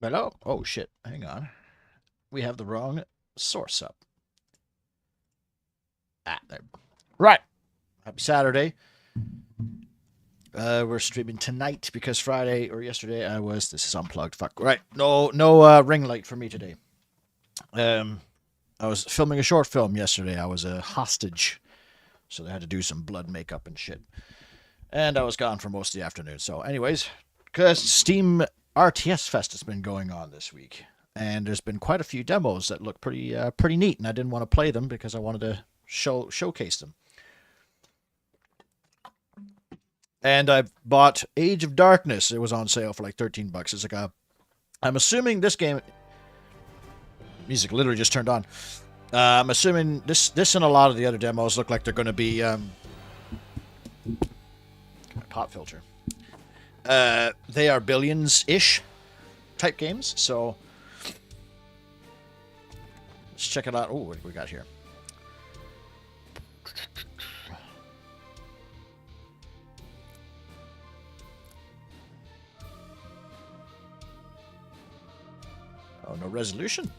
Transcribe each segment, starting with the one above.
Hello? Oh, shit. Hang on. We have the wrong source up. Ah, there. Right. Happy Saturday. We're streaming tonight because Friday or yesterday this is unplugged. Fuck. Right. No ring light for me today. I was filming a short film yesterday. I was a hostage. So they had to do some blood makeup and shit. And I was gone for most of the afternoon. So, anyways, because Steam RTS Fest has been going on this week, and there's been quite a few demos that look pretty neat, and I didn't want to play them because I wanted to showcase them. And I bought Age of Darkness. It was on sale for like $13. It's like I'm assuming this game. Music literally just turned on. I'm assuming this and a lot of the other demos look like they're going to be pop filter. They are billions-ish type games, so let's check it out. Oh, what do we got here? Oh, no resolution.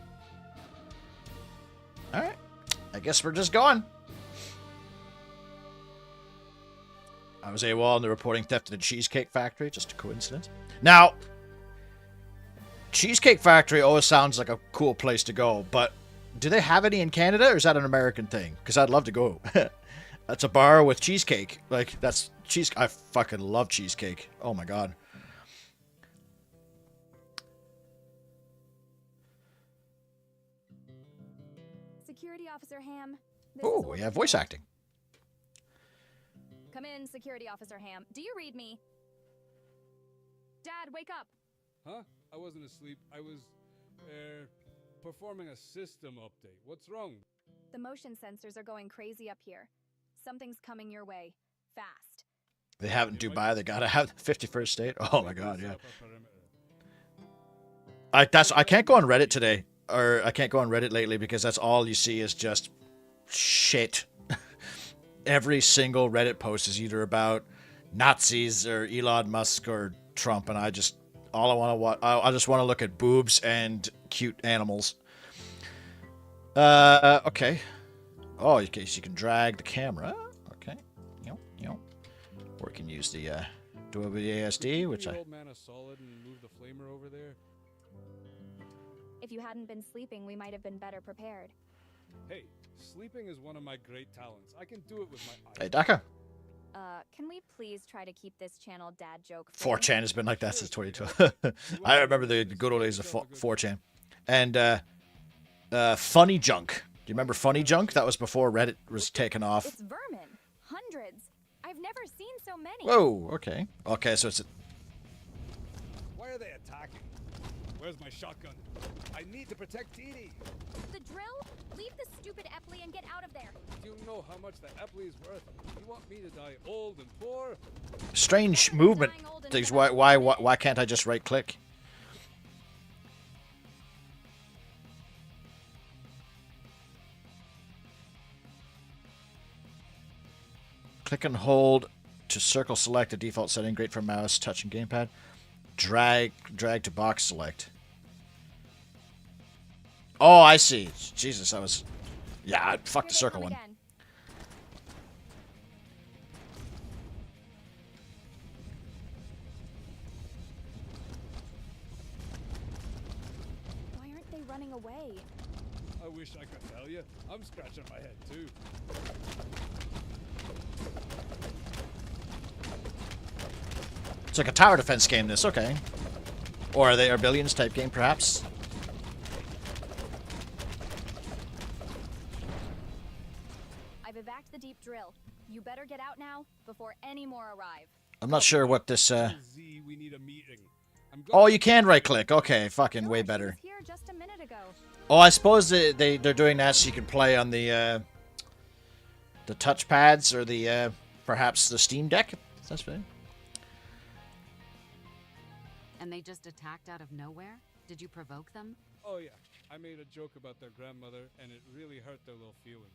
All right. I guess we're just going. I was AWOL and they're reporting theft at the Cheesecake Factory. Just a coincidence. Now, Cheesecake Factory always sounds like a cool place to go, but do they have any in Canada, or is that an American thing? Because I'd love to go. That's a bar with cheesecake. Like, that's cheese. I fucking love cheesecake. Oh my god. Security Officer Ham. Oh, we have voice acting. Come in, Security Officer Ham. Do you read me? Dad, wake up. Huh? I wasn't asleep. I was, performing a system update. What's wrong? The motion sensors are going crazy up here. Something's coming your way. Fast. They have in Dubai. They gotta have the 51st state. Oh my god, yeah. I can't go on Reddit today, or I can't go on Reddit lately because that's all you see is just shit. Every single Reddit post is either about Nazis or Elon Musk or Trump, and I just want to look at boobs and cute animals. Okay. Oh, okay, so you can drag the camera. Okay. Or you can use the WASD, which I. Old man a solid and move the flamer over there. If you hadn't been sleeping, we might have been better prepared. Hey, sleeping is one of my great talents. I can do it with my eyes. Hey, Daka. Can we please try to keep this channel dad joke free? 4chan has been like that since 2012. I remember the good old days of 4chan. And Funny Junk. Do you remember Funny Junk? That was before Reddit was taken off. It's vermin. Hundreds. I've never seen so many. Whoa, okay. Okay, so it's... Why are they attacking? Where's my shotgun? I need to protect Dee Dee. The drill? Leave the stupid Epley and get out of there. Do you know how much that Epley is worth? You want me to die old and poor? Strange movement things. Why can't I just right-click? Click and hold to circle select the default setting. Great for mouse, touch, and gamepad. Drag to box select. Oh, I see. Jesus, I was... Yeah, fuck the circle one. Why aren't they running away? I wish I could tell you. I'm scratching my head too. It's like a tower defense game, this. Okay. Or are they a Billions type game, perhaps? I've evacuated the deep drill. You better get out now before any more arrive. I'm not sure what this, Z, we need a meeting. Oh, you can right-click. Okay, fucking way better. Here just a minute ago. Oh, I suppose they're doing that so you can play on the touchpads or the, perhaps the Steam Deck. That's fine. And they just attacked out of nowhere? Did you provoke them? Oh yeah, I made a joke about their grandmother and it really hurt their little feelings.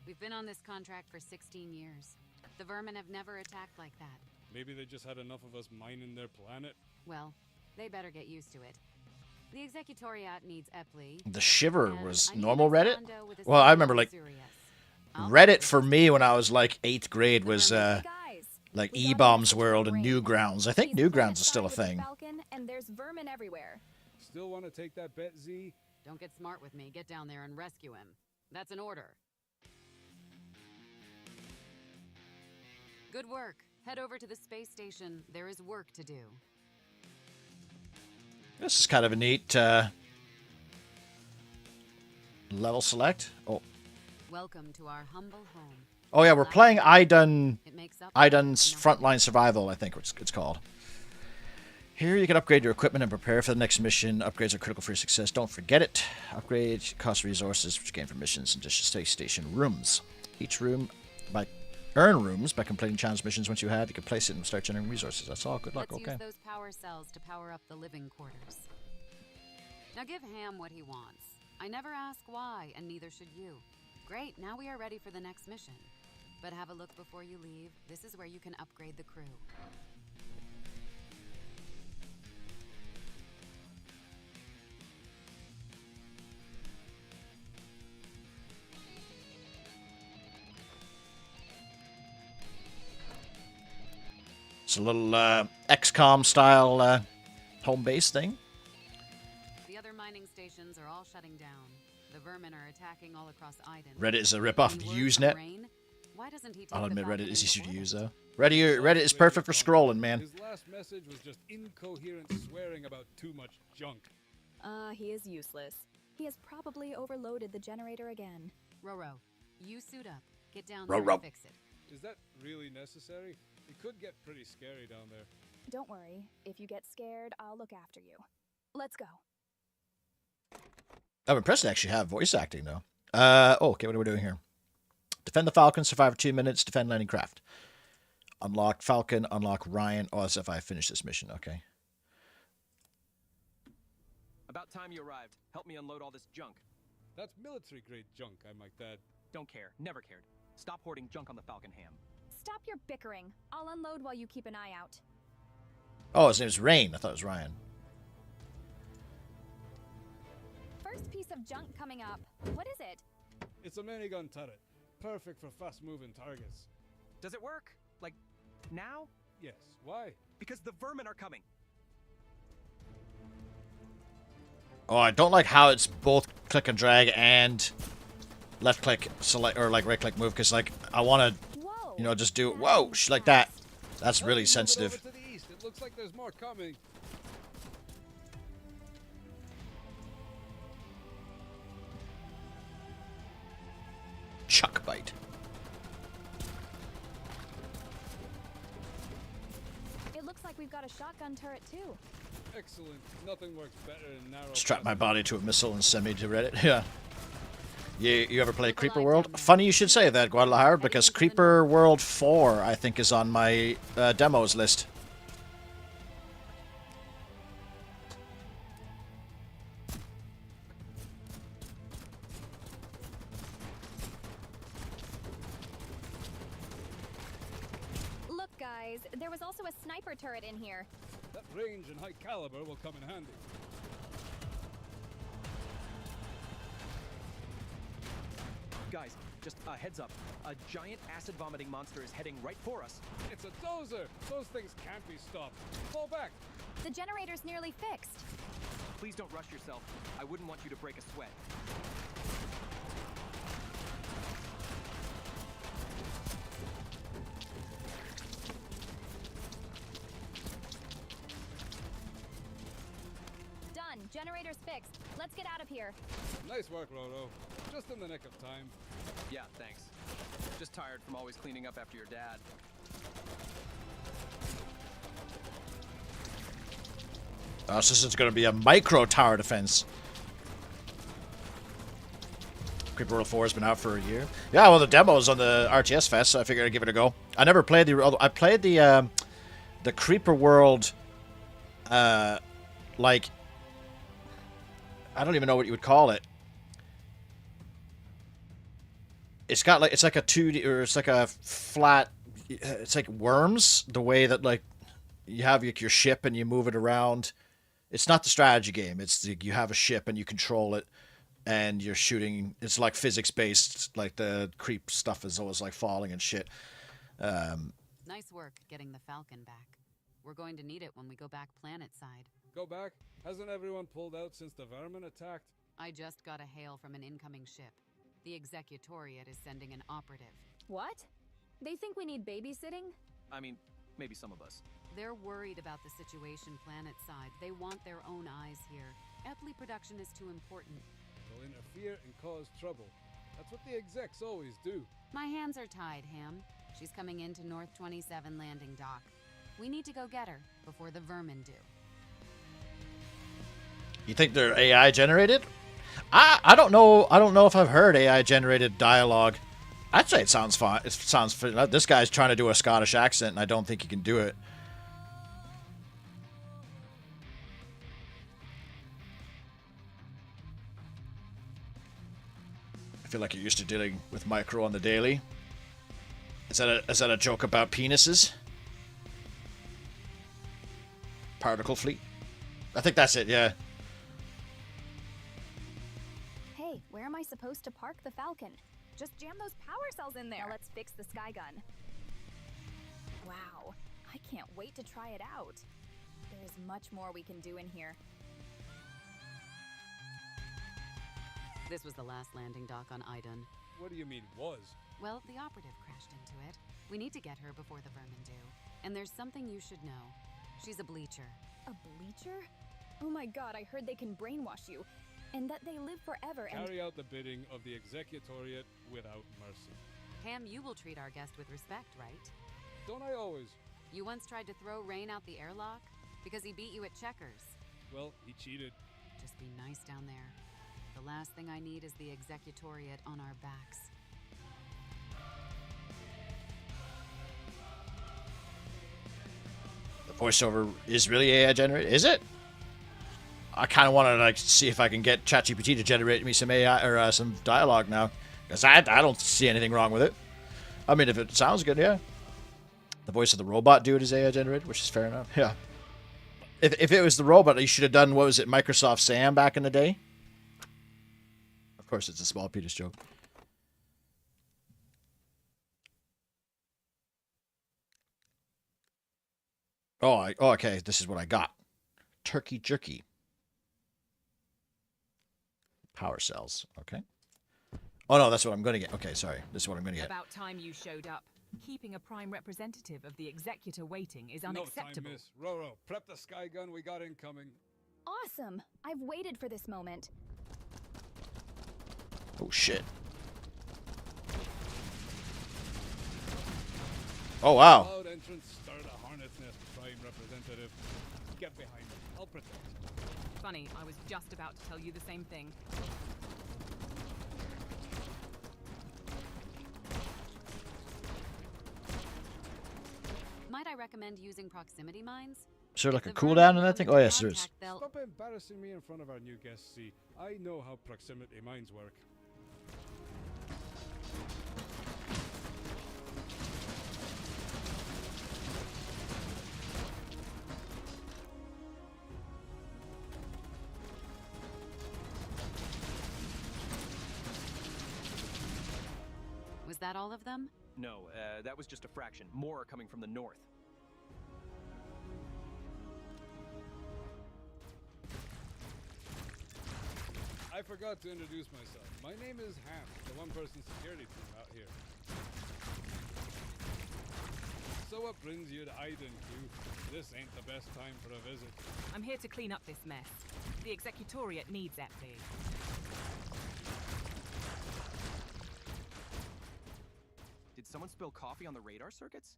We've been on this contract for 16 years. The vermin have never attacked like that. Maybe they just had enough of us mining their planet. Well, they better get used to it. The Executoriat needs Epley. The Shiver and was I need normal an Reddit? Expondo with a Well, I single remember, like, Usurious. I'll Reddit fix for it. me when I was like 8th grade was Hey guys, like we got an E-Bombs extra World to and Rain. Newgrounds. I think He's Newgrounds is planet still a side with the thing. Falcon, and there's vermin everywhere. Still want to take that bet, Z? Don't get smart with me. Get down there and rescue him. That's an order. Good work. Head over to the space station. There is work to do. This is kind of a neat level select. Welcome to our humble home. Oh yeah, we're playing Idun's It makes up Frontline Survival, I think it's called. Here you can upgrade your equipment and prepare for the next mission. Upgrades are critical for your success. Don't forget it. Upgrade costs resources, which you gain from missions and just space station rooms. Each room earn rooms by completing challenge missions. Once you have, you can place it and start generating resources. That's all. Good luck. Let's Okay. use those power cells to power up the living quarters. Now give Ham what he wants. I never ask why, and neither should you. Great, now we are ready for the next mission. But have a look before you leave. This is where you can upgrade the crew. It's a little XCOM style home base thing. The other mining stations are all shutting down. The vermin are attacking all across Iden. Reddit is a ripoff of And word from Usenet. Rain? Why doesn't he take I'll the admit Falcon Reddit is and easy to deploy use it? though. Reddit is perfect for scrolling, man. His last message was just incoherent swearing about too much junk. He is useless. He has probably overloaded the generator again. Roro, you suit up. Get down Ro there ro. and fix it. Is that really necessary? It could get pretty scary down there. Don't worry. If you get scared, I'll look after you. Let's go. I'm impressed they actually have voice acting though. Okay, what are we doing here? Defend the Falcon, survive for 2 minutes, defend landing craft. Unlock Falcon, unlock Ryan. Oh, that's if I finish this mission, okay. About time you arrived. Help me unload all this junk. That's military-grade junk, I might add. Don't care. Never cared. Stop hoarding junk on the Falcon Ham. Stop your bickering. I'll unload while you keep an eye out. Oh, his name's Rain. I thought it was Ryan. First piece of junk coming up. What is it? It's a minigun turret. Perfect for fast-moving targets. Does it work? Like, now? Yes. Why? Because the vermin are coming. Oh, I don't like how it's both click and drag and left click select or like right click move because like I want to, Whoa. you know, just do whoa like that. That's really Let's move it sensitive. over to the east. It looks like there's more coming. Chuck bite. It looks like we've got a shotgun turret too. Excellent. Nothing works better in narrow. Strap my passage. body to a missile and send me to Reddit. Yeah. You ever play Creeper World? Funny you should say that, Guadalajara, because Creeper World 4, I think, is on my demos list. Look, guys, there was also a sniper turret in here. That range and high caliber will come in handy. Guys, just a heads up. A giant acid-vomiting monster is heading right for us. It's a dozer. Those things can't be stopped. Fall back. The generator's nearly fixed. Please don't rush yourself. I wouldn't want you to break a sweat. Done. Generator's fixed. Let's get out of here. Nice work, Roro. Just in the nick of time. Yeah, thanks. Just tired from always cleaning up after your dad. So this is going to be a micro tower defense. Creeper World 4 has been out for a year. Yeah, well, the demo's on the RTS Fest, so I figured I'd give it a go. I never played the... I played the Creeper World, like... I don't even know what you would call it. It's got like... It's like a 2D... Or it's like a flat... It's like Worms, the way that, like, you have your ship and you move it around. It's not the strategy game. It's you have a ship and you control it, and you're shooting. It's like physics based. Like the creep stuff is always like falling and shit. Nice work getting the Falcon back. We're going to need it when we go back planet side. Go back? Hasn't everyone pulled out since the vermin attacked? I just got a hail from an incoming ship. The Executoriate is sending an operative. What? They think we need babysitting? I mean, maybe some of us. They're worried about the situation planet side. They want their own eyes here. Epley production is too important. They'll interfere and cause trouble. That's what the execs always do. My hands are tied, Ham. She's coming into North 27 landing dock. We need to go get her before the vermin do. You think they're AI generated? I don't know. I don't know if I've heard AI generated dialogue. I'd say it sounds fine. It sounds. This guy's trying to do a Scottish accent, and I don't think he can do it. I feel like you're used to dealing with Micro on the daily. Is that a joke about penises? Particle fleet? I think that's it, yeah. Hey, where am I supposed to park the Falcon? Just jam those power cells in there. Now let's fix the sky gun. Wow, I can't wait to try it out. There is much more we can do in here. This was the last landing dock on Idun. What do you mean, was? Well, the operative crashed into it. We need to get her before the vermin do. And there's something you should know. She's a bleacher. A bleacher? Oh my god, I heard they can brainwash you. And that they live forever and— Carry out the bidding of the Executoriate without mercy. Ham, you will treat our guest with respect, right? Don't I always? You once tried to throw Rain out the airlock? Because he beat you at checkers. Well, he cheated. Just be nice down there. The last thing I need is the Executoriate on our backs. The voiceover is really AI generated, is it? I kind of want to like see if I can get ChatGPT to generate me some AI or some dialogue now, because I don't see anything wrong with it. I mean, if it sounds good, yeah. The voice of the robot dude is AI generated, which is fair enough. Yeah. If it was the robot, you should have done, what was it, Microsoft Sam back in the day? Of course, it's a small penis joke. Oh, okay. This is what I got. Turkey jerky. Power cells. Okay. Oh, no, that's what I'm going to get. Okay, sorry. This is what I'm going to get. About time you showed up. Keeping a prime representative of the executor waiting is No time, unacceptable. miss. Roro, prep the sky gun we got incoming. awesome! I've waited for this moment. Oh, shit. Oh, wow. Loud entrance, start a hornet's nest, prime representative. Get behind me. I'll protect. Funny, I was just about to tell you the same thing. Might I recommend using proximity mines? Is there like a The cooldown vermin on that come thing? into Oh, yes, there is. contact, they'll- Stop embarrassing me in front of our new guests, see. I know how proximity mines work. Was that all of them? No, that was just a fraction. More are coming from the north. I forgot to introduce myself. My name is Ham, the one-person security team out here. So what brings you to Iden, Q? This ain't the best time for a visit. I'm here to clean up this mess. The Executoriate needs Epley. Did someone spill coffee on the radar circuits?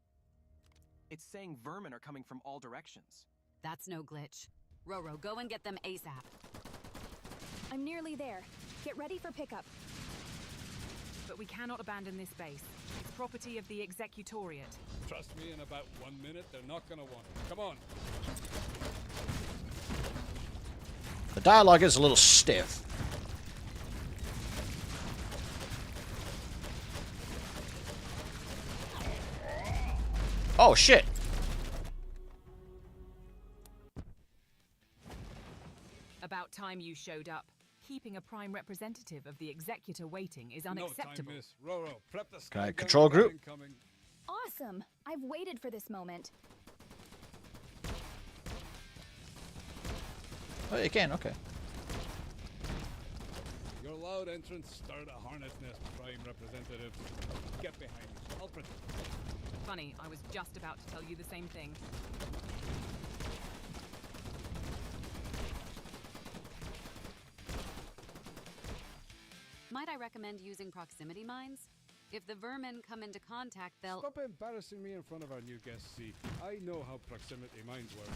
It's saying vermin are coming from all directions. That's no glitch. Roro, go and get them ASAP. I'm nearly there. Get ready for pickup. But we cannot abandon this base. It's property of the Executoriate. Trust me, in about 1 minute, they're not gonna want it. Come on. The dialogue is a little stiff. Oh, shit. time you showed up. Keeping a prime representative of the executor waiting is No unacceptable. time, miss. Roro, prep the Can I sky gun, control gun group? incoming. Awesome! I've waited for this moment. Oh, you can. Okay. Your loud entrance stirred a hornet's nest, Prime Representative. Get behind me. I'll protect you. Funny, I was just about to tell you the same thing. Might I recommend using proximity mines? If the vermin come into contact, they'll... Stop embarrassing me in front of our new guest, C. I know how proximity mines work.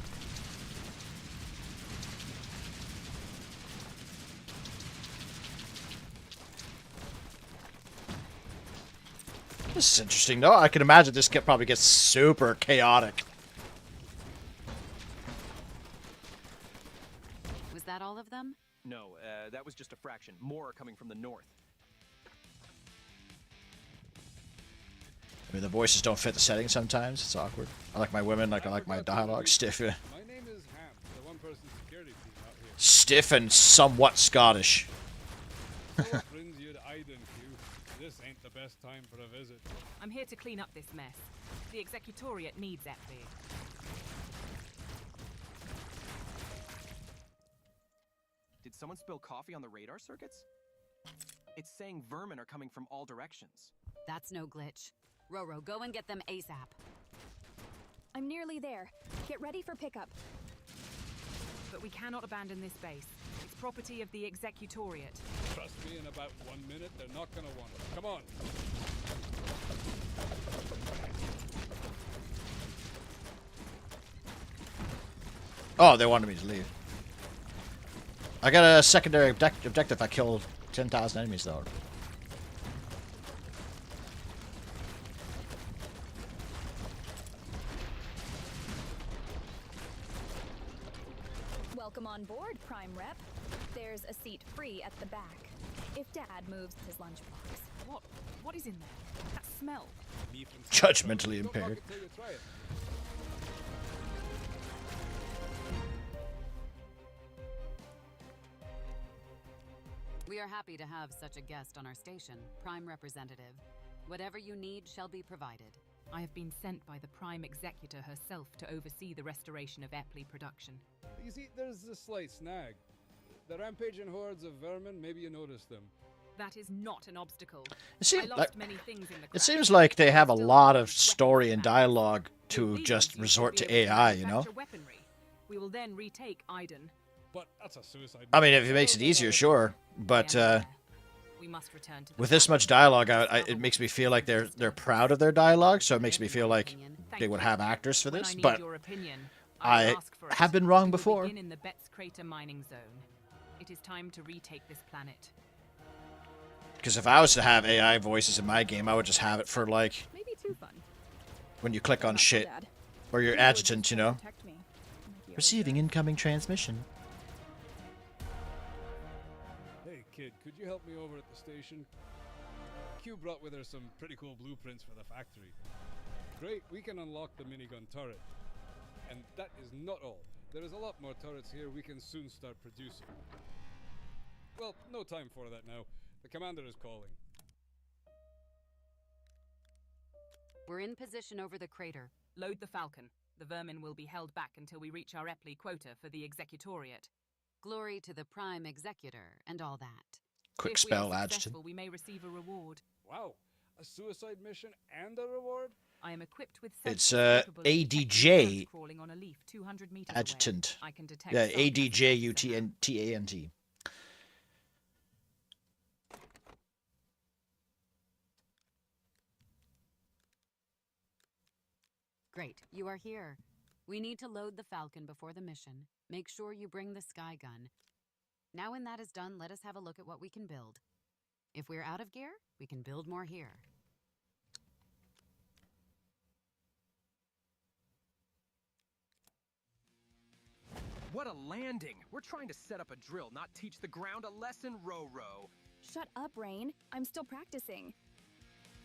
This is interesting, though. I can imagine this probably gets super chaotic. Was that all of them? No, that was just a fraction. More are coming from the north. I mean, the voices don't fit the setting sometimes. It's awkward. I like my women, like I like my dialogue stiff. My name is Ham, the one-person security team out here. Stiff and somewhat Scottish. So what brings you to Iden, Q? This ain't the best time for a visit. I'm here to clean up this mess. The executoriate needs Epley. Did someone spill coffee on the radar circuits? It's saying vermin are coming from all directions. That's no glitch. Roro, go and get them ASAP. I'm nearly there. Get ready for pickup. But we cannot abandon this base. It's property of the executoriate. Trust me, in about 1 minute, they're not gonna want it. Come on. Oh, they wanted me to leave. I got a secondary objective. I killed 10,000 enemies, though. Welcome on board, Prime Rep. There's a seat free at the back. If Dad moves his lunchbox. What is in there? That smell. Me from Judgmentally Don't knock impaired. it till you try it. We are happy to have such a guest on our station, Prime Representative. Whatever you need shall be provided. I have been sent by the Prime Executor herself to oversee the restoration of Epley production. You see, there's a slight snag. The rampaging hordes of vermin, maybe you noticed them. That is not an obstacle. It seems I lost like, many things in the it crash. seems like they have a Still lot have of weapons story and back. dialogue The to Legions just used resort be to able AI, you know? manufacture weaponry. We will then retake Iden. But that's a suicide. I mean, if it makes it easier, sure. But I am aware. We must return to the with this much dialogue, it makes me feel like they're proud of their dialogue. So it makes me feel like they would have actors for When this. I need But your opinion, I will ask for it. have been wrong We will before. begin in the Betz Crater mining zone. It is time to retake this planet. because if I was to have AI voices in my game, I would just have it for like Maybe too fun. when you click on Not so shit bad. or your Maybe it would adjutant, just you know. protect me. Like you Receiving always incoming transmission. Hey, kid, could you help me over at the station? Q brought with her some pretty cool blueprints for the factory. Great, we can unlock the minigun turret. And that is not all. There is a lot more turrets here we can soon start producing. Well, no time for that now. The commander is calling. We're in position over the crater. Load the Falcon. The vermin will be held back until we reach our Epley quota for the executoriate. Glory to the Prime Executor and all that. Quick If we are spell adjutant. successful, we may receive a reward. Wow, a suicide mission and a reward? I am equipped with It's, sensors capable of detecting ADJ ants crawling on a leaf 200 meters Adjutant. away. I can detect Yeah, sarcasm ADJUTANT. Great, you are here. We need to load the Falcon before the mission. Make sure you bring the sky gun. Now when that is done, let us have a look at what we can build. If we're out of gear, we can build more here. What a landing! We're trying to set up a drill, not teach the ground a lesson, Roro. Shut up, Rain. I'm still practicing.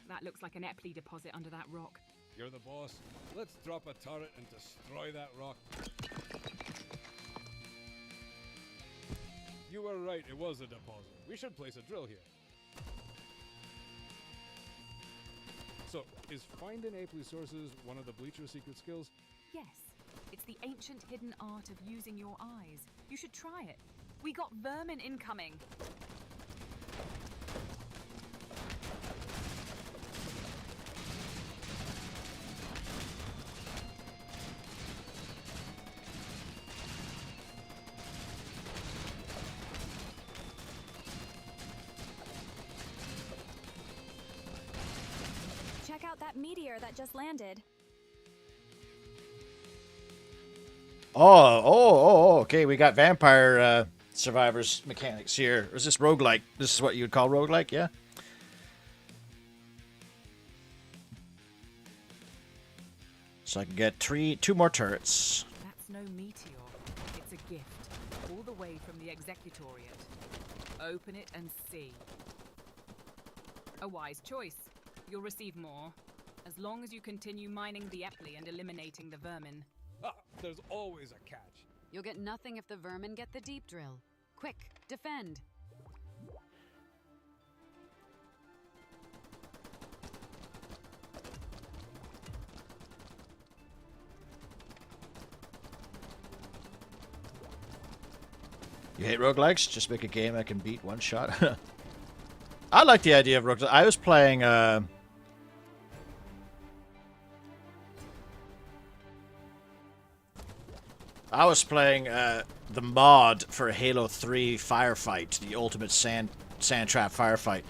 That looks like an Epley deposit under that rock. You're the boss. Let's drop a turret and destroy that rock. You were right, it was a deposit. We should place a drill here. So, is finding Apley sources one of the Bleacher's secret skills? Yes. It's the ancient hidden art of using your eyes. You should try it. We got vermin incoming. Check out that meteor that just landed. Okay. We got vampire survivors mechanics here. Or is this roguelike? This is what you would call roguelike, yeah? So I can get two more turrets. That's no meteor. It's a gift. All the way from the Executoriate. Open it and see. A wise choice. You'll receive more. As long as you continue mining the Epley and eliminating the vermin. Ah, there's always a catch. You'll get nothing if the vermin get the deep drill. Quick, defend. You hate roguelikes? Just make a game I can beat one shot. I like the idea of roguelikes. I was playing the mod for Halo 3 Firefight, the ultimate sand trap firefight.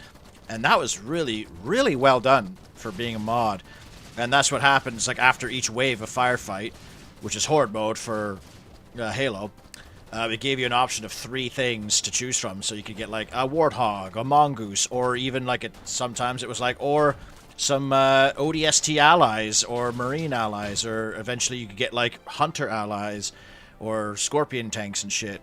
And that was really, really well done for being a mod. And that's what happens like after each wave of firefight, which is horde mode for Halo. It gave you an option of 3 things to choose from, so you could get like a warthog, a mongoose, or even like sometimes it was like, or some ODST allies, or marine allies, or eventually you could get like hunter allies, or scorpion tanks and shit.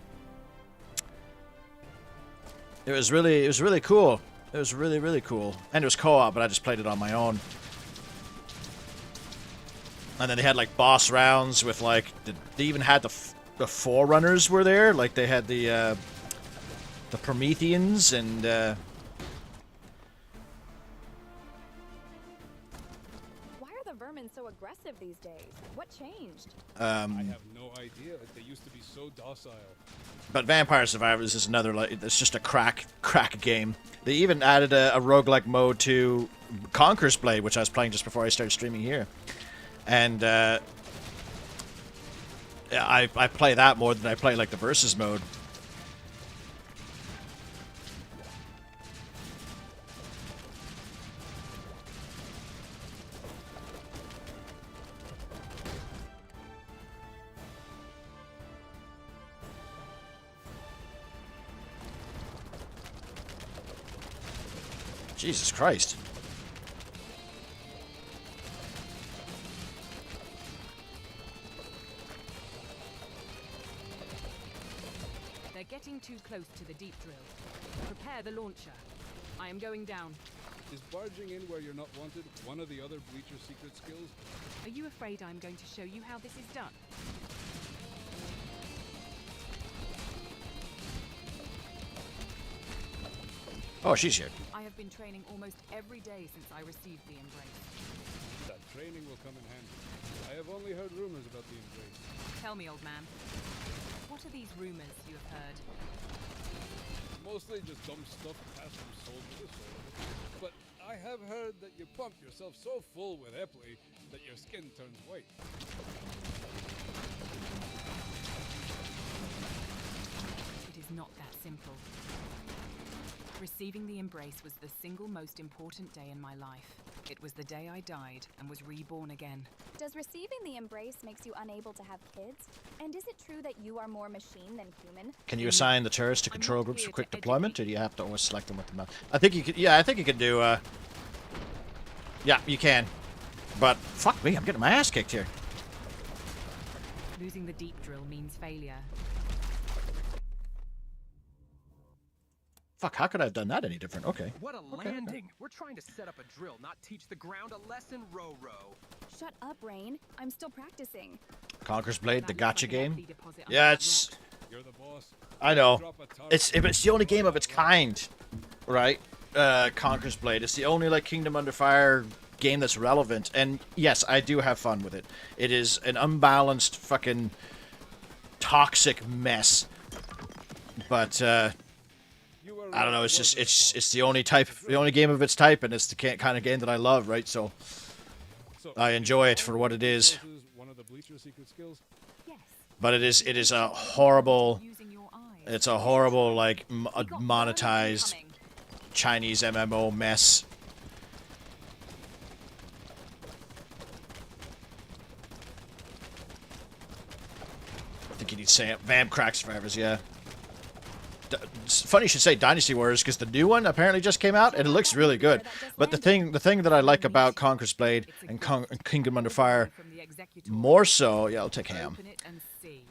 It was really cool. It was really, really cool. And it was co-op, but I just played it on my own. And then they had like boss rounds with like, they even had the Forerunners were there. Like they had the Prometheans and Why are the vermin so aggressive these days? What changed? I have no idea. They used to be so docile. But Vampire Survivors is another, like, it's just a crack game. They even added a roguelike mode to Conqueror's Blade, which I was playing just before I started streaming here. And I play that more than I play like the versus mode. Jesus Christ. They're getting too close to the deep drill. Prepare the launcher. I am going down. Is barging in where you're not wanted one of the other Bleacher's secret skills? Are you afraid I'm going to show you how this is done? Oh, she's here. I have been training almost every day since I received the embrace. That training will come in handy. I have only heard rumors about the embrace. Tell me, old man. What are these rumors you have heard? Mostly just dumb stuff passed from soldier to soldier. But I have heard that you pump yourself so full with Epley that your skin turns white. It is not that simple. Receiving the embrace was the single most important day in my life. It was the day I died and was reborn again. Does receiving the embrace makes you unable to have kids? And is it true that you are more machine than human? Can you assign the turrets to I'm control not groups here for quick to deployment, educate or do you have to always select them with the mouse? I think you could. Yeah, I think you can do. Yeah, you can. But fuck me, I'm getting my ass kicked here. Losing the deep drill means failure. Fuck, how could I have done that any different? Okay. What a Okay. landing! We're trying to set up a drill, not teach the ground a lesson, Ro-Ro. Shut up, Rain. I'm still practicing. Conqueror's Blade, the That looks gotcha like an game. Epley deposit under Yeah, that it's rock. You're the boss. I know. Drop a target. It's the only game of its kind, right? Conquer's Blade. It's the only like Kingdom Under Fire game that's relevant. And yes, I do have fun with it. It is an unbalanced fucking toxic mess. But You were I don't know. right, It's just wasn't it, it's the only game of its type, and it's the kind of game that I love, right? So So, I enjoy it for what it is. this one of the Bleacher secret skills. Yes. But it is a horrible. Using your eyes. It's a horrible like We got one monetized incoming. Chinese MMO mess. I think you need Vamp Crack Survivors, yeah. It's funny you should say Dynasty Warriors because the new one apparently just came out and it looks really good. But the thing that I like about Conquer's Blade and Kingdom Under Fire From the executor. more so, yeah, I'll take Ham. Open it and see.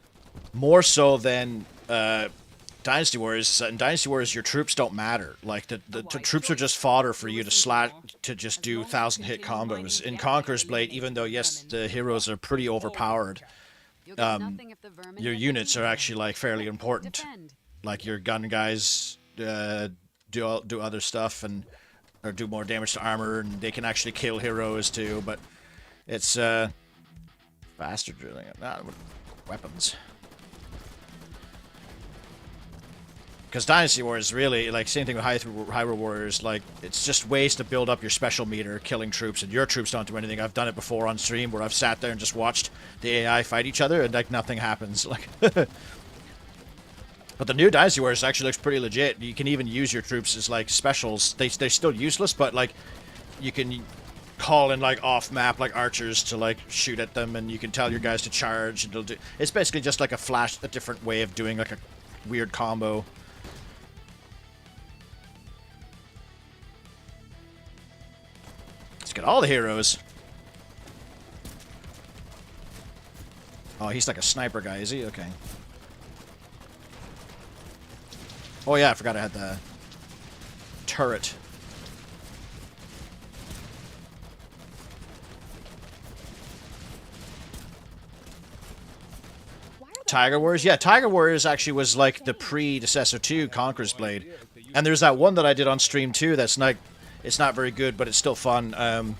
More so than Dynasty Warriors. In Dynasty Warriors, your troops don't matter. Like the troops are just fodder for you to just do 1,000-hit combos. In Conqueror's Blade, even though yes, the heroes are pretty overpowered, You'll get nothing if the vermin your get units are defeated. actually like fairly important. Defend. Like your gun guys do other stuff and or do more damage to armor, and they can actually kill heroes too. But it's faster drilling. Not weapons. Because Dynasty Warriors really, like, same thing with Hyrule Warriors, like, it's just ways to build up your special meter, killing troops, and your troops don't do anything. I've done it before on stream where I've sat there and just watched the AI fight each other, and, like, nothing happens. Like, but the new Dynasty Warriors actually looks pretty legit. You can even use your troops as, like, specials. They're still useless, but, like, you can call in, like, off-map, like, archers to, like, shoot at them, and you can tell your guys to charge, and it'll do... It's basically just, like, a different way of doing, like, a weird combo. Let's get all the heroes. Oh, he's like a sniper guy, is he? Okay. Oh yeah, I forgot I had the turret. Why are the Tiger Warriors? Yeah, Tiger Warriors actually was like the predecessor to Conqueror's Blade. And there's that one that I did on stream too that's not... It's not very good, but it's still fun.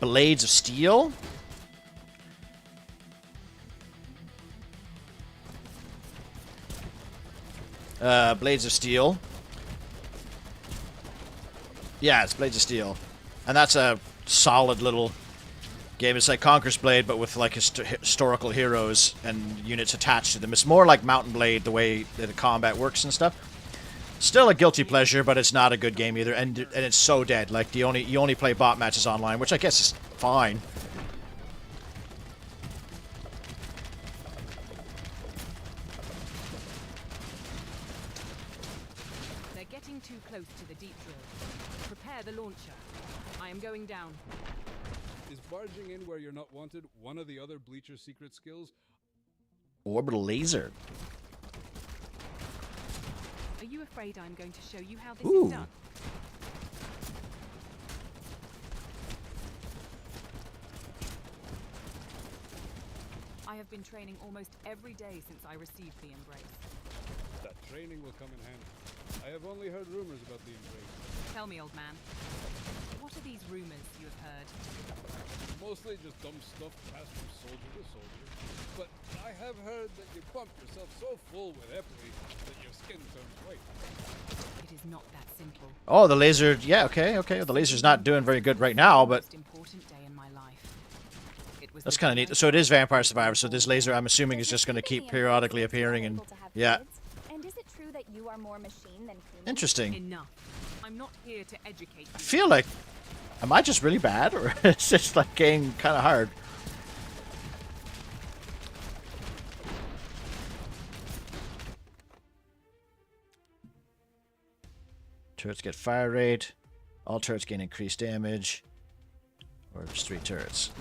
Blades of Steel? Blades of Steel. Yeah, it's Blades of Steel. And that's a solid little game. It's like Conqueror's Blade, but with like historical heroes and units attached to them. It's more like Mountain Blade, the way that the combat works and stuff. Still a guilty pleasure, but it's not a good game either, and it's so dead. Like you only play bot matches online, which I guess is fine. They're getting too close to the deep drill. Prepare the launcher. I am going down. Is barging in where you're not wanted one of the other Bleacher secret skills? Orbital laser. Are you afraid I'm going to show you how this Ooh. is done? I have been training almost every day since I received the embrace. That training will come in handy. I have only heard rumors about the embrace. Tell me, old man. What are these rumors you have heard? Mostly just dumb stuff passed from soldier to soldier. But I have heard that you pump yourself so full with Epley that your skin turns white. It is not that simple. Oh, the laser. Yeah, okay. The laser's not doing very good right now, but Most important day in my life. It was that's the kind of day neat. I So it is Vampire Survivor. So this laser, I'm assuming, is Does just it going to prove keep the periodically Empire appearing, is and able to have yeah, kids? And is it true that you are more machine than human? interesting. Enough. I'm not here to educate I you. feel like, am I just really bad, or it's just like getting kind of hard? Turrets get fire rate. All turrets gain increased damage. Or just 3 turrets.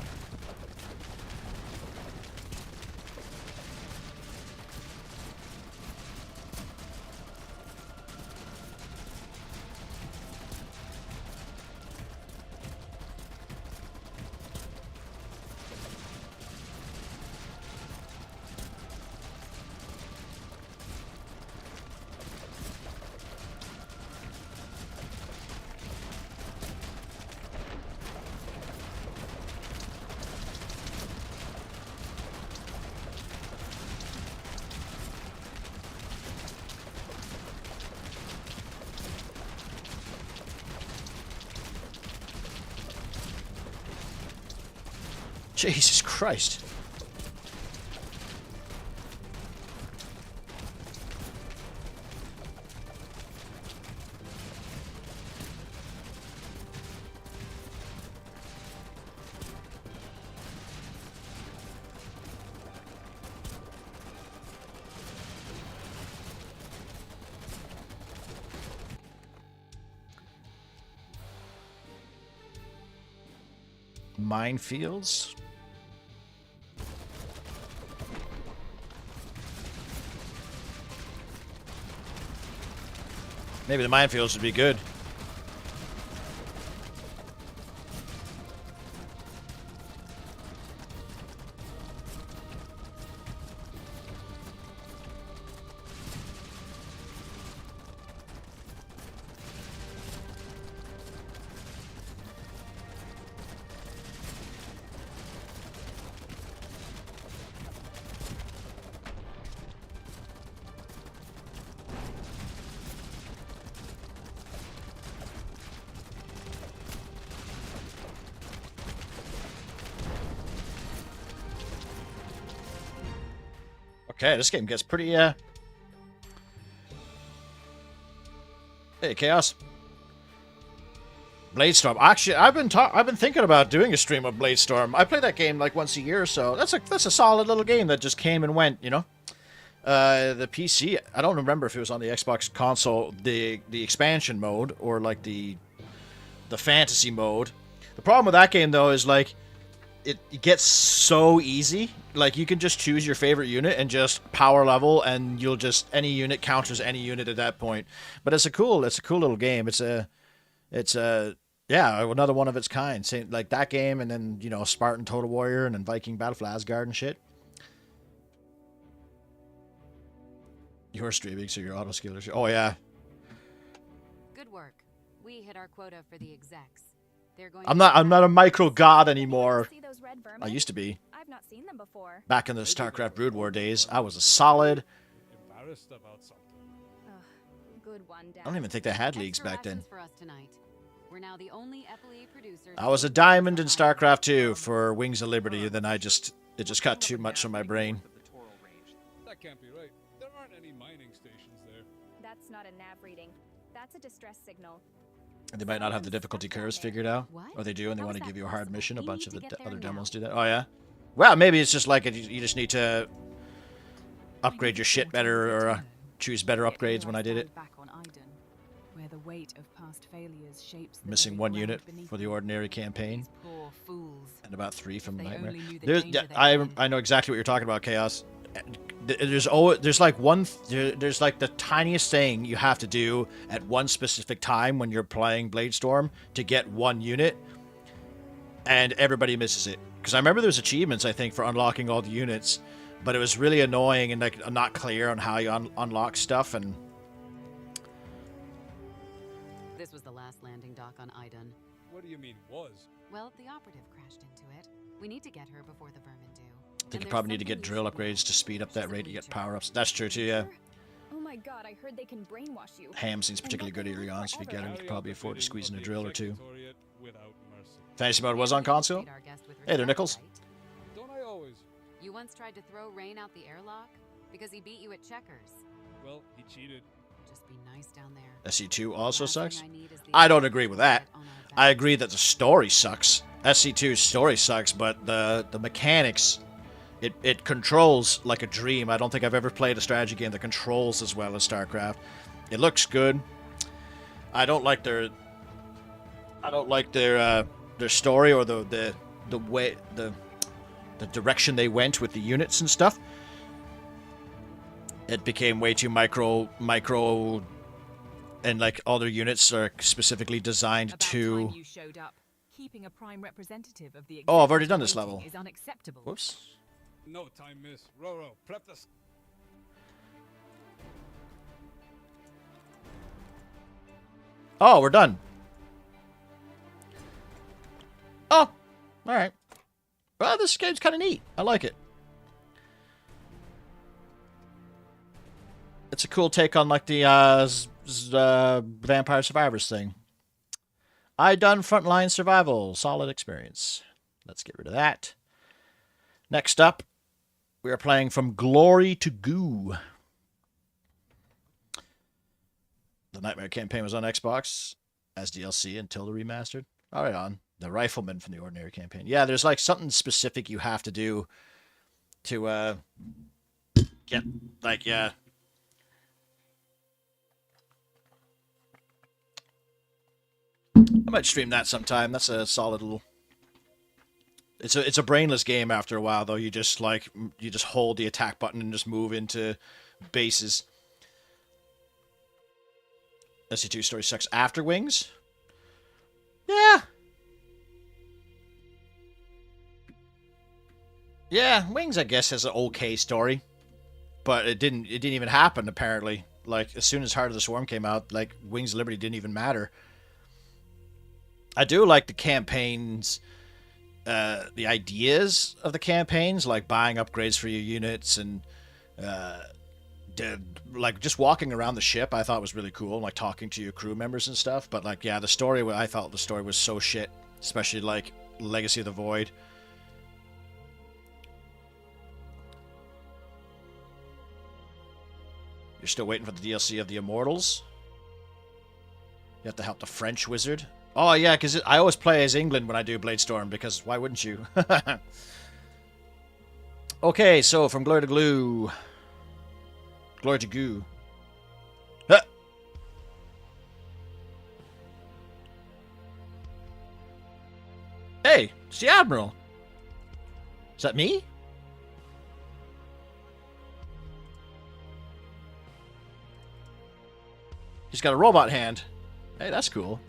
Jesus Christ. Minefields. Maybe the minefields would be good. Okay, this game gets pretty, Hey, Chaos. Bladestorm. Actually, I've been thinking about doing a stream of Bladestorm. I play that game like once a year, so that's a solid little game that just came and went, you know? The PC, I don't remember if it was on the Xbox console, the expansion mode, or like the fantasy mode. The problem with that game, though, is like, it gets so easy. Like, you can just choose your favorite unit and just power level, and you'll just, any unit counters any unit at that point. But it's a cool little game. It's a yeah, another one of its kind. Same, like that game, and then, you know, Spartan Total Warrior, and then Viking Battle for Asgard and shit. You're streaming, so your auto skillers. Oh yeah. Good work. We hit our quota for the execs. They're going. I'm not a micro god anymore. See those red vermin? I used to be. I've not seen them before. Back in the StarCraft Brood War days, I was a solid. Embarrassed about something. Ugh, good one, Dad. I don't even think they had leagues Extra back then. rations for us tonight. We're now the only FLE producers. I was a diamond in StarCraft 2 for Wings of Liberty, and then it just got too much on my brain. That can't be right. There aren't any mining stations there. That's not a nav reading. That's a distress signal. And they might not have the difficulty curves figured out. What? Or they do, and they How want is to that give you a hard possible? mission. A We bunch need of to the get there other now. demos do that. Oh, yeah? Well, maybe it's just like you just need to upgrade your shit better, or choose better upgrades when I did it. Back on Iden, where the weight of past failures shapes the Missing very one ground unit beneath for the them. ordinary campaign, These poor fools. and about 3 from If they Nightmare. only knew the There's, danger they were in. I know exactly what you're talking about, Chaos. There's like there's like the tiniest thing you have to do at one specific time when you're playing Bladestorm to get one unit, and everybody misses it. Because I remember there's achievements, I think, for unlocking all the units, but it was really annoying and like not clear on how you unlock stuff. And This was the last landing dock on Iden. What do you mean, was? Well, the operative crashed into it. We need to get her before the vermin do. I think you probably need to get drill upgrades to speed up that rate to get power-ups. That's true too, yeah. Oh my god, I heard they can brainwash you. Ham seems And particularly that good can early last on, so if you get forever. him, you could probably afford to squeeze in a the drill or two. Executoriate without mercy. Fantasy mode was on console? Treat our guest with Hey there, respect, Nichols. right? Don't I always? You once tried to throw Rain out the airlock because he beat you at checkers. Well, he cheated. Just be nice down there. SC2 also Last thing sucks? I need is the I don't ability agree to with that. get on our I back. agree that the story sucks. SC2's story sucks, but the mechanics, it controls like a dream. I don't think I've ever played a strategy game that controls as well as StarCraft. It looks good. I don't like their story, or the way the direction they went with the units and stuff. It became way too micro, and like all their units are specifically designed About to. time you showed up. Keeping a prime representative of the Oh, I've already done this executive level. waiting is unacceptable. Whoops. No time miss. Roro, prep the. Oh, we're done. Oh, all right. Well, this game's kind of neat. I like it. It's a cool take on like the Vampire Survivors thing. I done Frontline Survival. Solid experience. Let's get rid of that. Next up, we are playing From Glory to Goo. The Nightmare campaign was on Xbox as DLC until the remastered. All right, on. The Rifleman from the Ordinary campaign. Yeah, there's like something specific you have to do to get, like, yeah. I might stream that sometime. That's a solid little... It's a brainless game after a while, though. You just hold the attack button and just move into bases. SC2 story sucks after Wings? Yeah. Yeah, Wings, I guess, has an okay story. But it didn't even happen, apparently. Like, as soon as Heart of the Swarm came out, like, Wings of Liberty didn't even matter. I do like the campaigns, the ideas of the campaigns, like buying upgrades for your units and, like, just walking around the ship, I thought was really cool, like, talking to your crew members and stuff. But, like, yeah, the story, I thought the story was so shit, especially, like, Legacy of the Void. You're still waiting for the DLC of the Immortals? You have to help the French wizard? Oh, yeah, because I always play as England when I do Bladestorm, because why wouldn't you? Okay, so from Glory to Glue. Glory to Goo. Huh. Hey, it's the Admiral. Is that me? He's got a robot hand. Hey, that's cool.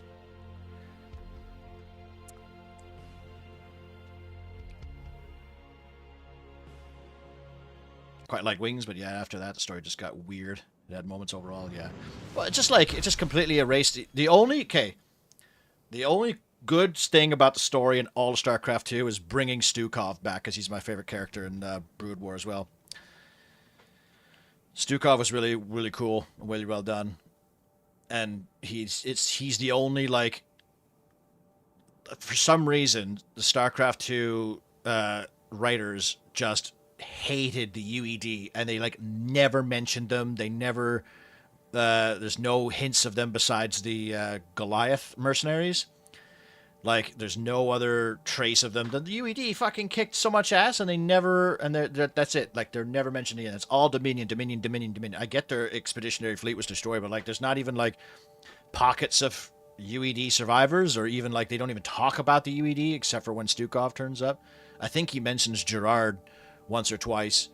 Quite like Wings, but yeah, after that, the story just got weird. It had moments overall, yeah. Well, it just completely erased the only good thing about the story in all of StarCraft 2 is bringing Stukov back, because he's my favorite character in Brood War as well. Stukov was really, really cool and really well done. And he's the only, like, for some reason, the StarCraft 2 writers just hated the UED, and they, like, never mentioned them. They never, there's no hints of them besides the Goliath mercenaries. Like, there's no other trace of them. The UED fucking kicked so much ass, and they never, and that's it. Like, they're never mentioned again. It's all Dominion. I get their expeditionary fleet was destroyed, but, like, there's not even, like, pockets of UED survivors, or even, like, they don't even talk about the UED, except for when Stukov turns up. I think he mentions Gerard once or twice.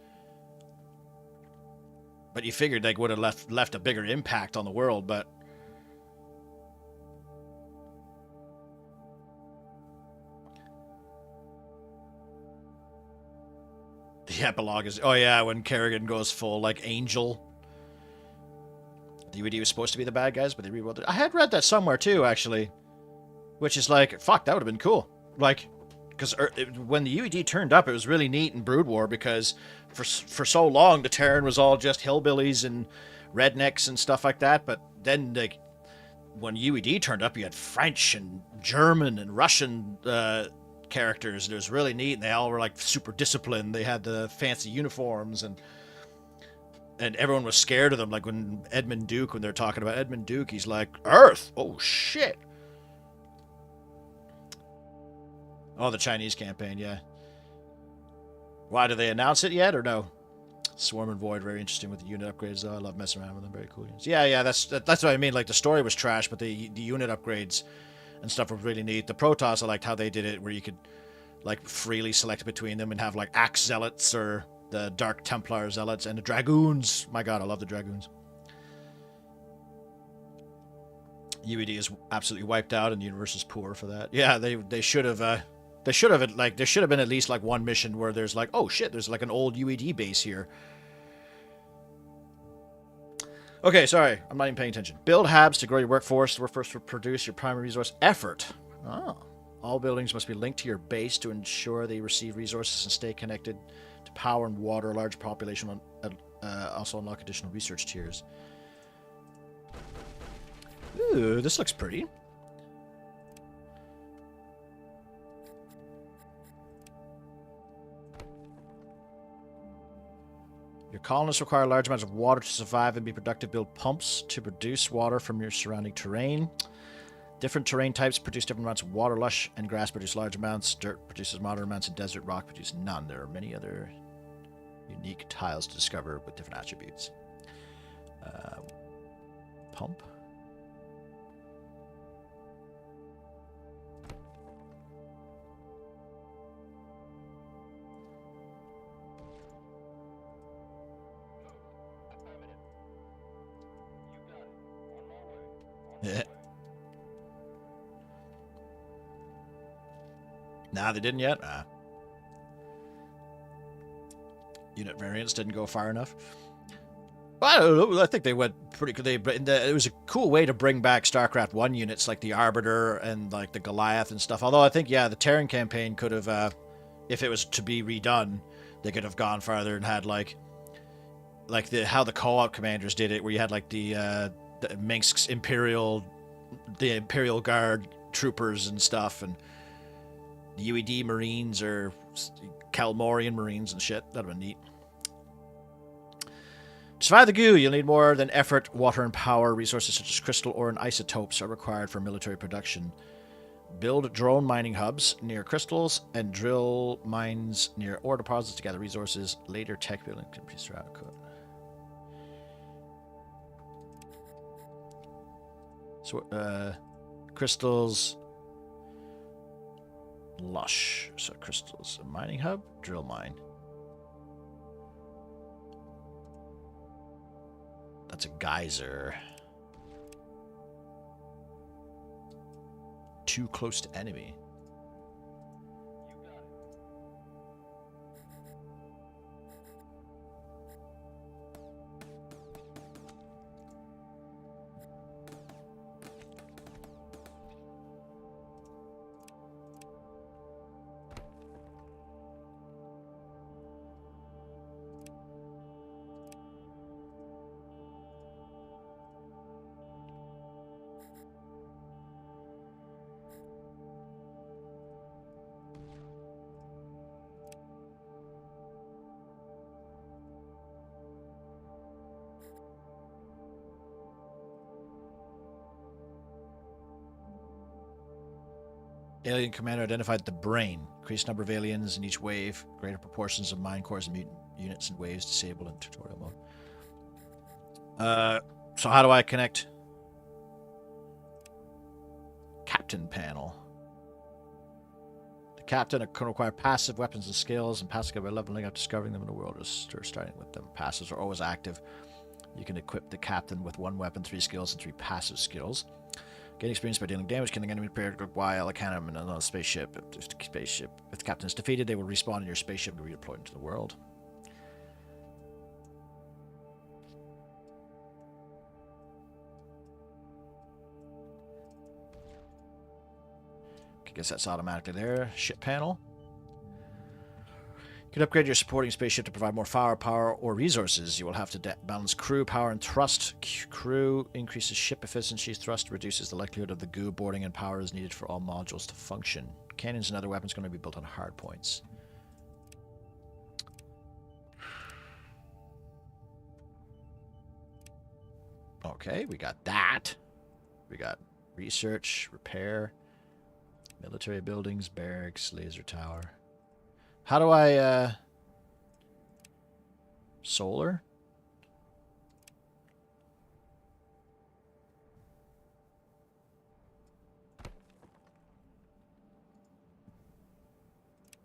But you figured they would have left a bigger impact on the world, but... The epilogue is... Oh, yeah, when Kerrigan goes full, like, angel. The UED was supposed to be the bad guys, but they rewrote it. I had read that somewhere, too, actually. Which is like, fuck, that would have been cool. Like, because when the UED turned up, it was really neat in Brood War, because for so long, the Terran was all just hillbillies and rednecks and stuff like that. But then, like, when UED turned up, you had French and German and Russian characters. It was really neat, and they all were, like, super disciplined. They had the fancy uniforms, and everyone was scared of them. Like, when Edmund Duke, when they're talking about Edmund Duke, he's like, Earth! Oh, shit! Oh, the Chinese campaign, yeah. Why, did they announce it yet, or no? Swarm and Void, very interesting with the unit upgrades, though. I love messing around with them, very cool units. Yeah, that's what I mean. Like, the story was trash, but the unit upgrades and stuff were really neat. The Protoss, I liked how they did it, where you could, like, freely select between them and have, like, Axe Zealots or the Dark Templar Zealots and the Dragoons. My god, I love the Dragoons. UED is absolutely wiped out, and the universe is poor for that. Yeah, they should have there should have been at least, like, one mission where there's, like, oh shit, there's, like, an old UED base here. Okay, sorry, I'm not even paying attention. Build HABs to grow your workforce. The workforce will produce your primary resource effort. Oh. All buildings must be linked to your base to ensure they receive resources and stay connected to power and water. A large population will also unlock additional research tiers. Ooh, this looks pretty. Your colonists require large amounts of water to survive and be productive. Build pumps to produce water from your surrounding terrain. Different terrain types produce different amounts of water. Lush and grass produce large amounts. Dirt produces moderate amounts, and desert rock produces none. There are many other unique tiles to discover with different attributes. Pump. Yeah. Nah, they didn't yet. Unit variants didn't go far enough. Well, I don't know. I think they went pretty good. It was a cool way to bring back StarCraft 1 units like the Arbiter and like the Goliath and stuff. Although I think, yeah, the Terran campaign could have, if it was to be redone, they could have gone farther and had like how the co-op commanders did it, where you had like the Minsk's Imperial Guard troopers and stuff, and the UED Marines or Kalmorian Marines and shit. That'd have been neat. To survive the goo, you'll need more than effort, water, and power. Resources such as crystal ore and isotopes are required for military production. Build drone mining hubs near crystals and drill mines near ore deposits to gather resources. Later tech building can be surrounded. So, crystals. Lush. So, crystals. A mining hub. Drill mine. That's a geyser. Too close to enemy. Alien commander identified the brain. Increased number of aliens in each wave. Greater proportions of mine cores and mutant units and waves disabled in tutorial mode. So how do I connect? Captain panel. The captain can require passive weapons and skills, and passive by leveling up, discovering them in the world, or starting with them. Passives are always active. You can equip the captain with 1 weapon, 3 skills, and 3 passive skills. Gain experience by dealing damage, killing enemy prepared while a cannon and another spaceship. If the captain is defeated, they will respawn in your spaceship and be redeployed into the world. I guess that's automatically there. Ship panel. You can upgrade your supporting spaceship to provide more firepower or resources. You will have to balance crew power and thrust. Crew increases ship efficiency. Thrust reduces the likelihood of the goo boarding, and power is needed for all modules to function. Cannons and other weapons are going to be built on hard points. Okay, we got that. We got research, repair, military buildings, barracks, laser tower. How do I, solar?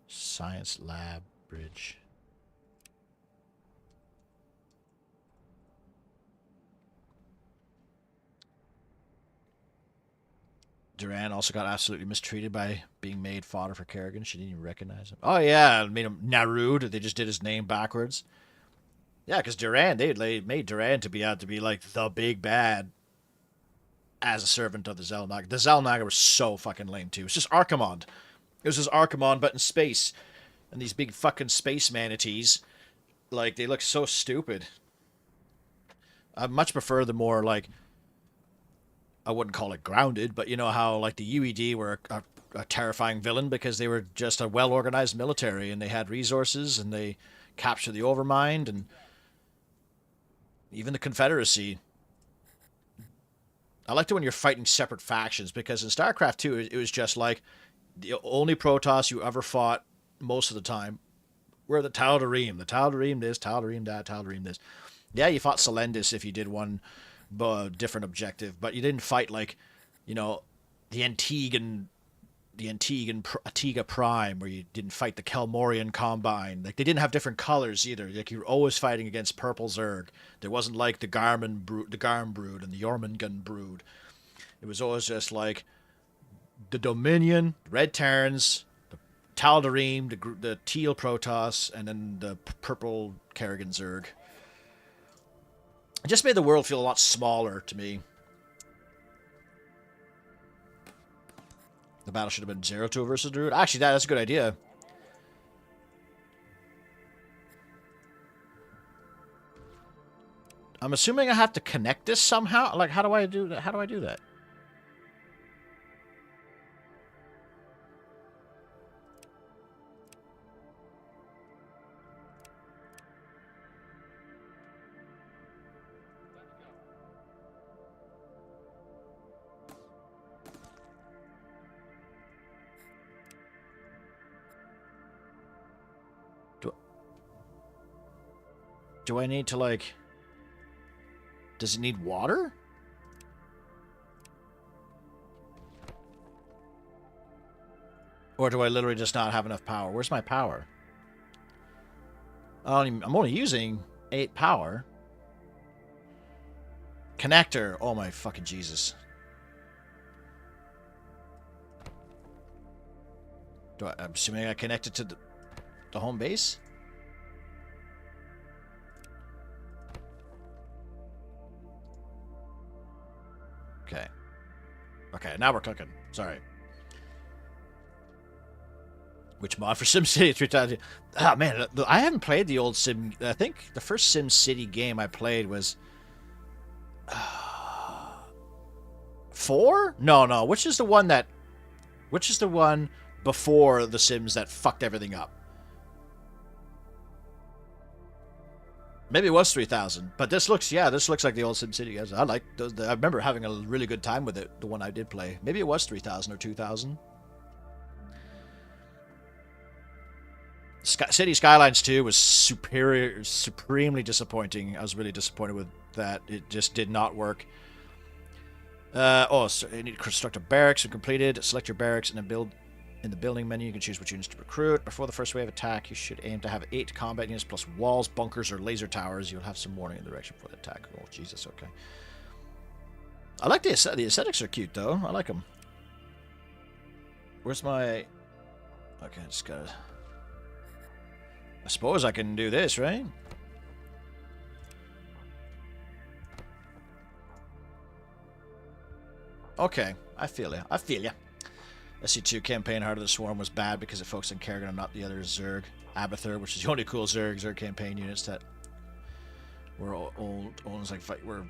Science lab bridge. Duran also got absolutely mistreated by being made fodder for Kerrigan. She didn't even recognize him. Oh, yeah, made him Narud. They just did his name backwards. Yeah, because Duran, they made Duran to be out to be like the big bad as a servant of the Xel'Naga. The Xel'Naga were so fucking lame, too. It's just Archimonde. It was just Archimonde, but in space. And these big fucking space manatees, like, they look so stupid. I much prefer the more, like, I wouldn't call it grounded, but you know how like the UED were a terrifying villain because they were just a well-organized military and they had resources and they captured the Overmind and Even the Confederacy. I liked it when you're fighting separate factions, because in StarCraft 2, it was just like the only Protoss you ever fought most of the time were the Tal'Darim. The Tal'Darim this, Tal'Darim that, Tal'Darim this. Yeah, you fought Selendis if you did one different objective, but you didn't fight like, you know, the Antiguan Atiga Prime, where you didn't fight the Kelmorian Combine. Like, they didn't have different colors either. Like, you were always fighting against Purple Zerg. There wasn't like the Garm Brood and the Jormungand Brood. It was always just like the Dominion, Red Terrans, the Tal'Darim, the Teal Protoss, and then the Purple Kerrigan Zerg. It just made the world feel a lot smaller to me. The battle should have been Zeratul versus Druid. Actually, that's a good idea. I'm assuming I have to connect this somehow. Like, how do I do that? How do I do that? Do I need to, like... Does it need water? Or do I literally just not have enough power? Where's my power? I'm only using 8 power. Connector. Oh my fucking Jesus. I'm assuming I connected to the home base? Okay. Okay, now we're cooking. Sorry. Which mod for SimCity 3000? Ah, man, I haven't played the old Sim... I think the first SimCity game I played was... 4? No. Which is the one that... Which is the one before The Sims that fucked everything up? Maybe it was 3000, but this looks like the old SimCity guys. I like those. I remember having a really good time with it, the one I did play. Maybe it was 3000 or 2000. City Skylines 2 was supremely disappointing. I was really disappointed with that. It just did not work. So you need to construct a barracks when completed. Select your barracks and then build. In the building menu, you can choose which units to recruit. Before the first wave attack, you should aim to have 8 combat units plus walls, bunkers, or laser towers. You'll have some warning in the direction for the attack. Oh, Jesus, okay. I like the aesthetics are cute, though. I like them. Where's my... Okay, just gotta... I suppose I can do this, right? Okay, I feel ya. I feel ya. SC2 campaign Heart of the Swarm was bad because it focused on Kerrigan and not the other Zerg. Abathur, which is the only cool Zerg campaign units that were old were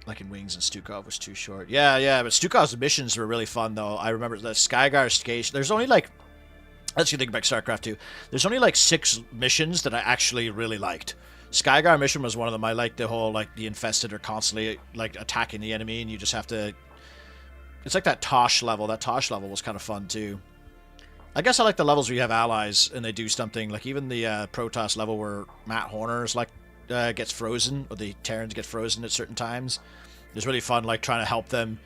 like in Wings, and Stukov was too short. Yeah, but Stukov's missions were really fun though. I remember the Skygar Station. There's only like, let's think about StarCraft 2. There's only like 6 missions that I actually really liked. Skygar mission was one of them. I liked the whole like the infested are constantly like attacking the enemy, and you just have to. It's like that Tosh level. That Tosh level was kind of fun, too. I guess I like the levels where you have allies and they do something. Like, even the Protoss level where Matt Horner's, like, gets frozen, or the Terrans get frozen at certain times. It's really fun, like, trying to help them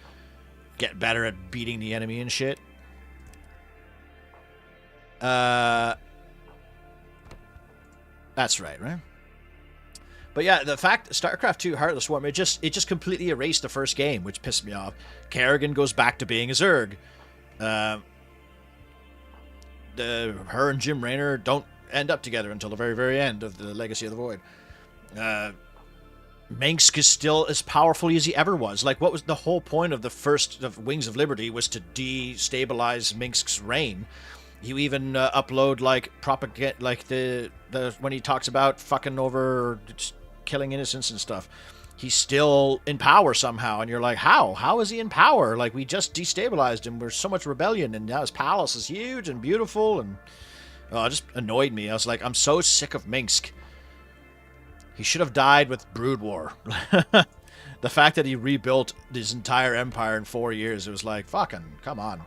get better at beating the enemy and shit. That's right? But yeah, the fact StarCraft 2 Heart of the Swarm, it just completely erased the first game, which pissed me off. Kerrigan goes back to being a Zerg. Her and Jim Raynor don't end up together until the very, very end of the Legacy of the Void. Minsk is still as powerful as he ever was. Like, what was the whole point of the first of Wings of Liberty was to destabilize Minsk's reign. You even upload like propaganda, like the when he talks about fucking over killing innocents and stuff. He's still in power somehow, and you're like, how? How is he in power? Like, we just destabilized him. There's so much rebellion, and now his palace is huge and beautiful, and it just annoyed me. I was like, I'm so sick of Minsk. He should have died with Brood War. The fact that he rebuilt his entire empire in 4 years, it was like, fucking, come on.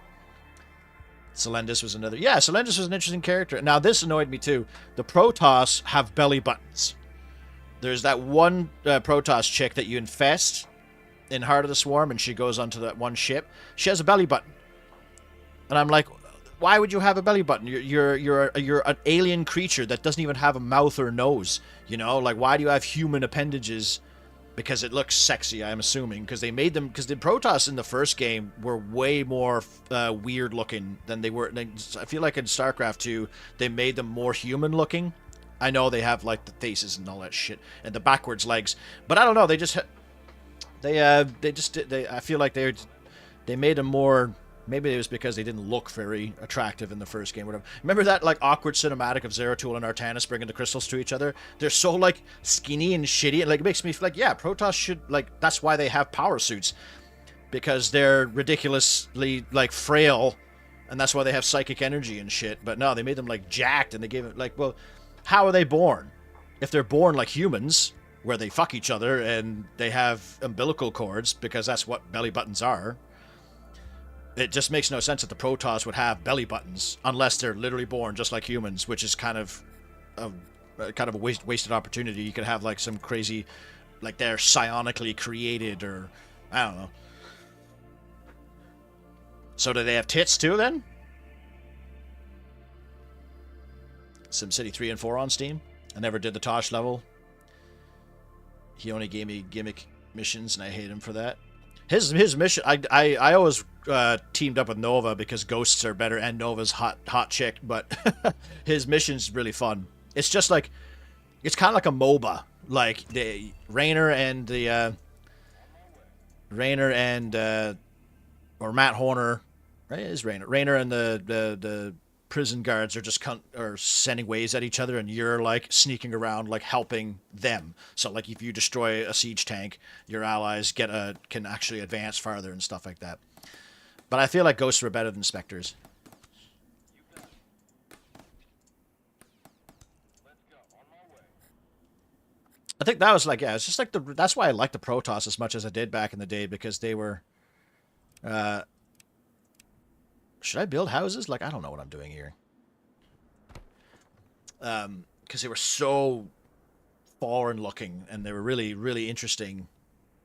Selendis was another... Yeah, Selendis was an interesting character. Now, this annoyed me too. The Protoss have belly buttons. There's that one Protoss chick that you infest in Heart of the Swarm, and she goes onto that one ship. She has a belly button. And I'm like, why would you have a belly button? You're an alien creature that doesn't even have a mouth or nose. You know, like, why do you have human appendages? Because it looks sexy, I'm assuming. Because they made them... Because the Protoss in the first game were way more weird looking than they were... I feel like in StarCraft 2, they made them more human looking. I know they have, like, the faces and all that shit. And the backwards legs. But I don't know, they just... I feel like they made them more... Maybe it was because they didn't look very attractive in the first game. Whatever. Remember that like awkward cinematic of Zeratul and Artanis bringing the crystals to each other? They're so like skinny and shitty, and like it makes me feel like, yeah, Protoss should like, that's why they have power suits, because they're ridiculously like frail, and that's why they have psychic energy and shit. But no, they made them like jacked, and they gave it like, well, how are they born? If they're born like humans, where they fuck each other and they have umbilical cords, because that's what belly buttons are. It just makes no sense that the Protoss would have belly buttons unless they're literally born just like humans, which is kind of a wasted opportunity. You could have like some crazy, like they're psionically created, or I don't know. So do they have tits too then? SimCity 3 and 4 on Steam. I never did the Tosh level. He only gave me gimmick missions, and I hate him for that. His mission, I always teamed up with Nova because ghosts are better, and Nova's hot chick, but his mission's really fun. It's just like, it's kind of like a MOBA, like the Raynor and or Matt Horner, right? It is Raynor and the prison guards are just are sending waves at each other, and you're like sneaking around, like helping them. So like if you destroy a siege tank, your allies can actually advance farther and stuff like that. But I feel like ghosts were better than specters. I think that was like, yeah, it's just like that's why I liked the Protoss as much as I did back in the day, because they were should I build houses? Like, I don't know what I'm doing here. Because they were so foreign looking, and they were really, really interesting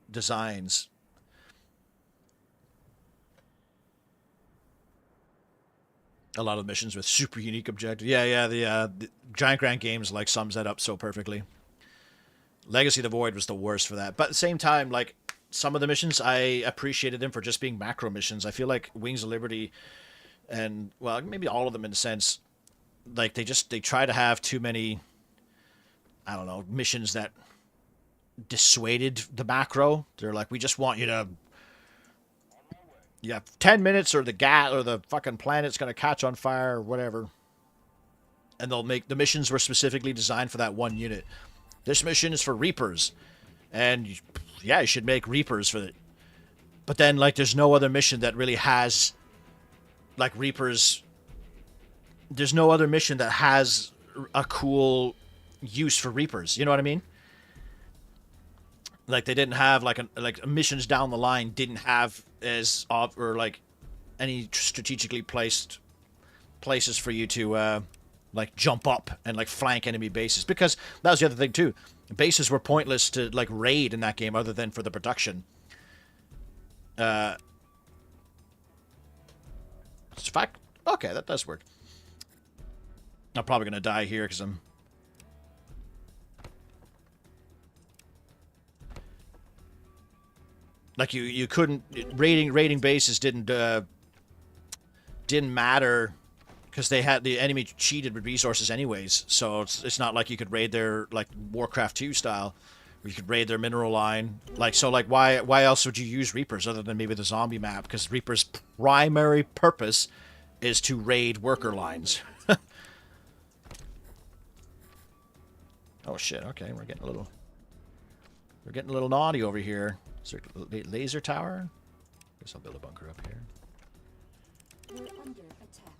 designs. A lot of missions with super unique objectives. Yeah, the Giant Grant Games like sums that up so perfectly. Legacy of the Void was the worst for that. But at the same time, like, some of the missions, I appreciated them for just being macro missions. I feel like Wings of Liberty, and, well, maybe all of them in a sense, like, they try to have too many, I don't know, missions that dissuaded the macro. They're like, we just want you to, you have 10 minutes or the fucking planet's going to catch on fire or whatever. And they'll make, the missions were specifically designed for that one unit. This mission is for Reapers. And, yeah, you should make Reapers for it. But then, like, there's no other mission that really has, like, Reapers. There's no other mission that has a cool use for Reapers. You know what I mean? Like, they didn't have, like missions down the line didn't have or like any strategically placed places for you to like jump up and like flank enemy bases, because that was the other thing too. Bases were pointless to like raid in that game other than for the production. It's fact. Okay, that does work. I'm probably gonna die here because I'm. Like you couldn't raiding bases didn't matter because they had the enemy cheated with resources anyways. So it's not like you could raid their like Warcraft 2 style, where you could raid their mineral line. Like so like why else would you use Reapers other than maybe the zombie map? Because Reapers' primary purpose is to raid worker lines. Oh shit! Okay, we're getting a little naughty over here. Is there a laser tower? Guess I'll build a bunker up here. You're under attack.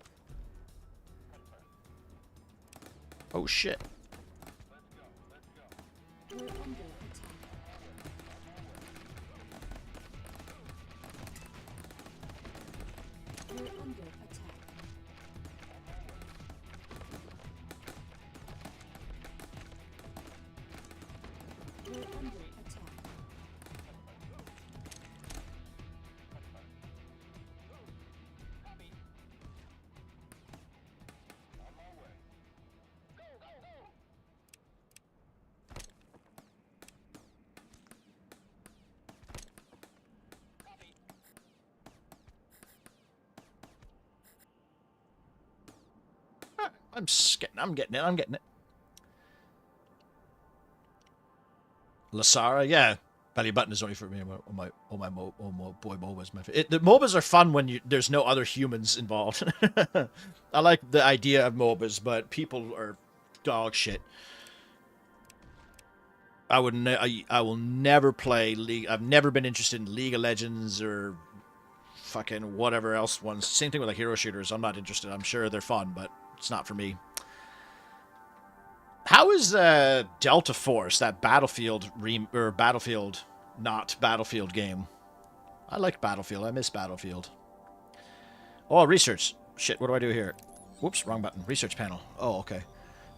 Oh shit. You're under attack. We're under attack. I'm getting it. Lasara, yeah. Belly button is only for me. My boy MOBAs. The MOBAs are fun when there's no other humans involved. I like the idea of MOBAs, but people are dog shit. I will never play League. I've never been interested in League of Legends or fucking whatever else ones. Same thing with like hero shooters. I'm not interested. I'm sure they're fun, but it's not for me. How is Delta Force, that Battlefield not Battlefield game? I like Battlefield. I miss Battlefield. Oh, research. Shit, what do I do here? Whoops, wrong button. Research panel. Oh, okay.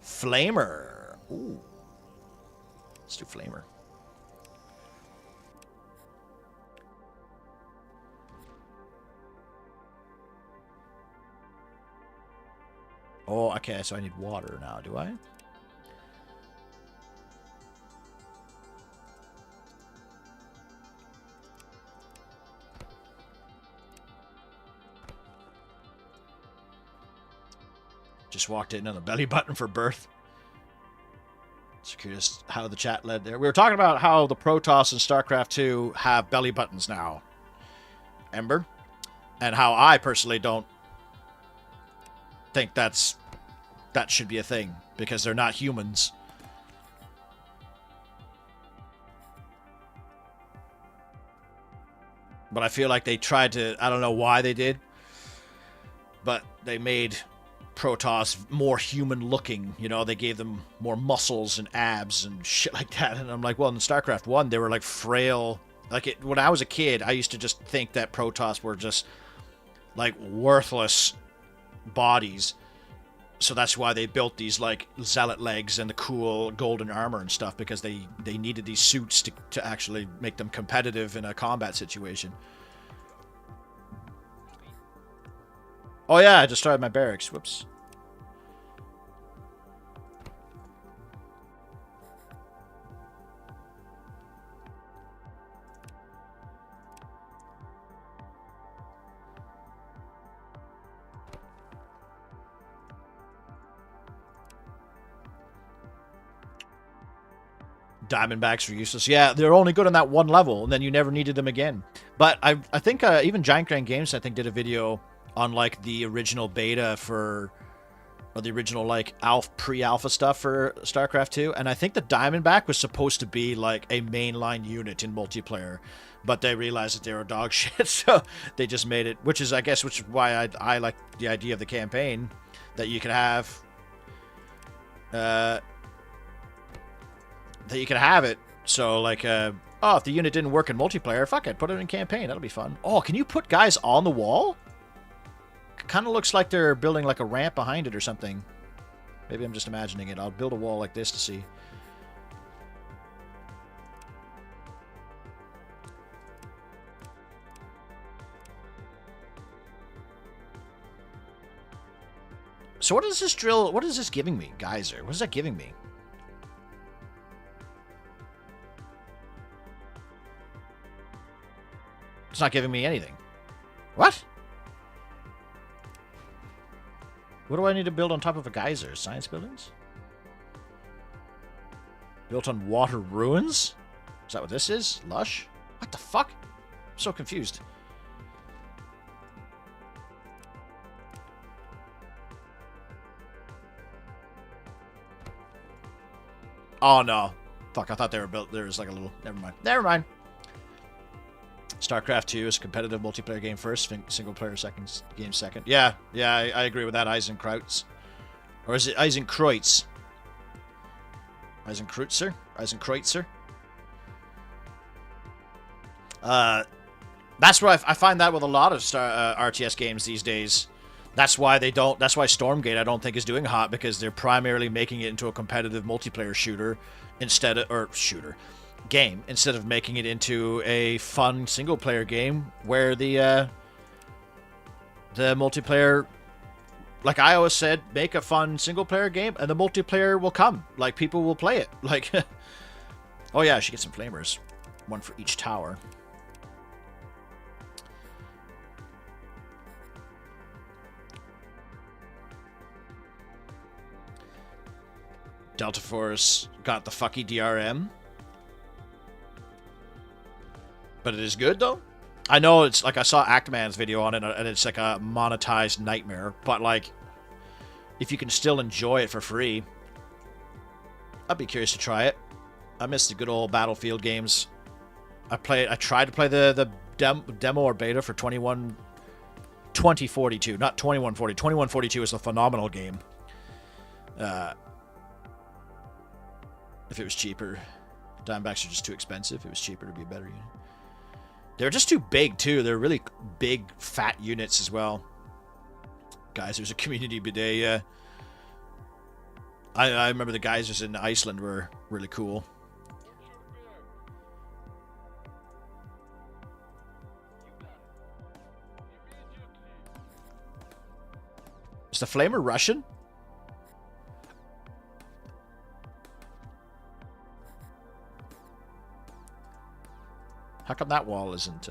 Flamer. Ooh. Let's do Flamer. Oh, okay, so I need water now, do I? Just walked in on the belly button for birth. Just curious how the chat led there. We were talking about how the Protoss and StarCraft 2 have belly buttons now. Ember? And how I personally don't think that should be a thing, because they're not humans. But I feel like they tried to, I don't know why they did, but they made Protoss more human looking. You know, they gave them more muscles and abs and shit like that. And I'm like, well, in StarCraft 1, they were like frail. Like, when I was a kid, I used to just think that Protoss were just like worthless bodies. So that's why they built these like zealot legs and the cool golden armor and stuff, because they needed these suits to actually make them competitive in a combat situation. Oh yeah, I destroyed my barracks. Whoops. Diamondbacks were useless. Yeah, they're only good on that one level, and then you never needed them again. But I think even Giant Grand Games, I think, did a video on like the original beta or the original like pre-alpha stuff for StarCraft 2, and I think the Diamondback was supposed to be like a mainline unit in multiplayer, but they realized that they were dog shit, so they just made it. Which is why I like the idea of the campaign, that you could have. That you can have it, so like, oh, if the unit didn't work in multiplayer, fuck it, put it in campaign, that'll be fun. Oh, can you put guys on the wall? Kind of looks like they're building like a ramp behind it or something. Maybe I'm just imagining it. I'll build a wall like this to see. So what is this drill, what is this giving me? Geyser, what is that giving me? It's not giving me anything. What? What do I need to build on top of a geyser? Science buildings? Built on water ruins? Is that what this is? Lush? What the fuck? I'm so confused. Oh no. Fuck, I thought they were built. There was like a little. Never mind. Never mind. StarCraft 2 is a competitive multiplayer game first, single player game second. Yeah, I agree with that, Eisenkreutz. Or is it Eisenkreutz? Eisenkreutzer? Eisenkreutzer? That's what I find that with a lot of RTS games these days. That's why they don't. That's why Stormgate I don't think is doing hot, because they're primarily making it into a competitive multiplayer shooter instead of game instead of making it into a fun single player game where the multiplayer, like I always said, make a fun single player game and the multiplayer will come. Like people will play it. Like, oh yeah, I should get some flamers, one for each tower. Delta Force got the fucky DRM. But it is good, though. I know it's like I saw Actman's video on it, and it's like a monetized nightmare. But, like, if you can still enjoy it for free, I'd be curious to try it. I miss the good old Battlefield games. I tried to play the demo or beta for 2042, not 2140. 2142 is a phenomenal game. If it was cheaper. Diamondbacks are just too expensive. If it was cheaper, it'd be a better unit. They're just too big, too. They're really big, fat units as well. Guys, there's a community bidet. I remember the geysers in Iceland were really cool. Is the flamer Russian? How come that wall isn't...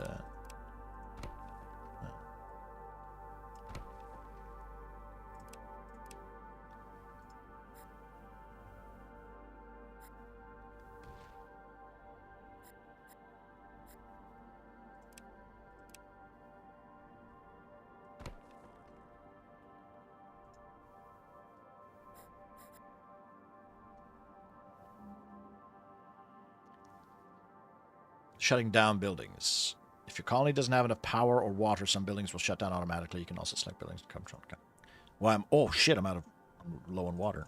Shutting down buildings. If your colony doesn't have enough power or water, some buildings will shut down automatically. You can also select buildings to come from. Okay. Well, oh shit, I'm low on water.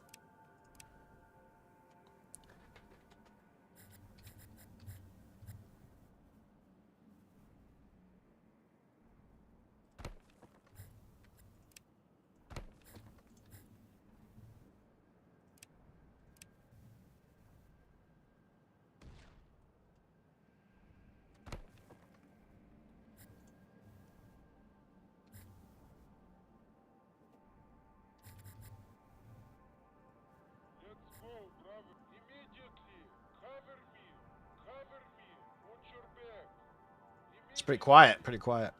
It's pretty quiet, pretty quiet.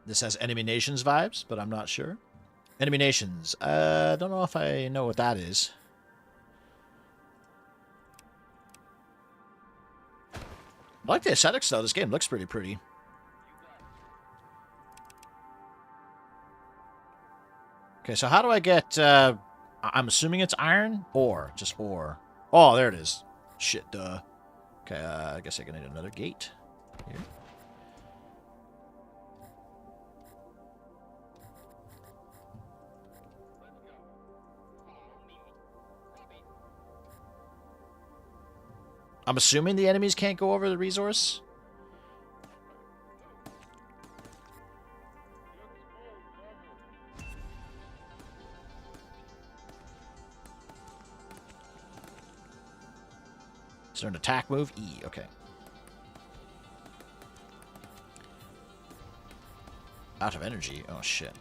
This has Enemy Nations vibes, but I'm not sure. Enemy Nations. I don't know if I know what that is. I like the aesthetics, though. This game looks pretty pretty. Okay, so how do I get... I'm assuming it's iron? Ore. Just ore. Oh, there it is. Shit, duh. Okay, I guess I can need another gate here. I'm assuming the enemies can't go over the resource. Is there an attack move? E, okay. Out of energy? Oh, shit.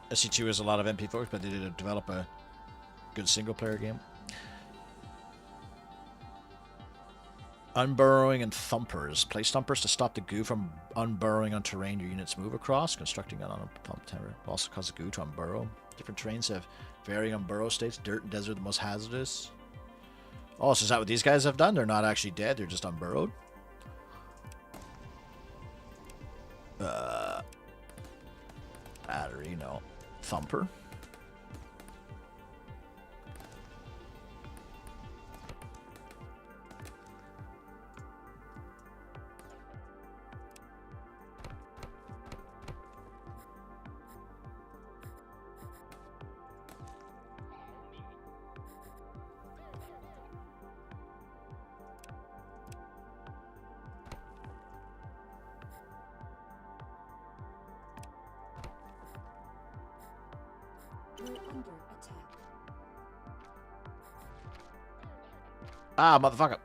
SC2 has a lot of MP folks, but they did develop a good single-player game. Unburrowing and thumpers. Place thumpers to stop the goo from unburrowing on terrain your units move across. Constructing on a pump tower also causes goo to unburrow. Different terrains have varying unburrow states. Dirt and desert are the most hazardous. Oh, so is that what these guys have done? They're not actually dead. They're just unburrowed. Battery, no. Thumper. Ah, motherfucker.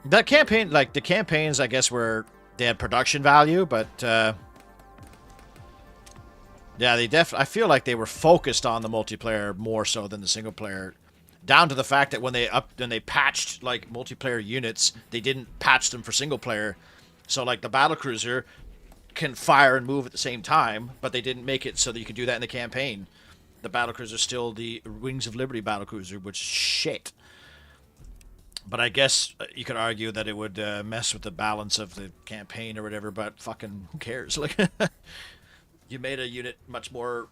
The campaign, like, the campaigns, I guess, they had production value, but, yeah, I feel like they were focused on the multiplayer more so than the single player. Down to the fact that when they patched, like, multiplayer units, they didn't patch them for single player. So, like, the battlecruiser can fire and move at the same time, but they didn't make it so that you could do that in the campaign. The battlecruiser is still the Wings of Liberty battlecruiser, which shit. But I guess you could argue that it would mess with the balance of the campaign or whatever, but fucking who cares? Like, you made a unit much cooler.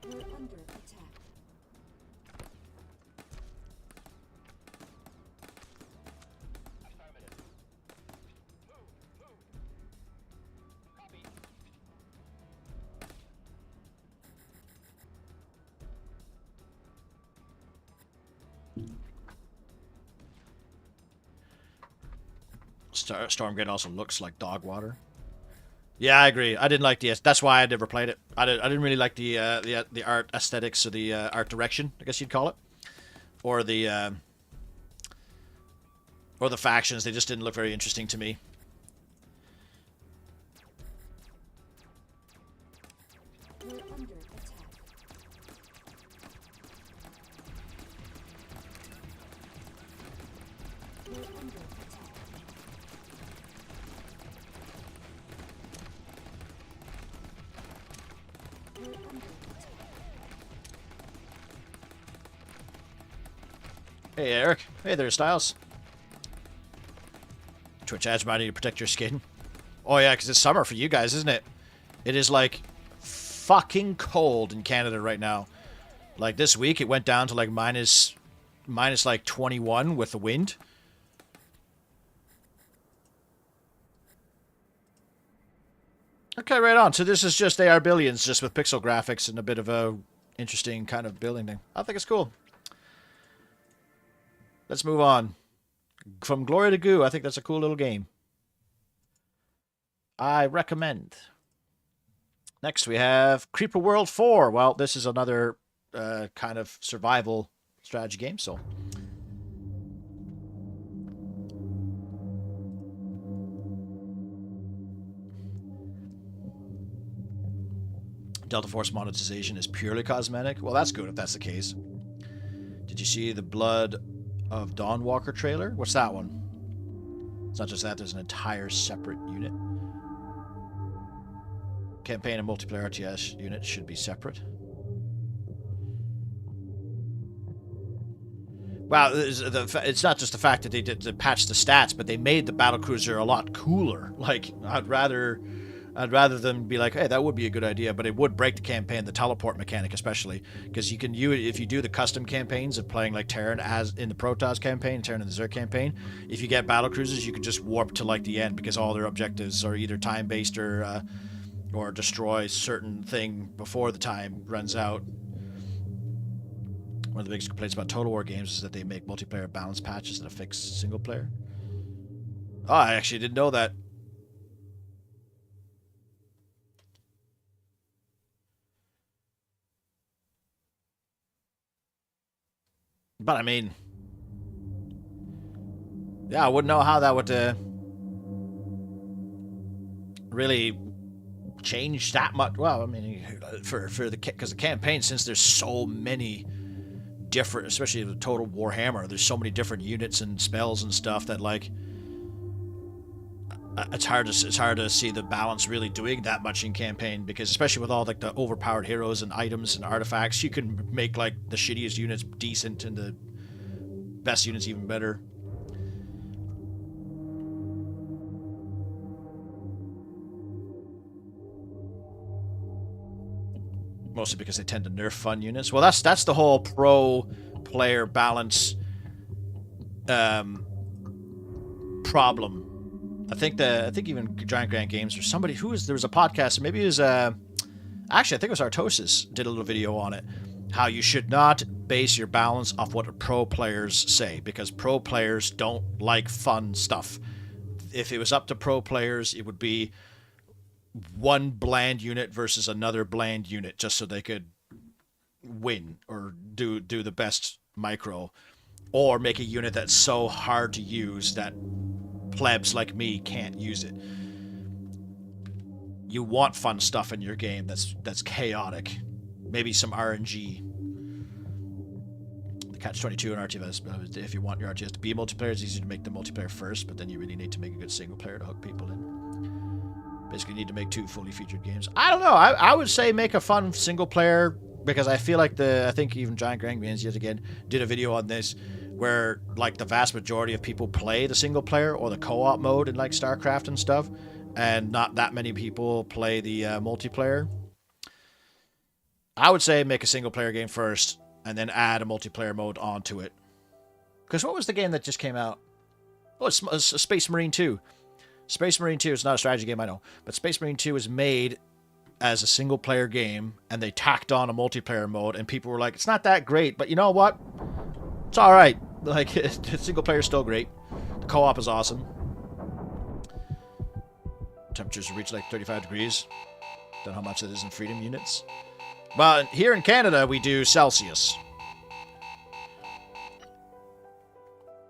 You're under attack. Stormgate also looks like dog water. Yeah, I agree. I didn't like the. That's why I never played it. I didn't really like the art aesthetics or the art direction, I guess you'd call it, or the factions. They just didn't look very interesting to me. You're under attack. You're under attack. You're under attack. Hey, Eric. Hey there, Styles. Twitch ads might need to protect your skin. Oh yeah, because it's summer for you guys, isn't it? It is like fucking cold in Canada right now. Like this week, it went down to like minus like 21 with the wind. Okay, right on. So this is just AR Billions, just with pixel graphics and a bit of a interesting kind of building thing. I think it's cool. Let's move on. From Glory to Goo, I think that's a cool little game. I recommend. Next we have Creeper World 4. Well, this is another kind of survival strategy game, so... Delta Force monetization is purely cosmetic. Well, that's good if that's the case. Did you see the Blood of Dawnwalker trailer? What's that one? It's not just that, there's an entire separate unit. Campaign and multiplayer RTS units should be separate. Wow, it's not just the fact that they did to patch the stats, but they made the battlecruiser a lot cooler. Like, I'd rather them be like, hey, that would be a good idea, but it would break the campaign, the teleport mechanic especially, because if you do the custom campaigns of playing like Terran as in the Protoss campaign, Terran and the Zerg campaign, if you get battlecruisers, you can just warp to like the end because all their objectives are either time-based or destroy certain thing before the time runs out. One of the biggest complaints about Total War games is that they make multiplayer balance patches that affix single player. Oh, I actually didn't know that. But I mean, yeah, I wouldn't know how that would really change that much. Well, I mean, because the campaign, since there's so many different, especially the Total Warhammer, there's so many different units and spells and stuff that like it's hard to see the balance really doing that much in campaign, because especially with all like the overpowered heroes and items and artifacts, you can make like the shittiest units decent and the best units even better. Mostly because they tend to nerf fun units. Well, that's the whole pro player balance problem. I think even Giant Grant Games or somebody there was a podcast, maybe it was actually I think it was Artosis did a little video on it, how you should not base your balance off what pro players say, because pro players don't like fun stuff. if it was up to pro players, it would be one bland unit versus another bland unit, just so they could win or do the best micro, or make a unit that's so hard to use that plebs like me can't use it. You want fun stuff in your game that's chaotic. Maybe some RNG. The Catch-22 and RTS, if you want your RTS to be multiplayer, it's easy to make the multiplayer first, but then you really need to make a good single player to hook people in. Basically, you need to make 2 fully featured games. I don't know. I would say make a fun single player, because I feel like I think even Giant Gangbans yet again did a video on this, where like the vast majority of people play the single player or the co-op mode in like StarCraft and stuff, and not that many people play the multiplayer. I would say make a single player game first, and then add a multiplayer mode onto it. Because what was the game that just came out? Oh, it's Space Marine 2. Space Marine 2 is not a strategy game, I know, but Space Marine 2 was made as a single player game, and they tacked on a multiplayer mode, and people were like, it's not that great, but you know what? It's alright. Like, the single player is still great. The co-op is awesome. Temperatures reach like 35 degrees. Don't know how much that is in freedom units. But here in Canada, we do Celsius.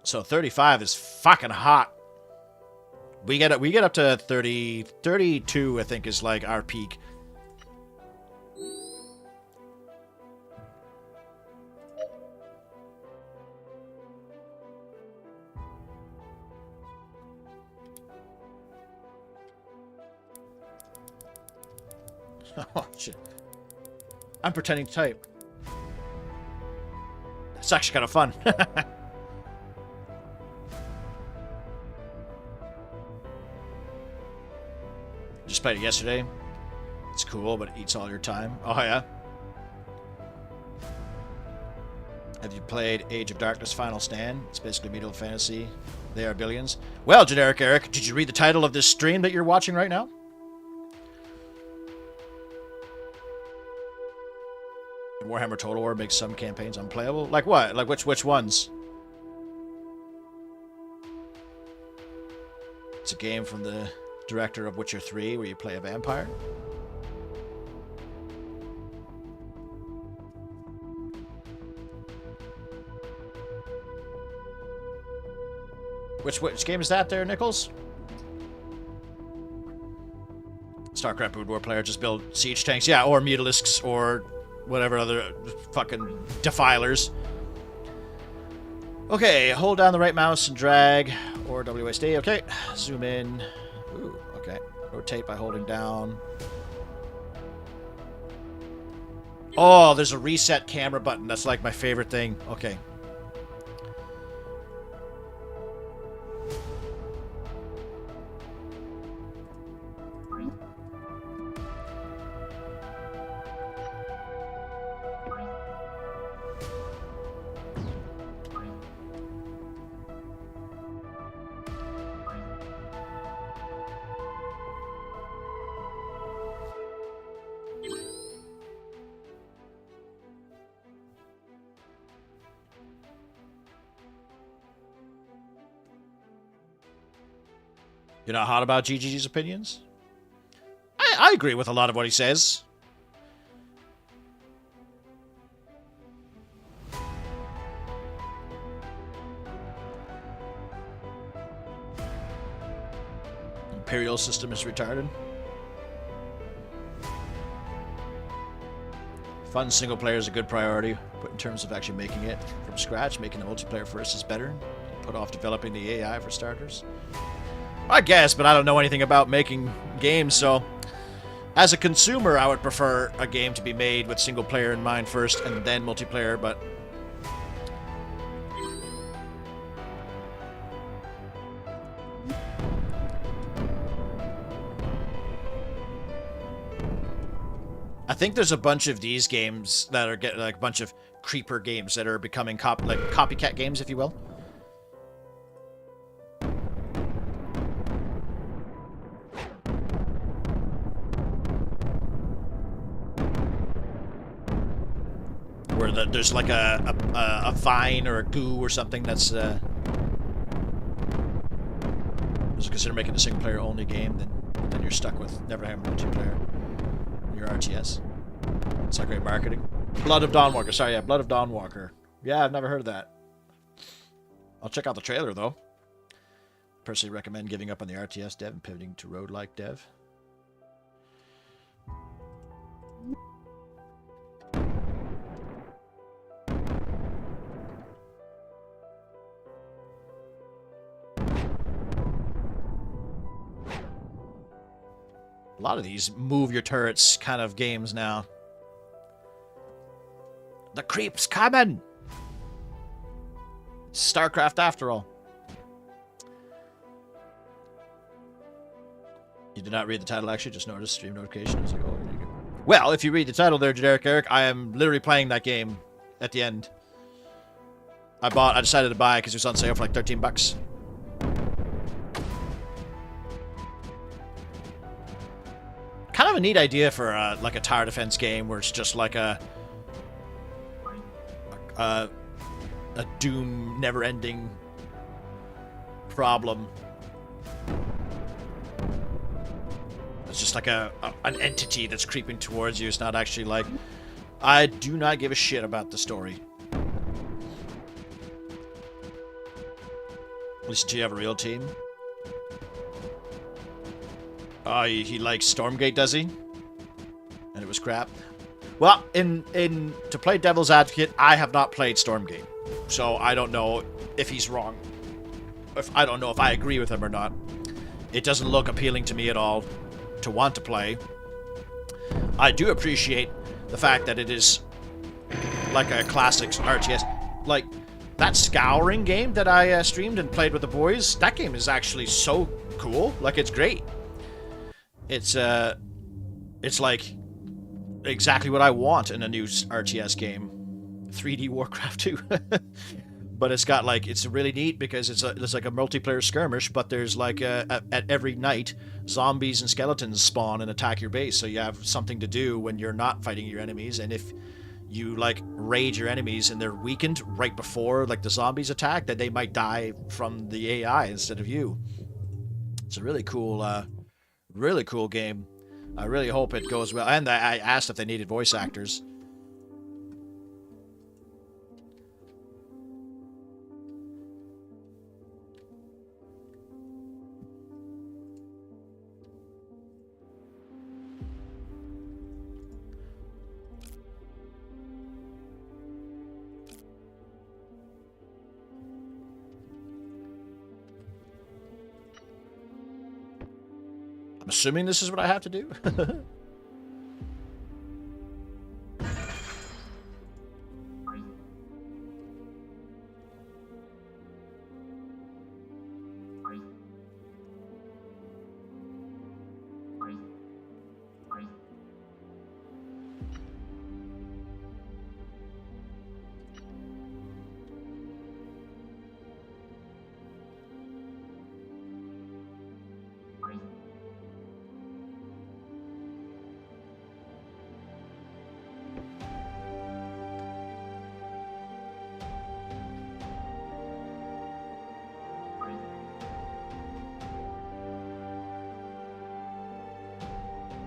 So 35 is fucking hot. We get up to 30, 32, I think, is like our peak. Oh, shit. I'm pretending to type. It's actually kind of fun. Just played it yesterday. It's cool, but it eats all your time. Oh, yeah? Have you played Age of Darkness Final Stand? It's basically medieval fantasy. They are billions. Well, Generic Eric, did you read the title of this stream that you're watching right now? Warhammer Total War makes some campaigns unplayable. Like what? Like which ones? It's a game from the director of Witcher 3 where you play a vampire. Which game is that there, Nichols? StarCraft Brood War player just build siege tanks. Yeah, or mutalisks or whatever other fucking defilers. Okay, hold down the right mouse and drag, or WSD. Okay, zoom in. Ooh, okay. Rotate by holding down. Oh, there's a reset camera button. That's like my favorite thing. Okay. You're not hot about GGG's opinions? I agree with a lot of what he says. Imperial system is retarded. Fun single player is a good priority, but in terms of actually making it from scratch, making the multiplayer first is better. Put off developing the AI for starters. I guess, but I don't know anything about making games, so as a consumer, I would prefer a game to be made with single player in mind first and then multiplayer, but I think there's a bunch of these games that are getting like a bunch of creeper games that are becoming copycat games, if you will. Where there's like a vine or a goo or something that's So consider making a single player only game, then you're stuck with never having multiplayer in your RTS. It's not great marketing. Blood of Dawnwalker. Sorry, yeah, Blood of Dawnwalker. Yeah, I've never heard of that. I'll check out the trailer, though. Personally recommend giving up on the RTS dev and pivoting to roguelike dev. A lot of these move your turrets kind of games now. The creep's coming! It's StarCraft after all. You did not read the title, actually, just noticed stream notification. I was like, oh, there you go. Well, if you read the title there, Generic Eric, I am literally playing that game at the end. I decided to buy it because it was on sale for like 13 bucks. Kind of a neat idea for like a tower defense game where it's just like a Doom never-ending problem. It's just like an entity that's creeping towards you. It's not actually like... I do not give a shit about the story. At least until you have a real team. Oh, he likes Stormgate, does he? And it was crap. Well, to play Devil's Advocate, I have not played Stormgate, so I don't know if he's wrong. I don't know if I agree with him or not. It doesn't look appealing to me at all to want to play. I do appreciate the fact that it is like a classic RTS. Like that Scouring game that I streamed and played with the boys. That game is actually so cool. Like it's great. It's like exactly what I want in a new RTS game. 3D Warcraft 2. But it's got like, it's really neat because it's like a multiplayer skirmish, but there's like at every night, zombies and skeletons spawn and attack your base. So you have something to do when you're not fighting your enemies. And if you like raid your enemies and they're weakened right before like the zombies attack, then they might die from the AI instead of you. It's a really cool game. I really hope it goes well. And I asked if they needed voice actors. I'm assuming this is what I have to do.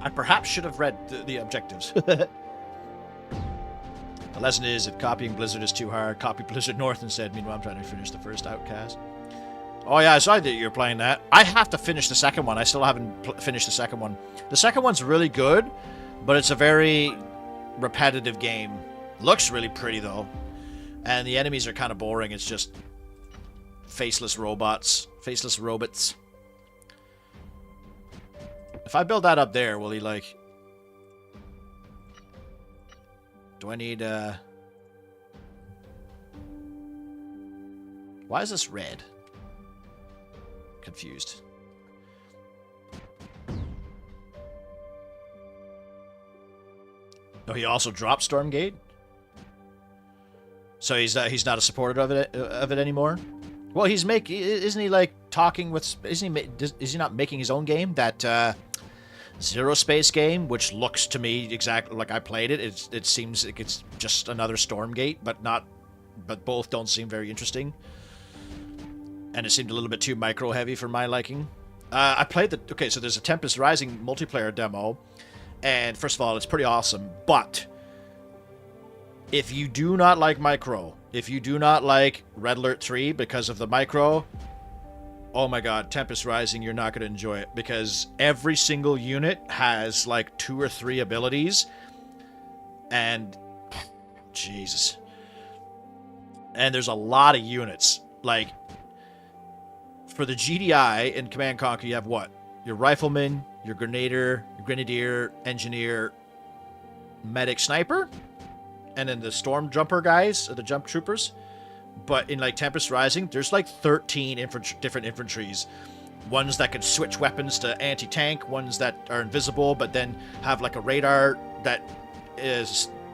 I perhaps should have read the objectives. The lesson is, if copying Blizzard is too hard, copy Blizzard North instead. Meanwhile, I'm trying to finish the first Outcast. Oh yeah, I saw that you're playing that. I have to finish the second one. I still haven't finished the second one. The second one's really good, but it's a very repetitive game. Looks really pretty, though. And the enemies are kind of boring. It's just faceless robots. Faceless robots. If I build that up there, will he, like... Do I need, Why is this red? Confused. Oh, he also dropped Stormgate? So he's not a supporter of it anymore? Well, isn't he like talking with... is he not making his own game? That, Zero Space game, which looks to me exactly like I played it. It seems like it's just another Stormgate, but both don't seem very interesting. And it seemed a little bit too micro heavy for my liking. I played the... Okay, so there's a Tempest Rising multiplayer demo. And first of all, it's pretty awesome. But if you do not like micro, if you do not like Red Alert 3 because of the micro, oh my god, Tempest Rising, you're not going to enjoy it. Because every single unit has like 2 or 3 abilities. And... Jesus. And there's a lot of units. Like... For the GDI in Command & Conquer, you have what? Your Rifleman, your Grenadier, your Grenadier, Engineer, Medic, Sniper, and then the Storm Jumper guys, or the Jump Troopers. But in like Tempest Rising, there's like 13 different infantries. Ones that can switch weapons to anti-tank, ones that are invisible, but then have like a radar that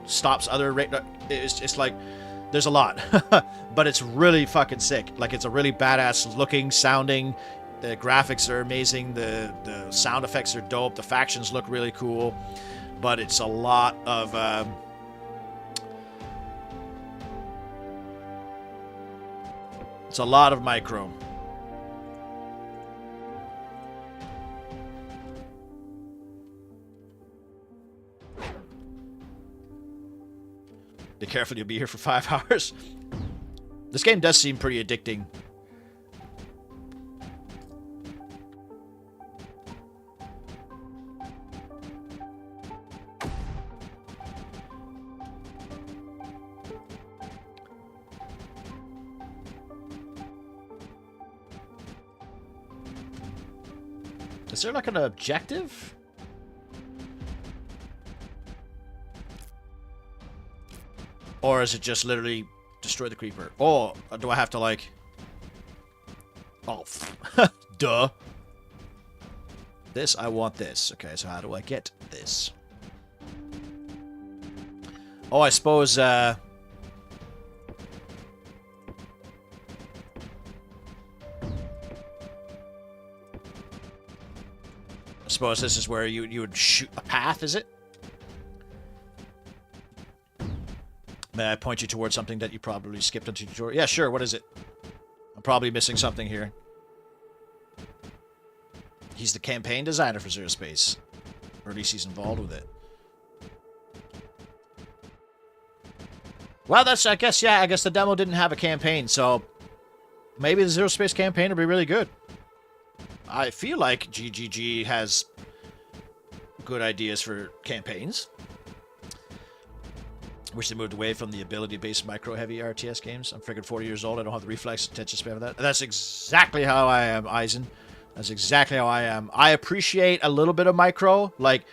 stops other radar. It's like... There's a lot, but it's really fucking sick. Like, it's a really badass looking, sounding. The graphics are amazing. The sound effects are dope. The factions look really cool, but it's a lot of micro. Be careful, you'll be here for 5 hours. This game does seem pretty addicting. Is there like an objective? Or is it just literally destroy the creeper? Or do I have to like... Oh, duh. This, I want this. Okay, so how do I get this? Oh, I suppose, I suppose this is where you would shoot a path, is it? May I point you towards something that you probably skipped into the tutorial? Yeah, sure. What is it? I'm probably missing something here. He's the campaign designer for Zero Space. Or at least he's involved with it. Well, that's, I guess the demo didn't have a campaign, so maybe the Zero Space campaign will be really good. I feel like GGG has good ideas for campaigns. Wish they moved away from the ability-based micro-heavy RTS games. I'm freaking 40 years old. I don't have the reflex attention span for that. That's exactly how I am, Eisen. That's exactly how I am. I appreciate a little bit of micro, like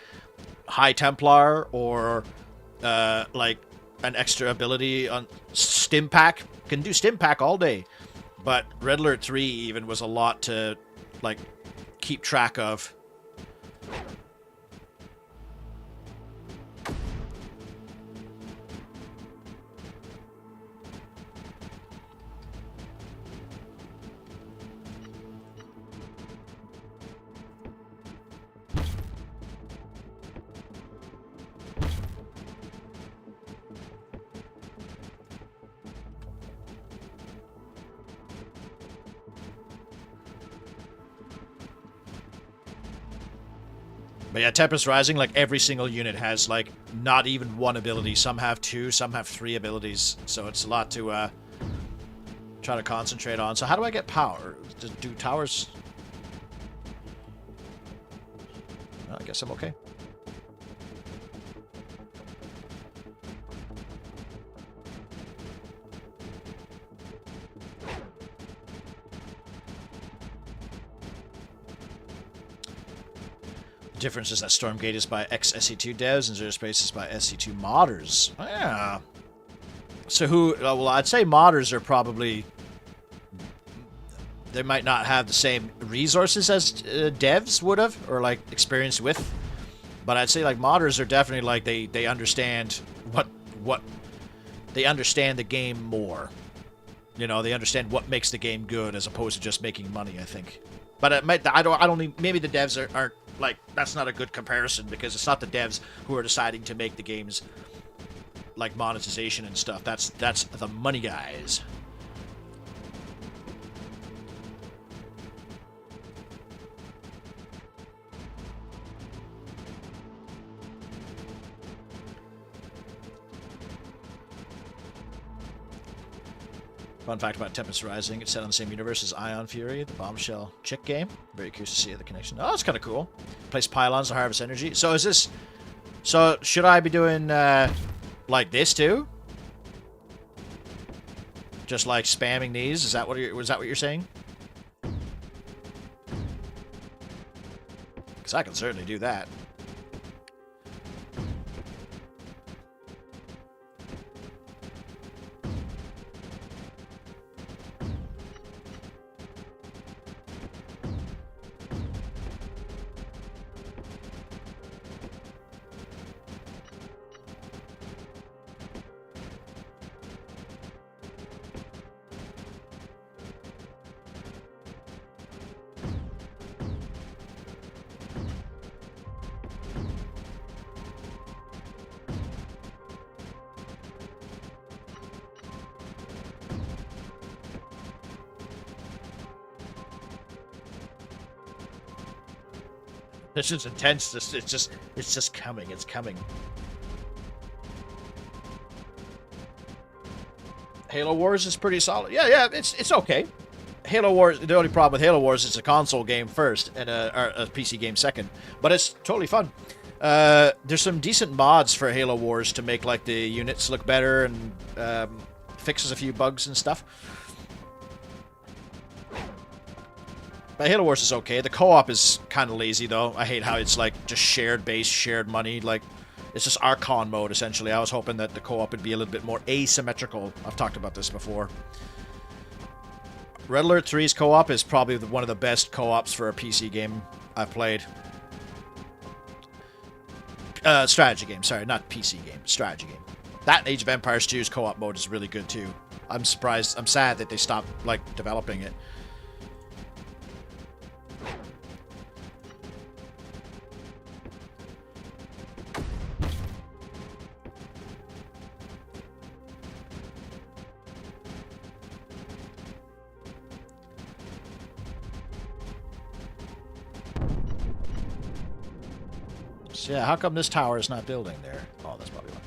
High Templar or like an extra ability on Stim Pack. Can do Stim Pack all day. But Red Alert 3 even was a lot to like keep track of. But yeah, Tempest Rising, like every single unit has like not even one ability. Some have 2, some have 3 abilities. So it's a lot to try to concentrate on. So how do I get power? Do towers... Well, I guess I'm okay. The difference is that Stormgate is by ex-SC2 devs and Zero Space is by SC2 modders. Yeah. So who... well, I'd say modders are probably... They might not have the same resources as devs would have, or like experience with. But I'd say like modders are definitely like they understand what... They understand the game more. You know, they understand what makes the game good as opposed to just making money, I think. But it might, I don't think, maybe the devs aren't, like, that's not a good comparison because it's not the devs who are deciding to make the games, like, monetization and stuff. That's the money guys. Fun fact about Tempest Rising, it's set on the same universe as Ion Fury, the Bombshell chick game. Very curious to see the connection. Oh, that's kind of cool. Place pylons to harvest energy. So is this... So, should I be doing, like this too? Just like spamming these? Is that what was that what you're saying? Because I can certainly do that. This is intense. It's just coming. It's coming. Halo Wars is pretty solid. Yeah, it's okay. Halo Wars. The only problem with Halo Wars is it's a console game first and a PC game second, but it's totally fun. There's some decent mods for Halo Wars to make like the units look better and fixes a few bugs and stuff. But Halo Wars is okay. The co-op is kind of lazy, though. I hate how it's, like, just shared base, shared money. Like, it's just Archon mode, essentially. I was hoping that the co-op would be a little bit more asymmetrical. I've talked about this before. Red Alert 3's co-op is probably one of the best co-ops for a PC game I've played. Strategy game. Sorry, not PC game. Strategy game. That and Age of Empires 2's co-op mode is really good, too. I'm surprised. I'm sad that they stopped, like, developing it. Yeah, how come this tower is not building there? Oh, that's probably why.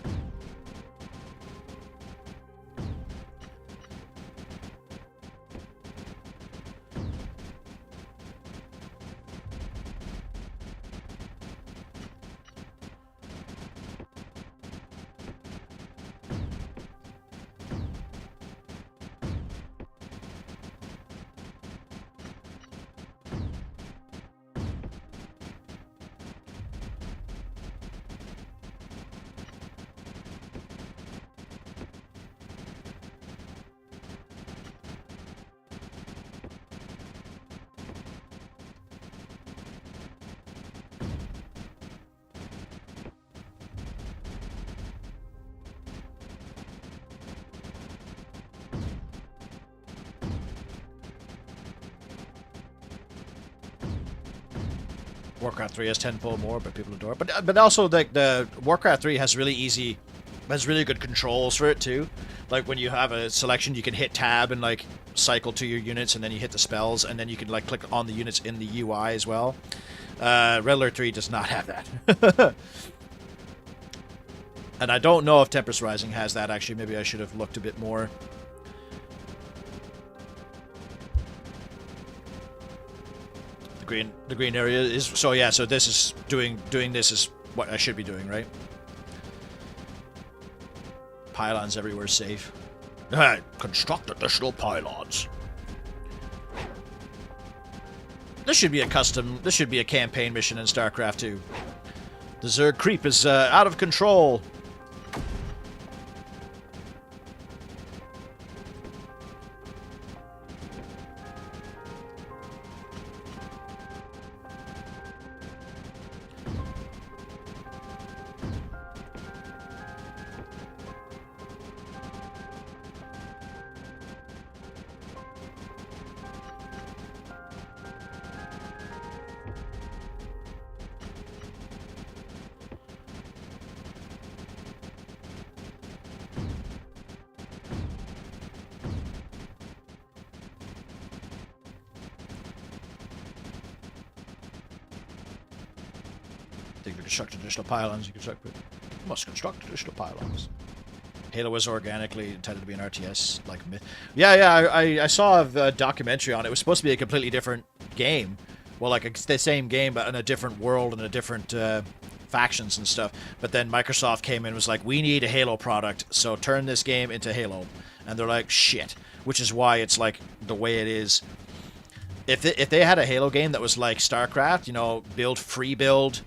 Warcraft 3 has tenfold more, but people adore it. But also the Warcraft 3 has really good controls for it too. Like when you have a selection, you can hit tab and like cycle to your units, and then you hit the spells, and then you can like click on the units in the UI as well. Red Alert 3 does not have that. And I don't know if Tempest Rising has that actually. Maybe I should have looked a bit more. The green area is so yeah. So this is doing this is what I should be doing, right? Pylons everywhere safe. Construct additional pylons. This should be a custom. This should be a campaign mission in StarCraft 2. The Zerg creep is out of control. Construct additional pylons. You construct. Must construct additional pylons. Halo was organically intended to be an RTS, like myth. Yeah. I saw a documentary on it. It was supposed to be a completely different game. Well, like the same game, but in a different world and a different factions and stuff. But then Microsoft came in and was like, we need a Halo product, so turn this game into Halo. And they're like, shit. Which is why it's like the way it is. If they had a Halo game that was like StarCraft, you know, free build,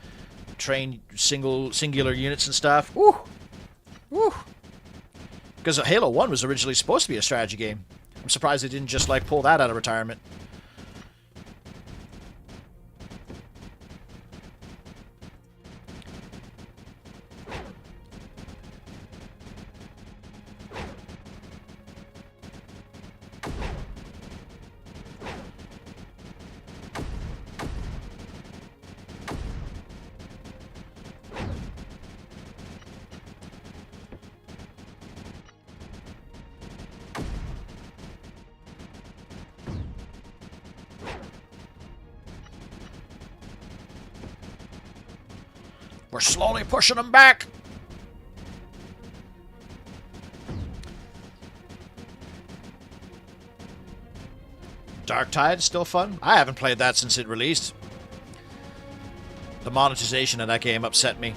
train singular units and stuff, woo! Because Halo 1 was originally supposed to be a strategy game. I'm surprised they didn't just like pull that out of retirement. We're slowly pushing them back. Dark Tide is still fun. I haven't played that since it released. The monetization of that game upset me.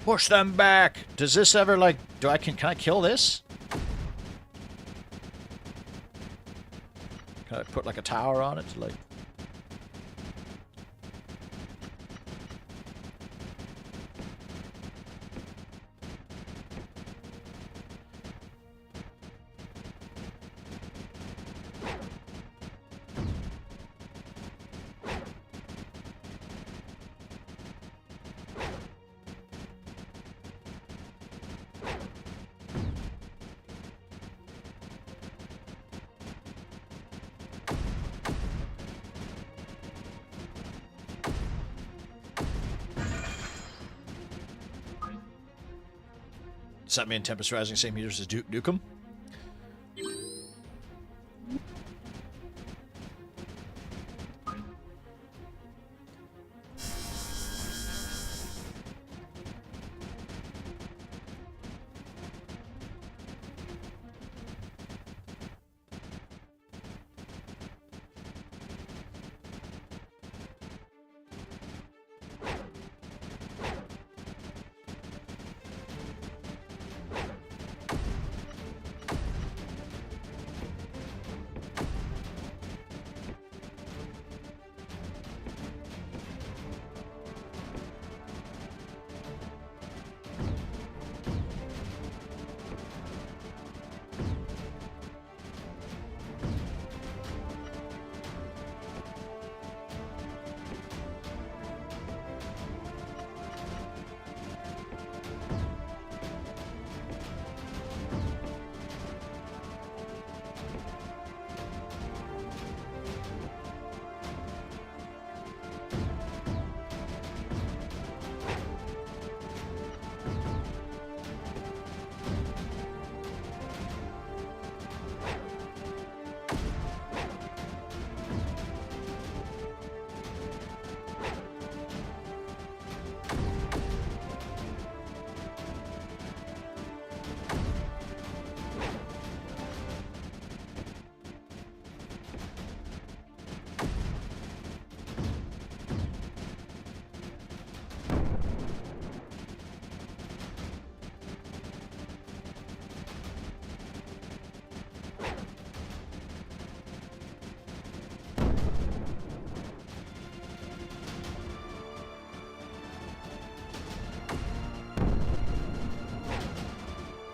Push them back. Does this ever like? Can I kill this? Can I put like a tower on it to like? Does that mean Tempest Rising same meters as Nukem?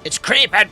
It's creeping!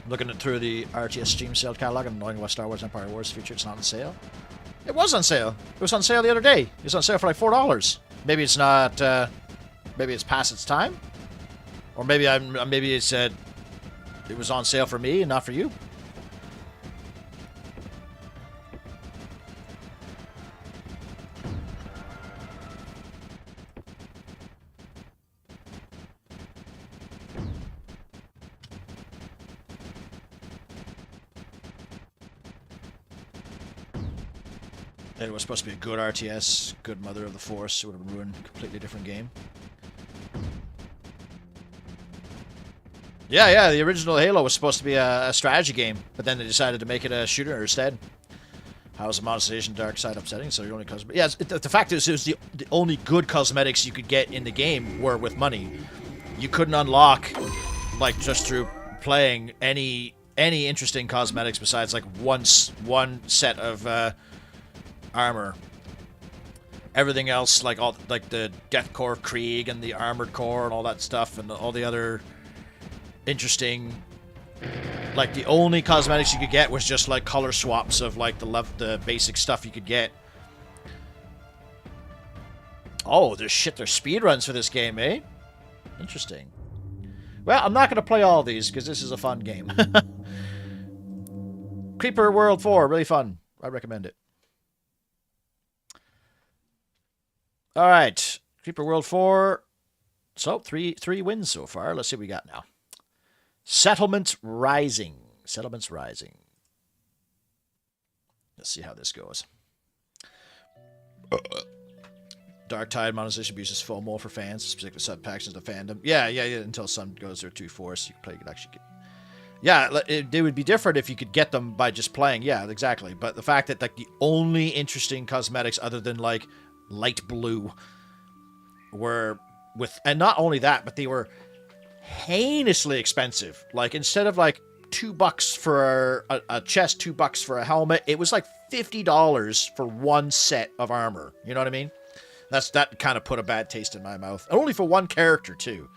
Looking through the RTS Steam sale catalog and knowing what Star Wars Empire Wars feature, it's not on sale. It was on sale. It was on sale the other day. It was on sale for like $4. Maybe it's not. Maybe it's past its time, or maybe maybe it said it was on sale for me and not for you. It was supposed to be a good RTS, good Mother of the Force. It would have ruined a completely different game. Yeah, the original Halo was supposed to be a strategy game, but then they decided to make it a shooter instead. How's the monetization dark side upsetting? So you're only cosmetic. Yeah, the fact is, it was the only good cosmetics you could get in the game were with money. You couldn't unlock, like, just through playing any interesting cosmetics besides like one set of armor. Everything else, like the Death Core of Krieg and the Armored Core and all that stuff, and all the other interesting, like, the only cosmetics you could get was just like color swaps of like the basic stuff you could get. Oh, there's speed runs for this game, eh? Interesting. Well, I'm not going to play all these because this is a fun game. Creeper World 4, really fun. I recommend it. All right, Creeper World 4. So, three wins so far. Let's see what we got now. Settlements Rising. Settlements Rising. Let's see how this goes. Dark Tide monetization abuses FOMO for fans, specifically sub-factions of fandom. Yeah, until some goes there 2-4, so you could actually get... Yeah, they would be different if you could get them by just playing. Yeah, exactly. But the fact that, like, the only interesting cosmetics other than, like, light blue were with, and not only that, but they were heinously expensive. Like, instead of like $2 for a chest, $2 for a helmet, it was like $50 for one set of armor. You know what I mean? That kind of put a bad taste in my mouth. And only for one character too.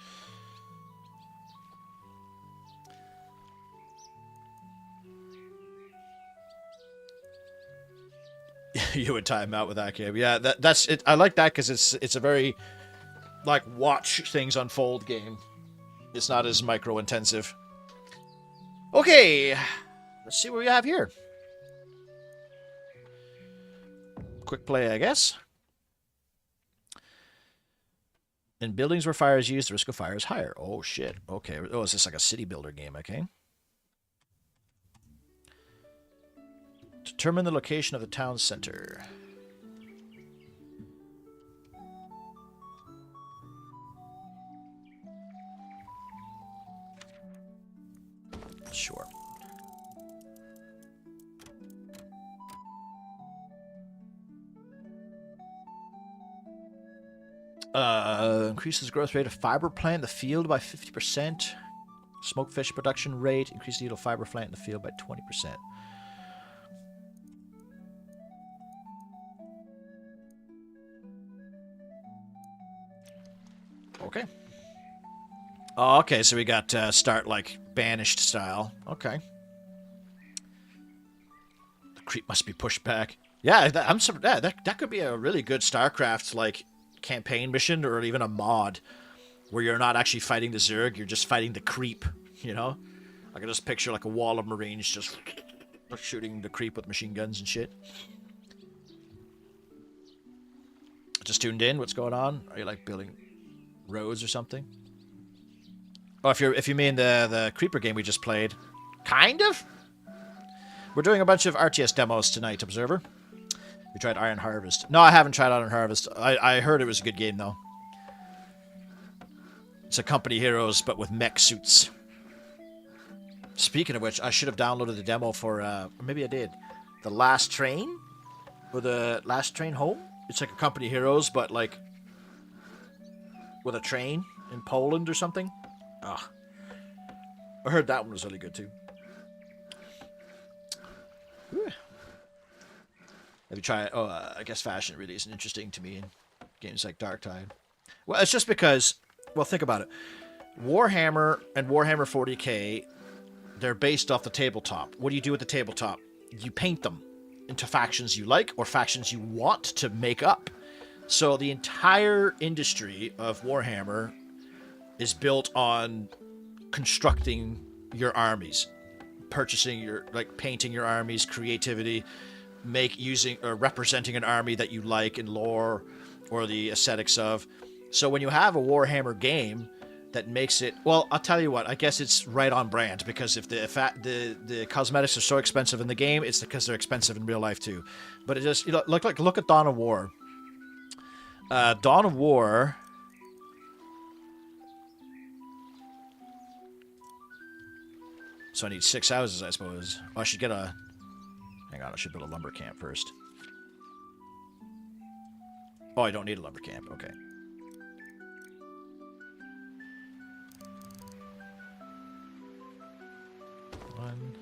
You would time out with that game. Yeah, that's it. I like that because it's a very, like, watch things unfold game. It's not as micro intensive. Okay, let's see what we have here. Quick play, I guess. In buildings where fire is used, the risk of fire is higher. Oh, shit. Okay. Oh, is this like a city builder game? Okay. Determine the location of the town center. Sure. Increases growth rate of fiber plant in the field by 50%. Smoke fish production rate. Increase the yield of fiber plant in the field by 20%. Okay. Oh, okay, so we got start like banished style. Okay. The creep must be pushed back. Yeah, that could be a really good StarCraft like campaign mission or even a mod where you're not actually fighting the Zerg, you're just fighting the creep, you know? I can just picture like a wall of Marines just shooting the creep with machine guns and shit. Just tuned in, what's going on? Are you like building roads or something? Oh, if you mean the creeper game we just played. Kind of? We're doing a bunch of RTS demos tonight, Observer. We tried Iron Harvest. No, I haven't tried Iron Harvest. I heard it was a good game, though. It's a Company Heroes, but with mech suits. Speaking of which, I should have downloaded the demo for, maybe I did. The Last Train? Or the Last Train Home? It's like a Company Heroes, but like with a train in Poland or something. Ah, I heard that one was really good too. Whew. Maybe try it. Oh, I guess fashion really isn't interesting to me in games like Dark Tide. Well, it's just because, well, think about it. Warhammer and Warhammer 40k, they're based off the tabletop. What do you do with the tabletop? You paint them into factions you like or factions you want to make up. So the entire industry of Warhammer is built on constructing your armies, purchasing your, like, painting your armies, creativity, using or representing an army that you like in lore or the aesthetics of. So when you have a Warhammer game that makes it, well, I'll tell you what, I guess it's right on brand, because if the cosmetics are so expensive in the game, it's because they're expensive in real life too. But it just, you know, look at Dawn of War. Dawn of War. So I need 6 houses, I suppose. Oh, I should get a... Hang on, I should build a lumber camp first. Oh, I don't need a lumber camp. Okay. One.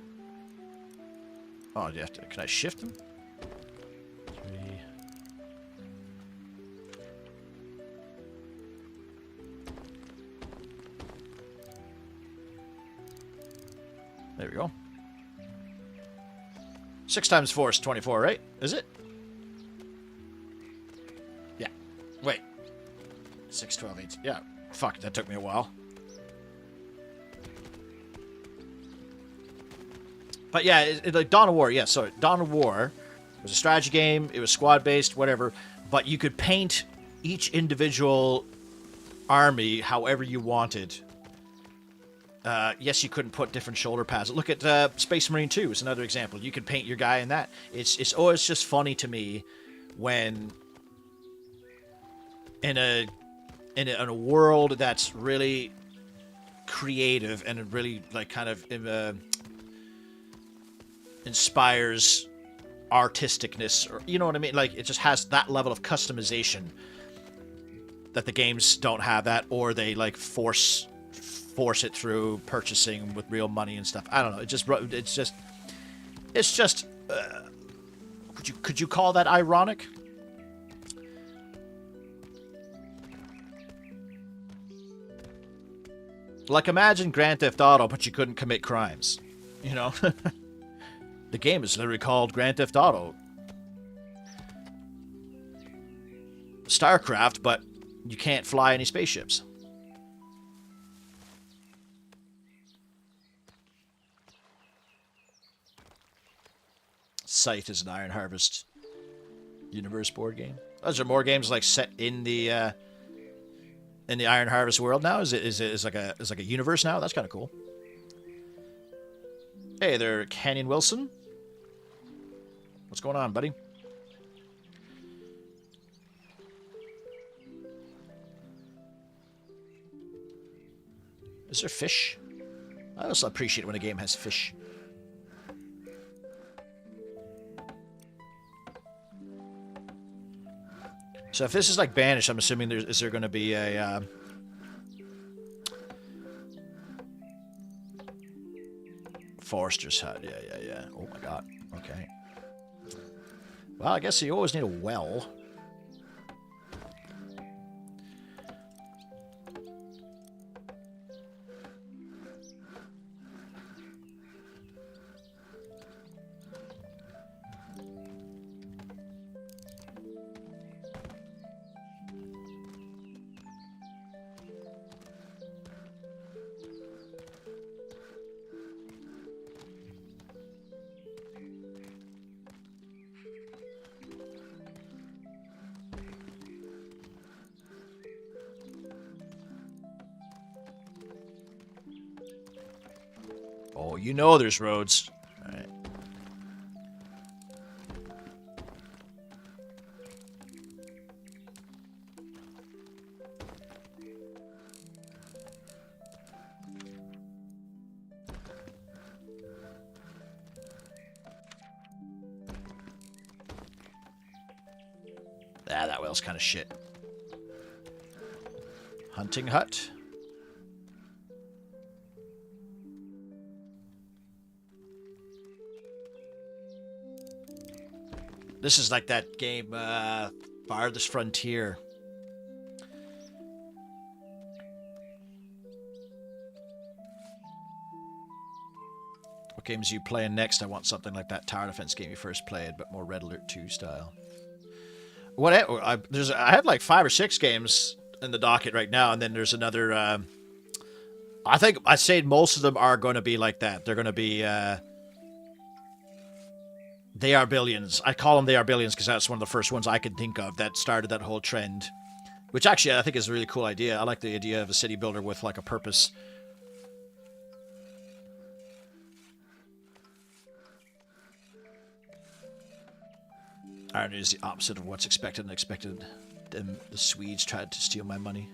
Oh, do you have to... Can I shift them? 3. There we go. 6 times 4 is 24, right? Is it? Yeah. Wait. 6, 12, 8. Yeah. Fuck, that took me a while. But yeah, like Dawn of War, yeah, sorry. Dawn of War was a strategy game. It was squad-based, whatever. But you could paint each individual army however you wanted. Yes, you couldn't put different shoulder pads. Look at Space Marine 2 is another example. You could paint your guy in that. It's always just funny to me when in a world that's really creative and really like kind of inspires artisticness, or you know what I mean? Like it just has that level of customization that the games don't have that, or they like force it through purchasing with real money and stuff. I don't know. It's just. Could you call that ironic? Like imagine Grand Theft Auto, but you couldn't commit crimes. You know, the game is literally called Grand Theft Auto. StarCraft, but you can't fly any spaceships. Scythe is an Iron Harvest universe board game. Those are more games like set in the in the Iron Harvest world now? Is like a universe now? That's kind of cool. Hey there, Canyon Wilson. What's going on, buddy? Is there fish? I also appreciate when a game has fish. So if this is like Banished, I'm assuming is there going to be a Forester's hut? Yeah. Oh my god. Okay. Well, I guess you always need a well. Oh, you know there's roads. All right. Ah, that well's kind of shit. Hunting hut. This is like that game, Farthest Frontier. What games are you playing next? I want something like that tower defense game you first played, but more Red Alert 2 style. I have like 5 or 6 games in the docket right now, and then there's another. I think I'd say most of them are going to be like that. They're going to be. They Are Billions. I call them They Are Billions because that's one of the first ones I could think of that started that whole trend. Which actually I think is a really cool idea. I like the idea of a city builder with like a purpose. Irony is the opposite of what's expected and expected. The Swedes tried to steal my money.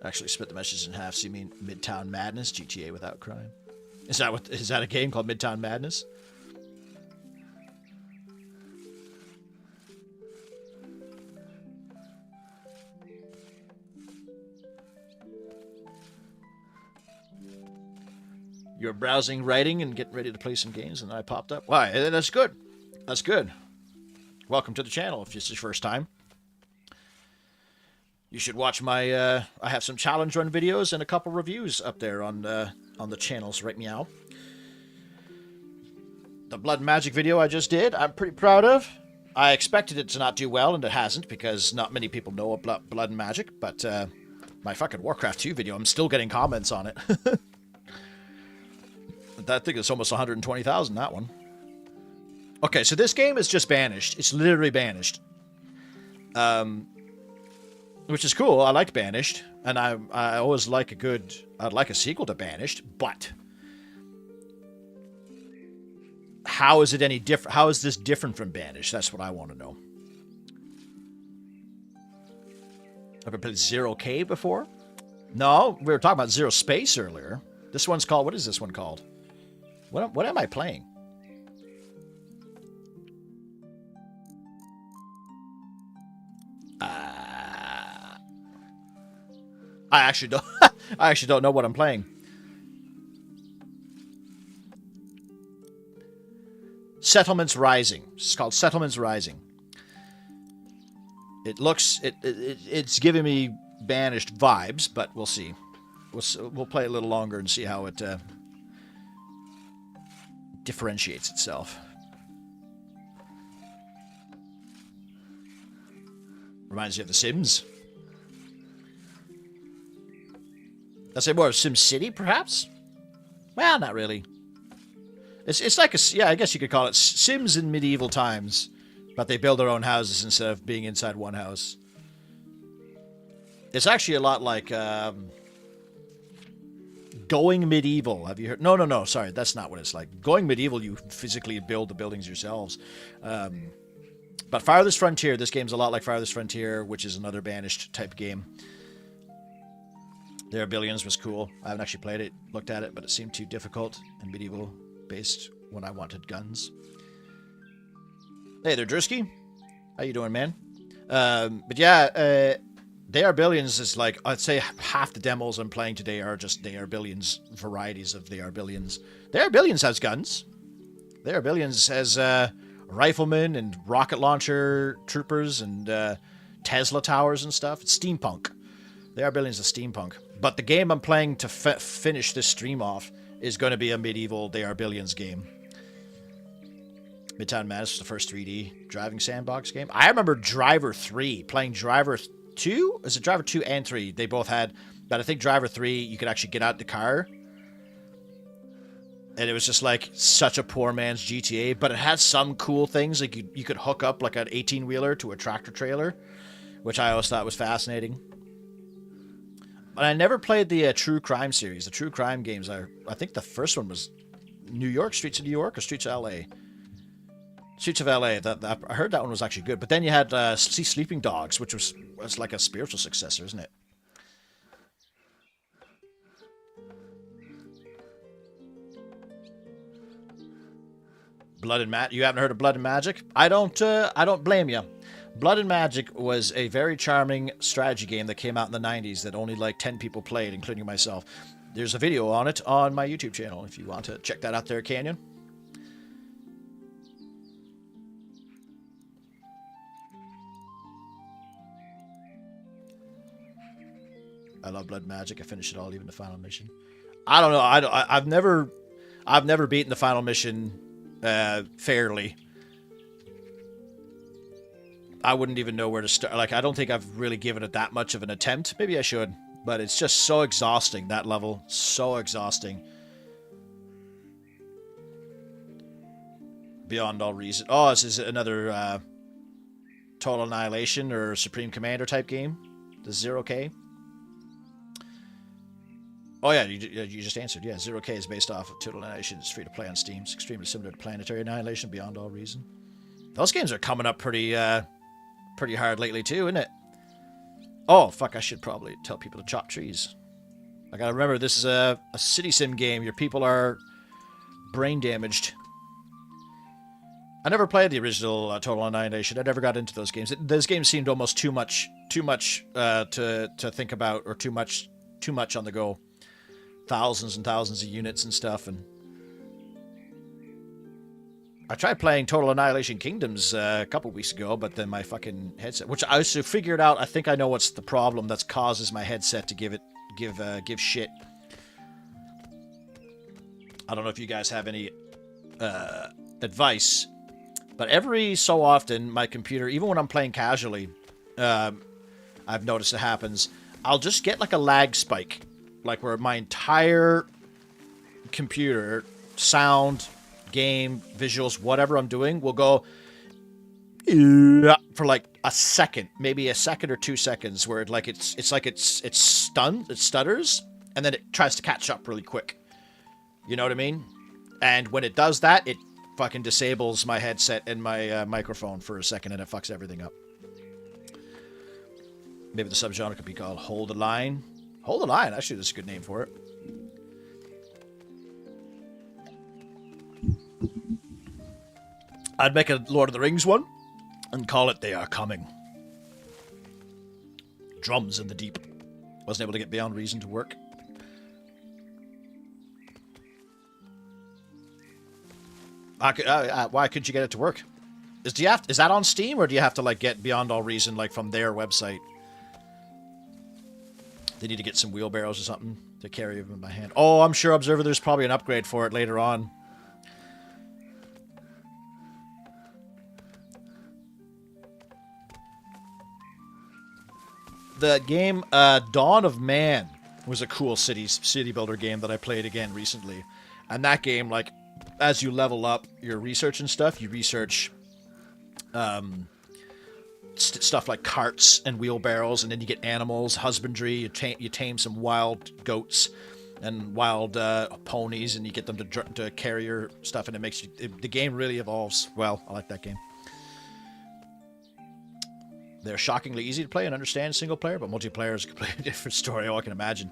Actually split the message in half. So you mean Midtown Madness? GTA without crime? Is that a game called Midtown Madness? You're browsing, writing, and getting ready to play some games, and I popped up. Why? That's good. That's good. Welcome to the channel if it's your first time. You should watch my, I have some challenge run videos and a couple reviews up there on the channels, right meow. The Blood Magic video I just did, I'm pretty proud of. I expected it to not do well, and it hasn't, because not many people know about Blood Magic, but my fucking Warcraft 2 video, I'm still getting comments on it. I think it's almost 120,000, that one. Okay, so this game is just Banished. It's literally Banished. Which is cool. I liked Banished, and I always like I'd like a sequel to Banished, but how is it any different? How is this different from Banished? That's what I want to know. Have I played Zero K before? No, we were talking about Zero Space earlier. This one's called, what is this one called? What am I playing? I actually don't. I actually don't know what I'm playing. Settlements Rising. It's called Settlements Rising. It looks. It's giving me Banished vibes, but we'll see. We'll play a little longer and see how it differentiates itself. Reminds you of The Sims. I'd say more of Sim City, perhaps? Well, not really. It's like a... Yeah, I guess you could call it Sims in medieval times. But they build their own houses instead of being inside one house. It's actually a lot like Going Medieval. Have you heard? No. Sorry, that's not what it's like. Going Medieval, you physically build the buildings yourselves. But Farthest Frontier, this game's a lot like Farthest Frontier, which is another Banished type game. There Are Billions was cool. I haven't actually played it, looked at it, but it seemed too difficult and medieval based when I wanted guns. Hey there, Drewski. How you doing, man? But yeah, They Are Billions is like, I'd say half the demos I'm playing today are just They Are Billions, varieties of They Are Billions. They Are Billions has guns. They Are Billions has riflemen and rocket launcher troopers and Tesla towers and stuff. It's steampunk. They Are Billions is steampunk. But the game I'm playing to finish this stream off is going to be a medieval They Are Billions game. Midtown Madness was the first 3D driving sandbox game. I remember Driver 3, playing Driver 2? Is it Driver 2 and 3? They both had, but I think Driver 3, you could actually get out the car. And it was just like such a poor man's GTA, but it had some cool things. Like you could hook up like an 18-wheeler to a tractor trailer, which I always thought was fascinating. But I never played the True Crime series. The True Crime games, I think the first one was New York, Streets of New York, or Streets of LA? Streets of LA. I heard that one was actually good. But then you had Sleeping Dogs, which was like a spiritual successor, isn't it? Blood and Magic. You haven't heard of Blood and Magic? I don't blame you. Blood and Magic was a very charming strategy game that came out in the 90s that only like 10 people played, including myself. There's a video on it on my YouTube channel if you want to check that out there, Canyon. I love Blood and Magic. I finished it all, even the final mission. I don't know. I've never beaten the final mission fairly. I wouldn't even know where to start. Like, I don't think I've really given it that much of an attempt. Maybe I should, but it's just so exhausting, that level. So exhausting. Beyond all reason. Oh, this is another Total Annihilation or Supreme Commander type game. The 0K. Oh yeah, you just answered. Yeah, 0K is based off of Total Annihilation. It's free to play on Steam. It's extremely similar to Planetary Annihilation, Beyond All Reason. Those games are coming up pretty hard lately too, isn't it? Oh fuck! I should probably tell people to chop trees. I gotta remember this is a city sim game. Your people are brain damaged. I never played the original Total Annihilation. I never got into those games. Those games seemed almost too much to think about, or too much on the go. Thousands and thousands of units and stuff, and I tried playing Total Annihilation Kingdoms a couple weeks ago, but then my fucking headset, which I also figured out, I think I know what's the problem that causes my headset to give shit. I don't know if you guys have any advice, but every so often my computer, even when I'm playing casually, I've noticed it happens. I'll just get like a lag spike. Like where my entire computer, sound, game, visuals, whatever I'm doing, will go for like a second, maybe a second or 2 seconds, where it's stunned, it stutters, and then it tries to catch up really quick. You know what I mean? And when it does that, it fucking disables my headset and my microphone for a second, and it fucks everything up. Maybe the subgenre could be called Hold the Line. Hold the Line, actually, that's a good name for it. I'd make a Lord of the Rings one and call it They Are Coming. Drums in the Deep. Wasn't able to get Beyond Reason to work. Why couldn't you get it to work? Is that on Steam, or do you have to like get Beyond All Reason like from their website? They need to get some wheelbarrows or something to carry them in my hand. Oh, I'm sure, Observer, there's probably an upgrade for it later on. The game Dawn of Man was a cool city builder game that I played again recently. And that game, like, as you level up your research and stuff, you research stuff like carts and wheelbarrows, and then you get animals, husbandry. You tame some wild goats and wild ponies, and you get them to carry your stuff, and it makes you. The game really evolves well. I like that game. They're shockingly easy to play and understand single player, but multiplayer is a completely different story. All I can imagine.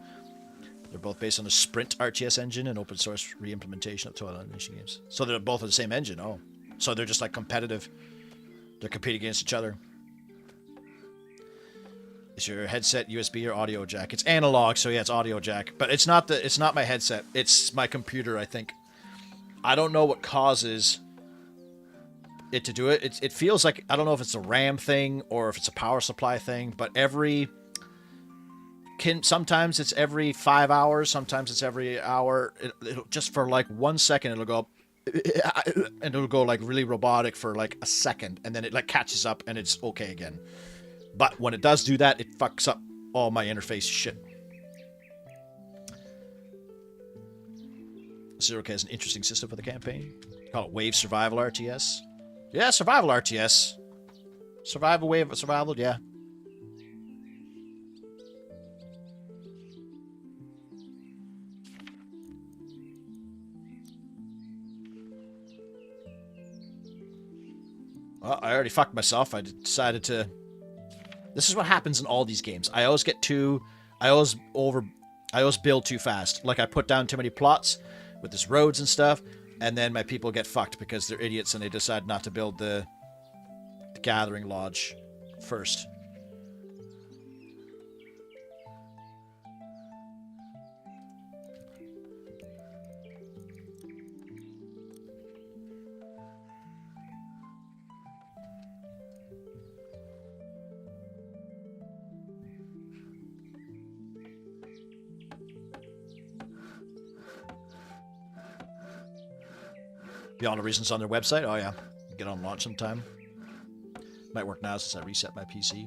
They're both based on the Sprint RTS engine and open source re-implementation of Toilet Nation games. So they're both on the same engine. Oh, so they're just like competitive. They're competing against each other. Is your headset USB or audio jack? It's analog, so yeah, it's audio jack. But it's not my headset. It's my computer, I think. I don't know what causes it to do it. It feels like, I don't know if it's a RAM thing or if it's a power supply thing, but sometimes it's every 5 hours, sometimes it's every hour. It'll just for like 1 second it'll go and it'll go like really robotic for like a second, and then it like catches up and it's okay again. But when it does do that, it fucks up all my interface shit. Zero K is an interesting system for the campaign. Call it Wave Survival RTS. Yeah, Survival RTS. Survival Wave Survival, yeah. Well, I already fucked myself. I decided to... This is what happens in all these games. I always build too fast. Like, I put down too many plots with this roads and stuff, and then my people get fucked because they're idiots and they decide not to build the gathering lodge first. Beyond the reasons on their website. Oh yeah, get on launch sometime. Might work now since I reset my PC.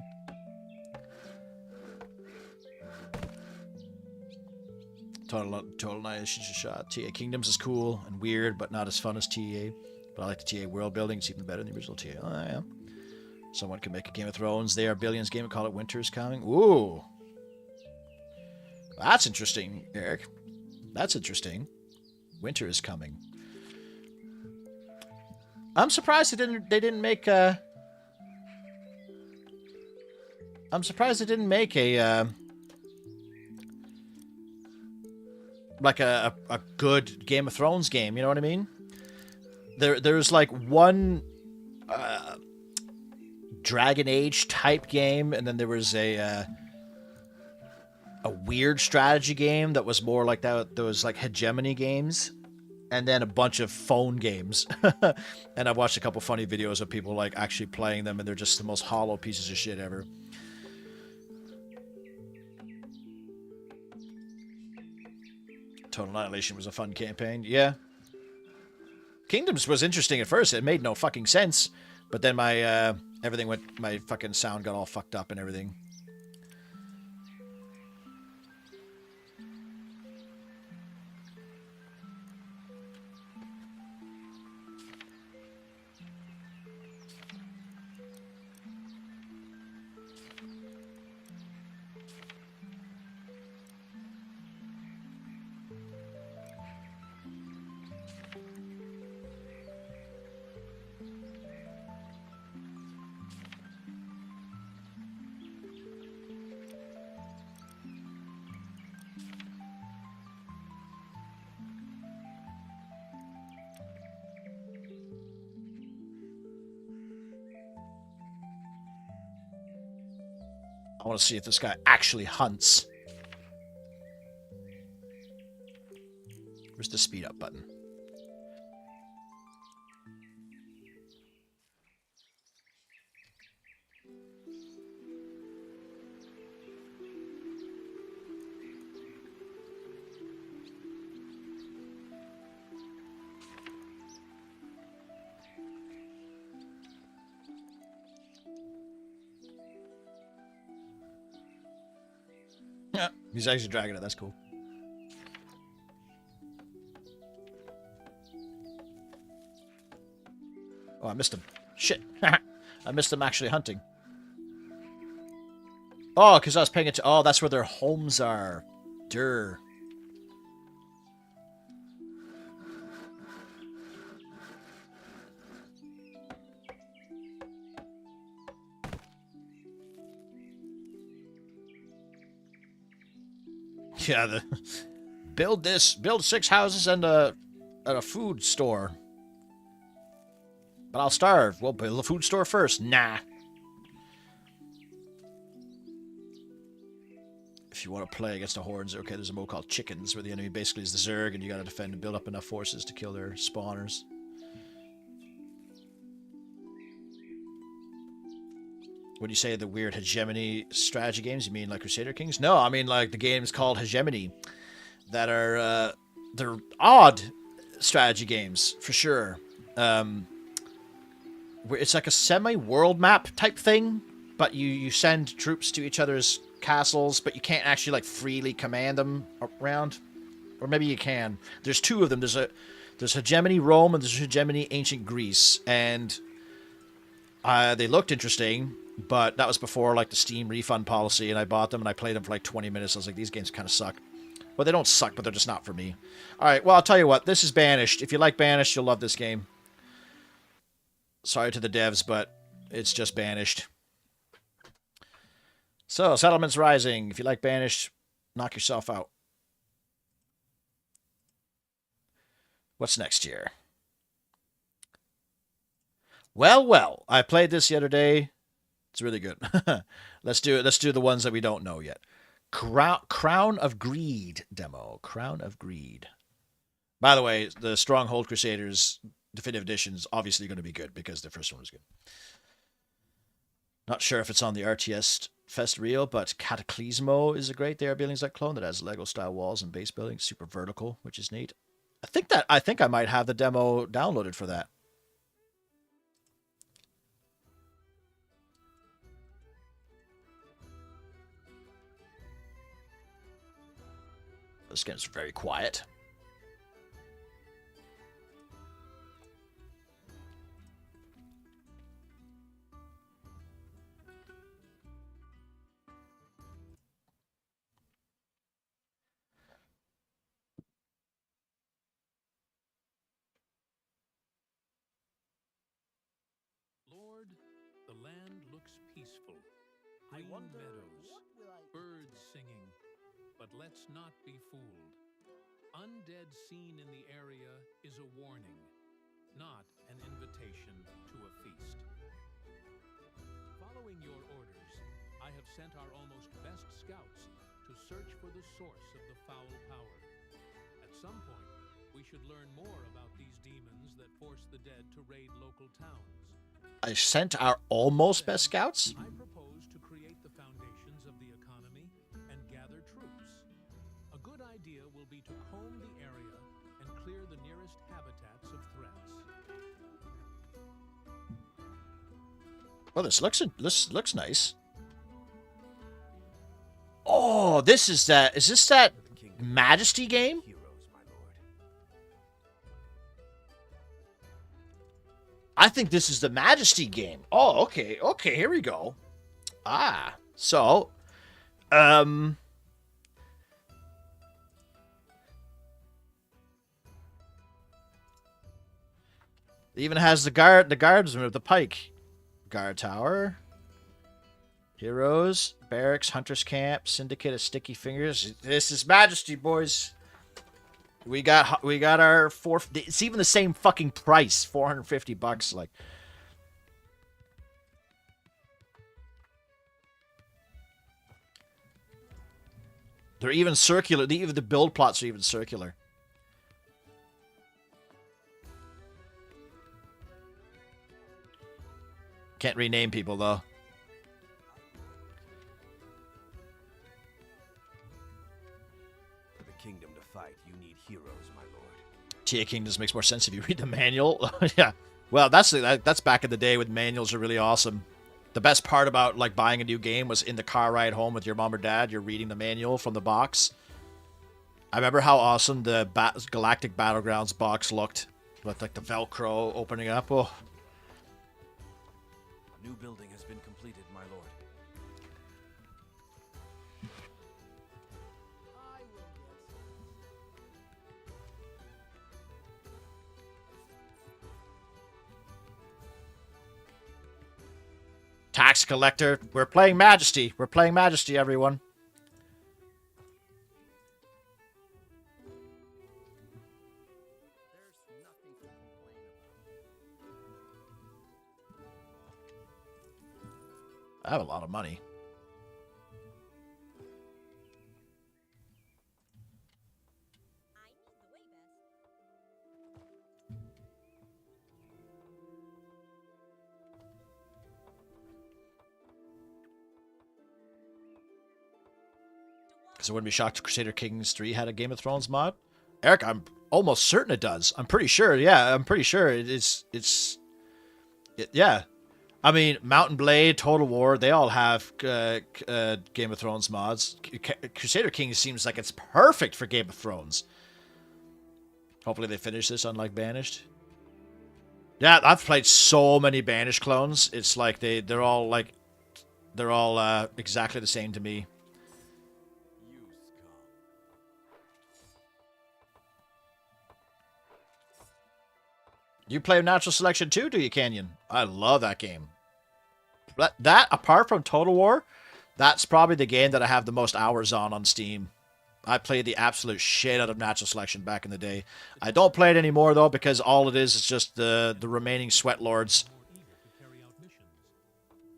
Total Annihilation is a shot. TA Kingdoms is cool and weird, but not as fun as TA. But I like the TA world building. It's even better than the original TA. Oh yeah. Someone can make a Game of Thrones. They are Billions game and call it Winter is Coming. Ooh, that's interesting, Eric. That's interesting. Winter is coming. I'm surprised they didn't make a... I'm surprised they didn't make a like a good Game of Thrones game, you know what I mean? There's like one Dragon Age type game, and then there was a weird strategy game that was more like that. Those like hegemony games. And then a bunch of phone games. And I've watched a couple funny videos of people like actually playing them, and they're just the most hollow pieces of shit ever. Total Annihilation was a fun campaign. Yeah. Kingdoms was interesting at first. It made no fucking sense. But then my my fucking sound got all fucked up and everything. I want to see if this guy actually hunts. Where's the speed up button? Yeah, he's actually dragging it. That's cool. Oh, I missed him. Shit. I missed them actually hunting. Oh, because I was paying it to... Oh, that's where their homes are. Durr. Yeah, build 6 houses and a food store. But I'll starve. We'll build a food store first. Nah. If you want to play against the hordes, okay, there's a mode called Chickens, where the enemy basically is the Zerg, and you gotta defend and build up enough forces to kill their spawners. When you say the weird hegemony strategy games, you mean like Crusader Kings? No, I mean like the games called hegemony that are they're odd strategy games for sure. Where it's like a semi-world map type thing, but you send troops to each other's castles, but you can't actually like freely command them around, or maybe you can. There's 2 of them. There's hegemony Rome and there's hegemony ancient Greece, and they looked interesting. But that was before, like, the Steam refund policy, and I bought them, and I played them for, like, 20 minutes. I was like, these games kind of suck. Well, they don't suck, but they're just not for me. Alright, well, I'll tell you what. This is Banished. If you like Banished, you'll love this game. Sorry to the devs, but it's just Banished. So, Settlements Rising. If you like Banished, knock yourself out. What's next year? Well, I played this the other day. It's really good. Let's do it. Let's do the ones that we don't know yet. Crown of Greed demo. Crown of Greed. By the way, the Stronghold Crusaders Definitive Edition is obviously going to be good because the first one was good. Not sure if it's on the RTS Fest reel, but Cataclysmo is a great They Are Buildings Like clone that has Lego-style walls and base building, super vertical, which is neat. I think I might have the demo downloaded for that. This game's very quiet. Lord, the land looks peaceful. Green meadows, birds singing. But let's not be fooled. Undead seen in the area is a warning, not an invitation to a feast. Following your orders, I have sent our almost best scouts to search for the source of the foul power. At some point, we should learn more about these demons that force the dead to raid local towns. I sent our almost best scouts? I propose to create the foundations of the economy and gather troops. A good idea will be to comb the area and clear the nearest habitats of threats. Well, this looks nice. Oh, this is that. Is this that Majesty game? I think this is the Majesty game. Oh, okay. Okay, here we go. Ah, so, it even has the guardsman of the pike. Guard tower. Heroes, barracks, hunter's camp, syndicate of sticky fingers. This is Majesty, boys. We got our it's even the same fucking price, $450. Like, they're even circular. Even the build plots are even circular. Can't rename people though. For the kingdom to fight, you need heroes, my lord. TA Kingdoms makes more sense if you read the manual. Yeah. Well, that's back in the day when manuals are really awesome. The best part about like buying a new game was in the car ride home with your mom or dad, you're reading the manual from the box. I remember how awesome the Galactic Battlegrounds box looked with like the Velcro opening up. Oh. New building has been completed, my lord. Tax collector. We're playing Majesty. We're playing Majesty, everyone. I have a lot of money. Because I wouldn't be shocked if Crusader Kings 3 had a Game of Thrones mod. Eric, I'm almost certain it does. I'm pretty sure. Yeah, I'm pretty sure yeah. I mean, Mountain Blade, Total War, they all have Game of Thrones mods. Crusader Kings seems like it's perfect for Game of Thrones. Hopefully they finish this, unlike Banished. Yeah, I've played so many Banished clones. It's like they're all exactly the same to me. You play Natural Selection too, do you, Canyon? I love that game. That, apart from Total War, that's probably the game that I have the most hours on Steam. I played the absolute shit out of Natural Selection back in the day. I don't play it anymore, though, because all it is just the remaining Sweat Lords.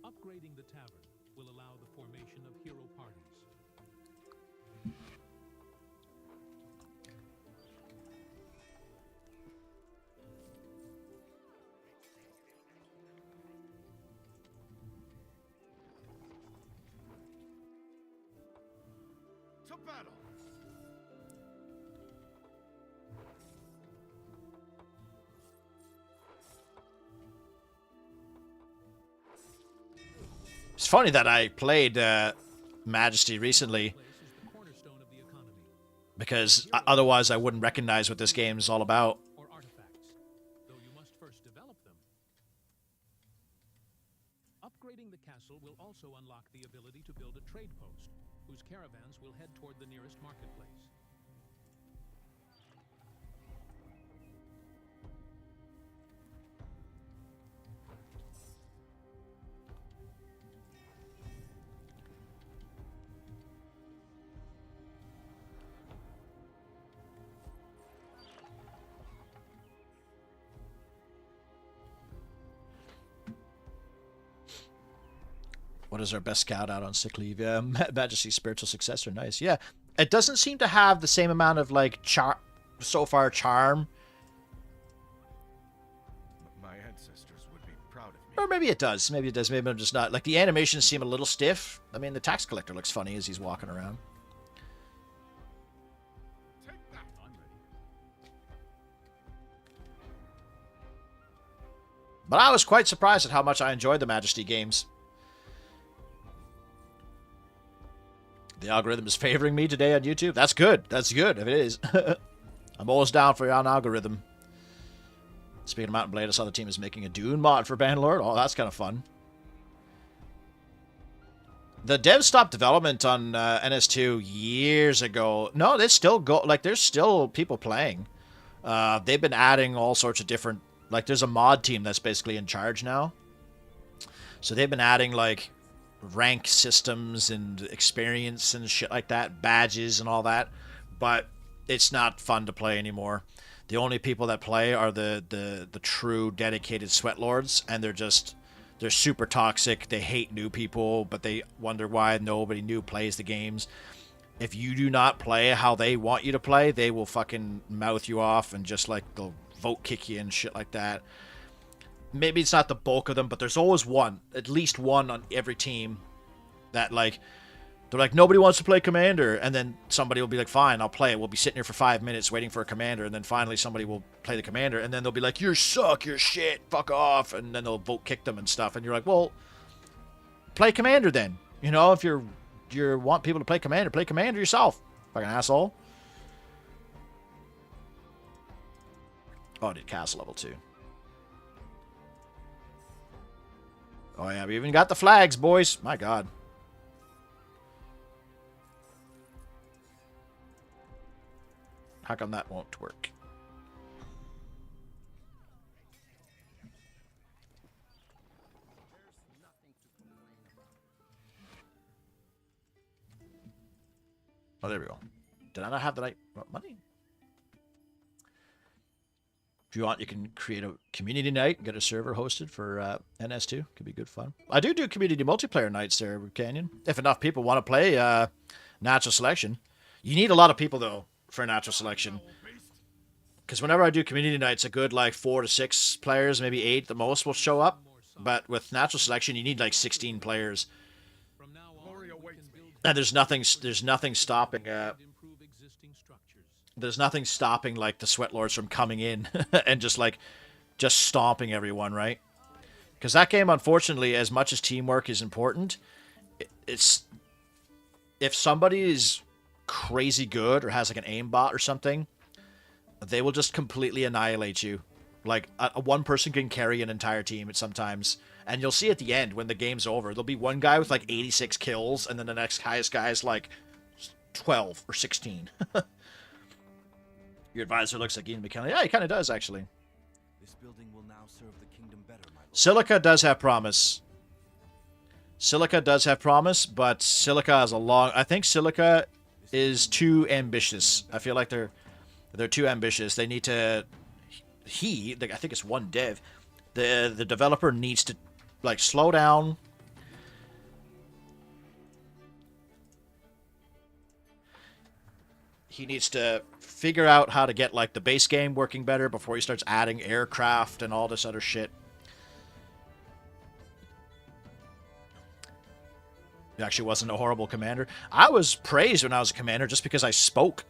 Upgrading the tavern will allow the formation of hero parties. To battle! It's funny that I played Majesty recently, because otherwise I wouldn't recognize what this game is all about. Or artifacts, though you must first develop them. Upgrading the castle will also unlock the ability to build a trade post, whose caravans will head toward the nearest marketplace. What is our best scout out on sick leave? Yeah, Majesty's spiritual successor. Nice. Yeah, it doesn't seem to have the same amount of like charm. My ancestors would be proud of me. Or maybe it does. Maybe it does. Maybe I'm just not. Like the animations seem a little stiff. I mean, the tax collector looks funny as he's walking around. Take that. I'm ready. But I was quite surprised at how much I enjoyed the Majesty games. The algorithm is favoring me today on YouTube. That's good. That's good if it is. I'm always down for an algorithm. Speaking of Mountain Blade, I saw the team is making a Dune mod for Bannerlord. Oh, that's kind of fun. The devs stopped development on NS2 years ago. No, they still go. Like, there's still people playing. They've been adding all sorts of different. Like, there's a mod team that's basically in charge now. So they've been adding like rank systems and experience and shit like that, badges and all that, but it's not fun to play anymore. The only people that play are the true dedicated sweat lords, and they're super toxic. They hate new people, but they wonder why nobody new plays the games. If you do not play how they want you to play, they will fucking mouth you off and just like they'll vote kick you and shit like that. Maybe it's not the bulk of them, but there's always one, at least one on every team that, like, they're like, nobody wants to play Commander, and then somebody will be like, fine, I'll play it. We'll be sitting here for 5 minutes waiting for a Commander, and then finally somebody will play the Commander, and then they'll be like, you suck, you're shit, fuck off, and then they'll vote kick them and stuff, and you're like, well, play Commander then. You know, if you want people to play Commander yourself, fucking asshole. Oh, I did castle level 2. Oh yeah, we even got the flags, boys. My God. How come that won't work? Oh, there we go. Did I not have the right money? If you want, you can create a community night and get a server hosted for NS2. Could be good fun. I do community multiplayer nights there, Canyon. If enough people want to play Natural Selection. You need a lot of people, though, for Natural Selection. Because whenever I do community nights, a good, like, 4 to 6 players, maybe 8 the most, will show up. But with Natural Selection, you need, like, 16 players. And there's nothing stopping... there's nothing stopping, like, the Sweat Lords from coming in and just stomping everyone, right? Because that game, unfortunately, as much as teamwork is important, it's... If somebody is crazy good or has, like, an aimbot or something, they will just completely annihilate you. Like, one person can carry an entire team at sometimes. And you'll see at the end, when the game's over, there'll be one guy with, like, 86 kills, and then the next highest guy is, like, 12 or 16. Your advisor looks like Ian McKellen. Yeah, he kind of does, actually. This building will now serve the kingdom better, my lord. Silica does have promise. Silica does have promise, but Silica has a long... I think Silica is too ambitious. I feel like they're too ambitious. They need to... I think it's one dev. The developer needs to, like, slow down. He needs to figure out how to get, like, the base game working better before he starts adding aircraft and all this other shit. He actually wasn't a horrible commander. I was praised when I was a commander just because I spoke.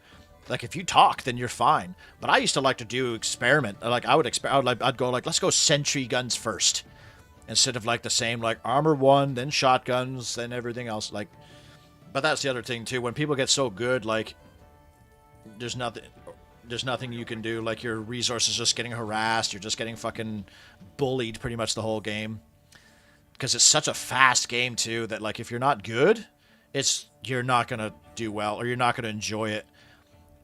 Like, if you talk, then you're fine. But I used to like to do experiment. Like, I'd go, like, let's go sentry guns first. Instead of, like, the same, like, armor 1, then shotguns, then everything else. Like, but that's the other thing, too. When people get so good, like, there's nothing you can do. Like, your resources just getting harassed. You're just getting fucking bullied pretty much the whole game. Because it's such a fast game, too, that, like, if you're not good, you're not going to do well, or you're not going to enjoy it.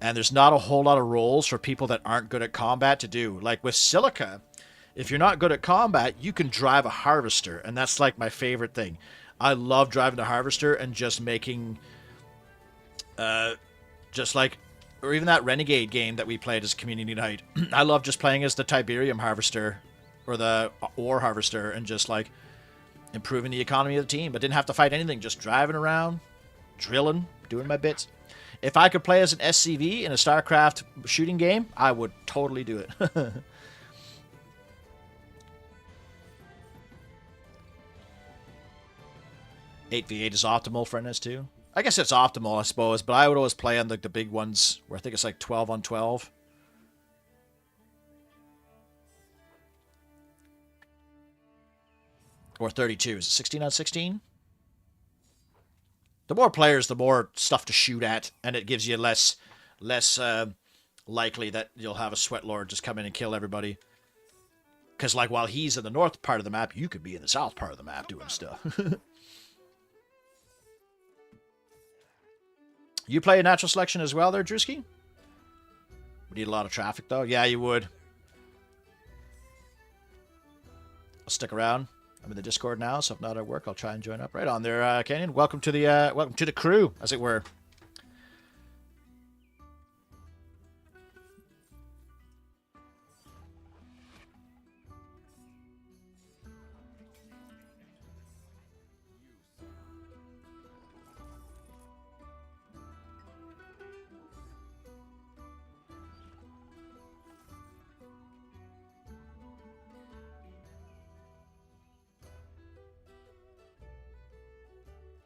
And there's not a whole lot of roles for people that aren't good at combat to do. Like, with Silica, if you're not good at combat, you can drive a harvester, and that's, like, my favorite thing. I love driving a harvester and just making, just like, or even that Renegade game that we played as community night. I love just playing as the Tiberium harvester, or the ore harvester, and just, like, improving the economy of the team. But didn't have to fight anything, just driving around, drilling, doing my bits. If I could play as an SCV in a StarCraft shooting game, I would totally do it. 8v8 is optimal for NS2. I guess it's optimal, I suppose, but I would always play on the big ones, where I think it's like 12 on 12. Or 32. Is it 16 on 16? The more players, the more stuff to shoot at, and it gives you less likely that you'll have a Sweat Lord just come in and kill everybody. Because, like, while he's in the north part of the map, you could be in the south part of the map doing stuff. You play a Natural Selection as well there, Drewski? We need a lot of traffic, though. Yeah, you would. I'll stick around. I'm in the Discord now, so if not at work, I'll try and join up. Right on there, Canyon. Welcome to the crew, as it were.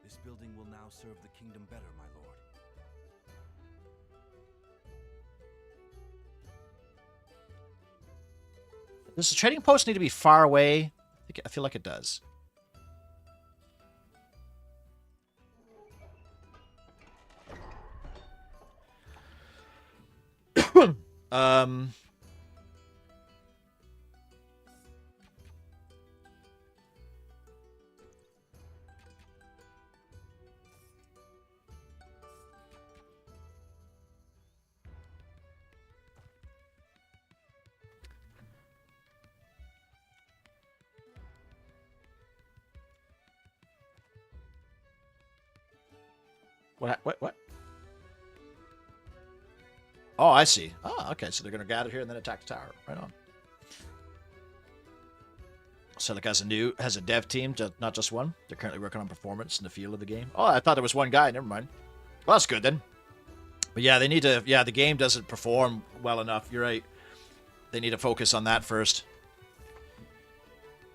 This building will now serve the kingdom better, my lord. Does the trading post need to be far away? I feel like it does. What? Oh, I see. Oh, okay. So they're gonna gather here and then attack the tower. Right on. So like has a dev team, not just one. They're currently working on performance and the feel of the game. Oh, I thought there was one guy. Never mind. Well, that's good then. But yeah, they need to. Yeah, the game doesn't perform well enough. You're right. They need to focus on that first.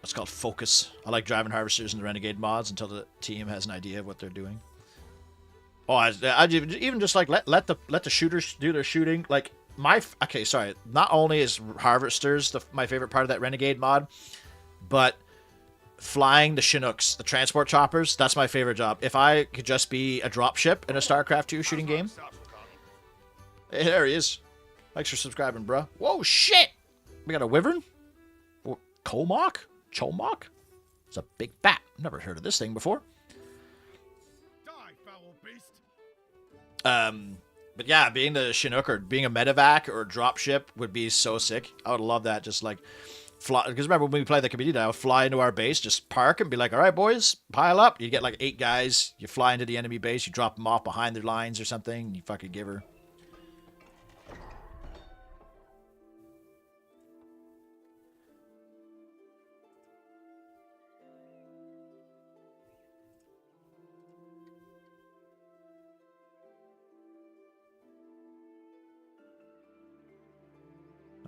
It's called focus. I like driving harvesters and the renegade mods until the team has an idea of what they're doing. Oh, I even just like let the shooters do their shooting. Like okay, sorry. Not only is harvesters my favorite part of that renegade mod, but flying the Chinooks, the transport choppers, that's my favorite job. If I could just be a dropship in a StarCraft 2 shooting game. Hey, there he is. Thanks for subscribing, bro. Whoa, shit! We got a wyvern? Colmock? Cholmock? It's a big bat. Never heard of this thing before. Die, foul beast. But yeah, being the Chinook or being a medevac or a dropship would be so sick. I would love that. Just like fly, because remember when we played the community, I would fly into our base, just park and be like, all right, boys, pile up. You get like 8 guys. You fly into the enemy base. You drop them off behind their lines or something. You fucking give her.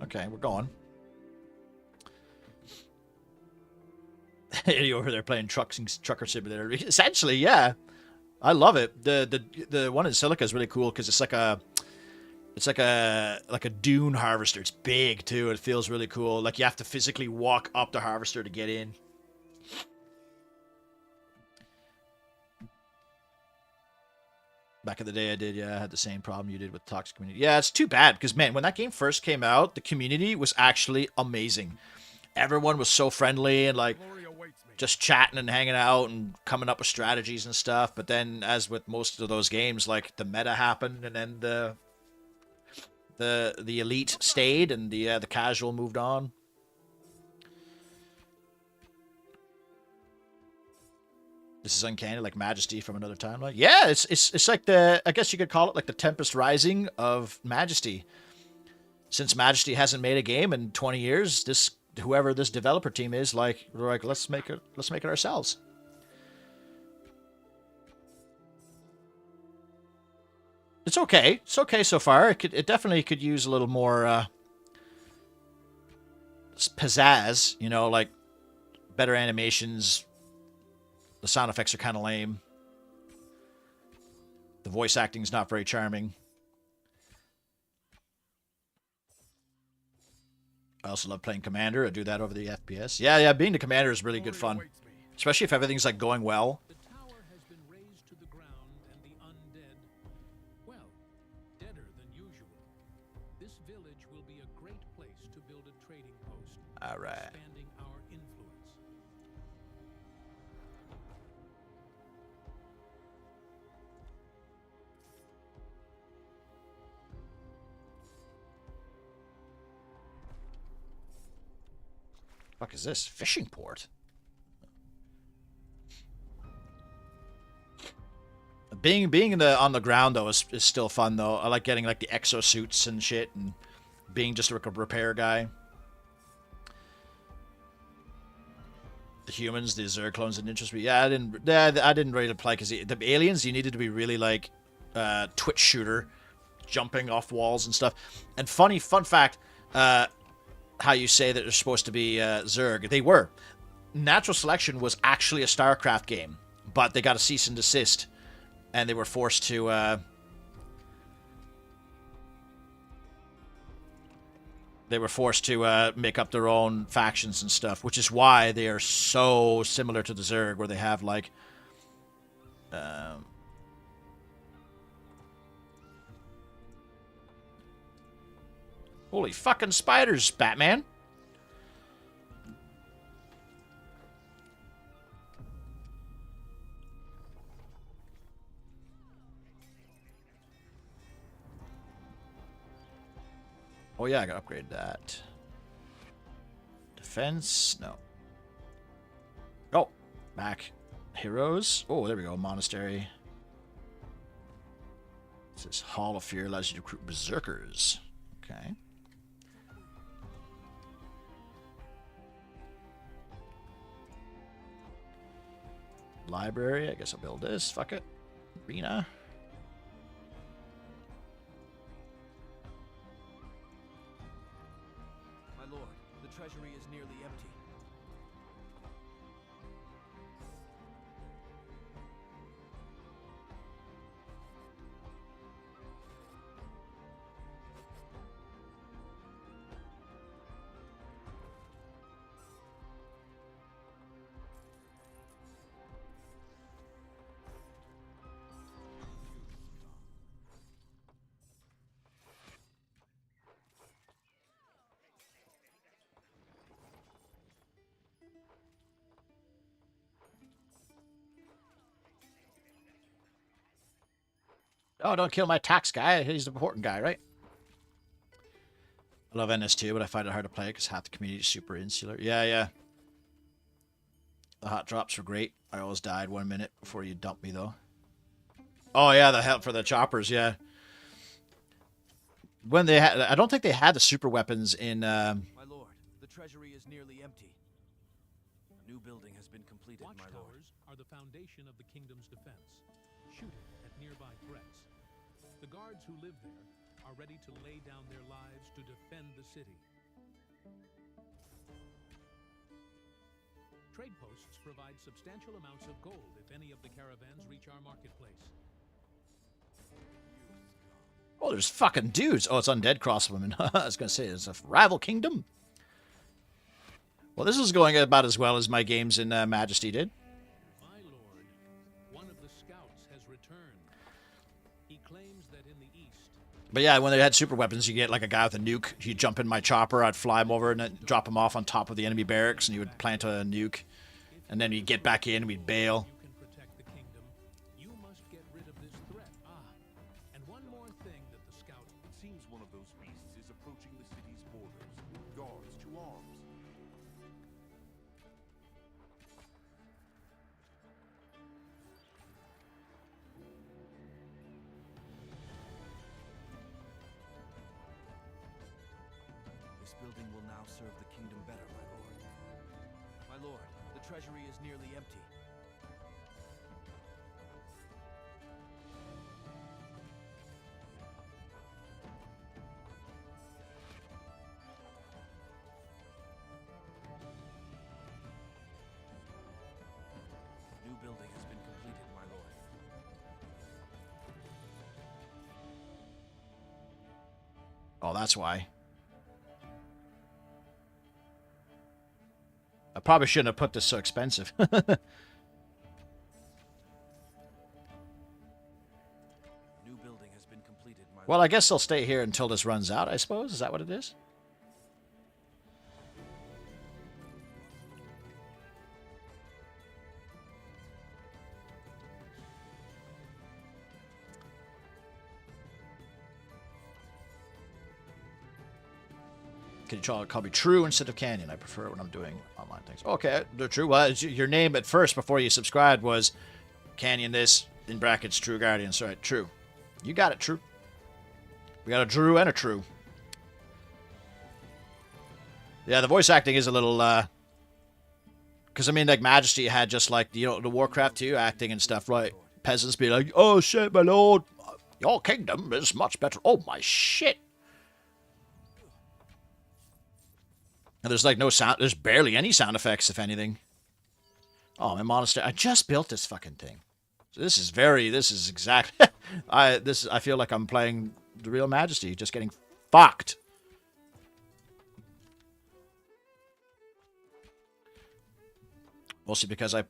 Okay, we're going. You over there playing trucker simulator? Essentially, yeah. I love it. The one in Silica is really cool because it's like a dune harvester. It's big too. It feels really cool. Like you have to physically walk up the harvester to get in. Back in the day, I had the same problem you did with Toxic Community. Yeah, it's too bad, because, man, when that game first came out, the community was actually amazing. Everyone was so friendly and, like, just chatting and hanging out and coming up with strategies and stuff. But then, as with most of those games, like, the meta happened, and then the elite stayed, and the casual moved on. This is uncanny, like Majesty from another timeline. Yeah, it's like I guess you could call it like the Tempest Rising of Majesty. Since Majesty hasn't made a game in 20 years, whoever this developer team is, like, we're like, let's make it ourselves. It's okay. It's okay so far. It definitely could use a little more pizzazz, you know, like better animations. The sound effects are kind of lame. The voice acting's not very charming. I also love playing Commander. I do that over the FPS. Yeah, being the Commander is really good fun. Especially if everything's like going well. The tower has been razed to the ground and the undead, well, deader than usual. This village will be a great place to build a trading post. All right. Expanding our influence. Fuck is this? Fishing port? Being on the ground though is still fun though. I like getting like the exosuits and shit and being just like a repair guy. The humans, the Zerg clones didn't interest me. Yeah, I didn't really play because the aliens, you needed to be really like twitch shooter, jumping off walls and stuff. And fun fact, how you say that they're supposed to be Zerg. They were. Natural Selection was actually a StarCraft game, but they got a cease and desist, and they were forced to make up their own factions and stuff, which is why they are so similar to the Zerg, where they have like holy fucking spiders, Batman. Oh yeah, I gotta upgrade that. Defense, no. Oh, back. Heroes. Oh, there we go, monastery. This Hall of Fear allows you to recruit berserkers. Okay. Library. I guess I'll build this. Fuck it. Arena. My lord, the treasury is nearly empty. Oh, don't kill my tax guy. He's the important guy, right? I love NS2, but I find it hard to play because half the community is super insular. Yeah, yeah. The hot drops were great. I always died 1 minute before you dumped me, though. Oh, yeah, the help for the choppers, yeah. When they had... I don't think they had the super weapons in... My lord, the treasury is nearly empty. A new building has been completed, my lord. Watchtowers are the foundation of the kingdom's defense, shooting at nearby threats. The guards who live there are ready to lay down their lives to defend the city. Trade posts provide substantial amounts of gold if any of the caravans reach our marketplace. Oh, there's fucking dudes. Oh, it's undead crosswomen. I was going to say, it's a rival kingdom. Well, this is going about as well as my games in Majesty did. My lord, one of the scouts has returned. He claims that in the east... But yeah, when they had super weapons, you get like a guy with a nuke. He'd jump in my chopper, I'd fly him over and then drop him off on top of the enemy barracks, and he would plant a nuke. And then he'd get back in, and we'd bail. You can protect the kingdom. You must get rid of this threat. And one more thing that the scout... It seems one of those beasts is approaching the city's borders. Guards to arms. This building will now serve the kingdom better, my lord. My lord, the treasury is nearly empty. New building has been completed, my lord. Oh, that's why. I probably shouldn't have put this so expensive. New building has been completed, my Well, I guess they'll stay here until this runs out, I suppose. Is that what it is? Can you call me True instead of Canyon? I prefer it when I'm doing online things. Okay, they're True. Well, your name at first before you subscribed was Canyon this, in brackets, True Guardian. Sorry, True. You got it, True. We got a Drew and a True. Yeah, the voice acting is a little, because, I mean, like, Majesty had just, like, you know, the Warcraft 2 acting and stuff, right? Peasants be like, oh, shit, my lord. Your kingdom is much better. Oh, my shit. And there's, like, no sound. There's barely any sound effects, if anything. Oh, my monastery. I just built this fucking thing. So this is exact. I feel like I'm playing the real Majesty, just getting fucked. Mostly because I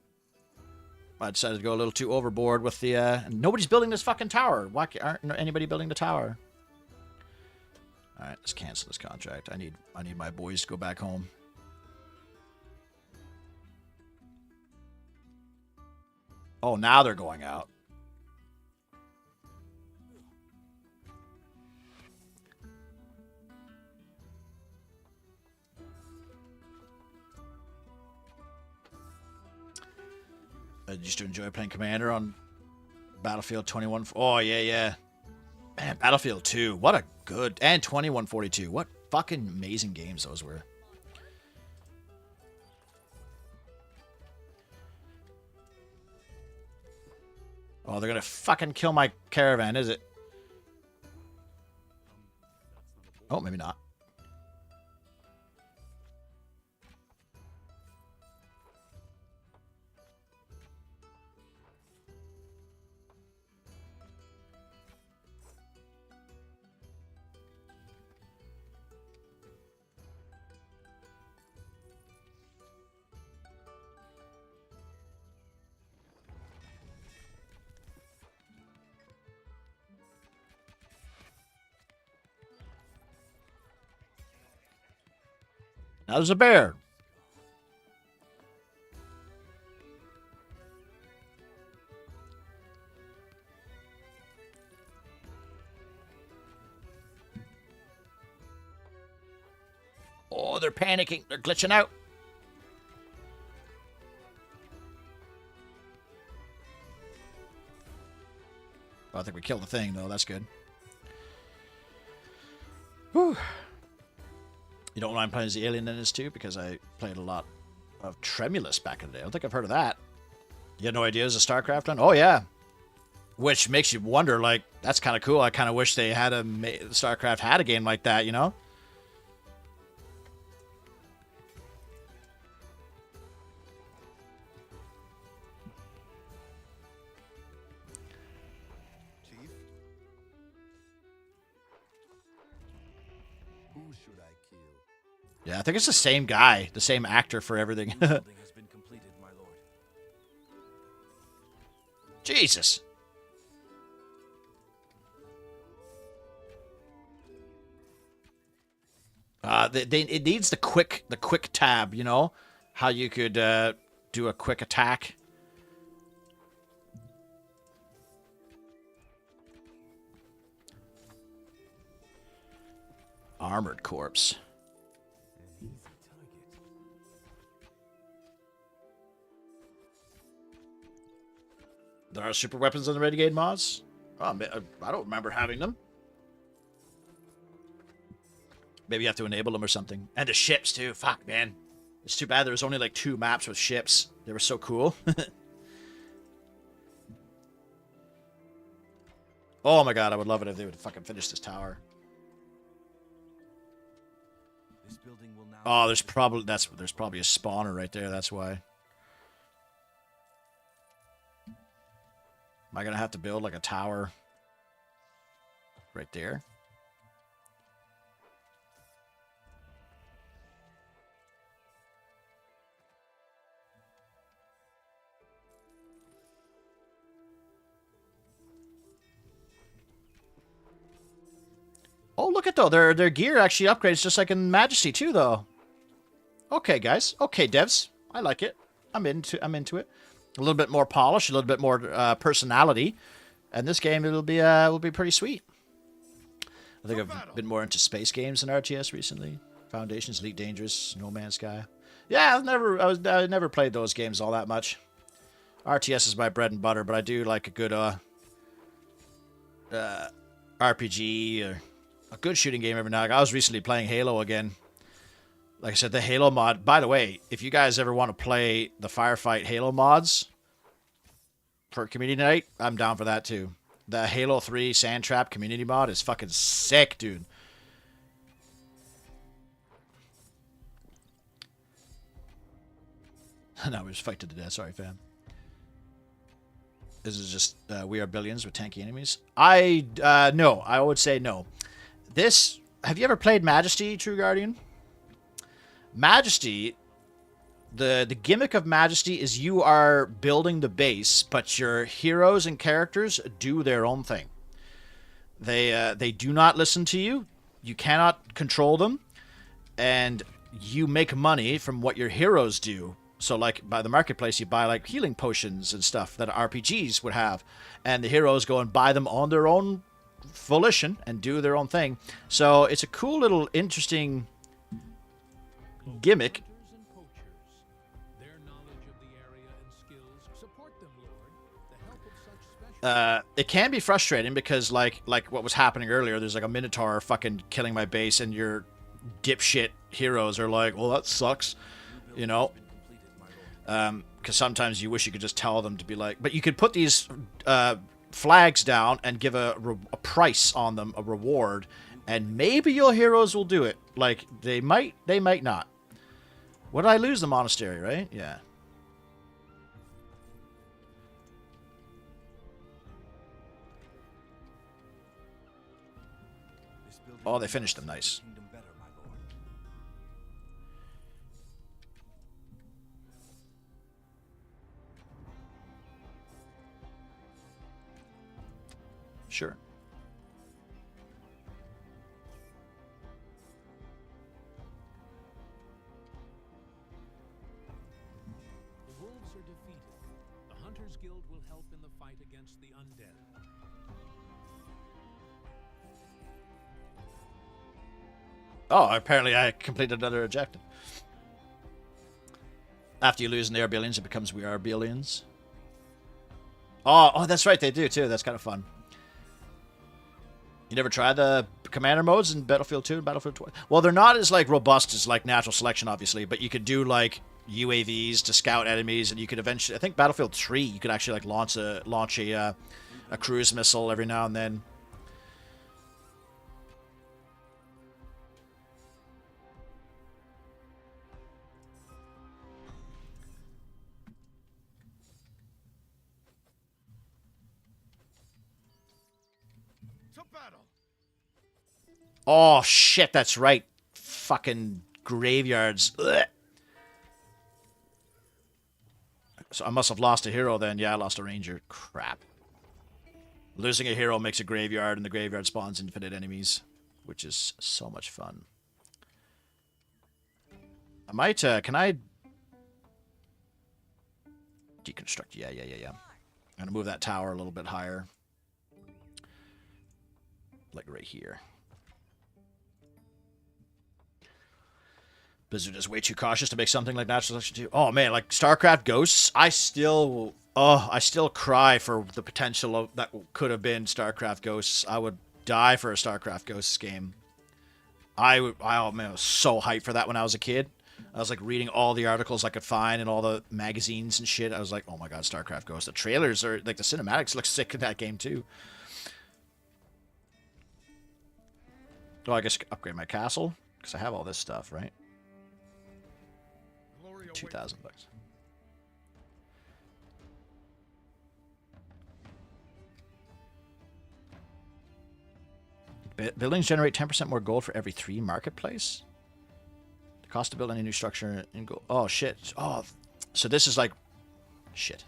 decided to go a little too overboard with the, nobody's building this fucking tower. Why aren't anybody building the tower? Alright, let's cancel this contract. I need my boys to go back home. Oh, now they're going out. I used to enjoy playing Commander on Battlefield 21. Oh, yeah, yeah. Man, Battlefield 2. What a good... And 2142. What fucking amazing games those were. Oh, they're gonna fucking kill my caravan, is it? Oh, maybe not. Now there's a bear. Oh, they're panicking. They're glitching out. Well, I think we killed the thing, though. That's good. Whew. You don't mind playing as the alien in this too? Because I played a lot of Tremulous back in the day. I don't think I've heard of that. You had no idea it was a StarCraft one? Oh, yeah. Which makes you wonder, like, that's kind of cool. I kind of wish they had StarCraft had a game like that, you know? Chief? Who should I kill? Yeah, I think it's the same guy, the same actor for everything. Building has been completed, my lord. Jesus. It needs the quick tab, you know, how you could do a quick attack. Armored corpse. There are super weapons on the Renegade mods? Oh, I don't remember having them. Maybe you have to enable them or something. And the ships, too. Fuck, man. It's too bad there was only like 2 maps with ships. They were so cool. Oh my god, I would love it if they would fucking finish this tower. This building will now Oh, there's probably a spawner right there, that's why. Am I gonna have to build like a tower right there? Oh, look at though, their gear actually upgrades just like in Majesty too, though. Okay, guys. Okay, devs. I like it. I'm into it. A little bit more polish, a little bit more personality, and this game will be pretty sweet. I think I've been more into space games than RTS recently. Foundations, Elite Dangerous, No Man's Sky. Yeah, I never played those games all that much. RTS is my bread and butter, but I do like a good RPG or a good shooting game every now and then. I was recently playing Halo again. Like I said, the Halo mod. By the way, if you guys ever want to play the Firefight Halo mods for community night, I'm down for that too. The Halo 3 Sand Trap community mod is fucking sick, dude. No, we just fight to the death. Sorry, fam. This is just We Are Billions with tanky enemies. No, I would say no. This, have you ever played Majesty, True Guardian? Majesty, the gimmick of Majesty is you are building the base, but your heroes and characters do their own thing. They do not listen to you. You cannot control them, and you make money from what your heroes do. So, like, by the marketplace, you buy, like, healing potions and stuff that RPGs would have, and the heroes go and buy them on their own volition and do their own thing. So, it's a cool little, interesting gimmick. Their knowledge of the area and skills support them, Lord. It can be frustrating because like what was happening earlier, there's like a Minotaur fucking killing my base, and your dipshit heroes are like, well, that sucks, you know. Because sometimes you wish you could just tell them to be like, but you could put these flags down and give a price on them, a reward, and maybe your heroes will do it. Like, they might not. What did I lose? The monastery, right? Yeah. Oh, they finished them. Nice. Sure. The wolves are defeated. The Hunters Guild will help in the fight against the undead. Oh, apparently I completed another objective. After you lose in the Arbelians, it becomes We Are Arbelians. Oh, that's right, they do too. That's kind of fun. You never tried the commander modes in Battlefield 2 and Battlefield 20? Well, they're not as like robust as like natural selection, obviously, but you could do like UAVs to scout enemies, and you could eventually, I think Battlefield 3, you could actually like launch a cruise missile every now and then. Oh, shit, that's right. Fucking graveyards. Ugh. So I must have lost a hero then. Yeah, I lost a ranger. Crap. Losing a hero makes a graveyard, and the graveyard spawns infinite enemies, which is so much fun. I might, can I... deconstruct? Yeah. I'm gonna move that tower a little bit higher. Like right here. Blizzard is way too cautious to make something like Natural Selection 2. Oh man, like StarCraft Ghosts, I still cry for the potential of that could have been StarCraft Ghosts. I would die for a StarCraft Ghosts game. Oh man, I was so hyped for that when I was a kid. I was like reading all the articles I could find and all the magazines and shit. I was like, oh my god, StarCraft Ghosts. The trailers are like, the cinematics look sick in that game too. Oh, I guess upgrade my castle because I have all this stuff, right? 2,000 bucks. Buildings generate 10% more gold for every 3 marketplace. The cost of building a new structure in gold. Oh shit. Oh, so this is like shit.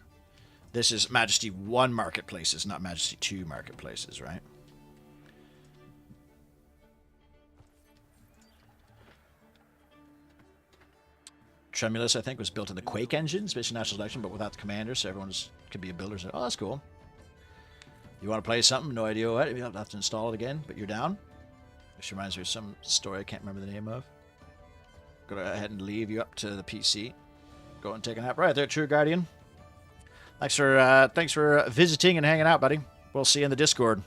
This is Majesty 1 marketplaces, not Majesty 2 marketplaces, right? Tremulous, I think, was built in the Quake engine, Space National Selection, but without the commander, so everyone could be a builder. So, oh, that's cool. You want to play something? No idea what. You'll have to install it again, but you're down. This reminds me of some story I can't remember the name of. Go ahead and leave you up to the PC. Go and take a nap. Right there, True Guardian. Thanks for visiting and hanging out, buddy. We'll see you in the Discord.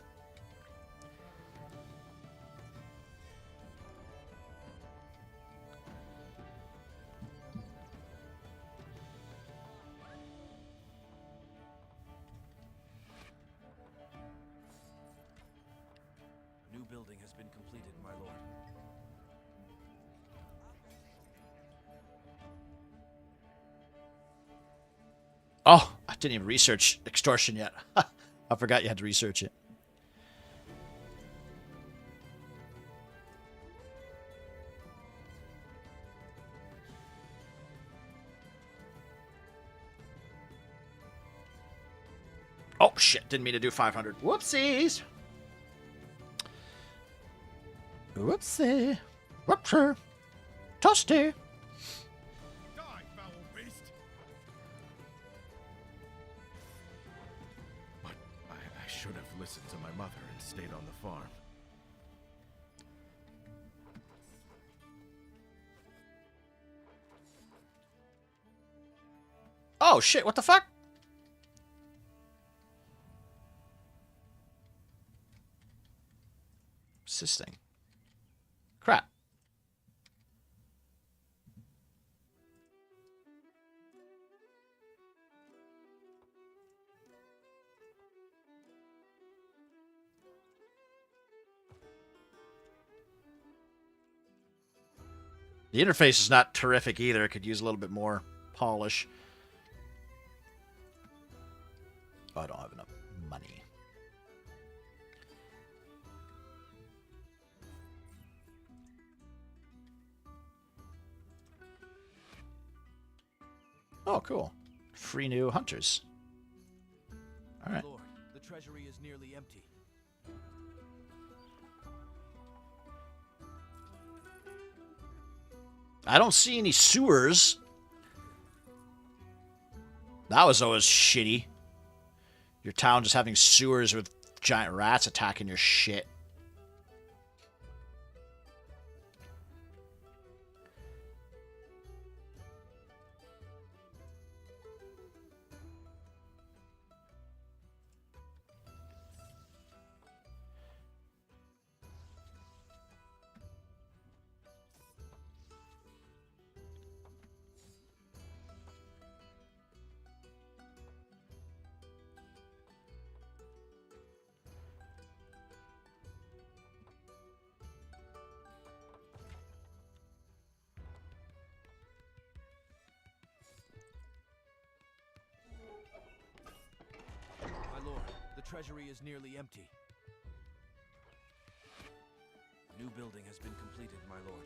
Oh, I didn't even research extortion yet. I forgot you had to research it. Oh, shit. Didn't mean to do 500. Whoopsies. Whoopsie. Whoopsie. Toasty. Listened to my mother and stayed on the farm. Oh shit, what the fuck? What's this thing? Crap. The interface is not terrific either. It could use a little bit more polish. Oh, I don't have enough money. Oh, cool. Free new hunters. All right. Lord, the treasury is nearly empty. I don't see any sewers. That was always shitty. Your town just having sewers with giant rats attacking your shit. My lord, the treasury is nearly empty. New building has been completed, my lord.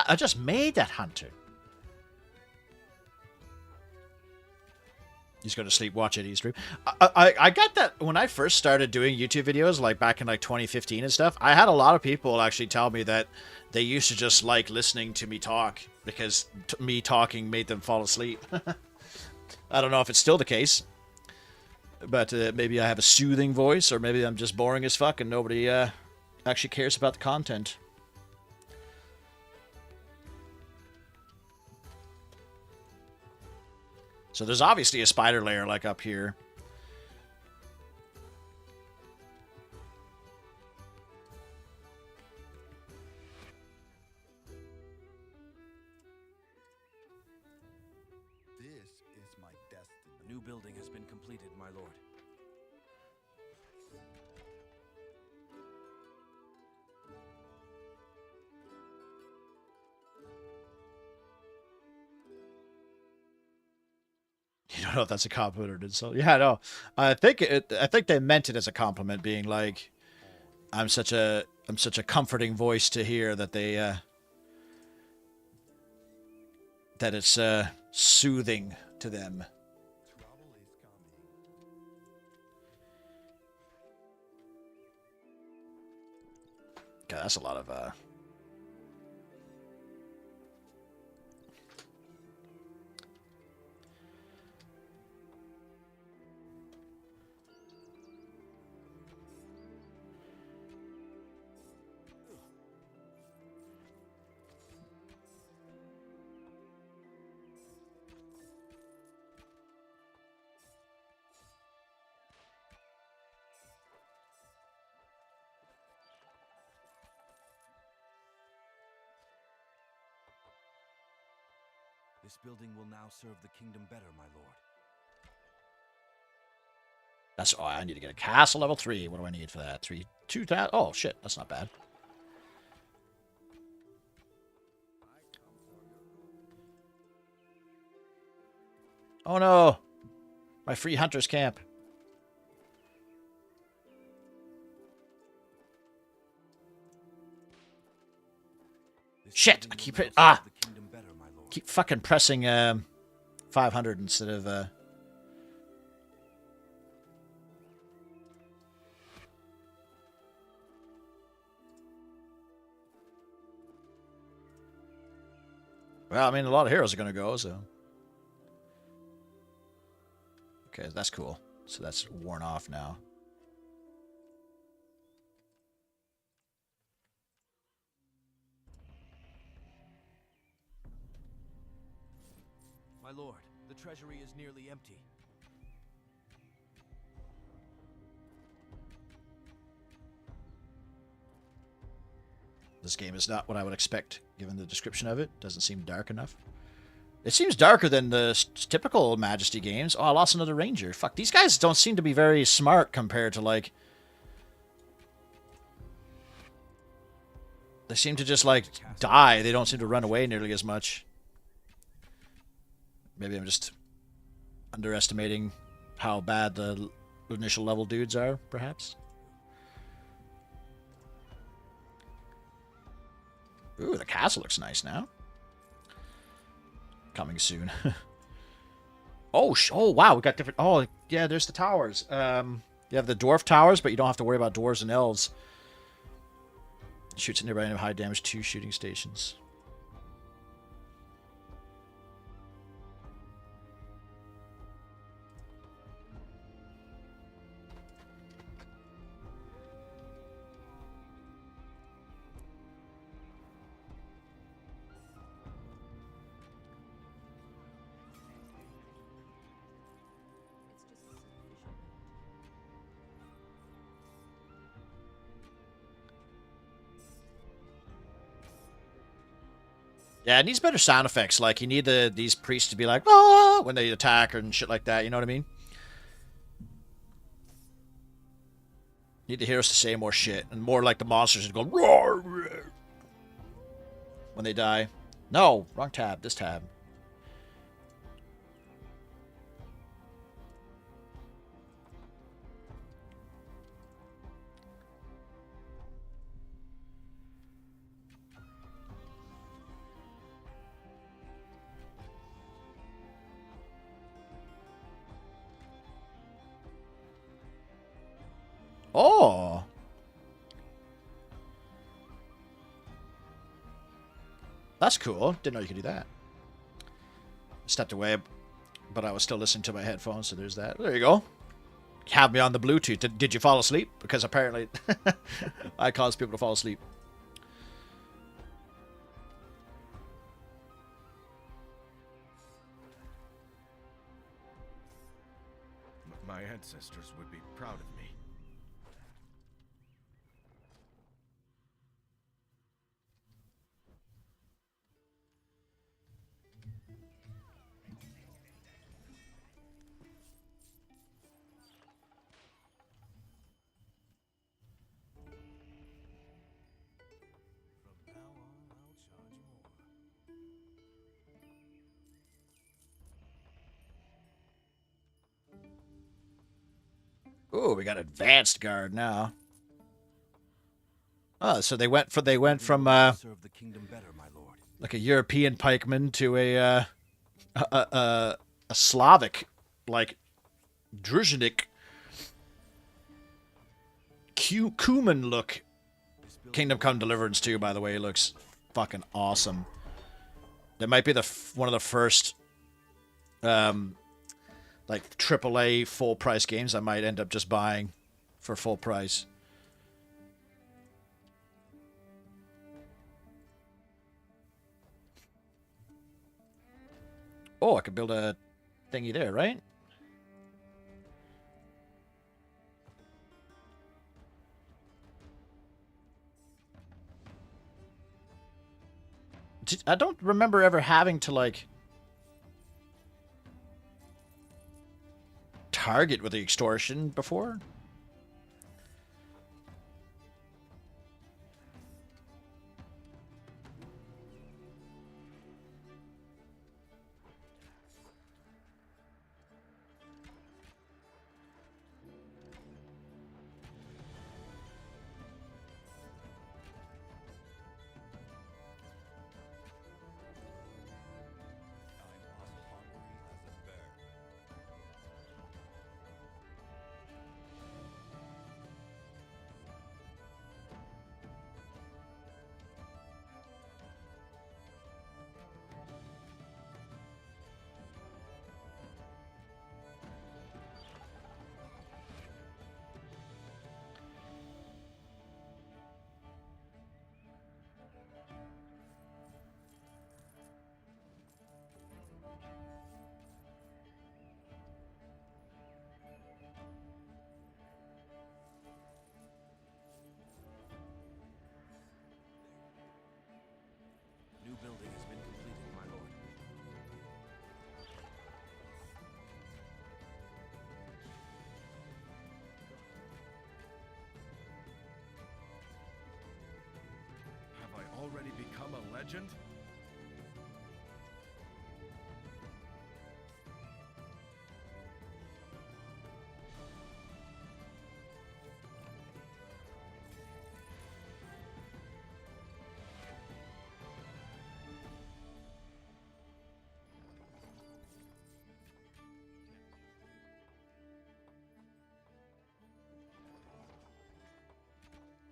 I just made that hunter. He's going to sleep watch it stream. I got that when I first started doing YouTube videos, like back in like 2015 and stuff. I had a lot of people actually tell me that they used to just like listening to me talk because me talking made them fall asleep. I don't know if it's still the case, but maybe I have a soothing voice, or maybe I'm just boring as fuck and nobody actually cares about the content. So there's obviously a spider lair like up here. This is my destiny. A new building has been completed, my lord. You don't know if that's a compliment or an insult. Yeah, no. I think they meant it as a compliment, being like, I'm such a comforting voice to hear that they that it's soothing to them. God, that's a lot of This building will now serve the kingdom better, my lord. That's I need to get a castle level 3. What do I need for that? 2,000. Oh shit, that's not bad. Oh no, my free hunters camp. Shit, I keep it. Keep fucking pressing 500 instead of Well, I mean, a lot of heroes are going to go, so. Okay, that's cool. So that's worn off now. My lord, the treasury is nearly empty. This game is not what I would expect, given the description of it. Doesn't seem dark enough. It seems darker than the typical Majesty games. Oh, I lost another Ranger. Fuck, these guys don't seem to be very smart compared to, like... They seem to just, like, die. They don't seem to run away nearly as much. Maybe I'm just underestimating how bad the initial level dudes are, perhaps. Ooh, the castle looks nice now. Coming soon. Oh, wow, we got different... Oh, yeah, there's the towers. You have the dwarf towers, but you don't have to worry about dwarves and elves. Shoots at nearby enemy high damage 2 shooting stations. Yeah, it needs better sound effects. Like, you need these priests to be like, ah, when they attack and shit like that. You know what I mean? Need the heroes to say more shit. And more like the monsters to go, roar, roar, when they die. No, wrong tab. This tab. Oh. That's cool. Didn't know you could do that. Stepped away, but I was still listening to my headphones, so there's that. There you go. Have me on the Bluetooth. Did you fall asleep? Because apparently I cause people to fall asleep. My ancestors would be proud of me. Ooh, we got advanced guard now. Oh, so they went from Serve the kingdom better, my lord. like a European pikeman to a Slavic, like Druzhnik Cuman look. Kingdom Come Deliverance 2, by the way, looks fucking awesome. That might be one of the first like AAA full price games I might end up just buying for full price. Oh, I could build a thingy there, right? I don't remember ever having to, like, target with the extortion before. legend?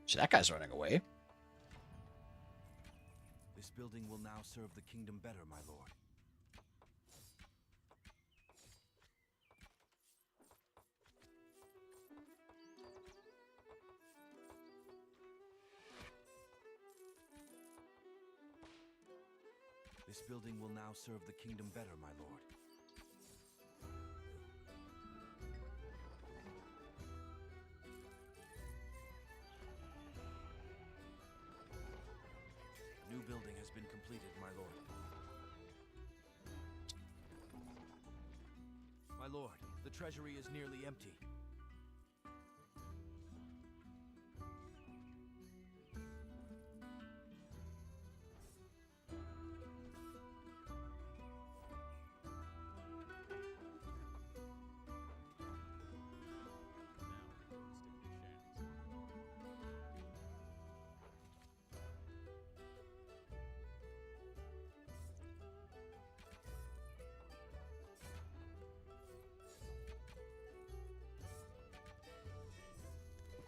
See, that guy's running away. This building will now serve the kingdom better, my lord. This building will now serve the kingdom better, my lord. New building has been completed, my lord. My lord, the treasury is nearly empty.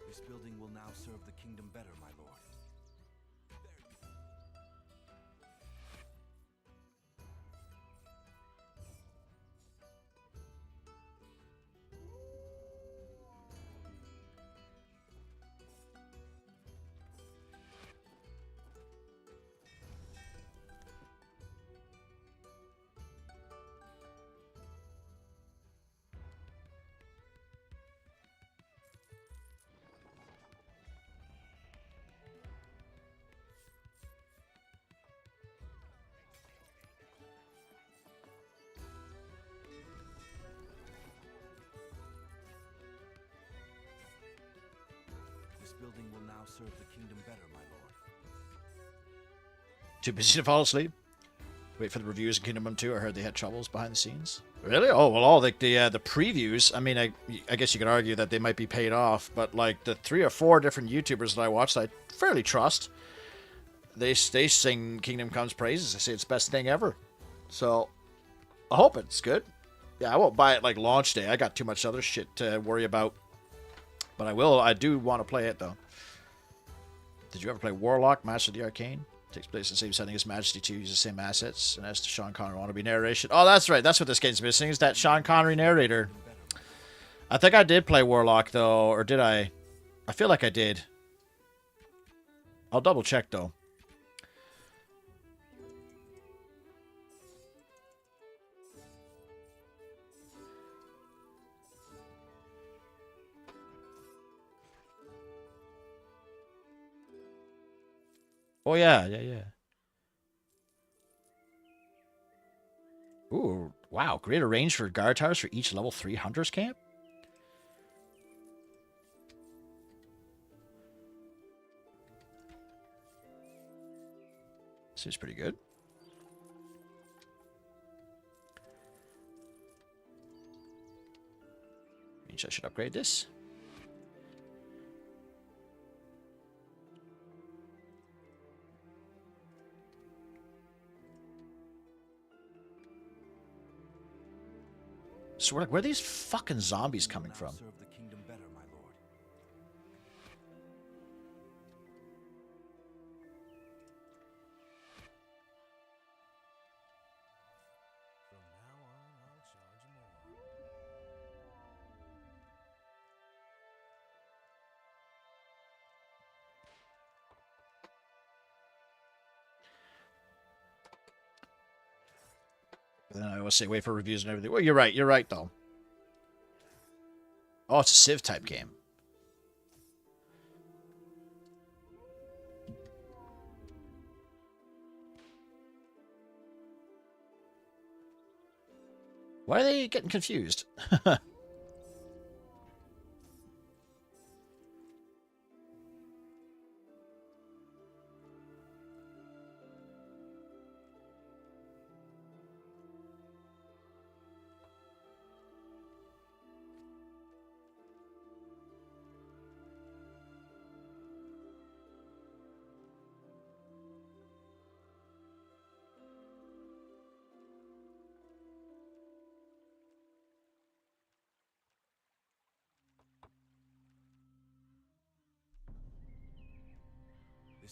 This building will now serve the kingdom better, my lord. This building will now serve the kingdom better, my lord. Too busy to fall asleep. Wait for the reviews of Kingdom Hearts 2. I heard they had troubles behind the scenes. Really? Oh, well, all the previews. I mean, I guess you could argue that they might be paid off, but like the 3 or 4 different YouTubers that I watched, I fairly trust. They sing Kingdom Come's praises. They say it's the best thing ever. So I hope it's good. Yeah, I won't buy it like launch day. I got too much other shit to worry about. But I will. I do want to play it though. Did you ever play Warlock, Master of the Arcane? Takes place in the same setting as Majesty 2, uses the same assets, and has the Sean Connery wannabe narration. Oh, that's right. That's what this game's missing, is that Sean Connery narrator. I think I did play Warlock, though, or did I? I feel like I did. I'll double check, though. Oh, yeah. Ooh, wow. Greater range for guard towers for each level 3 Hunters camp? Seems pretty good. Means I should upgrade this. So where are these fucking zombies coming from? Serve the kingdom better, my lord. From now on, I'll charge more. But then I always say wait for reviews and everything. Well, you're right. You're right, though. Oh, it's a Civ type game. Why are they getting confused?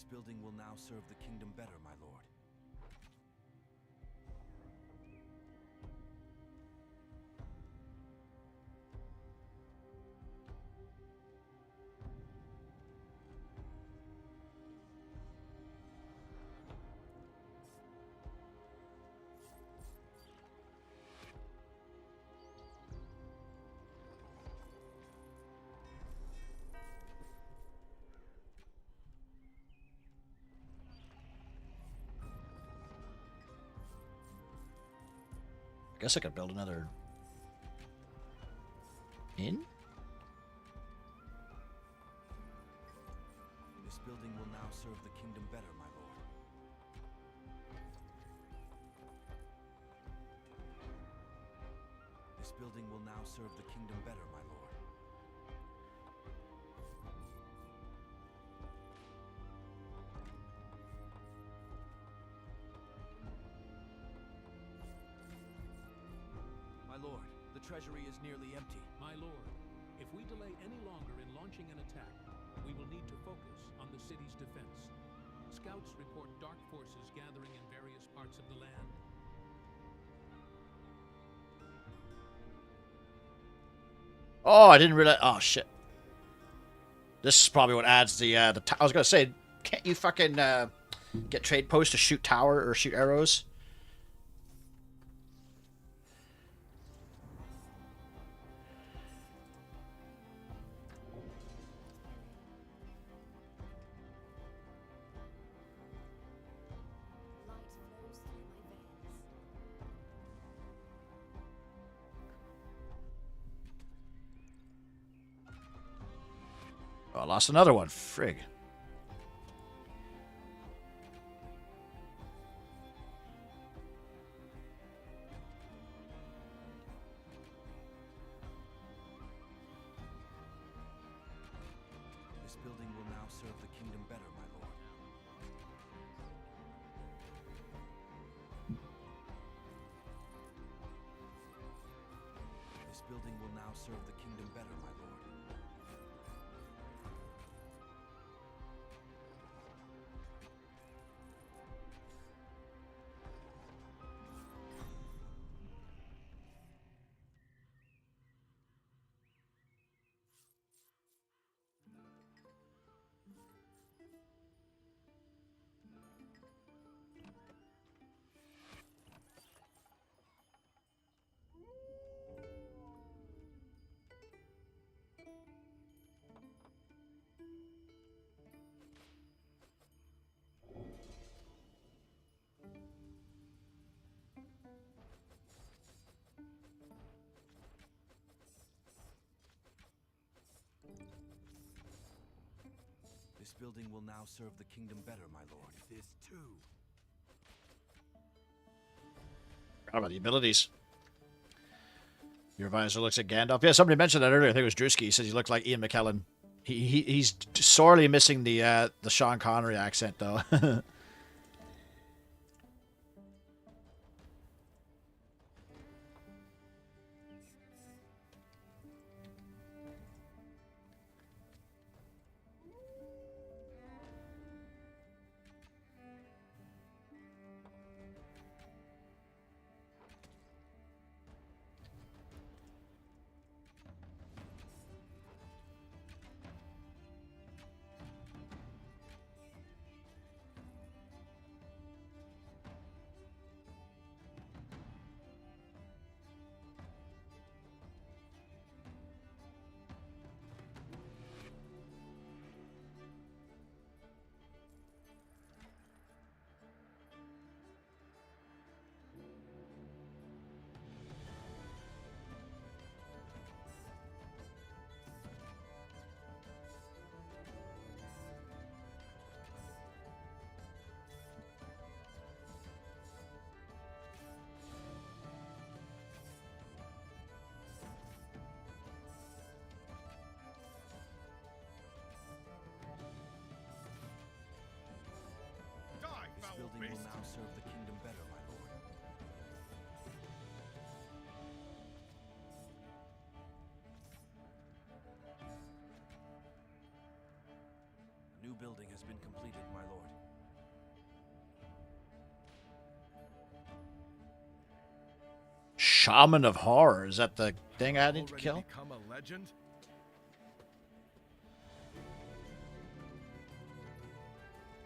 This building will now serve the kingdom better, my lord. I guess I could build another inn? This building will now serve the kingdom better, my lord. This building will now serve the kingdom better, my lord. My lord, the treasury is nearly empty. My lord, if we delay any longer in launching an attack, we will need to focus on the city's defense. Scouts report dark forces gathering in various parts of the land. Oh, I didn't realize. Oh shit! This is probably what adds the I was gonna say, can't you fucking get trade posts to shoot tower or shoot arrows? Light flows through my veins. Oh, I lost another one. Frig. This building will now serve the kingdom better, my lord. This building will now serve the kingdom better, my lord. This building will now serve the kingdom better, my lord. This too. Forgot about the abilities. Your visor looks like Gandalf. Yeah, somebody mentioned that earlier. I think it was Drewski. He said he looked like Ian McKellen. He's sorely missing the Sean Connery accent though. building has been completed, my lord. Shaman of Horror. Is that the thing I need to Already kill? become a legend?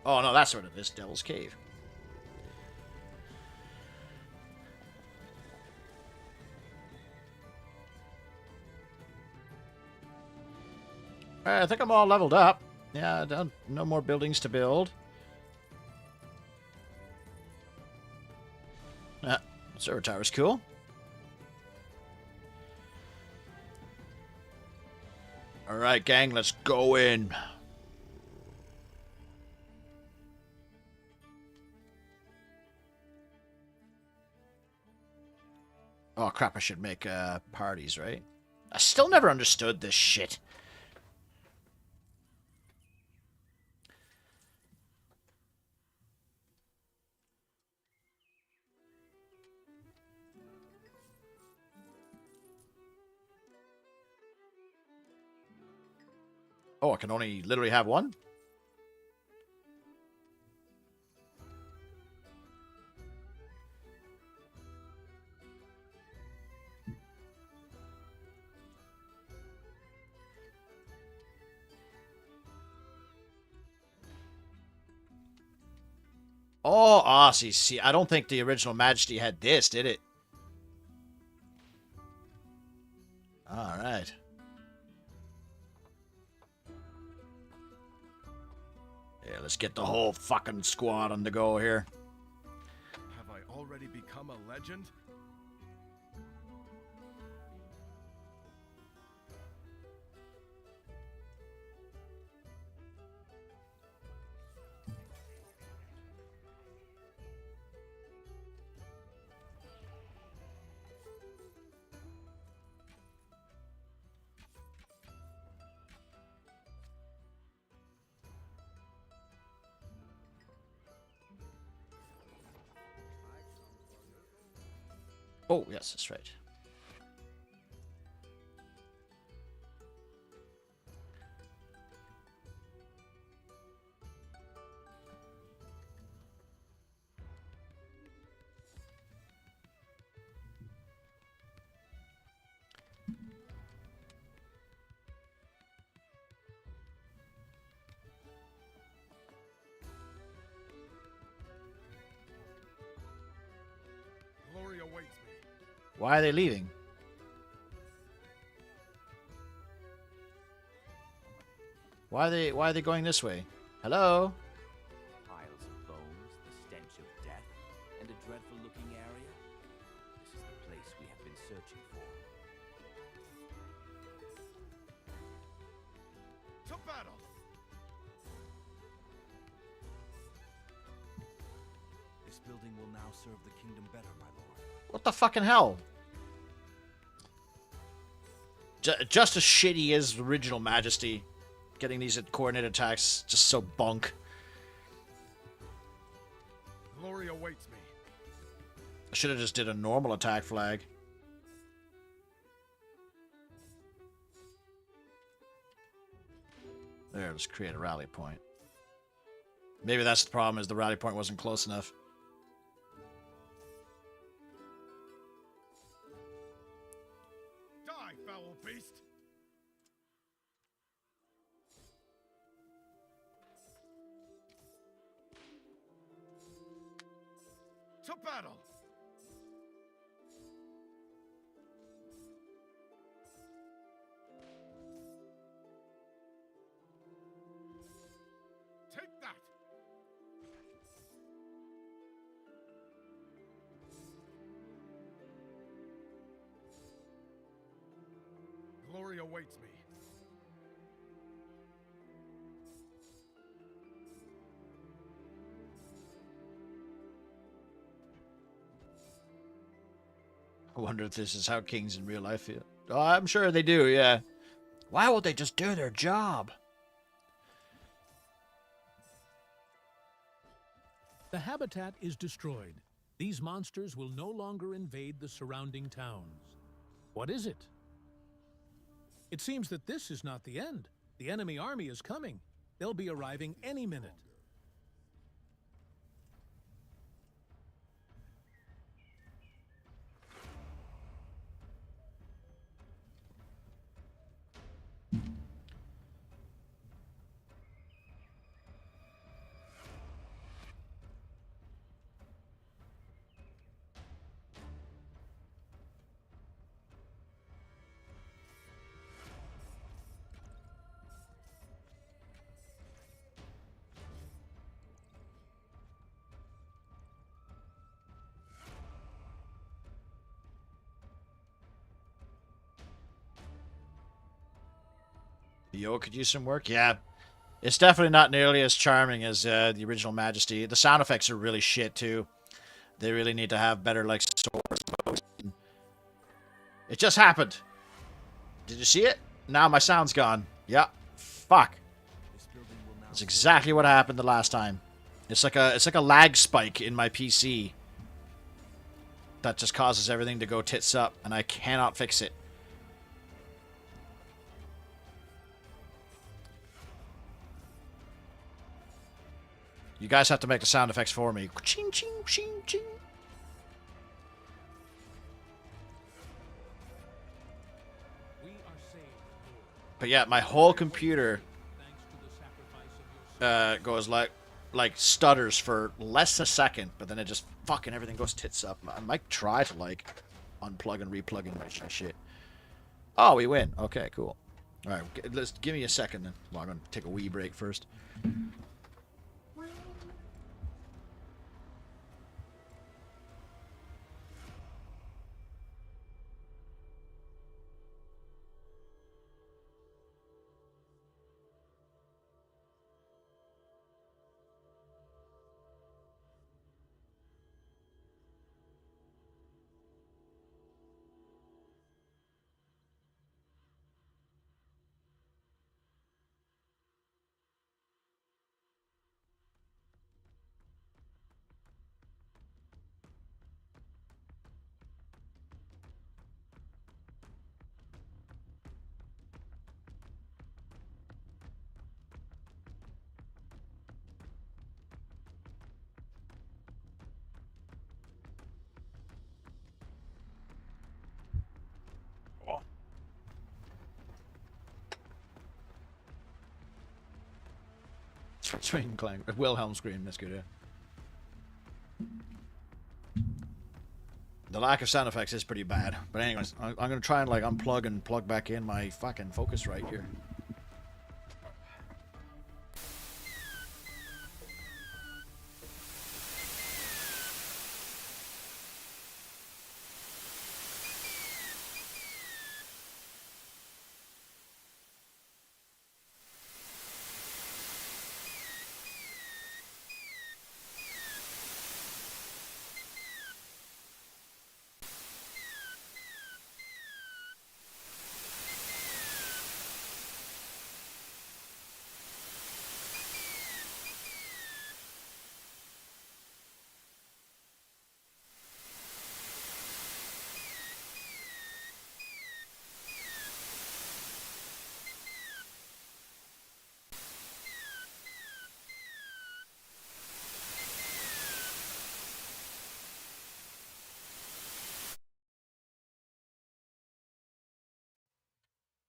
Oh, no, that's what it is. Devil's Cave. I think I'm all leveled up. Yeah, no more buildings to build. Server tower's cool. Alright, gang, let's go in. Oh, crap, I should make parties, right? I still never understood this shit. Oh, I can only literally have one? Oh, see, I don't think the original Majesty had this, did it? Alright. Yeah, let's get the whole fucking squad on the go here. Have I already become a legend? Oh, yes, that's right. Glory awaits me. Why are they leaving? Why are they going this way? Hello? Piles of bones, the stench of death, and a dreadful-looking area. This is the place we have been searching for. To battle! This building will now serve the kingdom better, my lord. What the fucking hell? Just as shitty as original Majesty. Getting these coordinate attacks just so bunk. Glory awaits me. I should have just did a normal attack flag. There, let's create a rally point. Maybe that's the problem, is the rally point wasn't close enough. Die, foul beast! To battle! Take that! Glory awaits me. I wonder if this is how kings in real life feel. Oh, I'm sure they do, yeah. Why won't they just do their job? The habitat is destroyed. These monsters will no longer invade the surrounding towns. What is it? It seems that this is not the end. The enemy army is coming. They'll be arriving any minute. Yo, could use some work? Yeah. It's definitely not nearly as charming as the original Majesty. The sound effects are really shit, too. They really need to have better, like, source. It just happened. Did you see it? Now my sound's gone. Yeah. Fuck. That's exactly what happened the last time. It's like a lag spike in my PC. That just causes everything to go tits up, and I cannot fix it. You guys have to make the sound effects for me. Ching, ching, ching, ching. But yeah, my whole computer goes like stutters for less than a second, but then it just fucking everything goes tits up. I might try to like unplug and replug in my shit. Oh, we win. Okay, cool. All right, let's give me a second then. Well, I'm gonna take a wee break first. Swing clang. Wilhelm scream. That's good, yeah. The lack of sound effects is pretty bad. But anyways, I'm going to try and like unplug and plug back in my fucking Focusrite here.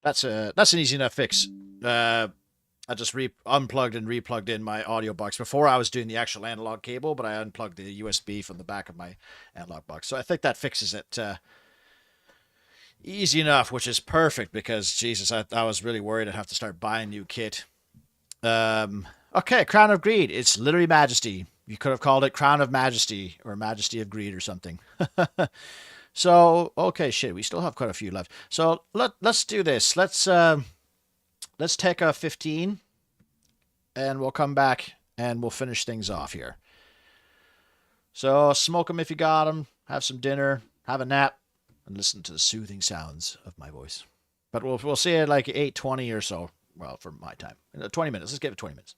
That's an easy enough fix. I just unplugged and replugged in my audio box before I was doing the actual analog cable, but I unplugged the USB from the back of my analog box. So I think that fixes it easy enough, which is perfect because, Jesus, I was really worried I'd have to start buying new kit. Okay, Crown of Greed. It's literally Majesty. You could have called it Crown of Majesty or Majesty of Greed or something. So, okay, shit, we still have quite a few left. So let's do this. Let's take a 15, and we'll come back and we'll finish things off here. So smoke them if you got them. Have some dinner. Have a nap, and listen to the soothing sounds of my voice. But we'll see it like 8:20 or so. Well, for my time, 20 minutes. Let's give it 20 minutes.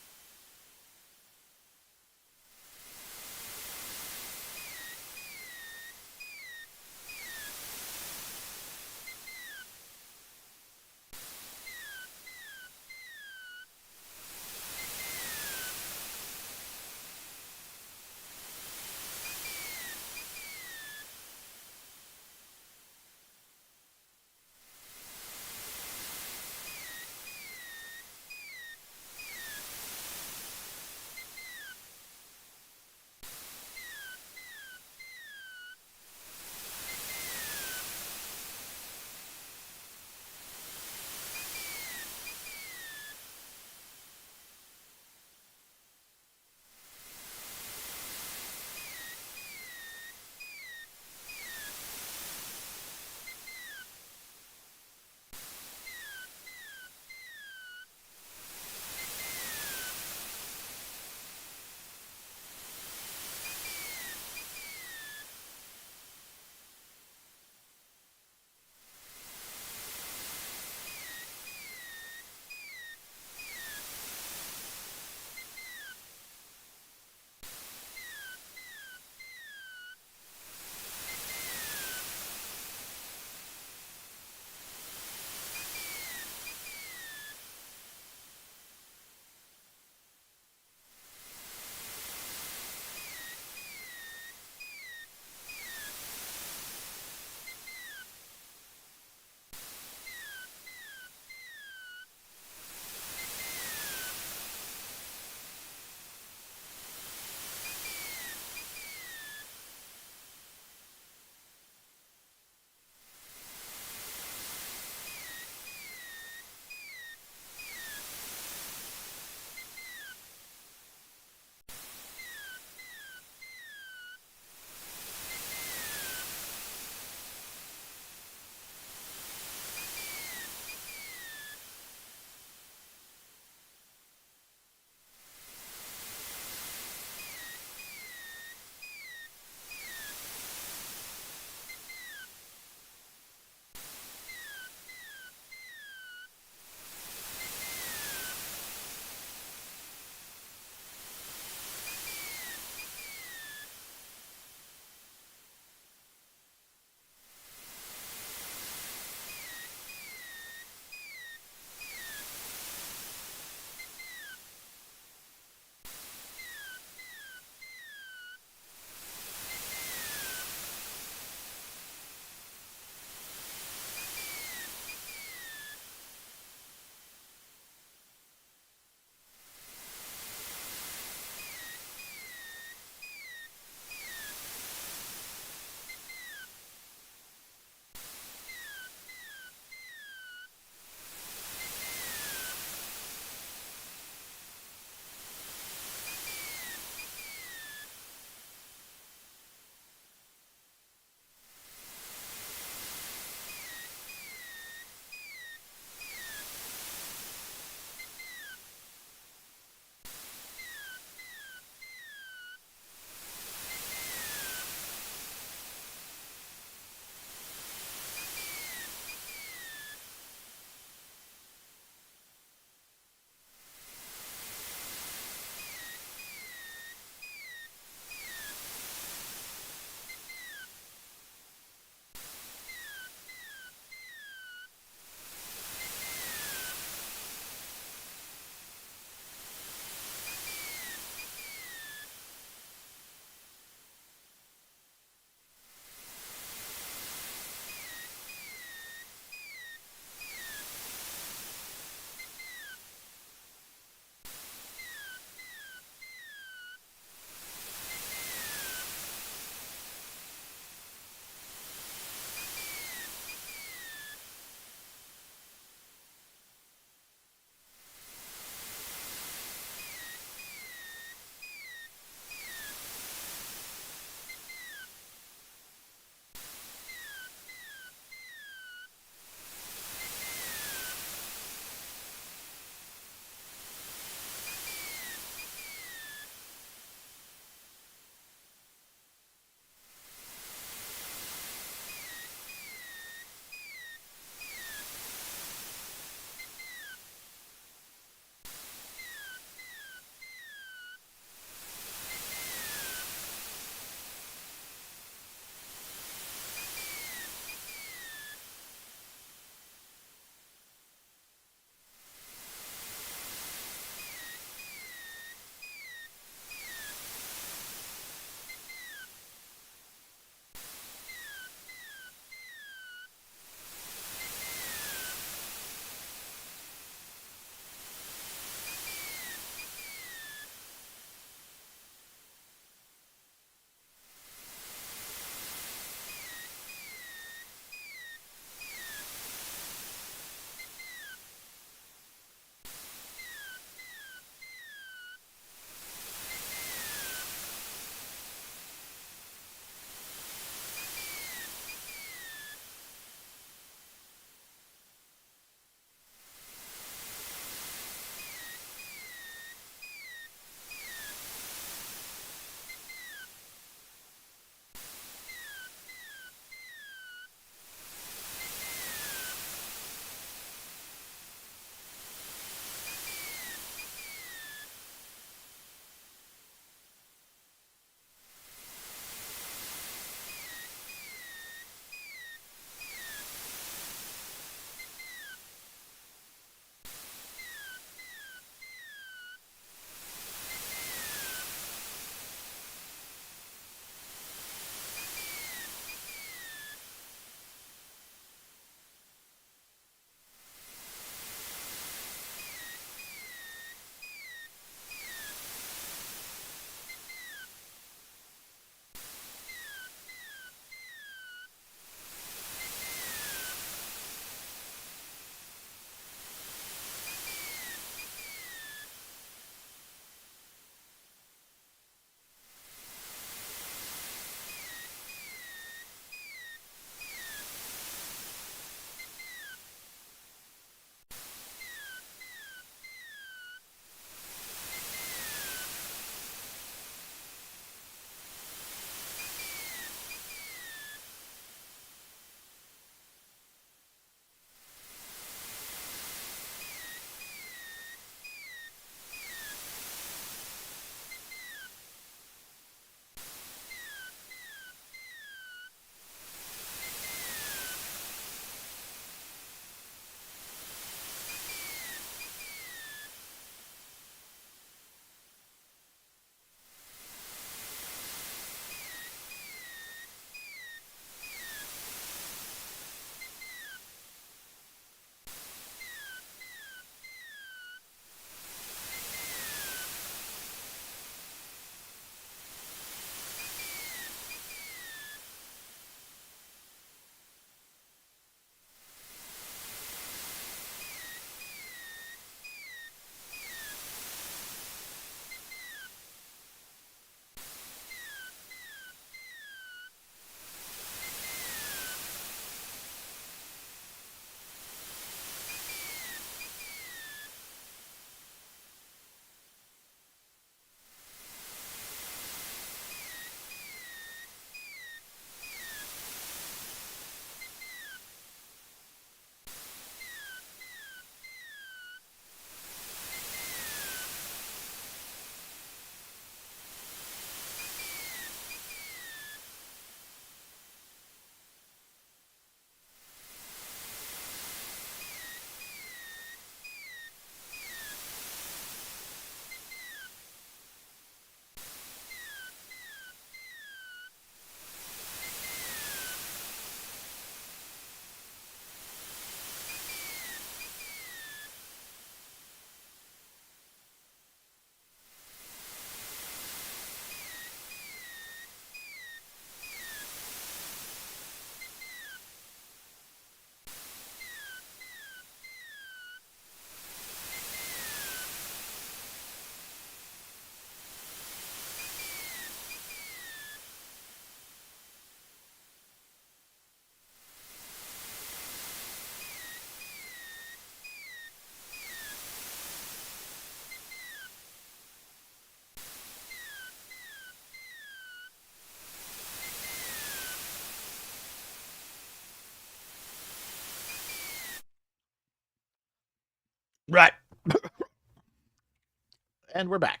And we're back.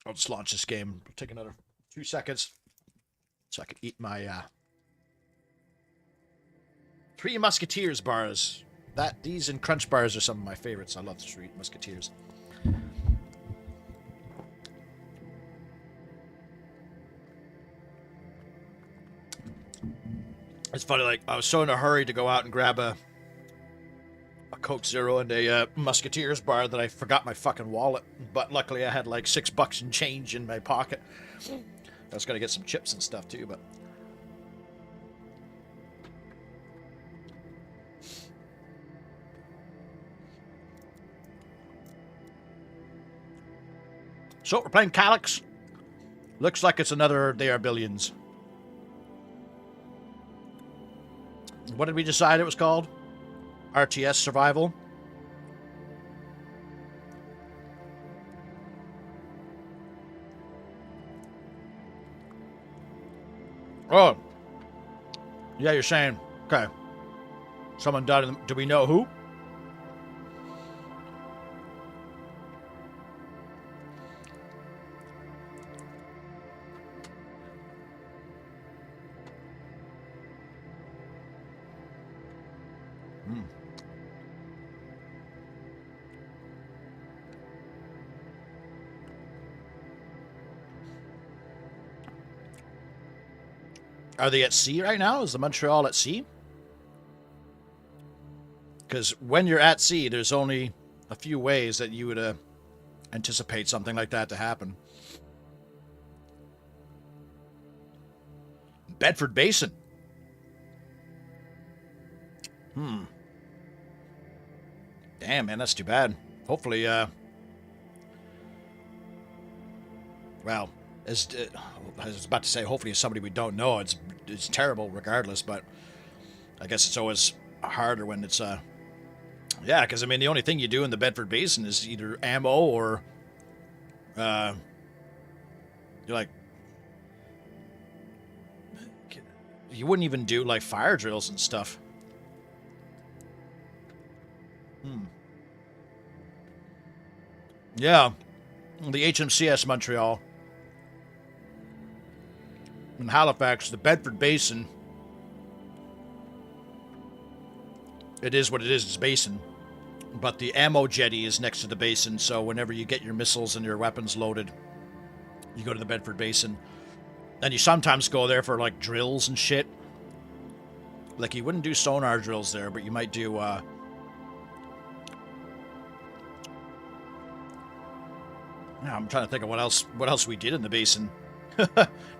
I'll just launch this game. It'll take another 2 seconds so I can eat my Three Musketeers bars. These and Crunch bars are some of my favorites. I love the Three Musketeers. It's funny, like, I was so in a hurry to go out and grab a Coke Zero and a Musketeers bar that I forgot my fucking wallet. But luckily I had like $6 and change in my pocket. I was gonna get some chips and stuff too, but... So, we're playing Calyx. Looks like it's another They Are Billions. What did we decide it was called? RTS Survival? Oh. Yeah, you're saying, okay. Someone died. Do we know who? Are they at sea right now? Is the Montreal at sea? Because when you're at sea, there's only a few ways that you would anticipate something like that to happen. Bedford Basin. Damn, man, that's too bad. Hopefully, well, I was about to say, hopefully it's somebody we don't know. It's terrible regardless, but I guess it's always harder when it's, yeah, because, I mean, the only thing you do in the Bedford Basin is either ammo or, you're like, you wouldn't even do, like, fire drills and stuff. Yeah, the HMCS Montreal. In Halifax, the Bedford Basin, it is what it is, it's basin. But the ammo jetty is next to the basin, so whenever you get your missiles and your weapons loaded, you go to the Bedford Basin. And you sometimes go there for, like, drills and shit. Like, you wouldn't do sonar drills there, but you might do, yeah, I'm trying to think of what else we did in the basin.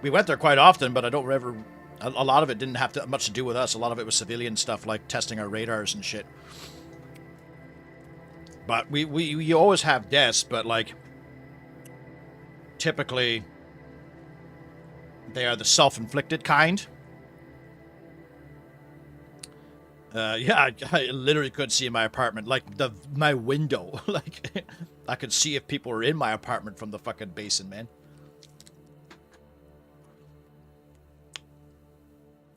We went there quite often, but I don't ever... A lot of it didn't have much to do with us. A lot of it was civilian stuff, like testing our radars and shit. But we always have deaths, but, like, typically they are the self-inflicted kind. Yeah, I literally could see in my apartment, like, my window. Like, I could see if people were in my apartment from the fucking basin, man.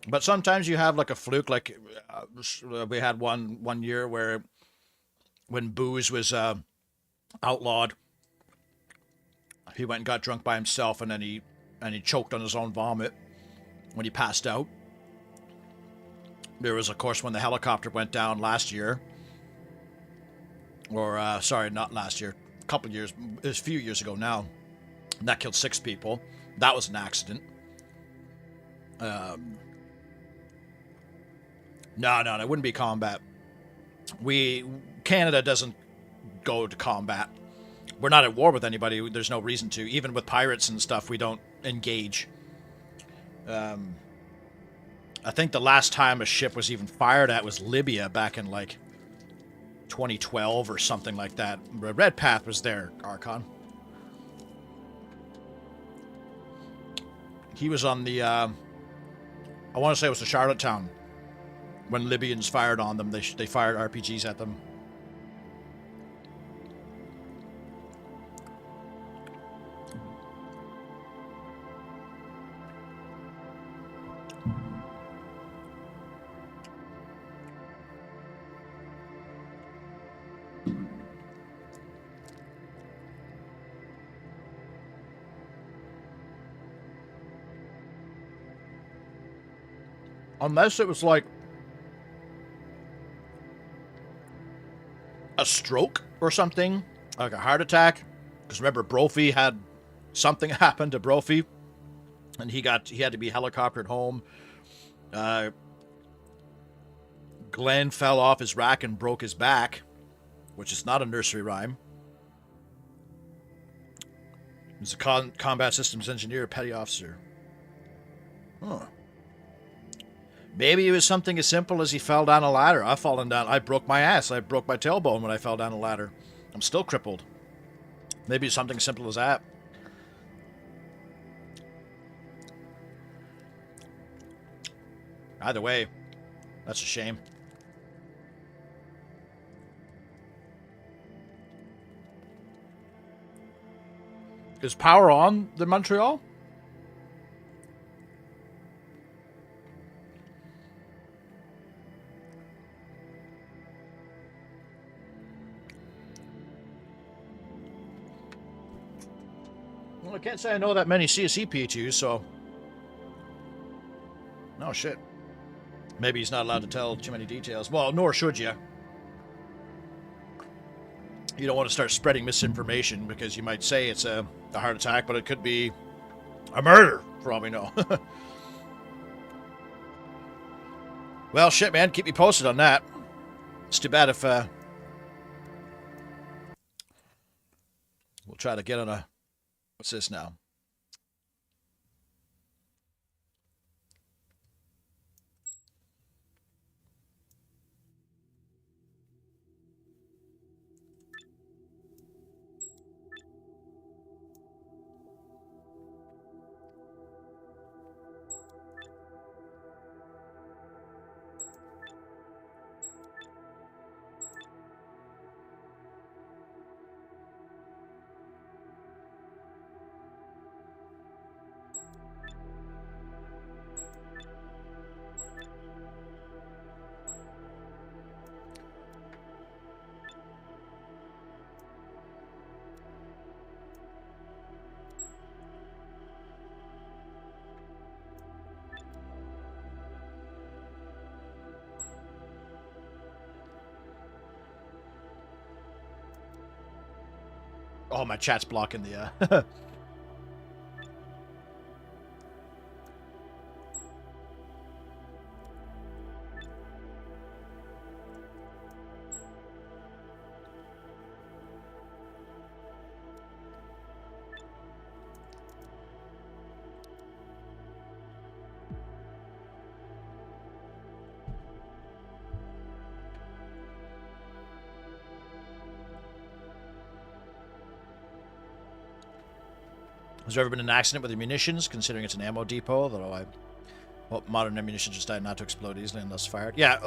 But sometimes you have, like, a fluke, like, we had one year where, when booze was outlawed, he went and got drunk by himself, and then he choked on his own vomit when he passed out. There was, of course, when the helicopter went down last year, or, sorry, not last year, a couple years, it was a few years ago now, and that killed 6 people. That was an accident. No, it wouldn't be combat. Canada doesn't go to combat. We're not at war with anybody. There's no reason to. Even with pirates and stuff, we don't engage. I think the last time a ship was even fired at was Libya back in, like, 2012 or something like that. Red Path was there, Archon. He was on the, I want to say it was the Charlottetown. When Libyans fired on them, they fired RPGs at them. Unless it was like a stroke or something, like a heart attack. Because remember, Brophy had something happen to Brophy, and he had to be helicoptered home. Glenn fell off his rack and broke his back, which is not a nursery rhyme. He's a combat systems engineer, petty officer. Huh. Maybe it was something as simple as he fell down a ladder. I've fallen down. I broke my ass. I broke my tailbone when I fell down a ladder. I'm still crippled. Maybe it's something simple as that. Either way, that's a shame. Is power on the Montreal? Well, I can't say I know that many CSE PHUs, so... No shit. Maybe he's not allowed to tell too many details. Well, nor should you. You don't want to start spreading misinformation because you might say it's a heart attack, but it could be a murder, for all we know. Well, shit, man. Keep me posted on that. It's too bad if... We'll try to get on a... What's this now? Oh, my chat's blocking the... Has there ever been an accident with the munitions, considering it's an ammo depot? Though modern ammunition just died not to explode easily and thus fired. Yeah,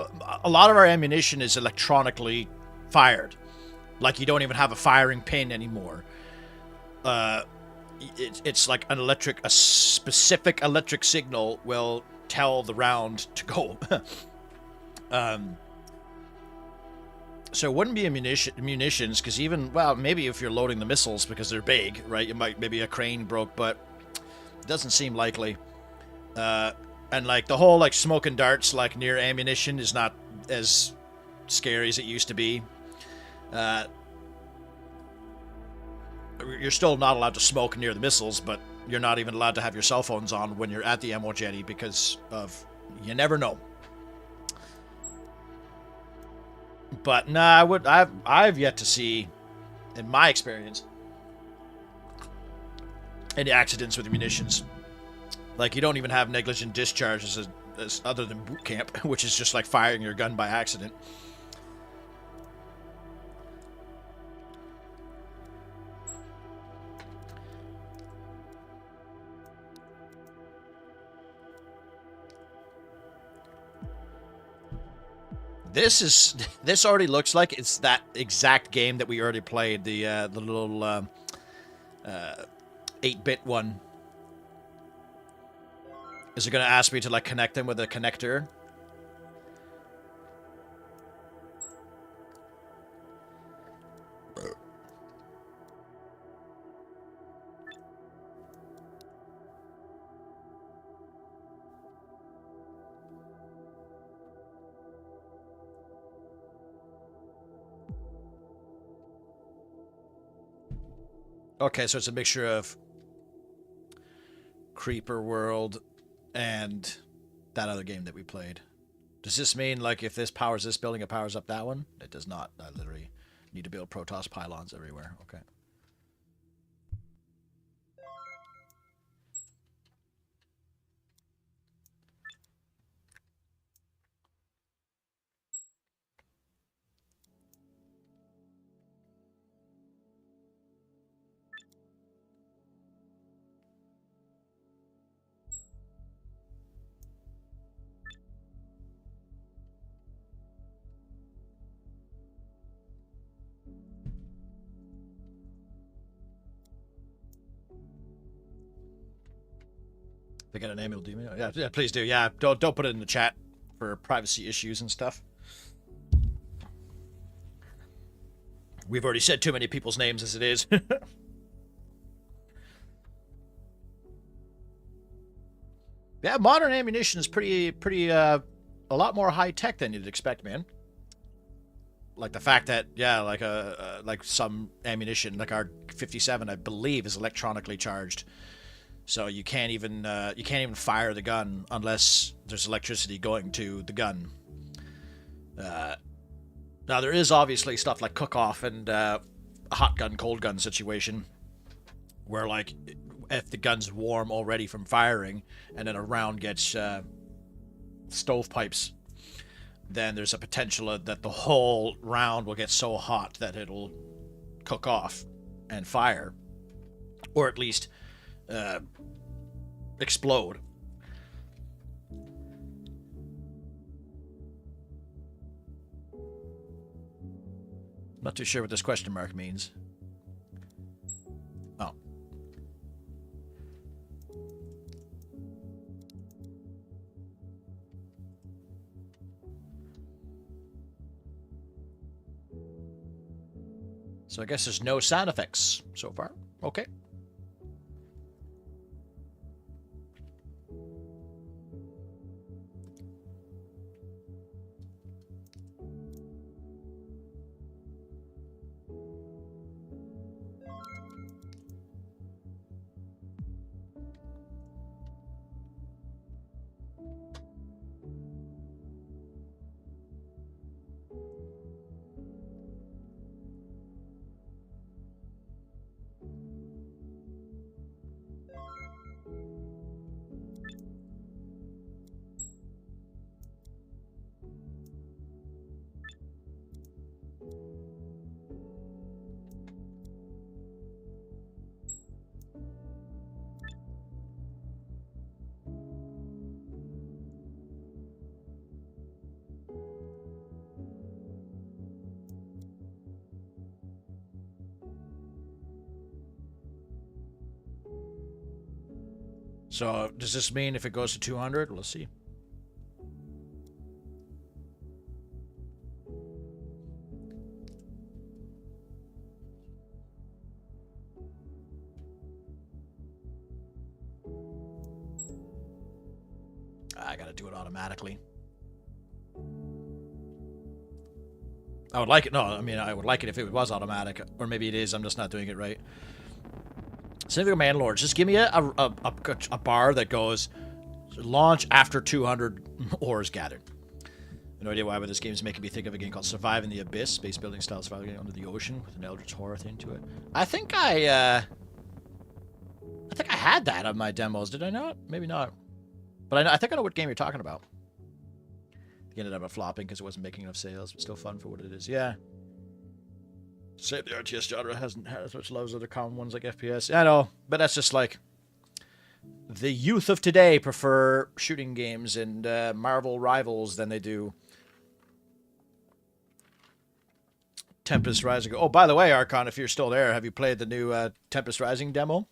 a lot of our ammunition is electronically fired. Like, you don't even have a firing pin anymore. It's like a specific electric signal will tell the round to go. So it wouldn't be munitions, because even, well, maybe if you're loading the missiles because they're big, right? Maybe a crane broke, but it doesn't seem likely. And like the whole like smoke and darts like near ammunition is not as scary as it used to be. You're still not allowed to smoke near the missiles, but you're not even allowed to have your cell phones on when you're at the ammo jetty because of, you never know. But nah, I've yet to see, in my experience, any accidents with munitions. Like, you don't even have negligent discharges as other than boot camp, which is just like firing your gun by accident. This already looks like it's that exact game that we already played, the little 8-bit one. Is it going to ask me to like connect them with a connector? Okay, so it's a mixture of Creeper World and that other game that we played. Does this mean, like, if this powers this building, it powers up that one? It does not. I literally need to build Protoss pylons everywhere. Okay. If I get a name, it'll do me. Yeah, yeah, please do. Yeah, don't put it in the chat for privacy issues and stuff. We've already said too many people's names as it is. Yeah, modern ammunition is pretty a lot more high tech than you'd expect, man. Like the fact that, yeah, like some ammunition, like our 57, I believe, is electronically charged. So you can't even fire the gun unless there's electricity going to the gun. Now there is obviously stuff like cook-off and a hot gun, cold gun situation, where like if the gun's warm already from firing, and then a round gets stovepipes, then there's a potential that the whole round will get so hot that it'll cook off and fire, or at least explode. Not too sure what this question mark means. Oh. So I guess there's no sound effects so far. Okay. So does this mean if it goes to 200? Let's see. I gotta do it automatically. I would like it. No, I mean, I would like it if it was automatic. Or maybe it is. I'm just not doing it right. Significant Man Lords, just give me a bar that goes launch after 200 ores gathered. No idea why, but this game is making me think of a game called Survive in the Abyss, space building style survival game under the ocean with an eldritch horror thing to it. I think I had that on my demos. Did I not? Maybe not. But I think I know what game you're talking about. It ended up flopping because it wasn't making enough sales, but still fun for what it is. Yeah. Same, the RTS genre hasn't had as much love as other common ones like FPS. I know, but that's just like the youth of today prefer shooting games and Marvel Rivals than they do Tempest Rising. Oh, by the way, Archon, if you're still there, have you played the new Tempest Rising demo?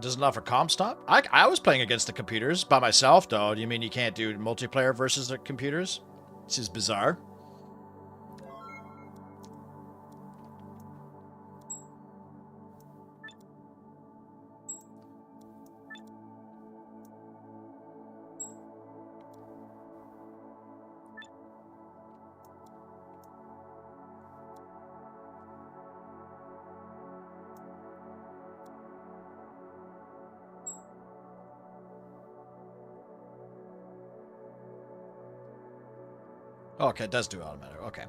Doesn't offer comp stop? I was playing against the computers by myself, though. Do you mean you can't do multiplayer versus the computers? This is bizarre. Okay, it does do automatic. Okay.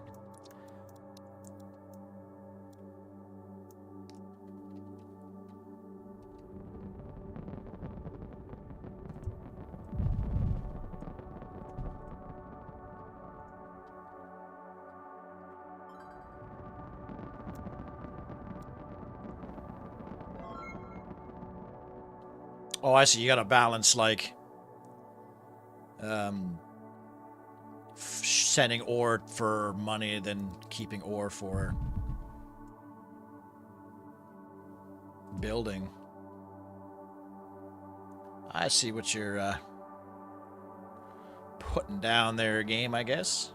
Oh, I see. You gotta balance, like, sending ore for money, then keeping ore for building. I see what you're putting down there, game, I guess.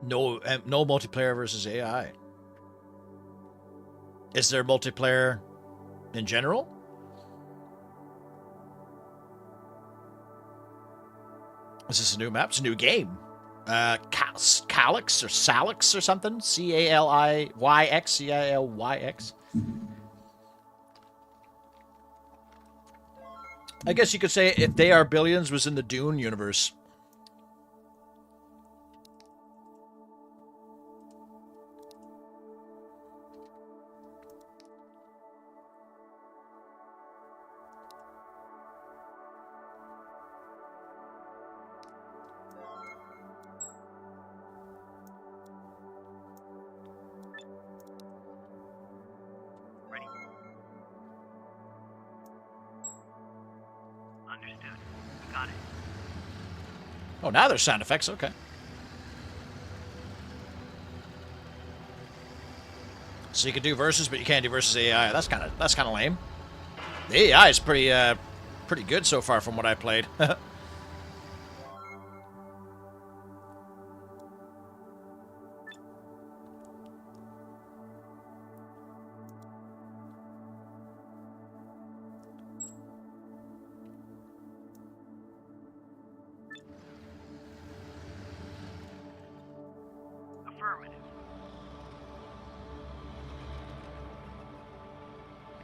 No, no multiplayer versus AI. Is there multiplayer in general? Is this a new map? It's a new game. Calyx or Salix or something? C-A-L-I-Y-X. C-I-L-Y-X. I guess you could say If They Are Billions was in the Dune universe. Oh, now there's sound effects. Okay. So you can do versus, but you can't do versus AI. That's kind of lame. The AI is pretty good so far from what I played.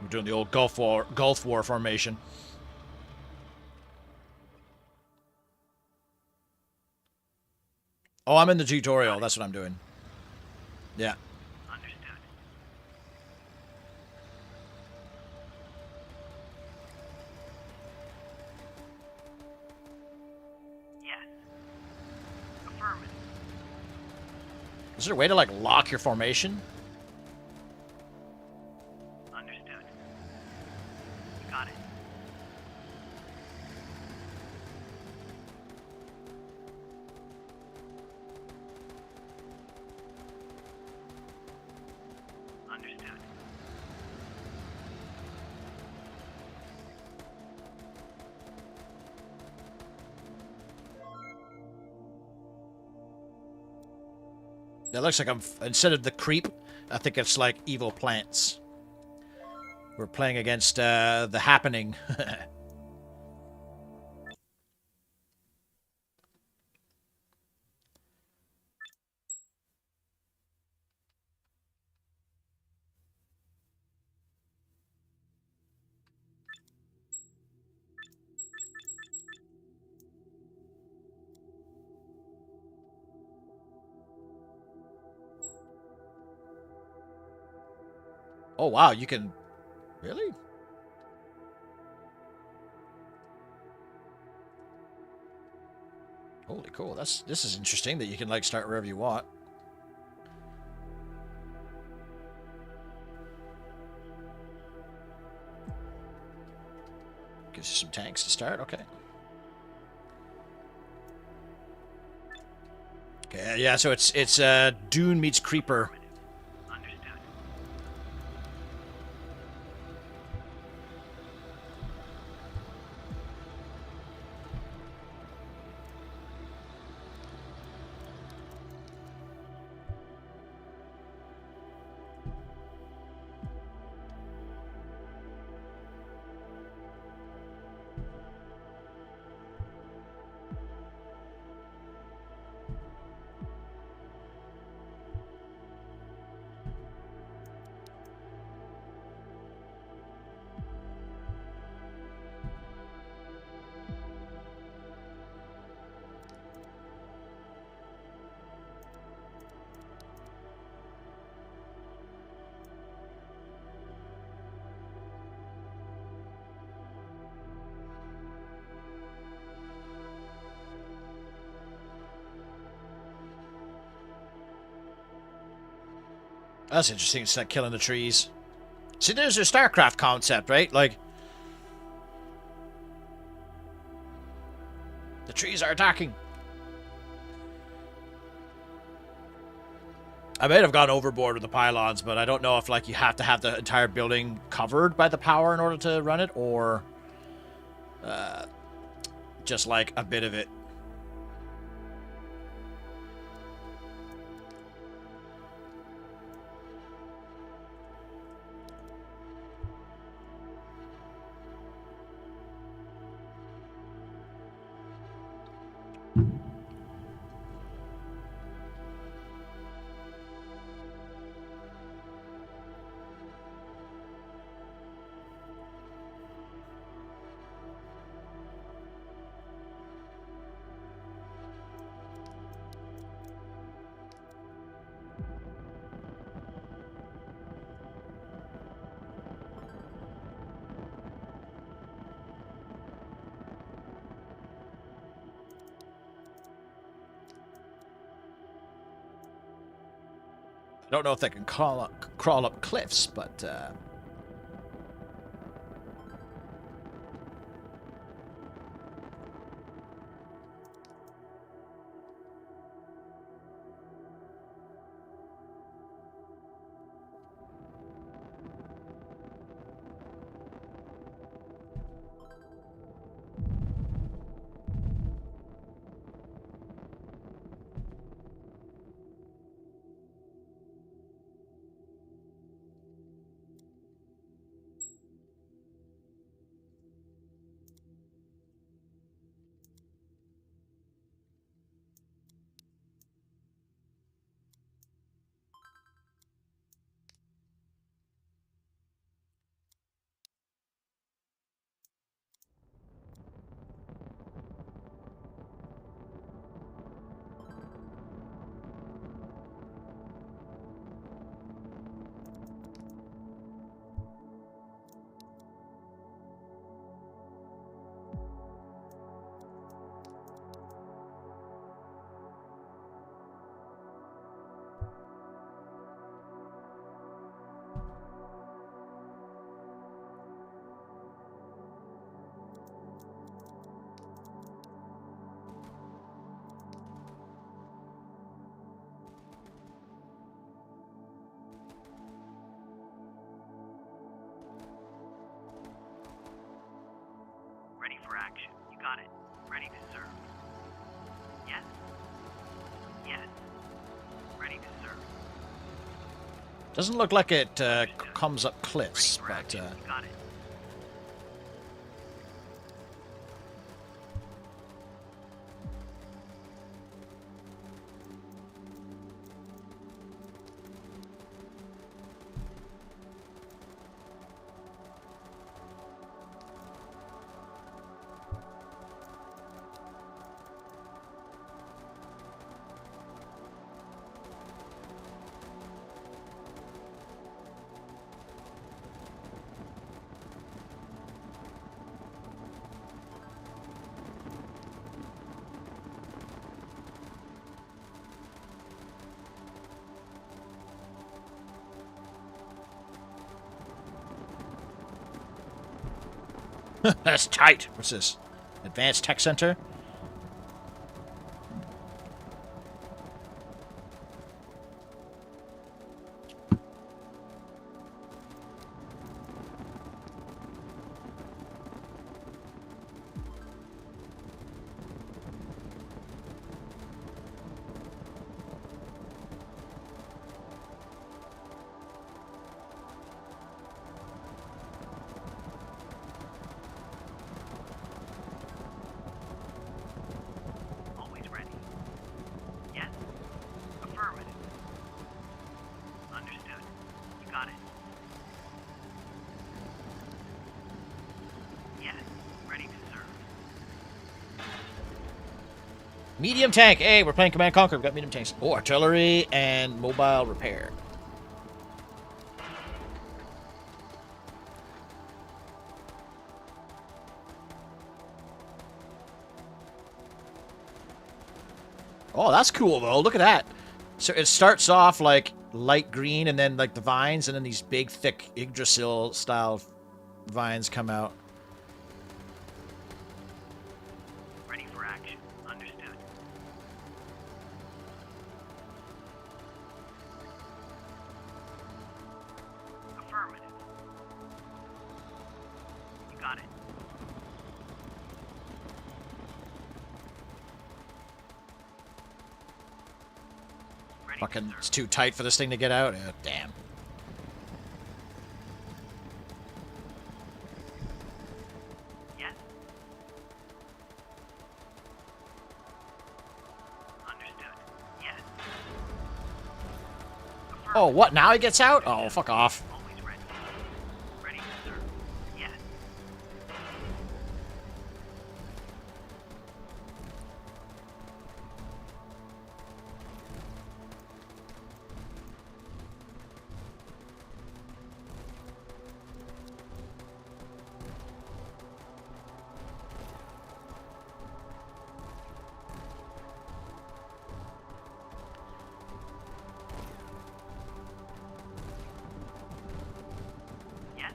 We're doing the old Gulf War formation. Oh, I'm in the tutorial. That's what I'm doing. Yeah. Understood. Yes. Affirmative. Is there a way to, like, lock your formation? Understood. Got it. Understood. It looks like instead of the creep, I think it's like evil plants. We're playing against the happening. Oh wow, you can really? Holy cool. This is interesting that you can like start wherever you want. Gives you some tanks to start, okay. Okay, yeah, so it's Dune meets Creeper. That's interesting. It's not killing the trees. See, there's your StarCraft concept, right? Like, the trees are attacking. I might have gone overboard with the pylons, but I don't know if, like, you have to have the entire building covered by the power in order to run it, or just, like, a bit of it. I don't know if they can crawl up cliffs, but Ready for action. You got it. Ready to serve. Yes. Yes. Ready to serve. Doesn't look like it comes up cliffs, but... You got it. That's tight. What's this? Advanced Tech Center? Always ready. Yes. Affirmative. Understood. You got it. Yes. Ready to serve. Medium tank. Hey, we're playing Command & Conquer. We've got medium tanks. Oh, artillery and mobile repair. Oh, that's cool, though. Look at that. So it starts off like light green, and then like the vines, and then these big, thick Yggdrasil-style vines come out. Ready for action. Understood. Affirmative. You got it. Ready Fucking, to it's serve. too tight for this thing to get out. Damn. Yes. Understood. Yes. Oh, what? Now he gets out? Oh, fuck off. Always ready. Ready to serve. Yes. Yes.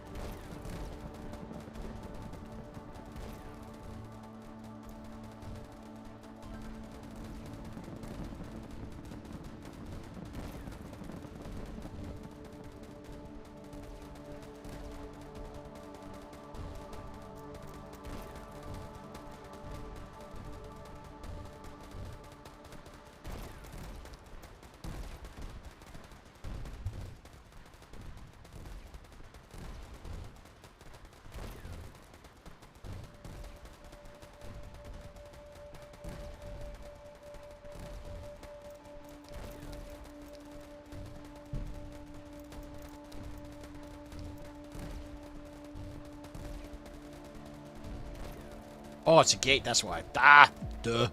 Oh, it's a gate, that's why. Ah, duh.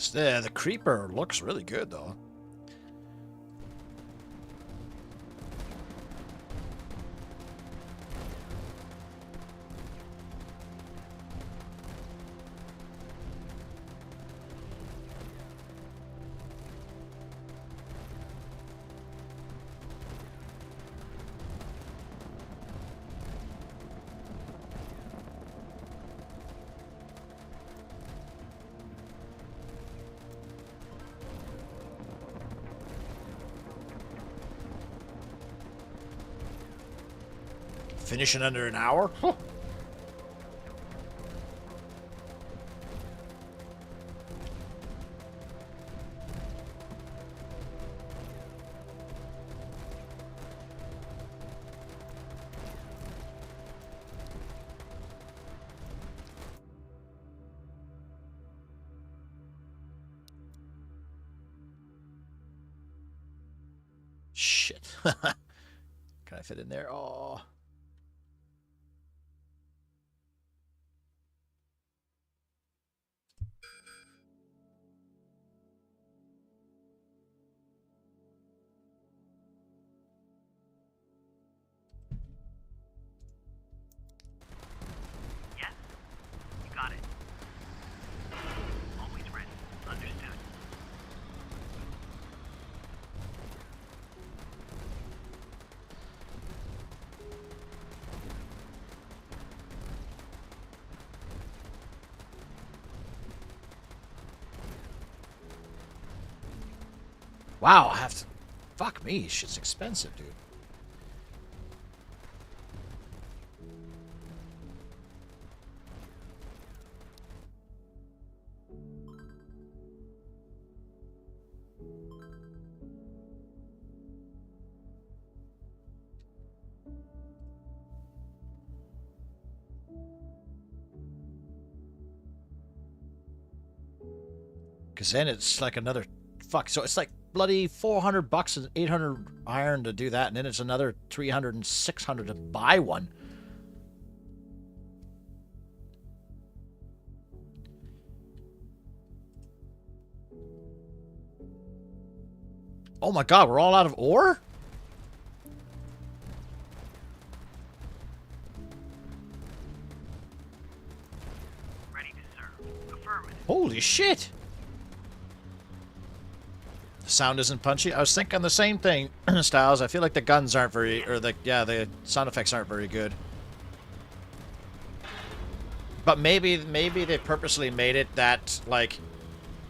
The creeper looks really good, though. Finish in under an hour? Huh. Shit. Can I fit in there? Oh. Yes. You got it. Always ready. Understood. Wow, I have to... Fuck me, shit's expensive, dude. Because then it's like another... Fuck, so it's like bloody 400 bucks and 800 iron to do that, and then it's another 300 and 600 to buy one. Oh my god, we're all out of ore? Ready to serve. Affirmative. Holy shit! The sound isn't punchy. I was thinking the same thing, Styles. I feel like the guns aren't very, or the sound effects aren't very good. But maybe they purposely made it that like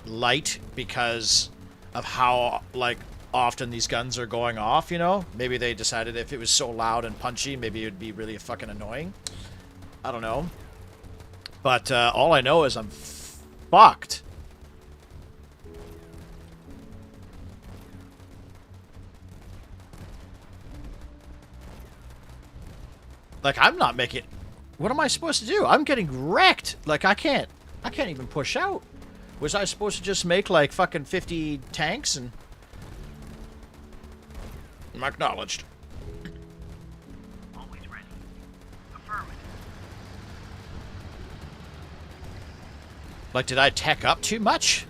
light because of how like often these guns are going off, you know? Maybe they decided if it was so loud and punchy, maybe it would be really fucking annoying. I don't know. But all I know is I'm fucked. Like, I'm not making... What am I supposed to do? I'm getting wrecked. Like, I can't even push out. Was I supposed to just make, like, fucking 50 tanks and... I'm acknowledged. Always ready. Affirmative. Like, did I tech up too much?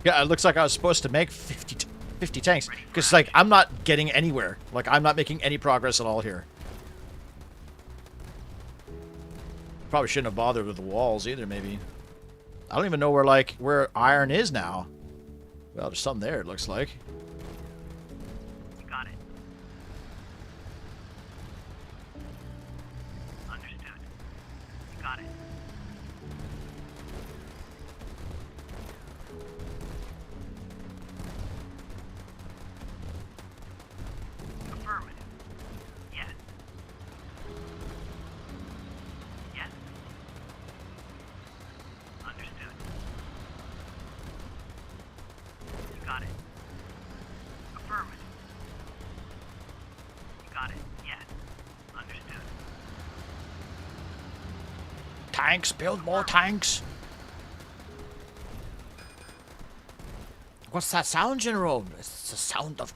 Yeah, it looks like I was supposed to make 50 tanks. Because, like, I'm not getting anywhere. Like, I'm not making any progress at all here. Probably shouldn't have bothered with the walls either, maybe. I don't even know where iron is now. Well, there's some there, it looks like. You got it. Understood. You got it. Affirmative. Yes. Yes. Understood. You got it. Tanks, build more tanks. What's that sound, General? It's the sound of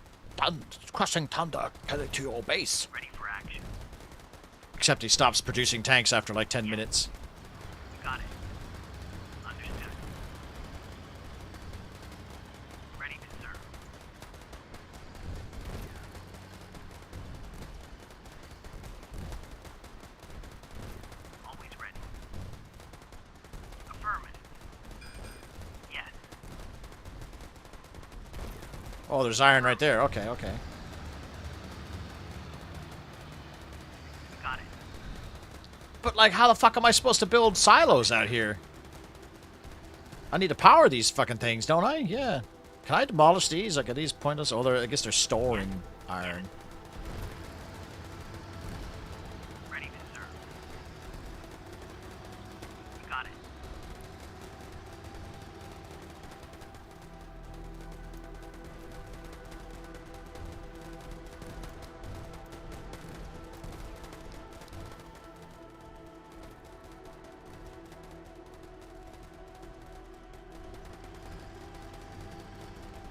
crushing thunder headed to your base. Ready for action. Except he stops producing tanks after like 10 minutes. You got it. Understood. Ready to serve. Always ready. Affirmative. Yes. Oh, there's iron right there. Okay, okay. You got it. But, like, how the fuck am I supposed to build silos out here? I need to power these fucking things, don't I? Yeah. Can I demolish these? Like, are these pointless? Oh, I guess they're storing iron. Ready to serve. You got it.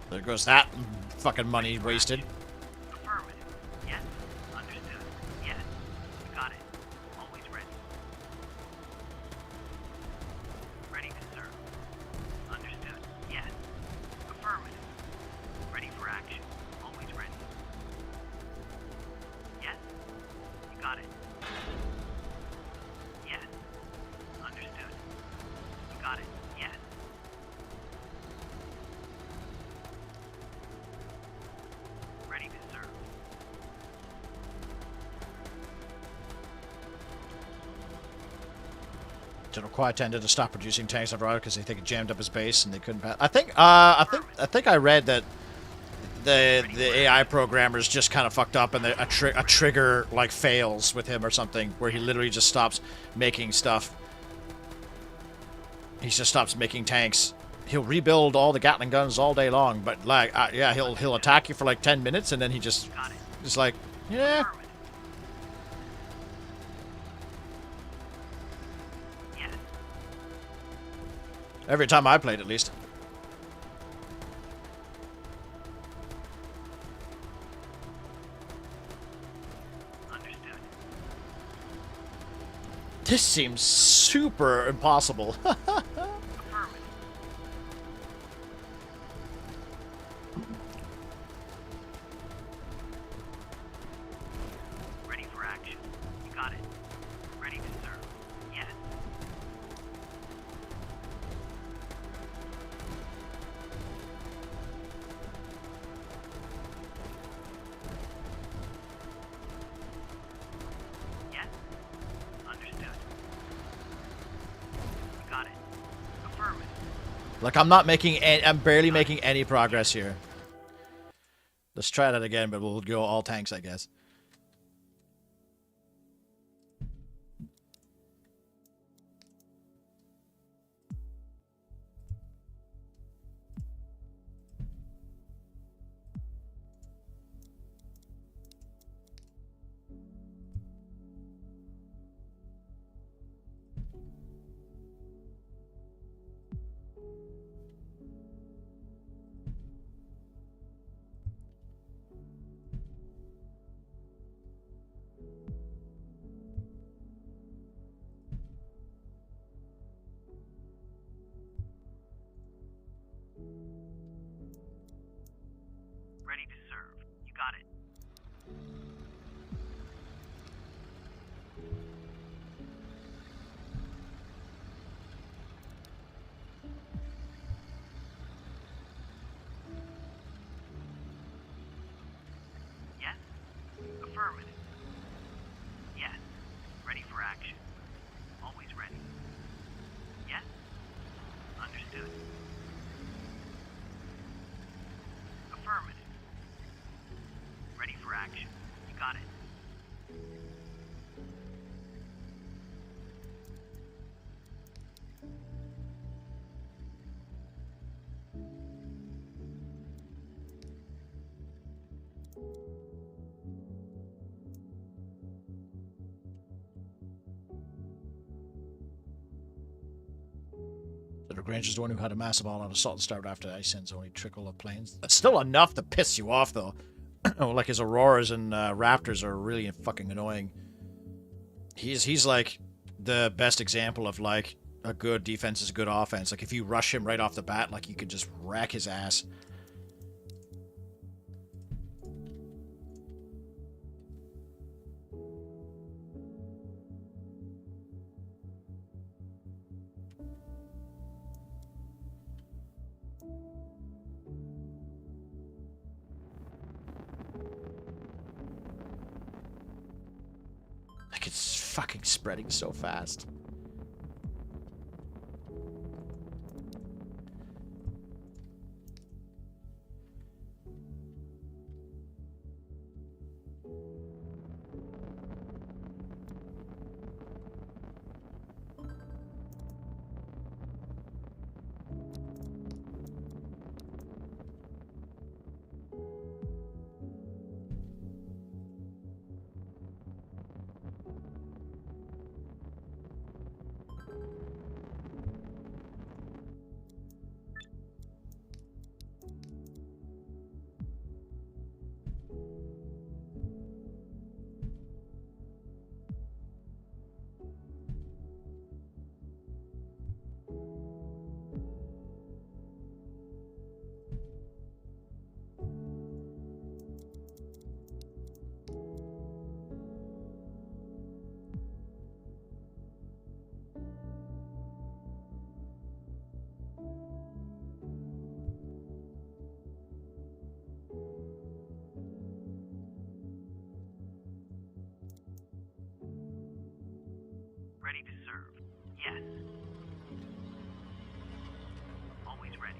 There goes that fucking money wasted. Affirmative. Yes. Understood. Yes. You got it. Always ready. Ready to serve. Understood. Yes. Affirmative. Ready for action. Always ready. Yes. You got it. Yes. Understood. You got it. Yes. Ready to serve. General Quiet tended to stop producing tanks after a while because they think it jammed up his base and they couldn't pass. I think I read that the AI programmers just kind of fucked up and a trigger like fails with him or something where he literally just stops making stuff. He just stops making tanks. He'll rebuild all the Gatling guns all day long, but like yeah, he'll attack you for like 10 minutes and then he just like yeah. Yes. Every time I played, at least. Understood. This seems super impossible. Affirmative. Ready for action. You got it. Ready to serve. Yes. Yes. Understood. You got it. Affirmative. Like I'm barely making any progress here. Let's try that again, but we'll go all tanks, I guess. Ready to serve. You got it. Yes. Affirmative. Yes. Ready for action. Always ready. Yes. Understood. Affirmative. Ready for action. You got it. Dr. Granger's the one who had a massive all-out assault and started after Ice End's only trickle of planes. That's still enough to piss you off, though. Like his Auroras and Raptors are really fucking annoying. He's like the best example of like a good defense is a good offense. Like if you rush him right off the bat, like you could just wreck his ass. Like it's fucking spreading so fast. Ready to serve. Yes. Always ready.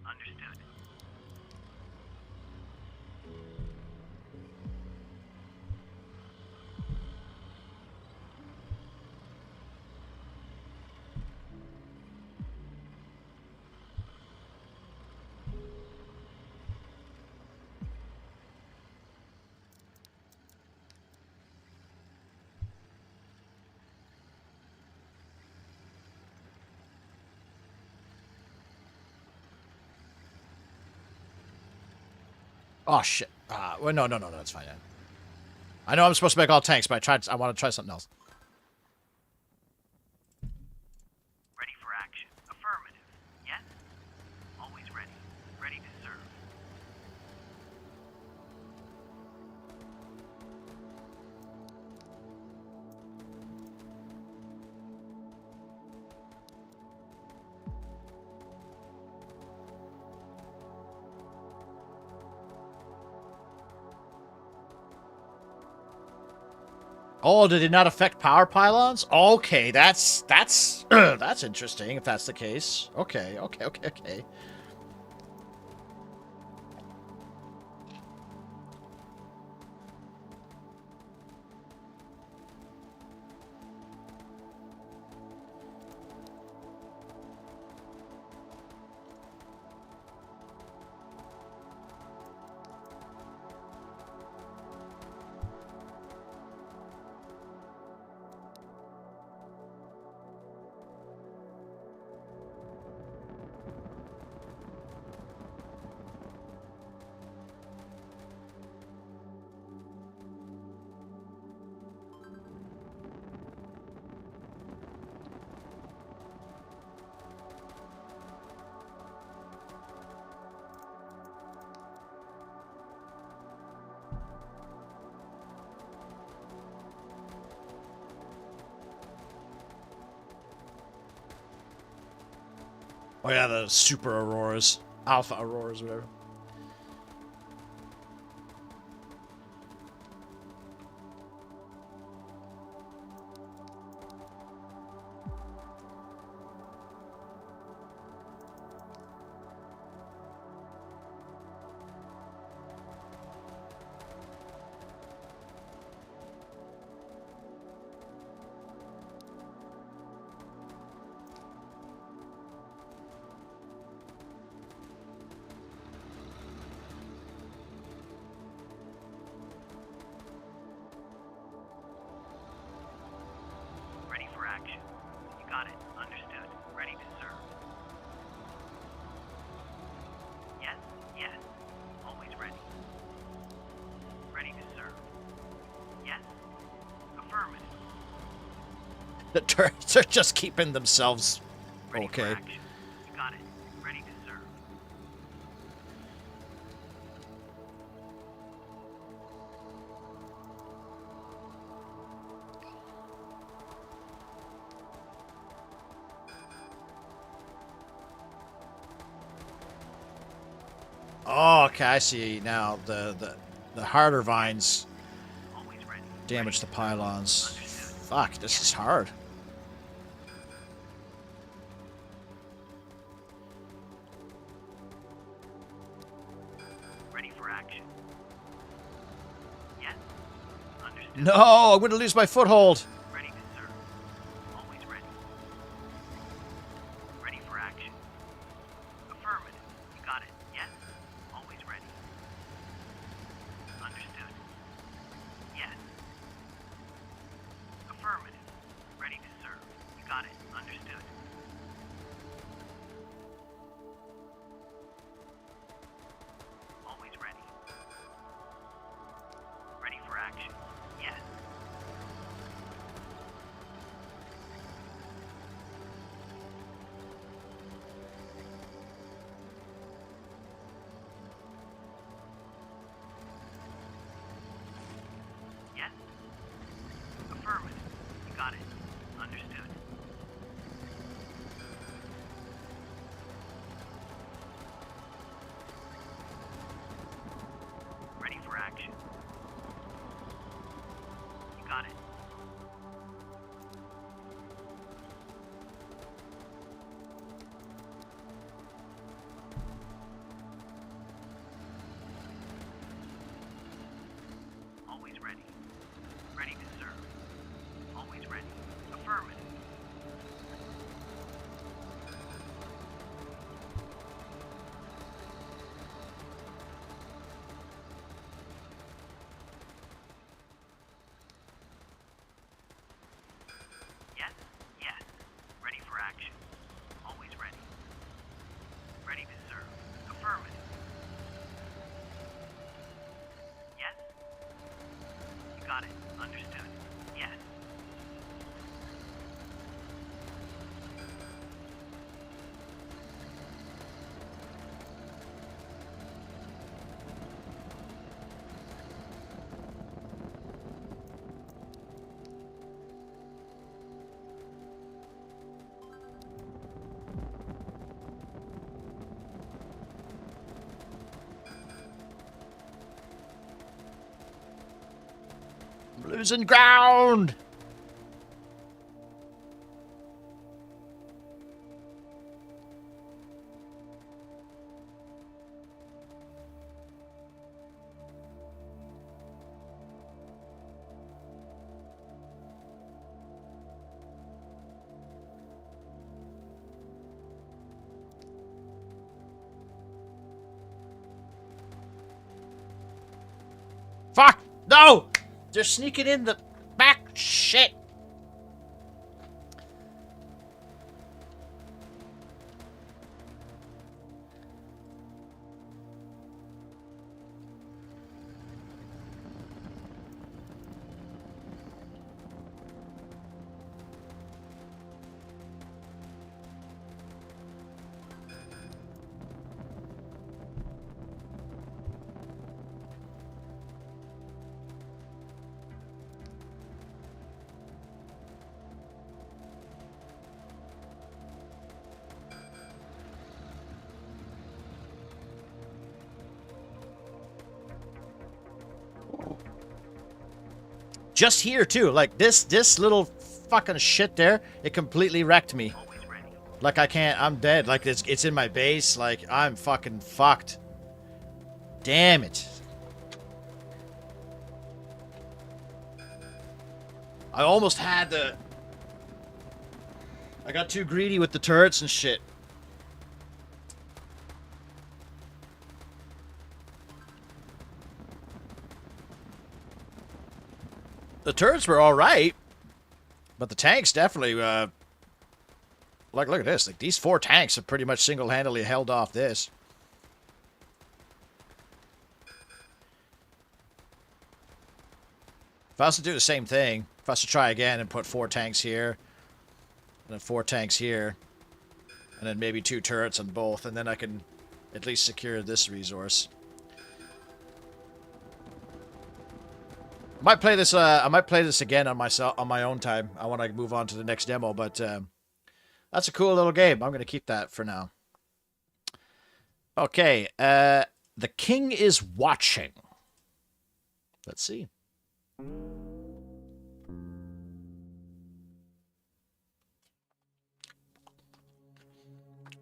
Understood. Oh shit. Well, no, it's fine. I know I'm supposed to make all tanks, but I want to try something else. Ready for action. Affirmative. Yes? Always ready. Ready to serve. Oh, did it not affect power pylons? Okay, that's that's interesting if that's the case. Okay. Oh yeah, the super auroras, alpha auroras, whatever. Ready for action. You got it. Understood. Ready to serve. Yes, yes. Always ready. Ready to serve. Yes. Affirmative. The turrets are just keeping themselves Ready for okay. action. You got it. Ready to serve. Oh, okay, I see now. The harder vines Always ready. damage the pylons. Fuck, this is hard. Ready for action. Yes. Understood. No, I'm gonna lose my foothold. Ready to serve. Always ready. Ready for action. Affirmative. You got it. Yes. Always ready. Understood. Yes. Affirmative. Ready to serve. You got it. Understood. Always ready. Ready for action. Yes. Yes. Affirmative. You got it. Understood. Ready for action. You got it. Always ready. Ready to serve. Always ready. Affirmative. Yes, yes. Ready for action. Always ready. Ready to serve. Affirmative. Yes? You got it. Understood. Yes. I'm losing ground. Fuck! No! They're sneaking in the back. Shit! Just here too, like this little fucking shit there, it completely wrecked me. Like I can't, I'm dead. Like it's in my base. Like I'm fucking fucked. Damn it. I almost had the. I got too greedy with the turrets and shit. The turrets were all right, but the tanks definitely Like, look at this. Like, these 4 tanks have pretty much single-handedly held off this. If I was to do the same thing, if I was to try again and put 4 tanks here, and then 4 tanks here, and then maybe 2 turrets on both, and then I can at least secure this resource. I might play this again on my own time. I want to move on to the next demo, but that's a cool little game. I'm going to keep that for now. Okay, The King is Watching. Let's see.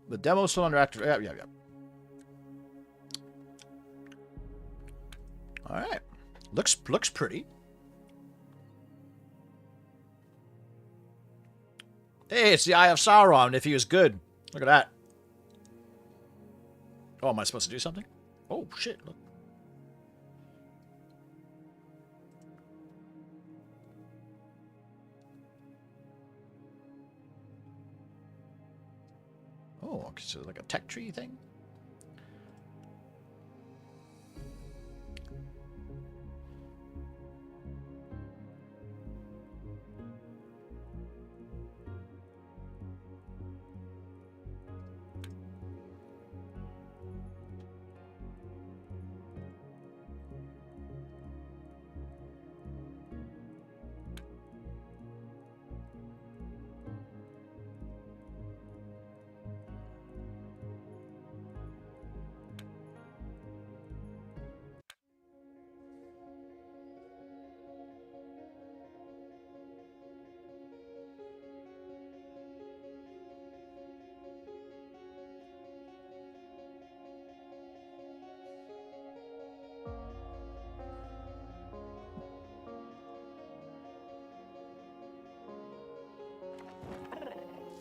The demo's still under active. Yeah. All right, looks pretty. Hey, it's the Eye of Sauron. If he was good, look at that. Oh, am I supposed to do something? Oh shit! Look. Oh, okay, so like a tech tree thing?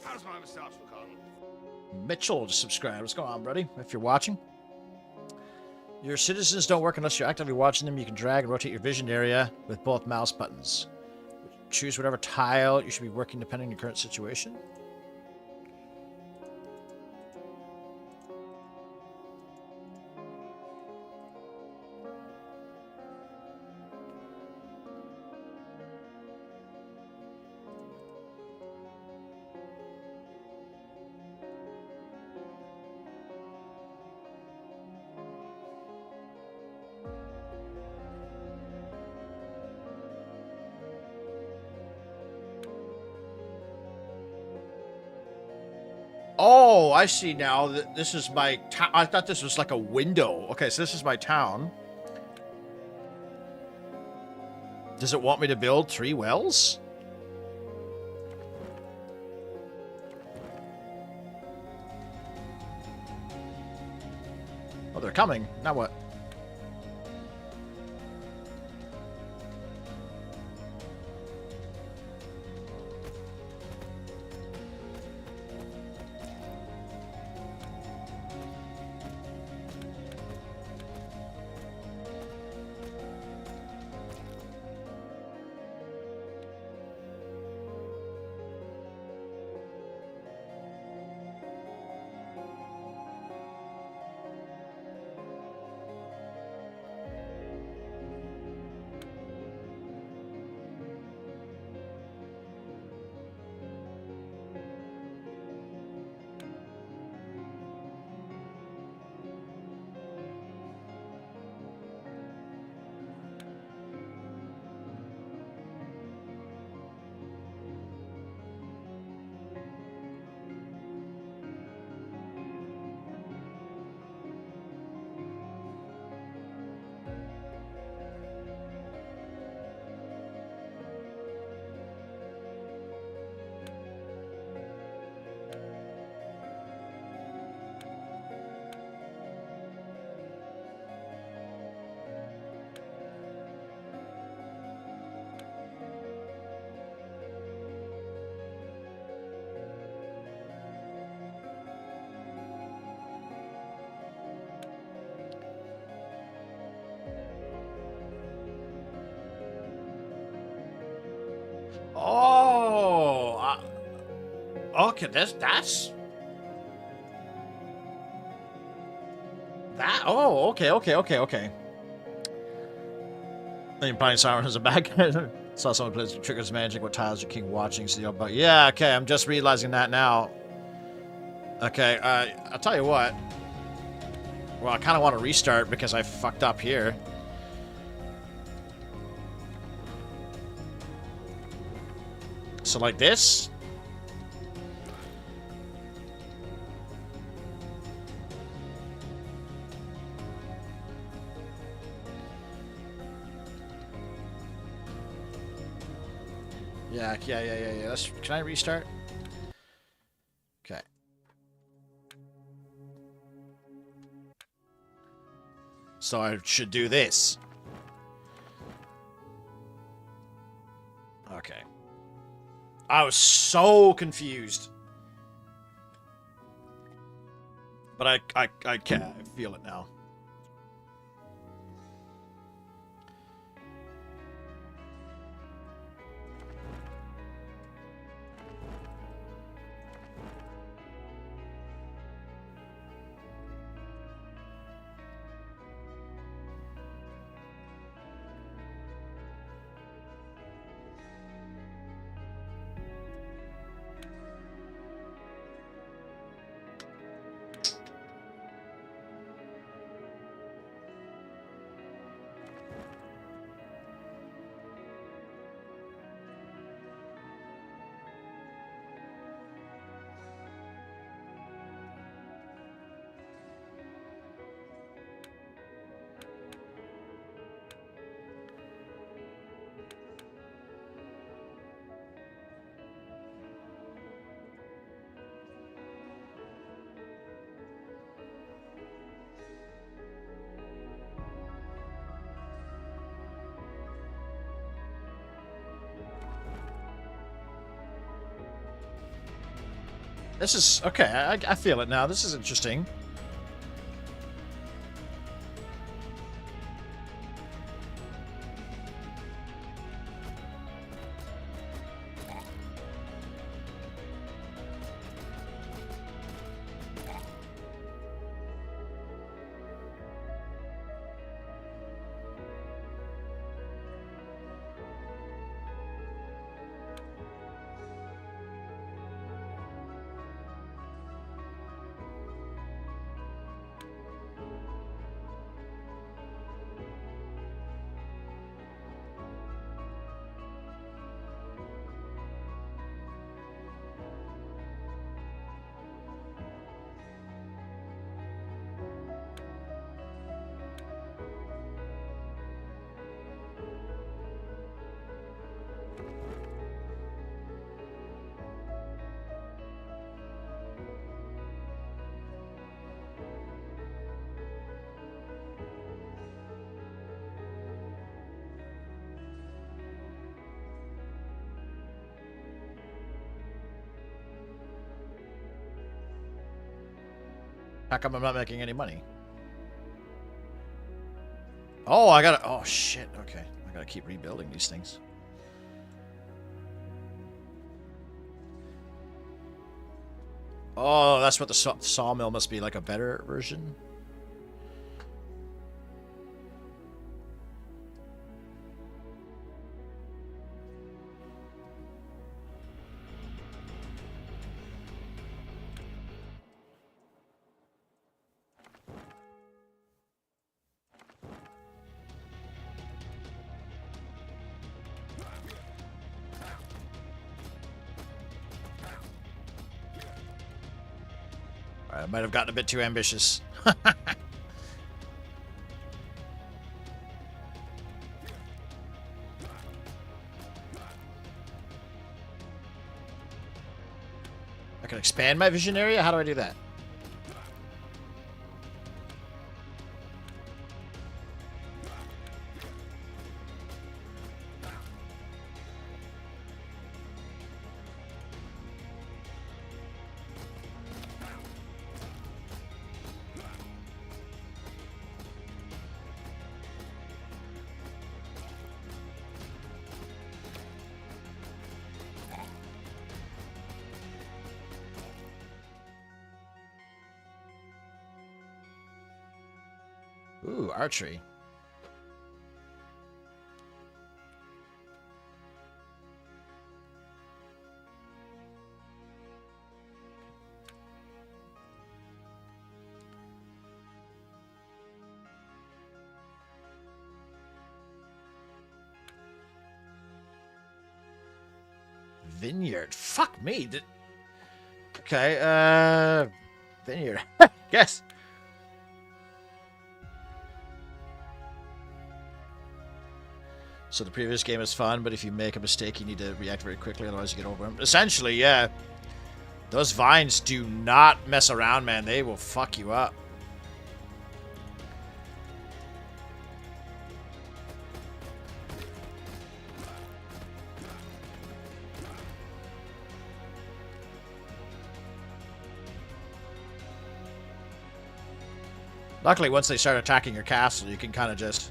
How's my moustache look on? Mitchell just subscribed. What's going on, buddy? If you're watching. Your citizens don't work unless you're actively watching them. You can drag and rotate your vision area with both mouse buttons. Choose whatever tile you should be working depending on your current situation. Oh, I see now. This is my town. I thought this was like a window. Okay, so this is my town. Does it want me to build 3 wells? Oh, they're coming. Now what? Oh, Okay, that's that. Oh, okay. Then playing Siren has a bad guy. Saw someone plays triggers magic. What tiles your king watching? See about. Yeah, okay. I'm just realizing that now. Okay, I'll tell you what. Well, I kind of want to restart because I fucked up here. So like this. Yeah. Can I restart? Okay. So I should do this. Okay. I was so confused. But I can't feel it now. This is okay. I feel it now. This is interesting. How come I'm not making any money? Oh, I gotta... Oh, shit. Okay. I gotta keep rebuilding these things. Oh, that's what the sawmill must be, like a better version? I might have gotten a bit too ambitious. I can expand my vision area? How do I do that? Ooh, archery. Vineyard. Fuck me. Okay, vineyard. Yes. So the previous game is fun, but if you make a mistake, you need to react very quickly, otherwise you get overwhelmed. Essentially, yeah. Those vines do not mess around, man. They will fuck you up. Luckily, once they start attacking your castle, you can kind of just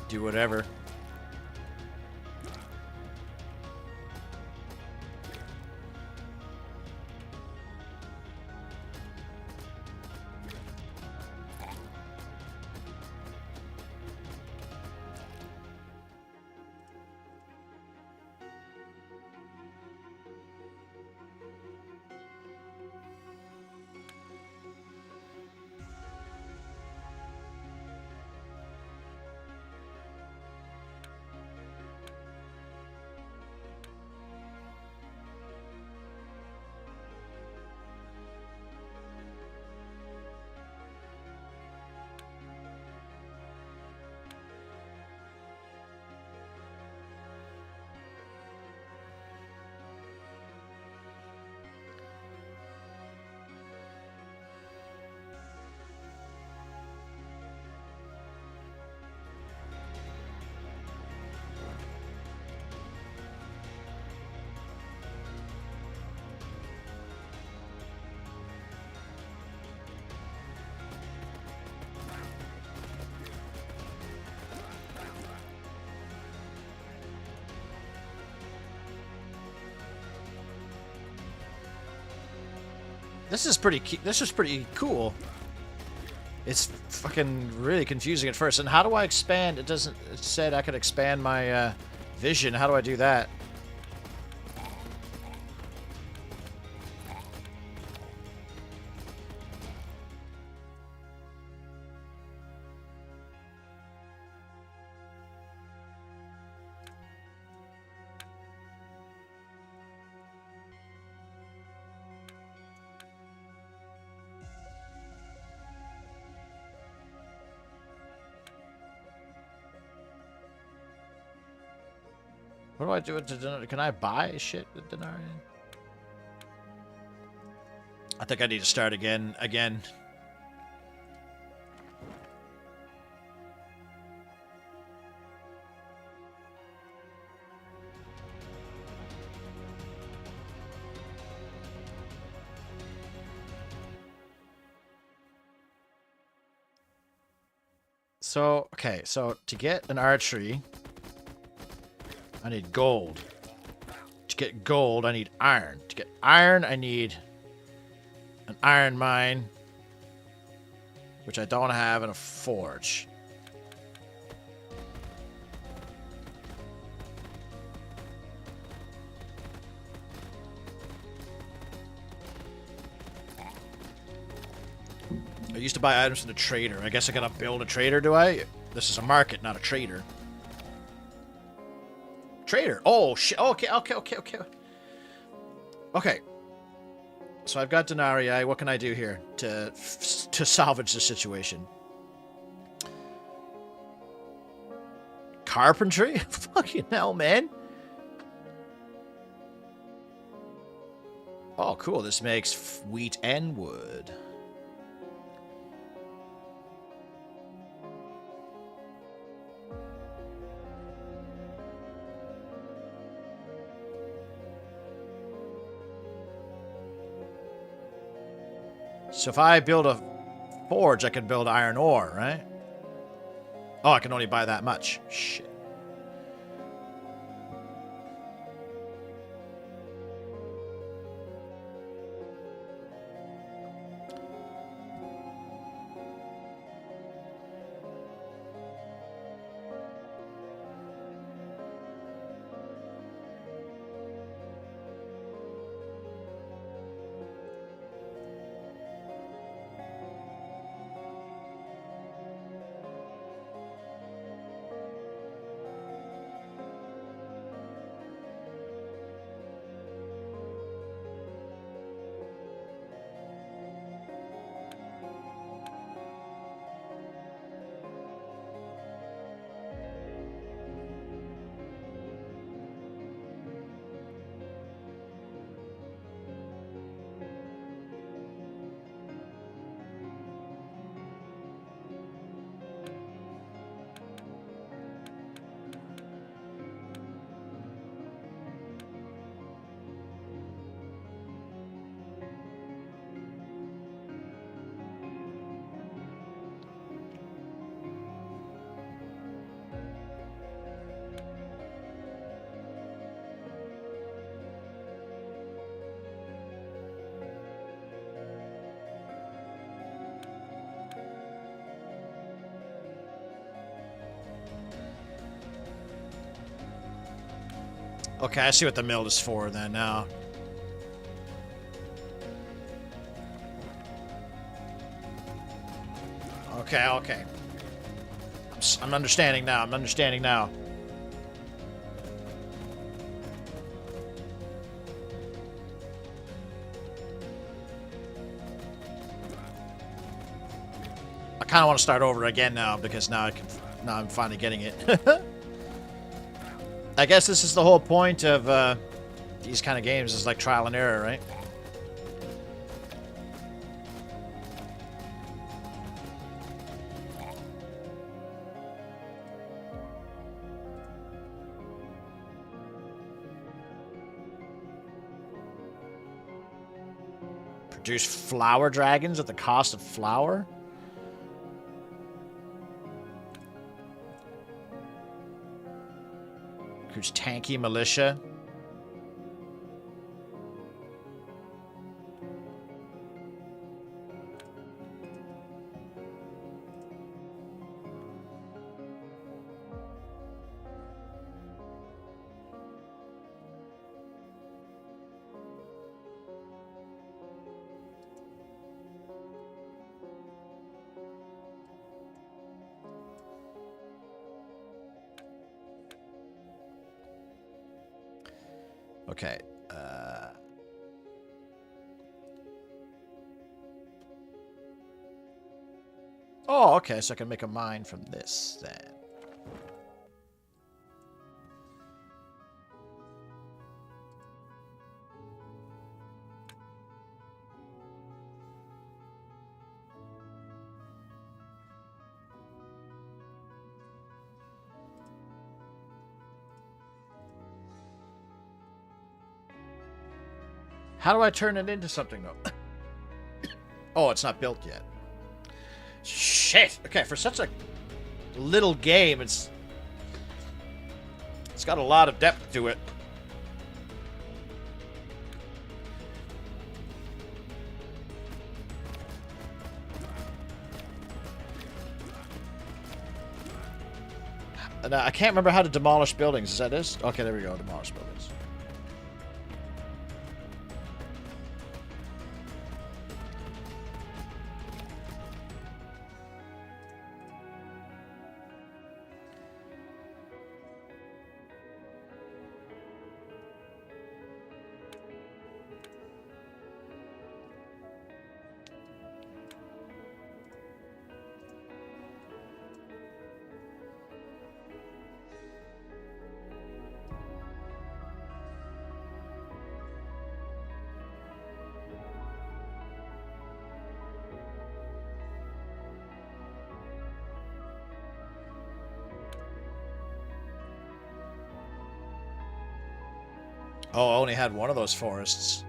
do whatever. This is pretty cool. It's fucking really confusing at first. And how do I expand? It said I could expand my vision. How do I do that? What do I do with the denarian? Can I buy shit with denarian? I think I need to start again. So, okay, so to get an archery, I need gold. To get gold, I need iron. To get iron, I need an iron mine, which I don't have, and a forge. I used to buy items from the trader. I guess I gotta build a trader, do I? This is a market, not a trader. Trader. Oh, shit. Okay. Okay. So I've got denarii. What can I do here to salvage the situation? Carpentry? Fucking hell, man. Oh, cool. This makes wheat and wood. So if I build a forge, I can build iron ore, right? Oh, I can only buy that much. Shit. Okay, I see what the mill is for then now. Okay, okay. I'm understanding now. I'm understanding now. I kind of want to start over again now because now I'm finally getting it. I guess this is the whole point of these kind of games, is like trial and error, right? Produce flower dragons at the cost of flour? Recruits tanky militia. Okay. Oh, okay, so I can make a mine from this, then. How do I turn it into something, though? Oh, it's not built yet. Shit! Okay, for such a little game, it's got a lot of depth to it. And I can't remember how to demolish buildings. Is that this? Okay, there we go. Demolish buildings. Oh, I only had one of those forests.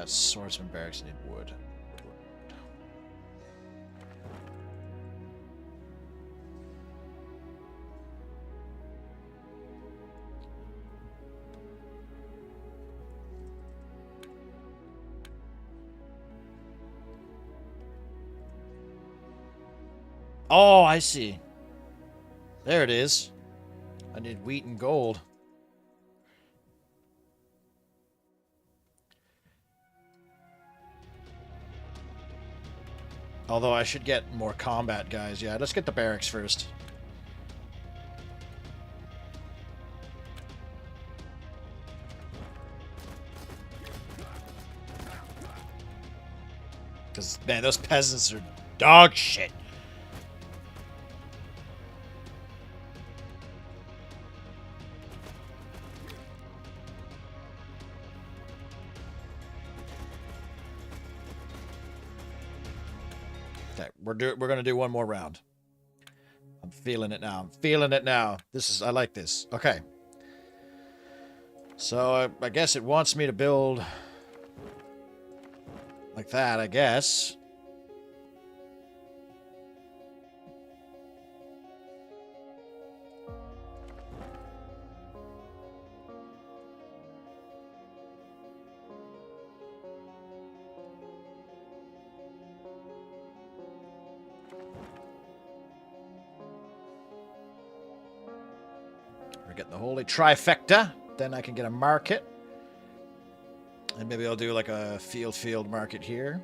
Swordsman barracks need wood. Oh, I see. There it is. I need wheat and gold. Although I should get more combat guys. Yeah, let's get the barracks first. Because, man, those peasants are dog shit. Okay, we're gonna do one more round. I'm feeling it now. I'm feeling it now. I like this. Okay. So I guess it wants me to build like that, I guess. We're getting the holy trifecta. Then I can get a market. And maybe I'll do like a field market here.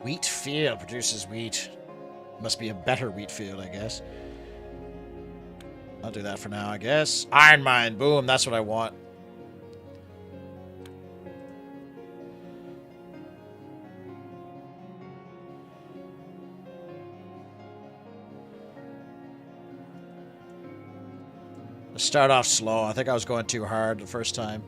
Wheat field produces wheat. Must be a better wheat field, I guess. I'll do that for now, I guess. Iron mine, boom, that's what I want. Let's start off slow. I think I was going too hard the first time.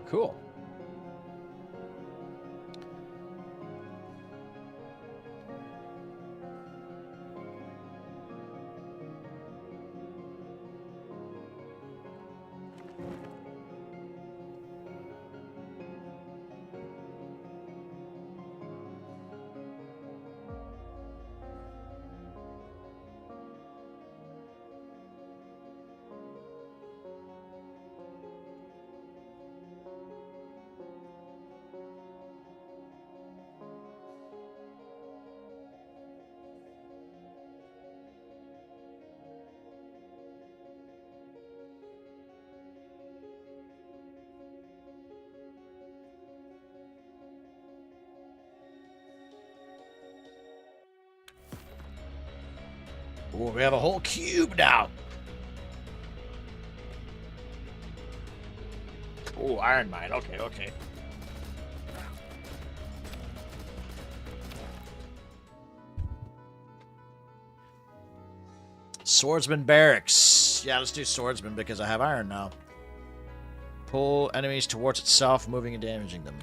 Cool. Oh, we have a whole cube now. Oh, iron mine. Okay, okay. Swordsman barracks. Yeah, let's do swordsman because I have iron now. Pull enemies towards itself, moving and damaging them.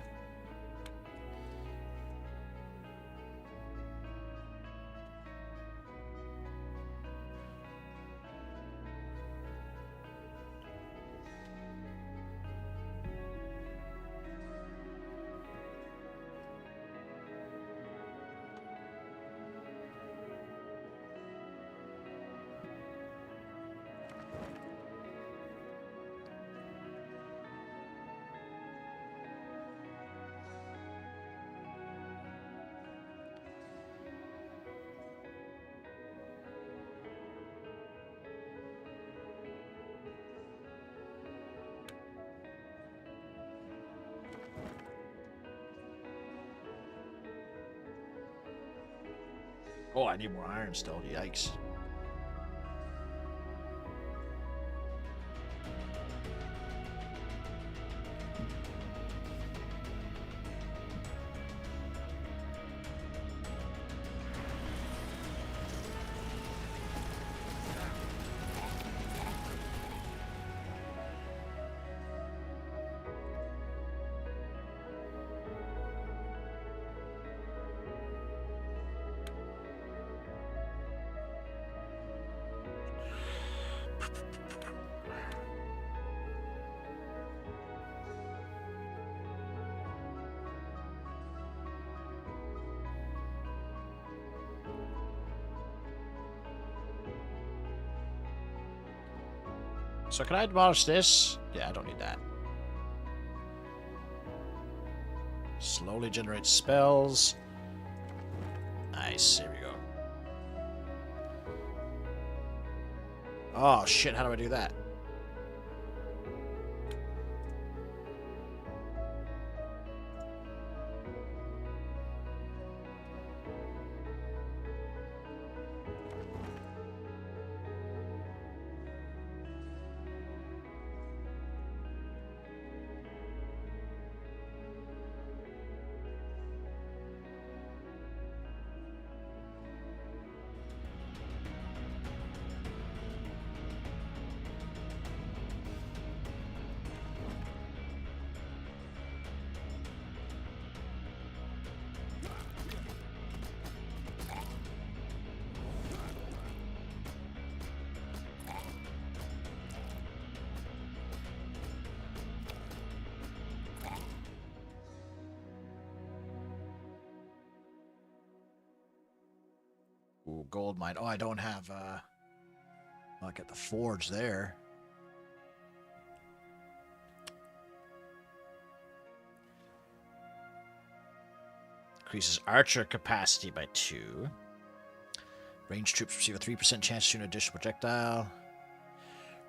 Oh, I need more iron still. Yikes. So can I demolish this? Yeah, I don't need that. Slowly generate spells. Nice, here we go. Oh shit, how do I do that? Ooh, gold mine. Oh, I don't have, I'll get the forge there. Increases archer capacity by 2. Ranged troops receive a 3% chance to shoot an additional projectile.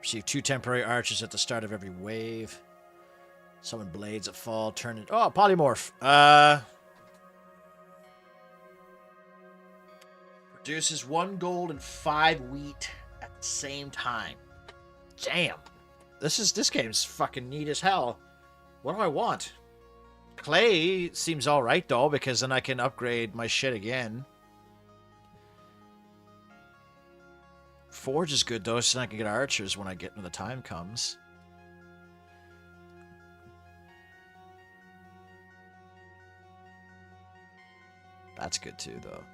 Receive 2 temporary archers at the start of every wave. Summon blades that fall, turn into... Oh, polymorph. Produces 1 gold and 5 wheat at the same time. Damn. This game's fucking neat as hell. What do I want? Clay seems alright though, because then I can upgrade my shit again. Forge is good though, so then I can get archers when the time comes. That's good too though.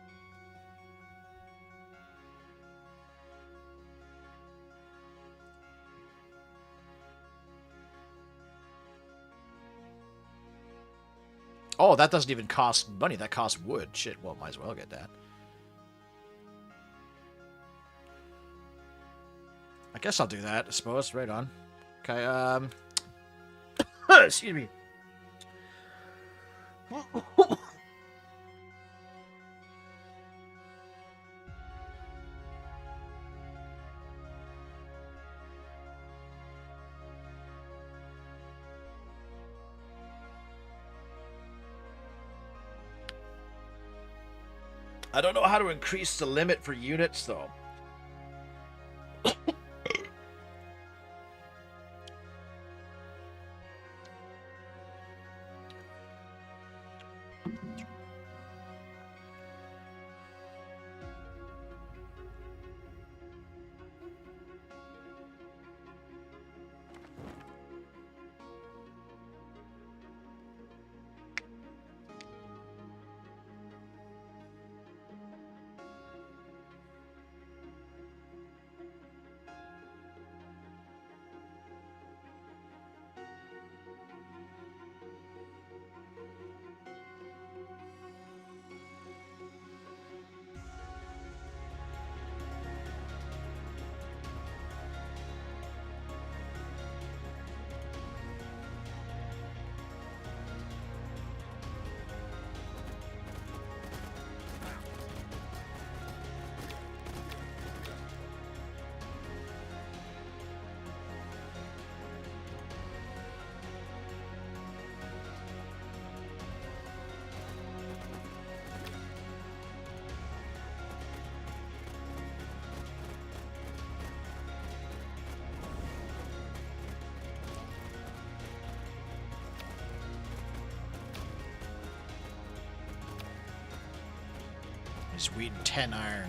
Oh, that doesn't even cost money. That costs wood. Shit, well, might as well get that. I guess I'll do that, I suppose. Right on. Okay, excuse me. I don't know how to increase the limit for units, though. He's weeding 10 iron.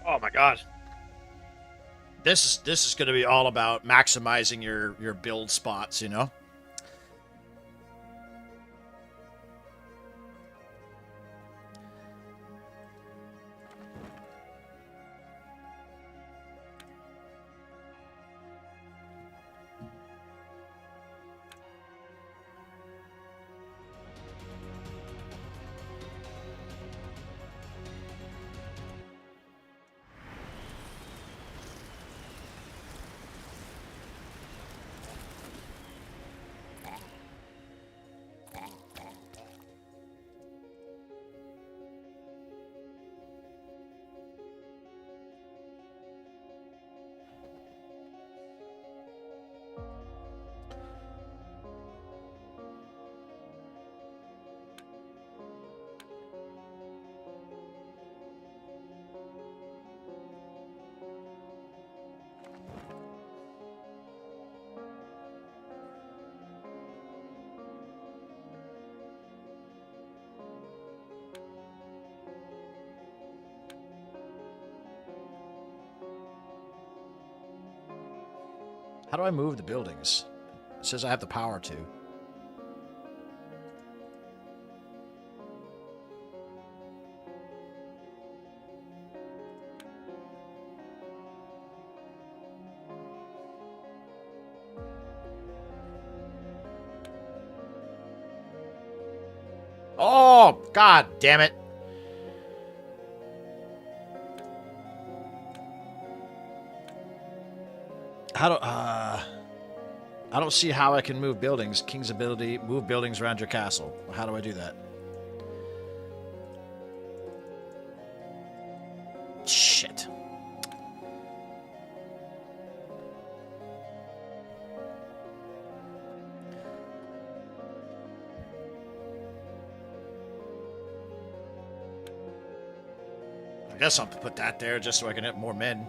Oh my god. This is going to be all about maximizing your build spots, you know? How do I move the buildings? It says I have the power to. Oh, god damn it. How do I don't see how I can move buildings. King's ability, move buildings around your castle. How do I do that? Shit. I guess I'll put that there just so I can have more men.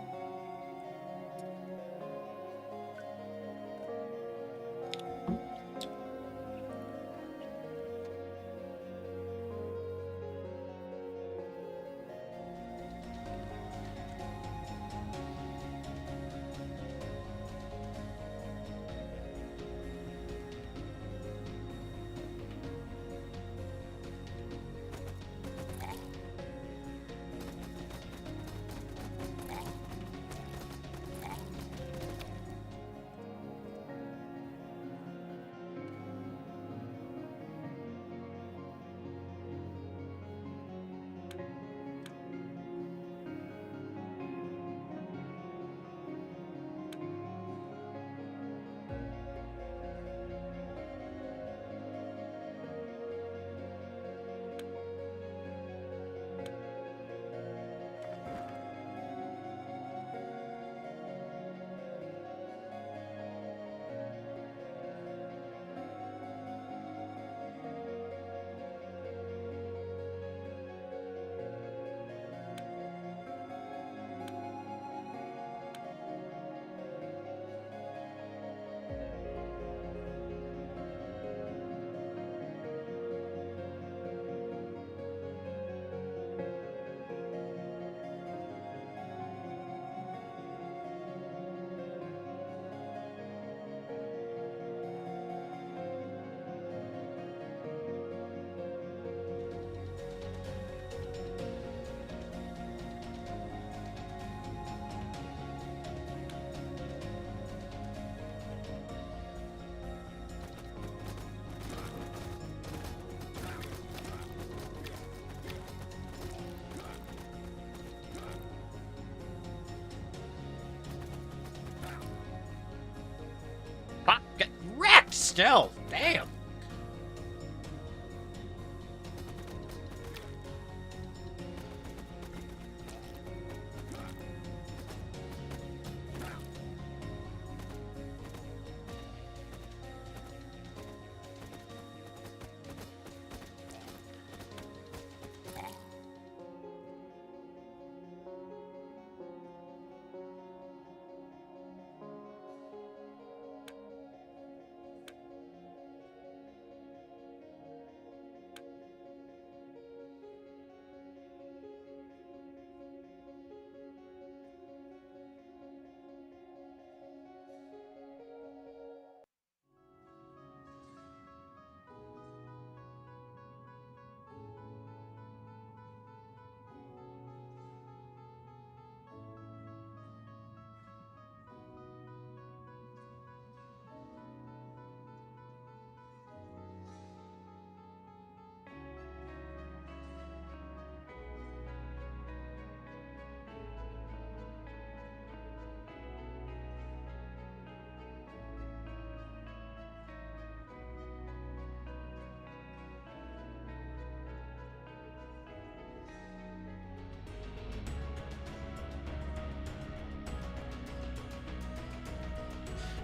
still. Damn.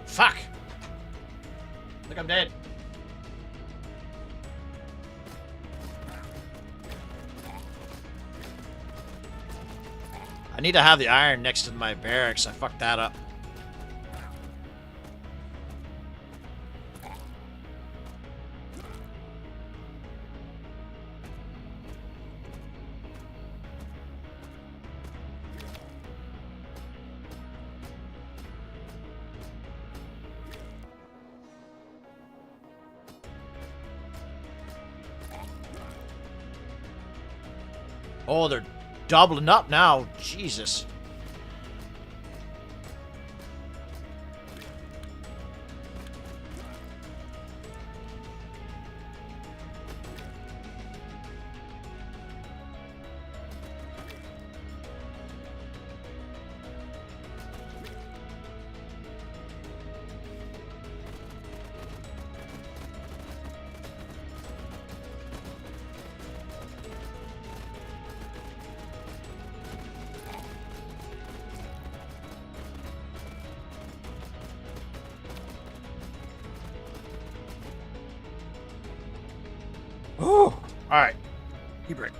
Fuck! I think I'm dead. I need to have the iron next to my barracks. I fucked that up. Oh, they're doubling up now. Jesus. Oh, all right. Keep it.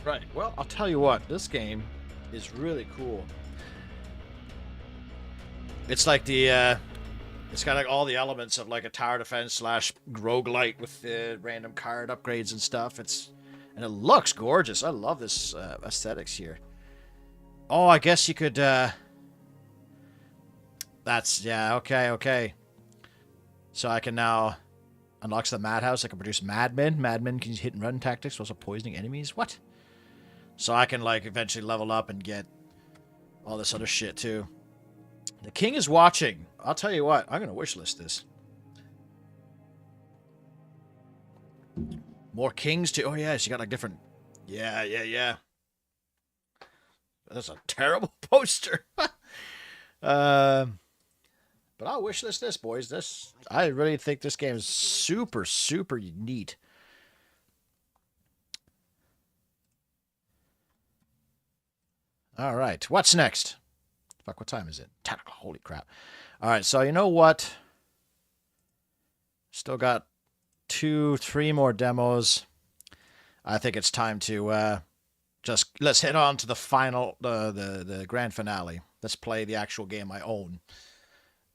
Right. Well, I'll tell you what. This game is really cool. It's like the, it's got like all the elements of like a tower defense slash roguelite with the random card upgrades and stuff. And it looks gorgeous. I love this aesthetics here. Oh, I guess you could. That's yeah. Okay. So I can now unlocks the madhouse. I can produce madmen. Madmen can use hit and run tactics, also poisoning enemies. What? So I can, like, eventually level up and get all this other shit, too. The king is watching. I'll tell you what. I'm going to wishlist this. More kings, too. Oh, yeah. She got, like, different... Yeah. That's a terrible poster. But I'll wishlist this, boys. I really think this game is super, super neat. All right, what's next? Fuck, what time is it? 10 o'clock. Holy crap. All right, so you know what? Still got 2-3 more demos. I think it's time to just let's head on to the final, the grand finale. Let's play the actual game I own,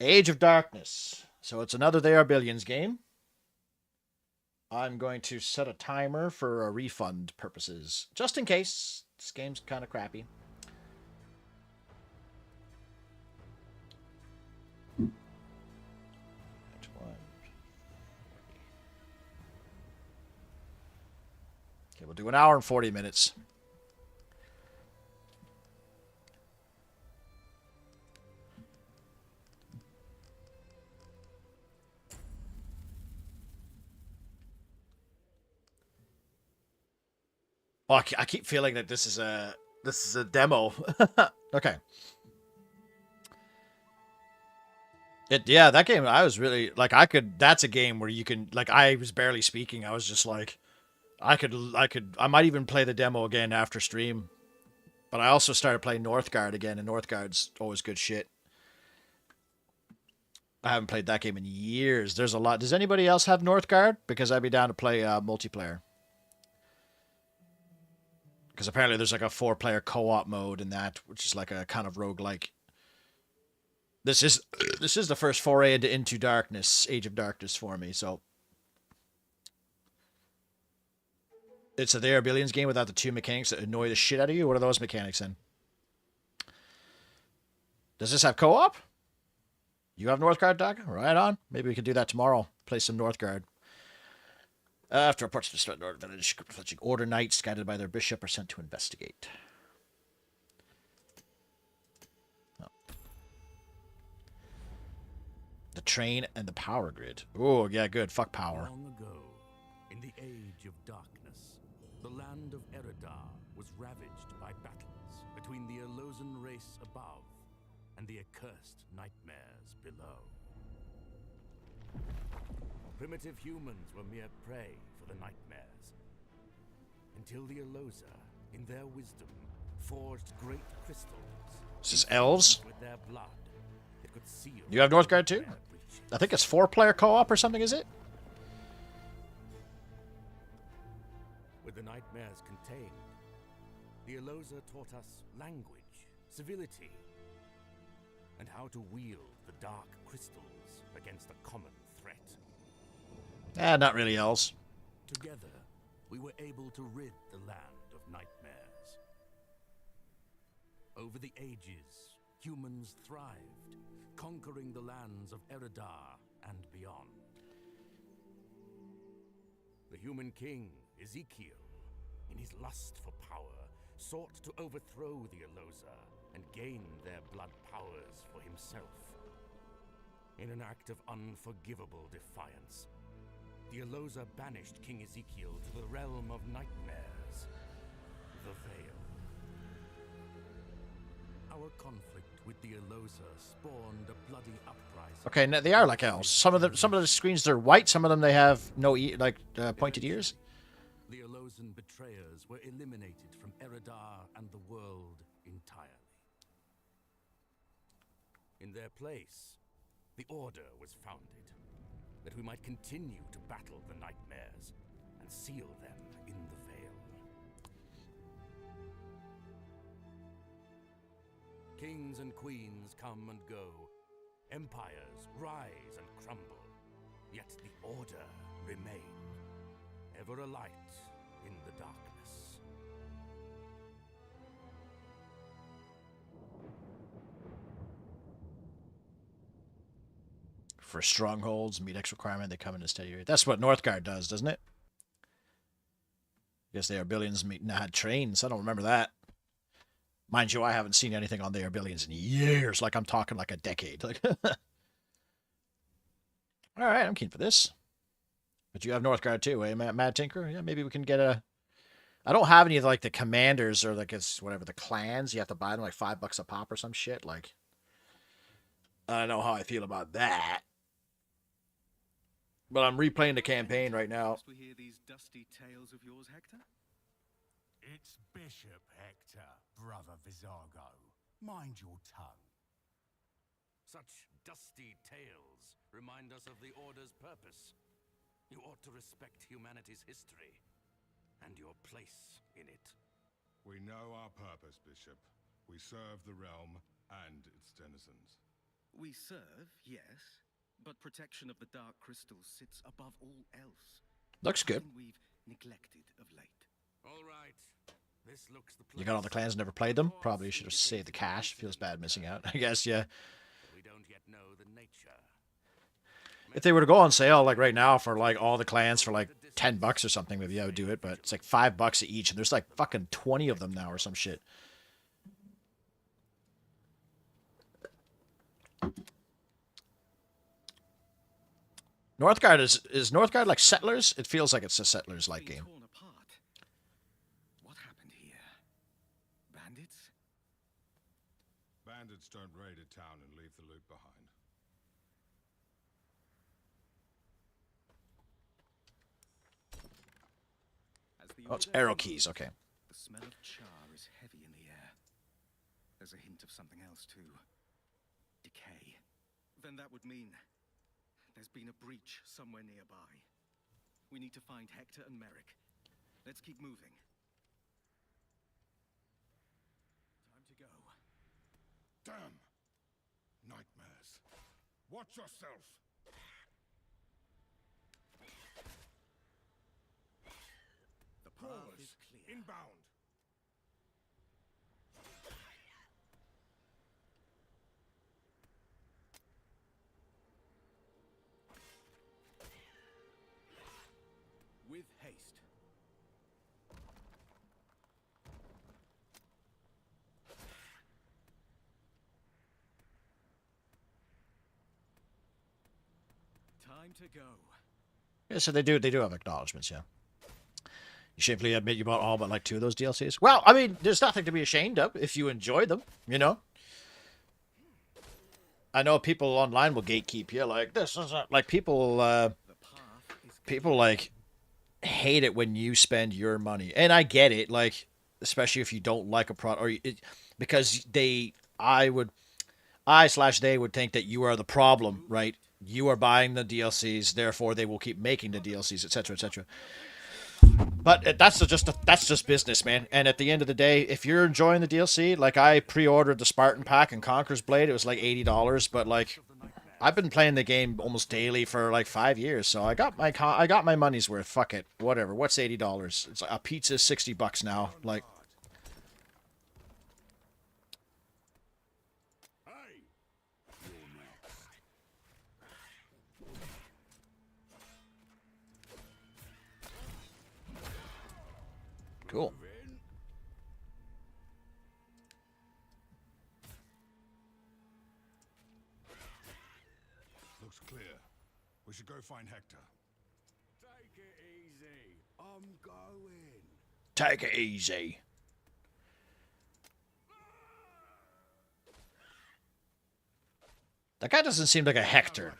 Age of Darkness. So it's another They Are Billions game. I'm going to set a timer for a refund purposes, just in case. This game's kind of crappy. Okay, we'll do an hour and 40 minutes. Oh, I keep feeling that this is a demo. Okay. Yeah, that game I was really like that's a game where you can like I was barely speaking. I was just like I might even play the demo again after stream. But I also started playing Northgard again, and Northgard's always good shit. I haven't played that game in years. There's a lot. Does anybody else have Northgard? Because I'd be down to play multiplayer. Because apparently there's like a 4-player co-op mode in that, which is like a kind of roguelike. This is the first foray into Darkness, Age of Darkness for me, so. It's a They Are Billions game without the 2 mechanics that annoy the shit out of you. What are those mechanics in? Does this have co-op? You have Northgard, Doc? Right on. Maybe we can do that tomorrow. Play some Northgard. After reports to the North Village, Order Knights, guided by their bishop, are sent to investigate. Oh. The train and the power grid. Oh, yeah, good. Fuck power. Long ago, in the Age of Darkness, the land of Eredar was ravaged by battles between the Elosan race above and the accursed nightmares below. Primitive humans were mere prey for the nightmares, until the Elosa, in their wisdom, forged great crystals. This is elves? With their blood that could seal You have Northgard too? I think it's 4-player co-op or something, is it? With the nightmares contained, the Elosa taught us language, civility, and how to wield the dark crystals against a common threat. Not really elves. Together, we were able to rid the land of nightmares. Over the ages, humans thrived, conquering the lands of Eredar and beyond. The human king, Ezekiel, in his lust for power, sought to overthrow the Elosa and gain their blood powers for himself. In an act of unforgivable defiance, the Elosa banished King Ezekiel to the realm of nightmares, the Veil. Our conflict with the Elosa spawned a bloody uprising. Okay, now they are like elves. Some of the screens they're white. Some of them they have no pointed ears. The Elosan betrayers were eliminated from Eredar and the world entirely. In their place, the Order was founded, that we might continue to battle the nightmares and seal them in the Veil. Kings and queens come and go, empires rise and crumble, yet the Order remain, ever a light in the darkness. For strongholds, meet X requirement, they come in a steady rate. That's what Northgard does, doesn't it? I guess They Are Billions had trains. I don't remember that. Mind you, I haven't seen anything on They Are Billions in years. Like, I'm talking like a decade. Like, all right, I'm keen for this. But you have Northgard too, eh, Mad Tinker? Yeah, maybe we can get a... I don't have any of like the commanders or like it's whatever the clans. You have to buy them like $5 a pop or some shit. Like, I don't know how I feel about that. But I'm replaying the campaign right now. We hear these dusty tales of yours, Hector? It's Bishop Hector, brother Vizago. Mind your tongue. Such dusty tales remind us of the Order's purpose. You ought to respect humanity's history and your place in it. We know our purpose, Bishop. We serve the realm and its denizens. We serve, yes, but protection of the Dark Crystals sits above all else. Looks good. Something we've neglected of late. All right. This looks the place. You got all the clans, never played them? Probably should have saved the cash. Feels bad missing out. I guess, yeah. We don't yet know the nature. If they were to go on sale, like right now, for like all the clans for like $10 or something, maybe I would do it, but it's like $5 each, and there's like fucking 20 of them now or some shit. Northgard is Northgard like Settlers? It feels like it's a Settlers-like game. Torn apart. What happened here? Bandits? Bandits don't raid a town and leave the loot behind. Oh, it's arrow keys, okay. The smell of char is heavy in the air. There's a hint of something else too. Decay. Then that would mean there's been a breach somewhere nearby. We need to find Hector and Merrick. Let's keep moving. Time to go. Damn! Nightmares. Watch yourself! The path Crawlers, is clear. inbound! With haste. Time to go. Yeah, so they do have acknowledgements, yeah. You shamefully admit you bought all but like 2 of those DLCs? Well, I mean, there's nothing to be ashamed of if you enjoy them, you know? I know people online will gatekeep you, like, this is like, people like hate it when you spend your money. And I get it, like, especially if you don't like a product, or because they would think that you are the problem, right? You are buying the DLCs, therefore they will keep making the DLCs, etc., etc. But that's just business, man. And at the end of the day, if you're enjoying the DLC, like I pre-ordered the Spartan pack and Conqueror's Blade, it was like $80, but like I've been playing the game almost daily for like 5 years, so I got my money's worth. Fuck it, whatever. What's $80? It's a pizza $60 now. Like, cool. Looks clear. We should go find Hector. Take it easy. I'm going. Take it easy. That guy doesn't seem like a Hector.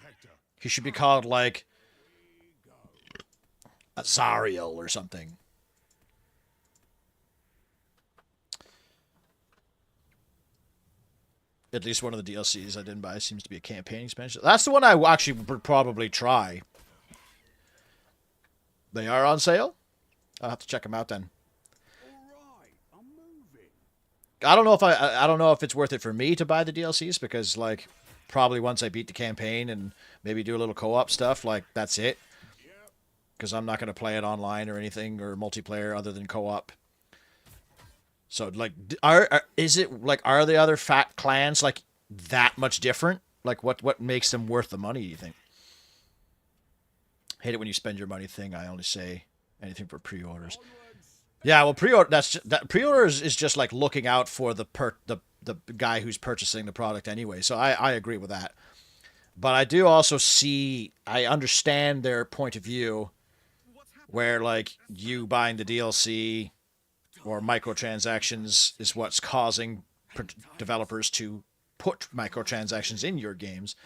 He should be called like Azariel or something. At least one of the DLCs I didn't buy seems to be a campaign expansion. That's the one I actually would probably try. They are on sale? I'll have to check them out then. I don't know if it's worth it for me to buy the DLCs, because like probably once I beat the campaign and maybe do a little co-op stuff, like that's it. Because I'm not going to play it online or anything or multiplayer other than co-op. So, like, are the other fat clans, like, that much different? Like, what makes them worth the money, do you think? Hate it when you spend your money thing. I only say anything for pre-orders. Yeah, well, pre-orders is just, like, looking out for the guy who's purchasing the product anyway. So, I agree with that. But I do also I understand their point of view where, like, you buying the DLC or microtransactions is what's causing developers to put microtransactions in your games.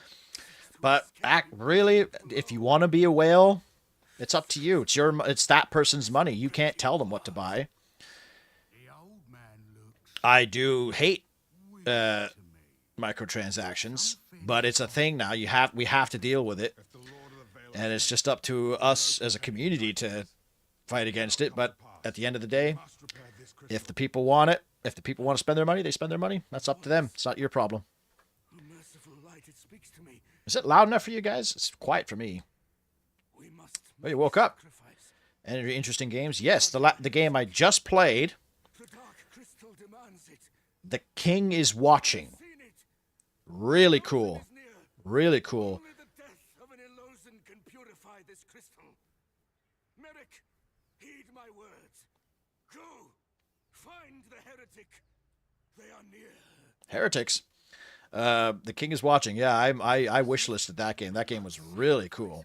But really, if you want to be a whale, it's up to you. It's that person's money. You can't tell them what to buy. I do hate microtransactions, but it's a thing now. We have to deal with it, and it's just up to us as a community to fight against it. But at the end of the day, if the people want it, if the people want to spend their money, they spend their money. That's up to them. It's not your problem. Is it loud enough for you guys? It's quiet for me. Oh, you woke up. Any interesting games? Yes, the game I just played, The King is Watching. Really cool. Really cool. Only the death of an Elosan can purify this crystal. Merrick, heed my words. Go, find the heretic. They are near. Heretics. The King is Watching. Yeah, I wishlisted that game. That game was really cool.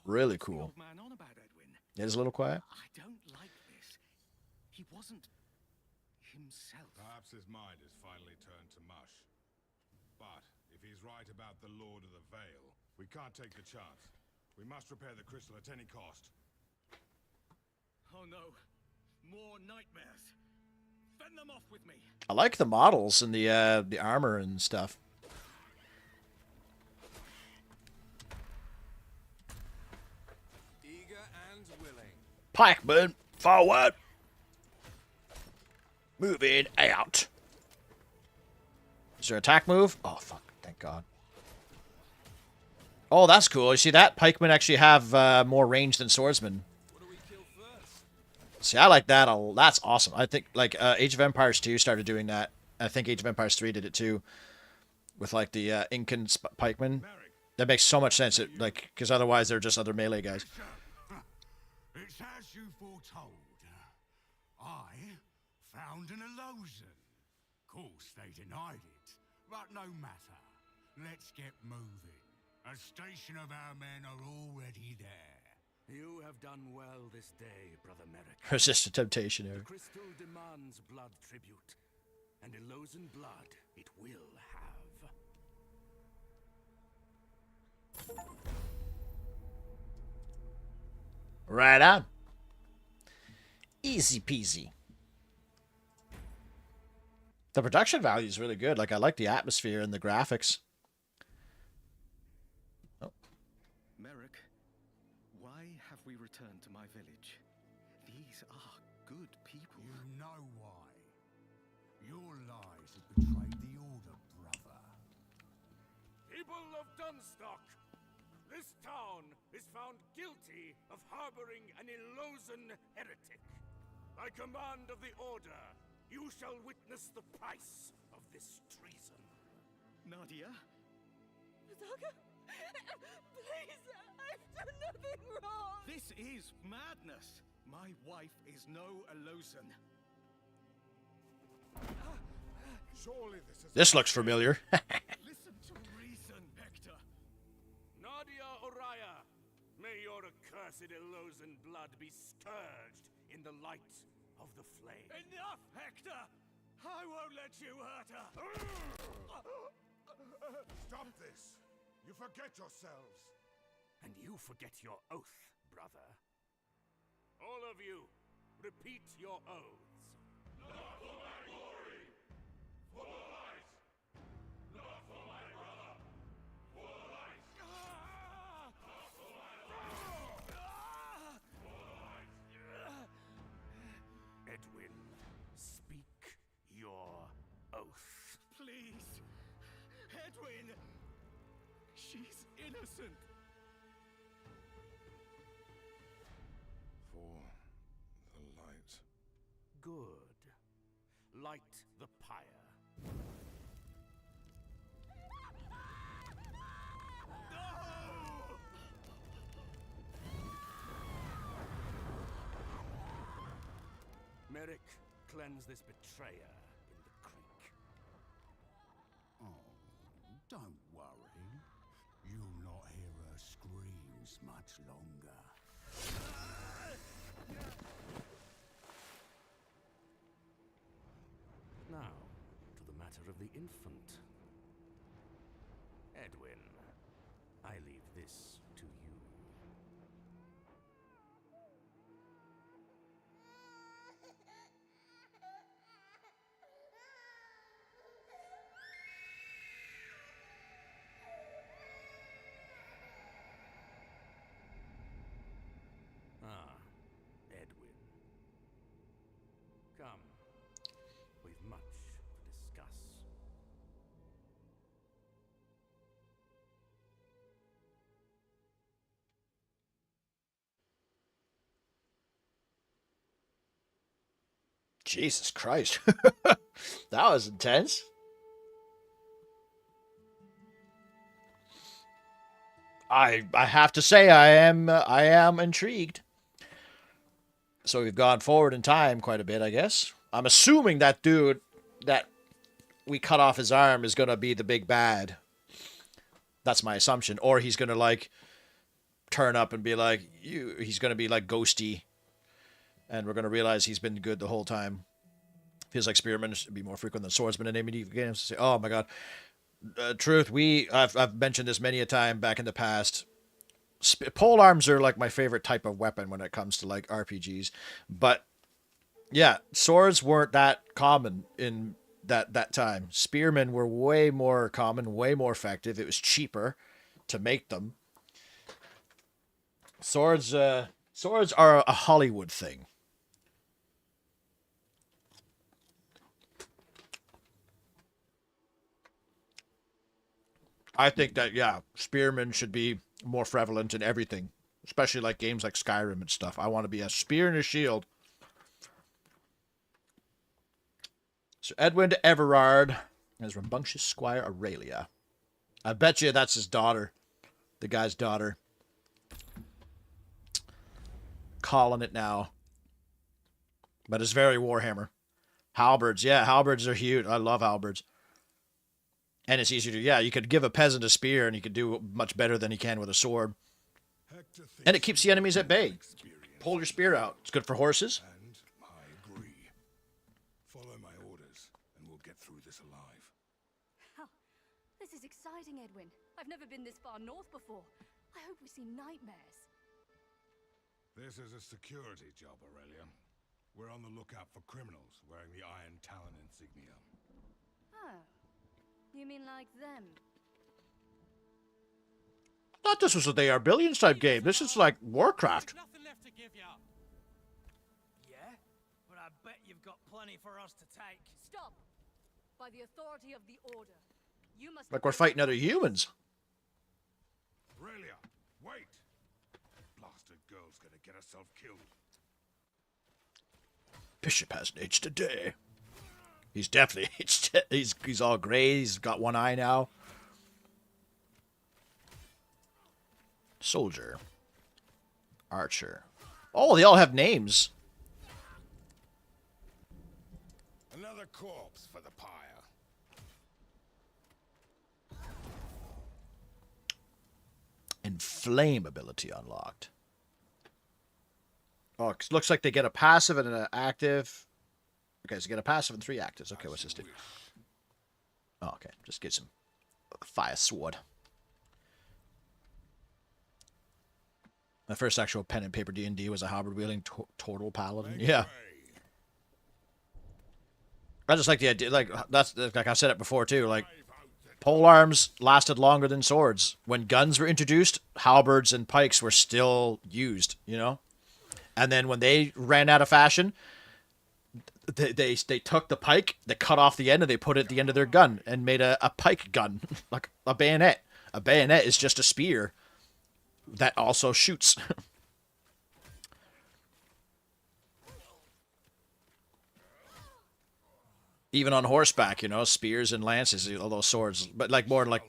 Really cool. It is a little quiet. I don't like this. He wasn't himself. Perhaps his mind has finally turned to mush. But if he's right about the Lord of the Vale, we can't take the chance. We must repair the crystal at any cost. Oh no, more nightmares. Fend them off with me. I like the models and the armor and stuff. Eager and willing. Pikeman, forward. Moving out. Is there an attack move? Oh, fuck. Thank God. Oh, that's cool. You see that? Pikemen actually have more range than swordsmen. See, I like that. That's awesome. I think, like, Age of Empires 2 started doing that. I think Age of Empires 3 did it too. With, like, the Incan pikemen. That makes so much sense. Like, because otherwise they're just other melee guys. It's as you foretold. I found an Elosan. Of course, they denied it, but no matter. Let's get moving. A station of our men are already there. You have done well this day, Brother Merrick. Resist the temptation here. The crystal demands blood tribute, and Elosan blood it will have. Right on. Easy peasy. The production value is really good. Like, I like the atmosphere and the graphics. Oh. Merrick, why have we returned to my village? These are good people. You know why. Your lies have betrayed the Order, brother. People of Dunstock, this town is found guilty of harboring an Elosan heretic. By command of the Order, you shall witness the price of this treason. Nadia? Nadia? Please, I've done nothing wrong. This is madness. My wife is no Elosan. Surely This looks familiar. Listen to reason, Hector. Nadia Oraya, may your accursed Elosan blood be scourged in the light of the flame. Enough, Hector! I won't let you hurt her. Stop this! You forget yourselves. And you forget your oath, brother. All of you, repeat your oaths. Not for my glory! For the light! Not for my brother! For the light! Not for my brother! For the light! Edwin, speak your oath. Please. Edwin! She's innocent. For the light. Good. Light the pyre. Merrick, cleanse this betrayer in the creek. Oh, don't worry. You'll not hear her screams much longer. Now, to the matter of the infant. Edwin, I leave this to you. Ah, Edwin. Jesus Christ. That was intense. I have to say I am intrigued. So we've gone forward in time quite a bit, I guess. I'm assuming that dude that we cut off his arm is gonna be the big bad. That's my assumption. Or he's gonna like turn up and be like he's gonna be like ghosty, and we're gonna realize he's been good the whole time. Feels like spearmen should be more frequent than swordsmen in medieval games. Say, oh my god. Truth, I've mentioned this many a time back in the past. Pole arms are like my favorite type of weapon when it comes to like RPGs, but yeah, swords weren't that common in that time. Spearmen were way more common, way more effective. It was cheaper to make them. Swords are a Hollywood thing. I think that, yeah, spearmen should be more prevalent in everything, especially like games like Skyrim and stuff. I want to be a spear and a shield. So Edwin Everard as rambunctious Squire Aurelia. I bet you that's his daughter, the guy's daughter. Calling it now. But it's very Warhammer. Halberds, yeah, halberds are huge. I love halberds. And it's easier to, yeah, you could give a peasant a spear and he could do much better than he can with a sword. And it keeps the enemies at bay. Pull your spear out. It's good for horses. And I agree. Follow my orders, and we'll get through this alive. Huh. This is exciting, Edwin. I've never been this far north before. I hope we see nightmares. This is a security job, Aurelia. We're on the lookout for criminals wearing the Iron Talon insignia. Oh. You mean like them? I thought this was a They Are Billions type game. This is like Warcraft. Nothing left to give you. Yeah, but I bet you've got plenty for us to take. Stop! By the authority of the Order, you must. Like we're fighting other humans. Aurelia, wait! Blasted girl's gonna get herself killed. Bishop hasn't aged a day. He's definitely he's all gray. He's got one eye now. Soldier. Archer. Oh, they all have names. Another corpse for the pyre. Inflame ability unlocked. Oh, it looks like they get a passive and an active. Okay, so get a passive and 3 actives. Okay, what's this do? Oh, okay, just get some fire sword. My first actual pen and paper D&D was a halberd wielding total paladin. Yeah. I just like the idea. Like that's like I've said it before too. Like pole arms lasted longer than swords. When guns were introduced, halberds and pikes were still used. You know, and then when they ran out of fashion. They took the pike, they cut off the end, and they put it at the end of their gun and made a pike gun, like a bayonet. A bayonet is just a spear that also shoots. Even on horseback, you know, spears and lances, although swords, but like more like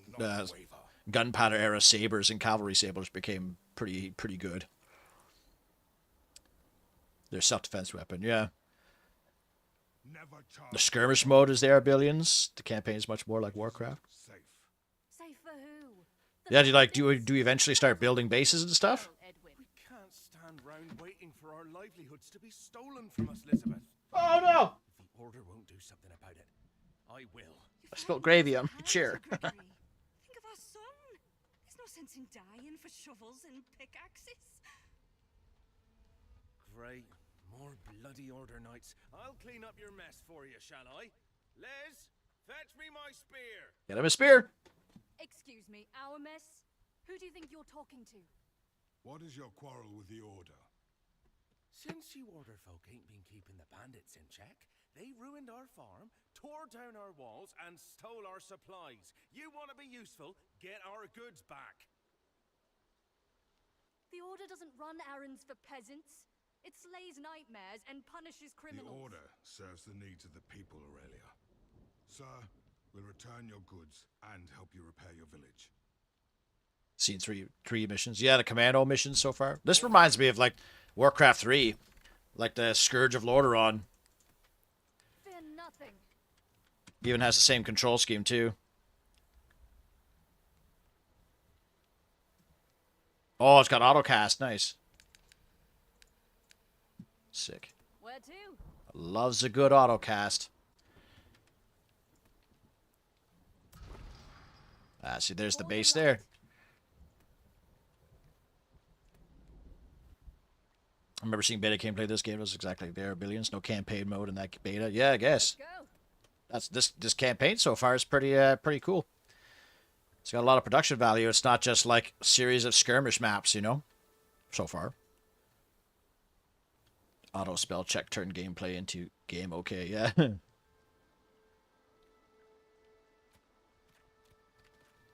gunpowder era sabers and cavalry sabers became pretty good. They're self-defense weapon, yeah. The skirmish mode is there, Billions. The campaign is much more like Warcraft. Safe for who? Yeah, do you eventually start building bases and stuff? We can't stand round waiting for our livelihoods to be stolen from us, Elizabeth. Oh no! If the Order won't do something about it, I will. I spilled gravy on my chair. Think of our son. There's no sense in dying for shovels and pickaxes. Great. More bloody Order knights. I'll clean up your mess for you, shall I? Les, fetch me my spear. Get him a spear. Excuse me, our mess? Who do you think you're talking to? What is your quarrel with the Order? Since you Order folk ain't been keeping the bandits in check, they ruined our farm, tore down our walls, and stole our supplies. You want to be useful? Get our goods back. The Order doesn't run errands for peasants. It slays nightmares and punishes The criminals. Order serves the needs of the people, Aurelia. Sir, we'll return your goods and help you repair your village. Seen three missions. Yeah, the commando missions so far. This reminds me of like Warcraft 3, like the Scourge of Lordaeron. Fear nothing. Even has the same control scheme too. Oh, it's got autocast. Nice. Sick. Where to? Loves a good autocast. Ah, see, there's the base there. I remember seeing beta gameplay of this game. It was exactly like there. Billions, no campaign mode in that beta. Yeah, I guess. That's this campaign so far is pretty cool. It's got a lot of production value. It's not just like a series of skirmish maps, you know. So far. Auto spell check turn gameplay into game. Okay, yeah.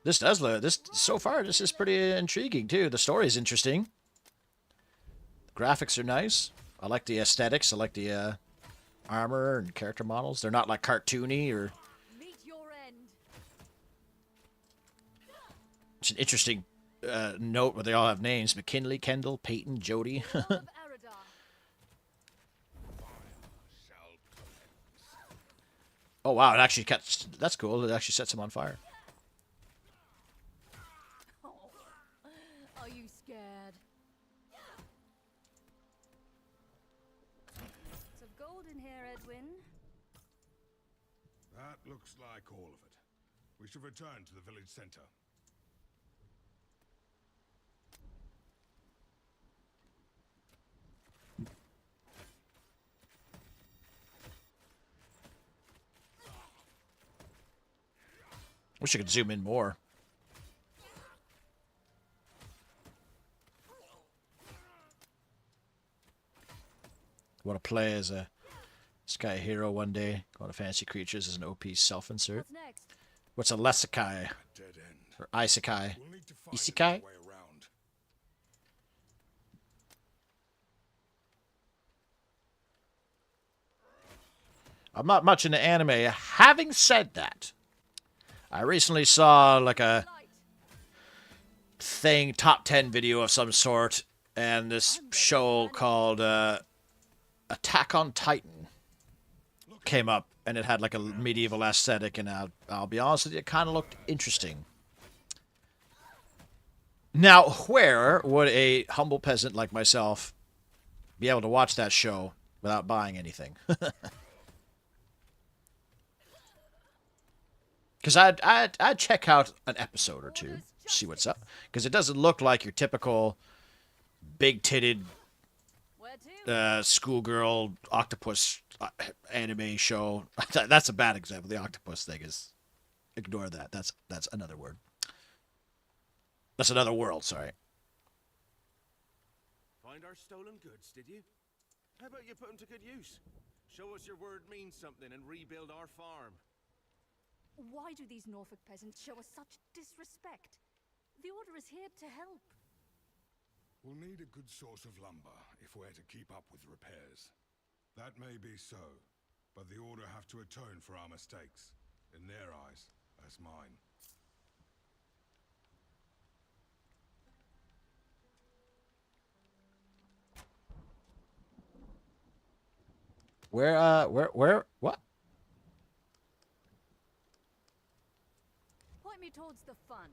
This so far. This is pretty intriguing too. The story is interesting. The graphics are nice. I like the aesthetics. I like the armor and character models. They're not like cartoony or. Meet your end. It's an interesting note where they all have names: McKinley, Kendall, Peyton, Jody. Oh wow! It actually that's cool. It actually sets him on fire. Are you scared? Lots of gold in here, Edwin. That looks like all of it. We should return to the village center. Wish I could zoom in more. Want to play as a Sky hero one day. Go to Fantasy Creatures as an OP self-insert. What's next? What's a Lesekai? Or Isekai? Isekai? I'm not much into anime. Having said that, I recently saw like a top 10 video of some sort, and this show called Attack on Titan came up, and it had like a medieval aesthetic, and I'll be honest with you, it kind of looked interesting. Now, where would a humble peasant like myself be able to watch that show without buying anything? Because I'd check out an episode or two, see what's up. Because it doesn't look like your typical big-titted schoolgirl octopus anime show. That's a bad example. The octopus thing is... Ignore that. That's another word. That's another world, sorry. Find our stolen goods, did you? How about you put them to good use? Show us your word means something and rebuild our farm. Why do these Norfolk peasants show us such disrespect? The Order is here to help. We'll need a good source of lumber if we're to keep up with repairs. That may be so, but the Order have to atone for our mistakes, in their eyes, as mine. Where, what? Point me towards the fun.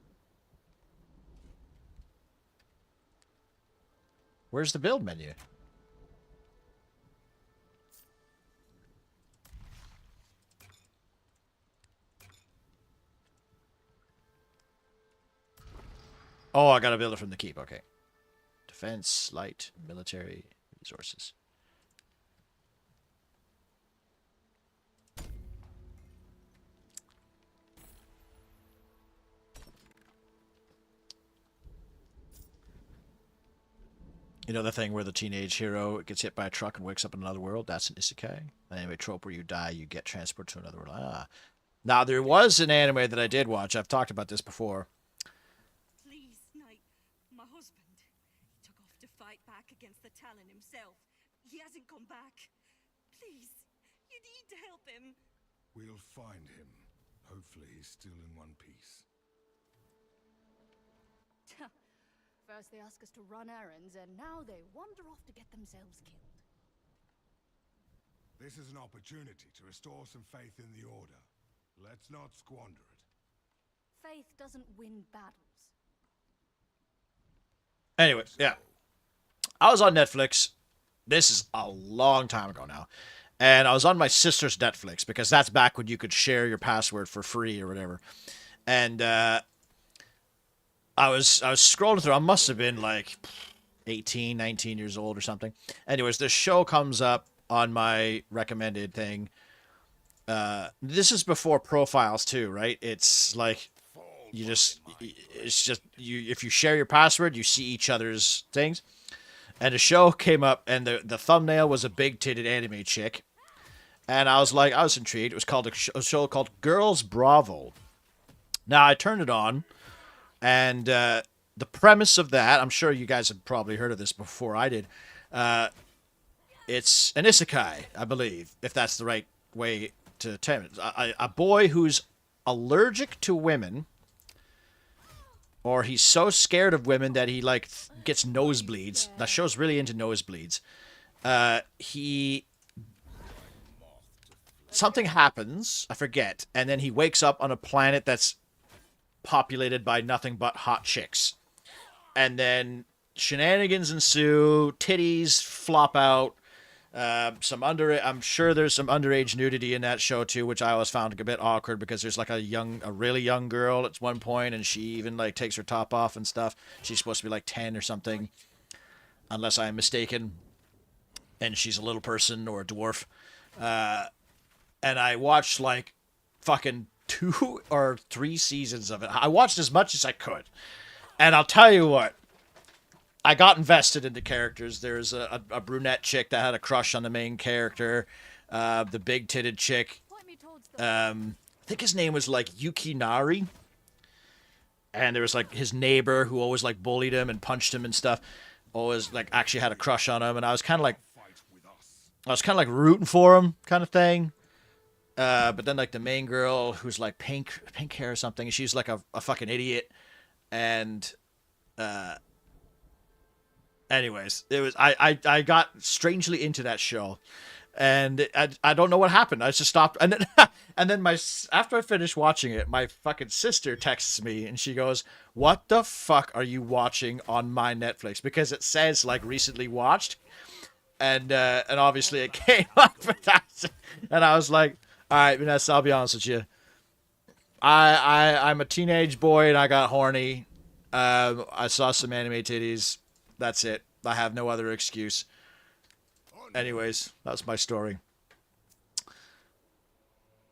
Where's the build menu? Oh, I gotta build it from the keep, okay. Defense, light, military, resources. You know the thing where the teenage hero gets hit by a truck and wakes up in another world? That's an isekai. An anime trope where you die, you get transported to another world. Ah. Now, there was an anime that I did watch. I've talked about this before. Please, Knight. My husband. He took off to fight back against the Talon himself. He hasn't come back. Please, you need to help him. We'll find him. Hopefully he's still in one piece. First they ask us to run errands, and now they wander off to get themselves killed. This is an opportunity to restore some faith in the Order. Let's not squander it. Faith doesn't win battles. Anyway, yeah. I was on Netflix. This is a long time ago now. And I was on my sister's Netflix because that's back when you could share your password for free or whatever. And I was scrolling through. I must have been like 18, 19 years old or something. Anyways, this show comes up on my recommended thing. This is before profiles too, right? It's like it's just if you share your password, you see each other's things. And the show came up, and the thumbnail was a big-titted anime chick. And I was intrigued. It was called a show called Girls Bravo. Now, I turned it on, and the premise of that, I'm sure you guys have probably heard of this before I did. It's an isekai, I believe, if that's the right way to term it. A boy who's allergic to women, or he's so scared of women that he like gets nosebleeds. That show's really into nosebleeds. Something happens, I forget, and then he wakes up on a planet that's populated by nothing but hot chicks. And then shenanigans ensue, titties flop out. I'm sure there's some underage nudity in that show too, which I always found a bit awkward because there's like a really young girl at one point, and she even like takes her top off and stuff. She's supposed to be like 10 or something, unless I'm mistaken, and she's a little person or a dwarf. And I watched like fucking 2 or 3 seasons of it. I watched as much as I could, and I'll tell you what. I got invested in the characters. There's a brunette chick that had a crush on the main character. The big-titted chick. I think his name was like Yukinari. And there was like his neighbor who always like bullied him and punched him and stuff. Always like actually had a crush on him. And I was kind of like rooting for him kind of thing. But then like the main girl who's like pink hair or something. She's like a fucking idiot. And anyways, it was I got strangely into that show, and I don't know what happened. I just stopped, and then after I finished watching it, my fucking sister texts me and she goes, "What the fuck are you watching on my Netflix?" Because it says like recently watched, and obviously it came up with that, and I was like, "All right, Vanessa, I'll be honest with you. I'm a teenage boy and I got horny. I saw some anime titties. That's it. I have no other excuse." Anyways, that's my story.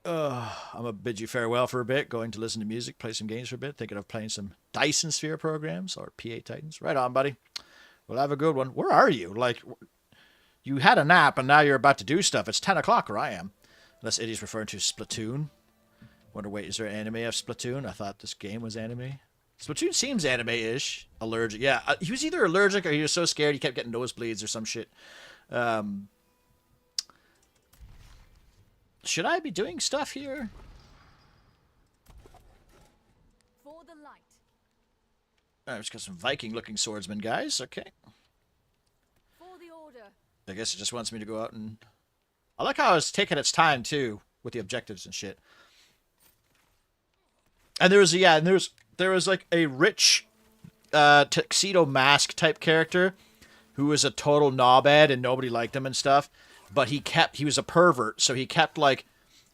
I'm going to bid you farewell for a bit, going to listen to music, play some games for a bit, thinking of playing some Dyson Sphere programs or PA Titans. Right on, buddy. We'll have a good one. Where are you? Like, you had a nap and now you're about to do stuff. It's 10 o'clock where I am. Unless Eddie's referring to Splatoon. Wonder, wait, is there an anime of Splatoon? I thought this game was anime. Splatoon seems anime-ish. Allergic. Yeah, he was either allergic or he was so scared he kept getting nosebleeds or some shit. Should I be doing stuff here? For the light. I've just got some Viking-looking swordsmen, guys. Okay. For the Order. I guess it just wants me to go out and... I like how it's taking its time, too, with the objectives and shit. And there was like a rich tuxedo mask type character who was a total knobhead and nobody liked him and stuff. But he was a pervert, so he kept like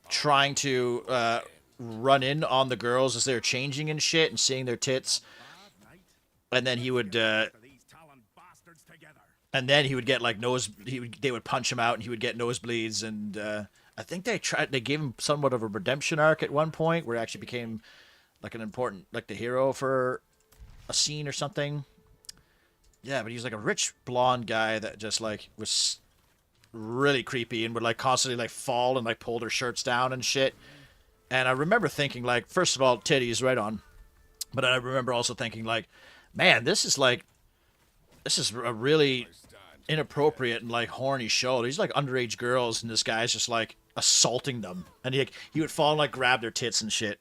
trying to run in on the girls as they're changing and shit and seeing their tits. And then he would get like they would punch him out and he would get nosebleeds. And I think they gave him somewhat of a redemption arc at one point where he actually became like an important, like the hero for a scene or something. Yeah, but he was like a rich blonde guy that just like was really creepy and would like constantly like fall and like pull their shirts down and shit. And I remember thinking like, first of all, titties, right on. But I remember also thinking like, man, this is a really inappropriate and like horny show. These like underage girls, and this guy's just like assaulting them, and he would fall and like grab their tits and shit.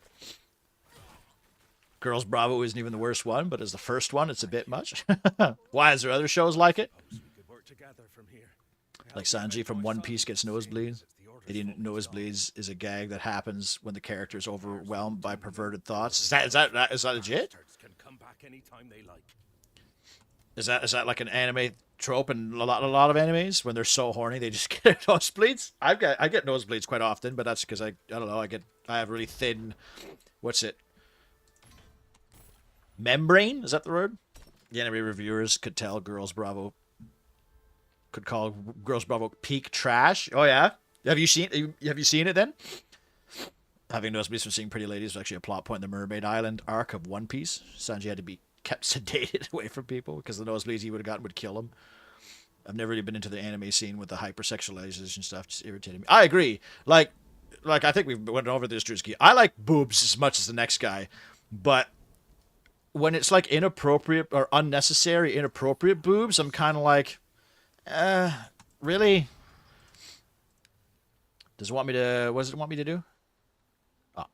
Girls Bravo isn't even the worst one, but as the first one, it's a bit much. Why is there other shows like it? Like Sanji from One Piece gets nosebleeds. Getting nosebleeds is a gag that happens when the character is overwhelmed by perverted thoughts. Is that legit? Is that like an anime trope in a lot of animes when they're so horny they just get nosebleeds? I get nosebleeds quite often, but that's because I don't know, I have really thin, what's it? Membrane? Is that the word? The anime reviewers could tell Girls Bravo could call Girls Bravo peak trash. Oh yeah. Have you seen it then? Having nosebleeds from seeing pretty ladies was actually a plot point in the Mermaid Island arc of One Piece. Sanji had to be kept sedated away from people because the nosebleeds he would have gotten would kill him. I've never really been into the anime scene with the hypersexualization stuff. Just irritated me. I agree. Like I think we went over this, Drewski. I like boobs as much as the next guy, but when it's like inappropriate or unnecessary inappropriate boobs, I'm kind of like, really? Does it want me to? What does it want me to do? Oh.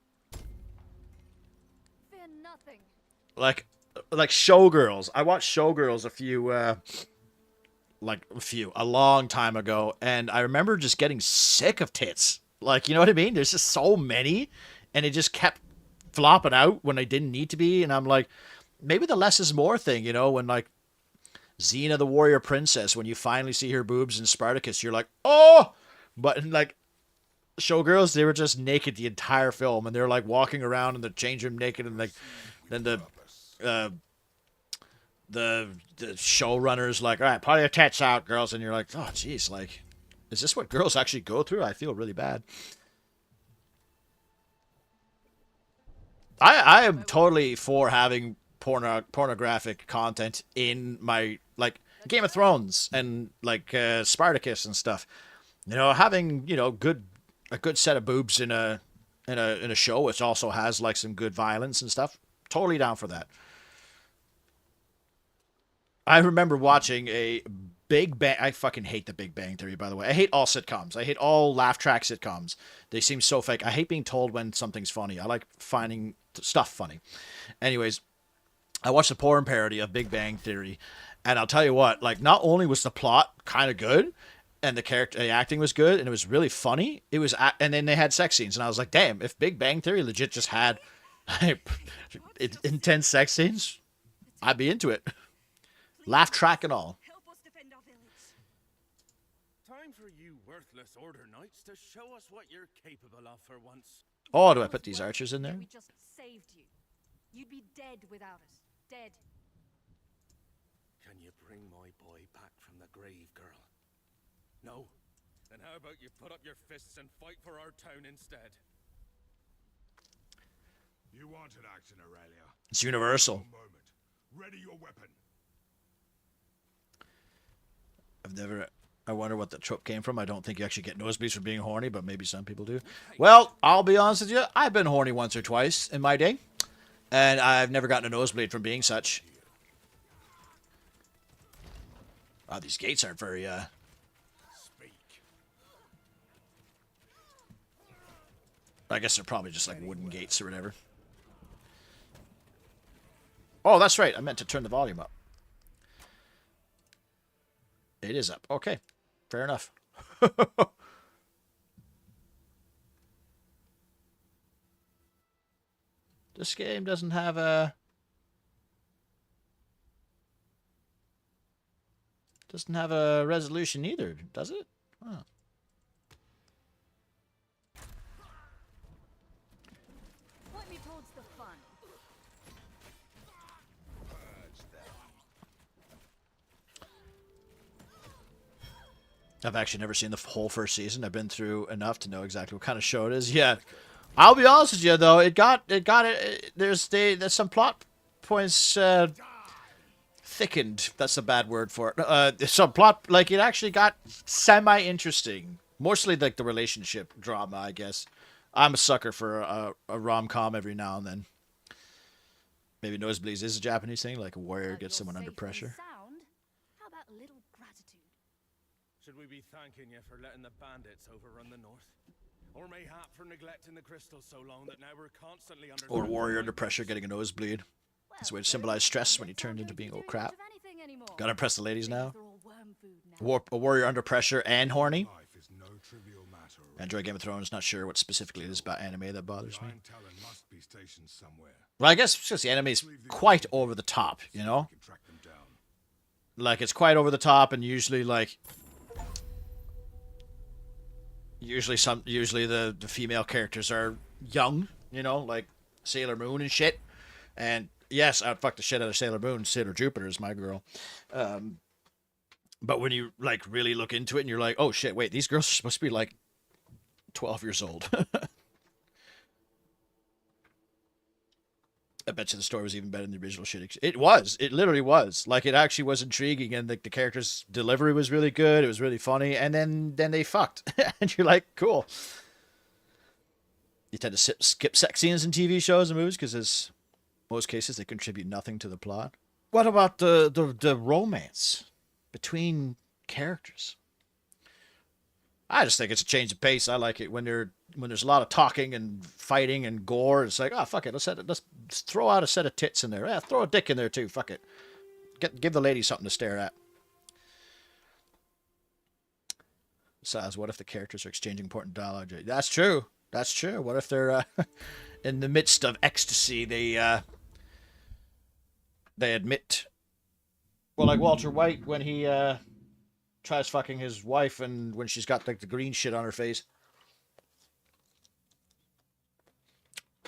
Fear nothing. Like Showgirls. I watched Showgirls a long time ago, and I remember just getting sick of tits. Like, you know what I mean? There's just so many, and it just kept flopping out when they didn't need to be, and I'm like, maybe the less is more thing, you know, when like Xena the Warrior Princess, when you finally see her boobs in Spartacus, you're like, oh! But in like Showgirls, they were just naked the entire film, and they're like walking around in the change room naked, and like then the showrunners like, all right, pull your tits out, girls, and you're like, oh jeez, like, is this what girls actually go through? I feel really bad. I am totally for having pornographic content in my, like, Game of Thrones and like Spartacus and stuff. You know, having, you know, a good set of boobs in a show which also has like some good violence and stuff. Totally down for that. I remember watching a Big Bang. I fucking hate the Big Bang Theory, by the way. I hate all sitcoms. I hate all laugh track sitcoms. They seem so fake. I hate being told when something's funny. I like finding stuff funny. Anyways, I watched a porn parody of Big Bang Theory, and I'll tell you what, like, not only was the plot kind of good, and the acting was good, and it was really funny, and then they had sex scenes, and I was like, damn, if Big Bang Theory legit just had intense sex scenes, I'd be into it. Laugh track and all. Time for you worthless Order Knights to show us what you're capable of for once. Oh, do I put these archers in there? We just saved you. You'd be dead without us. Dead. Can you bring my boy back from the grave, girl? No? Then how about you put up your fists and fight for our town instead? You wanted action, Aurelia. It's universal. Ready your weapon. I wonder what the trope came from. I don't think you actually get nosebleeds for being horny, but maybe some people do. Well, I'll be honest with you. I've been horny once or twice in my day, and I've never gotten a nosebleed from being such. Wow, these gates aren't very, I guess they're probably just like wooden gates or whatever. Oh, that's right. I meant to turn the volume up. It is up. Okay. Fair enough. This game doesn't have a... Doesn't have a resolution either, does it? Oh. Point me towards the fun. I've actually never seen the whole first season. I've been through enough to know exactly what kind of show it is. Yeah, I'll be honest with you though. There's some plot points thickened. That's a bad word for it. Some plot, like, it actually got semi-interesting. Mostly like the relationship drama, I guess. I'm a sucker for a rom-com every now and then. Maybe nosebleeds is a Japanese thing, like a warrior gets someone under pressure. Sound? How about a little gratitude? Should we be thanking you for letting the bandits overrun the north? Or mayhap for neglecting the crystals so long that now we're constantly under... Or warrior under pressure getting a nosebleed. It's a way to symbolize stress when you turned into being old crap. Gotta impress the ladies now. A warrior under pressure and horny. Enjoy Game of Thrones. Not sure what specifically it is about anime that bothers me. Well, I guess because the anime is quite over the top, you know? Like, it's quite over the top, and usually, like... Usually the female characters are young, you know? Like, Sailor Moon and shit. And, yes, I'd fuck the shit out of Sailor Moon. Sailor Jupiter is my girl. But when you, like, really look into it, and you're like, oh, shit, wait, these girls are supposed to be, like, 12 years old. I bet you the story was even better than the original shit. It was. It literally was. Like, it actually was intriguing, and the character's delivery was really good. It was really funny, and then they fucked. And you're like, cool. You tend to skip sex scenes in TV shows and movies, because in most cases, they contribute nothing to the plot. What about the romance between characters? I just think it's a change of pace. I like it when there's a lot of talking and fighting and gore. It's like, oh, fuck it. Let's throw out a set of tits in there. Yeah, throw a dick in there too. Fuck it. Give the lady something to stare at. Besides, what if the characters are exchanging important dialogue? That's true. That's true. What if they're in the midst of ecstasy? They admit. Well, like Walter White when he tries fucking his wife, and when she's got like the green shit on her face,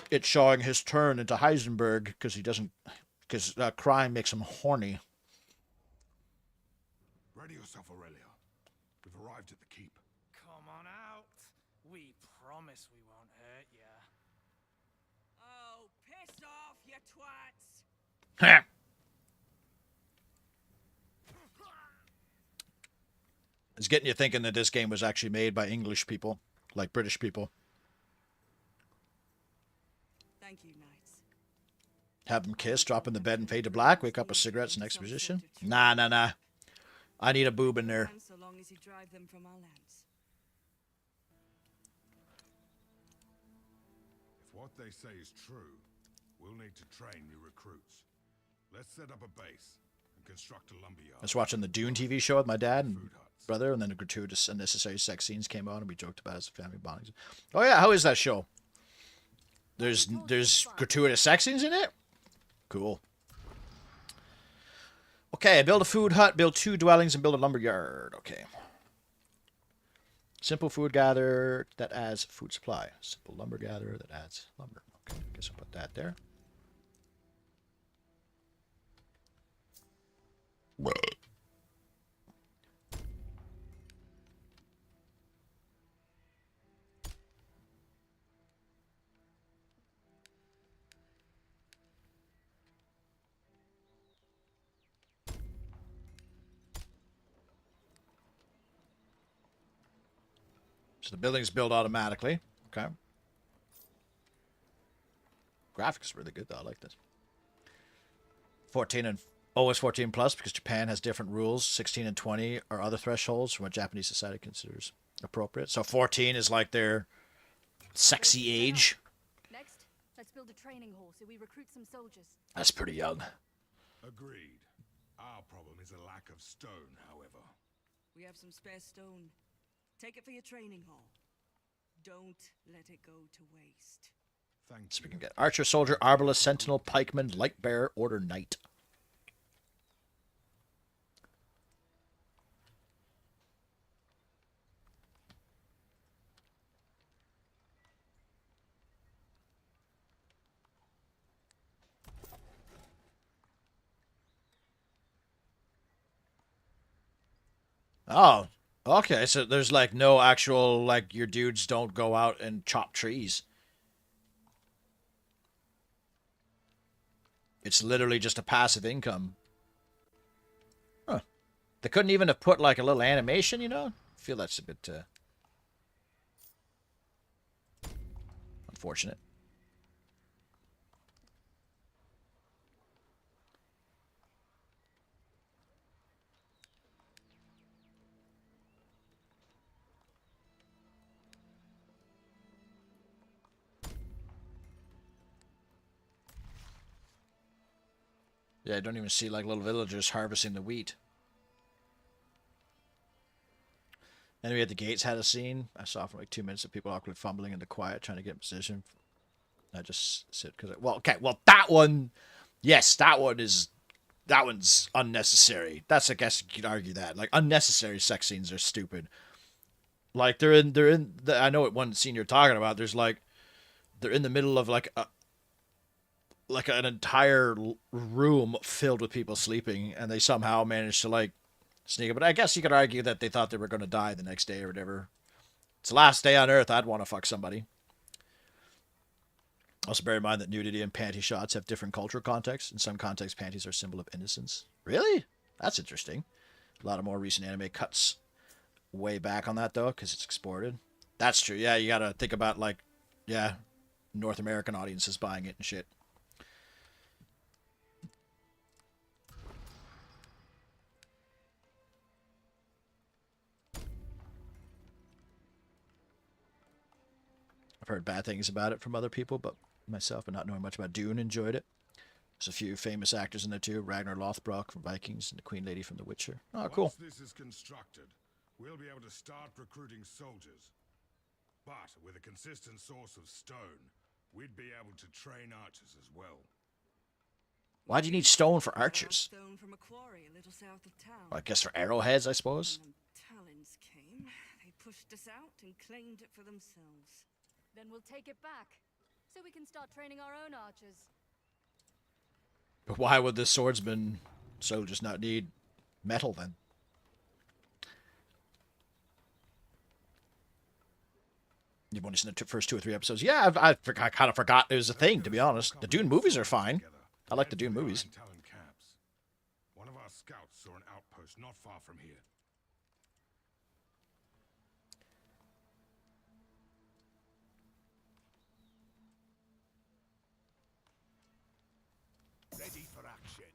it's showing his turn into Heisenberg because crime makes him horny. Ready yourself, Aurelia. We've arrived at the keep. Come on out. We promise we won't hurt ya. Oh, piss off, you twats! It's getting you thinking that this game was actually made by English people, like British people. Thank you, knights. Have them kiss, drop in the bed and fade to black, wake up with cigarettes and exposition. Nah. I need a boob in there. So long as you drive them from our lands. If what they say is true, we'll need to train new recruits. Let's set up a base and construct a lumberyard. I was watching the Dune TV show with my dad and brother, and then the gratuitous unnecessary sex scenes came on, and we joked about it as a family bonding. Oh yeah, how is that show? There's gratuitous sex scenes in it? Cool. Okay, build a food hut, build 2 dwellings, and build a lumberyard. Okay. Simple food gather that adds food supply. Simple lumber gather that adds lumber. Okay, guess I'll put that there. So the buildings build automatically. Okay. Graphics really good though. I like this. 14 and always 14 plus because Japan has different rules. 16 and 20 are other thresholds from what Japanese society considers appropriate. So 14 is like their sexy age. Next, let's build a training hall so we recruit some soldiers. That's pretty young. Agreed. Our problem is a lack of stone, however. We have some spare stone. Take it for your training hall. Don't let it go to waste. Thank so we can get archer, soldier, arbalist, sentinel, pikeman, light bearer, order, knight. Oh, okay. So there's like no actual, like your dudes don't go out and chop trees. It's literally just a passive income. Huh. They couldn't even have put like a little animation, you know? I feel that's a bit unfortunate. Yeah, I don't even see like little villagers harvesting the wheat. Enemy at the gates had a scene. I saw for like 2 minutes of people awkwardly fumbling in the quiet trying to get in position. I just sit because well, that one, yes, that one's unnecessary. That's, I guess you could argue that like unnecessary sex scenes are stupid. Like they're in I know what one scene you're talking about. There's like they're in the middle of like an entire room filled with people sleeping, and they somehow managed to like sneak it. But I guess you could argue that they thought they were going to die the next day or whatever. It's the last day on Earth. I'd want to fuck somebody. Also, bear in mind that nudity and panty shots have different cultural contexts. In some contexts, panties are a symbol of innocence. Really? That's interesting. A lot of more recent anime cuts way back on that, though, because it's exported. That's true. Yeah, you got to think about, like, yeah, North American audiences buying it and shit. I've heard bad things about it from other people, but myself, and not knowing much about Dune, enjoyed it. There's a few famous actors in there too. Ragnar Lothbrok from Vikings and the Queen Lady from The Witcher. Oh, cool. Once this is constructed, we'll be able to start recruiting soldiers. But with a consistent source of stone, we'd be able to train archers as well. Why do you need stone for archers? Stone from a quarry a little south of town. Well, I guess for arrowheads, I suppose. When the Talons came, they pushed us out and claimed it for themselves. Then we'll take it back, so we can start training our own archers. But why would the swordsman soldiers not need metal then? You've only seen the first 2 or 3 episodes. Yeah, I kind of forgot it was a thing, to be honest. The Dune movies are fine. I like the Dune movies. One of our scouts saw an outpost not far from here. Ready for action.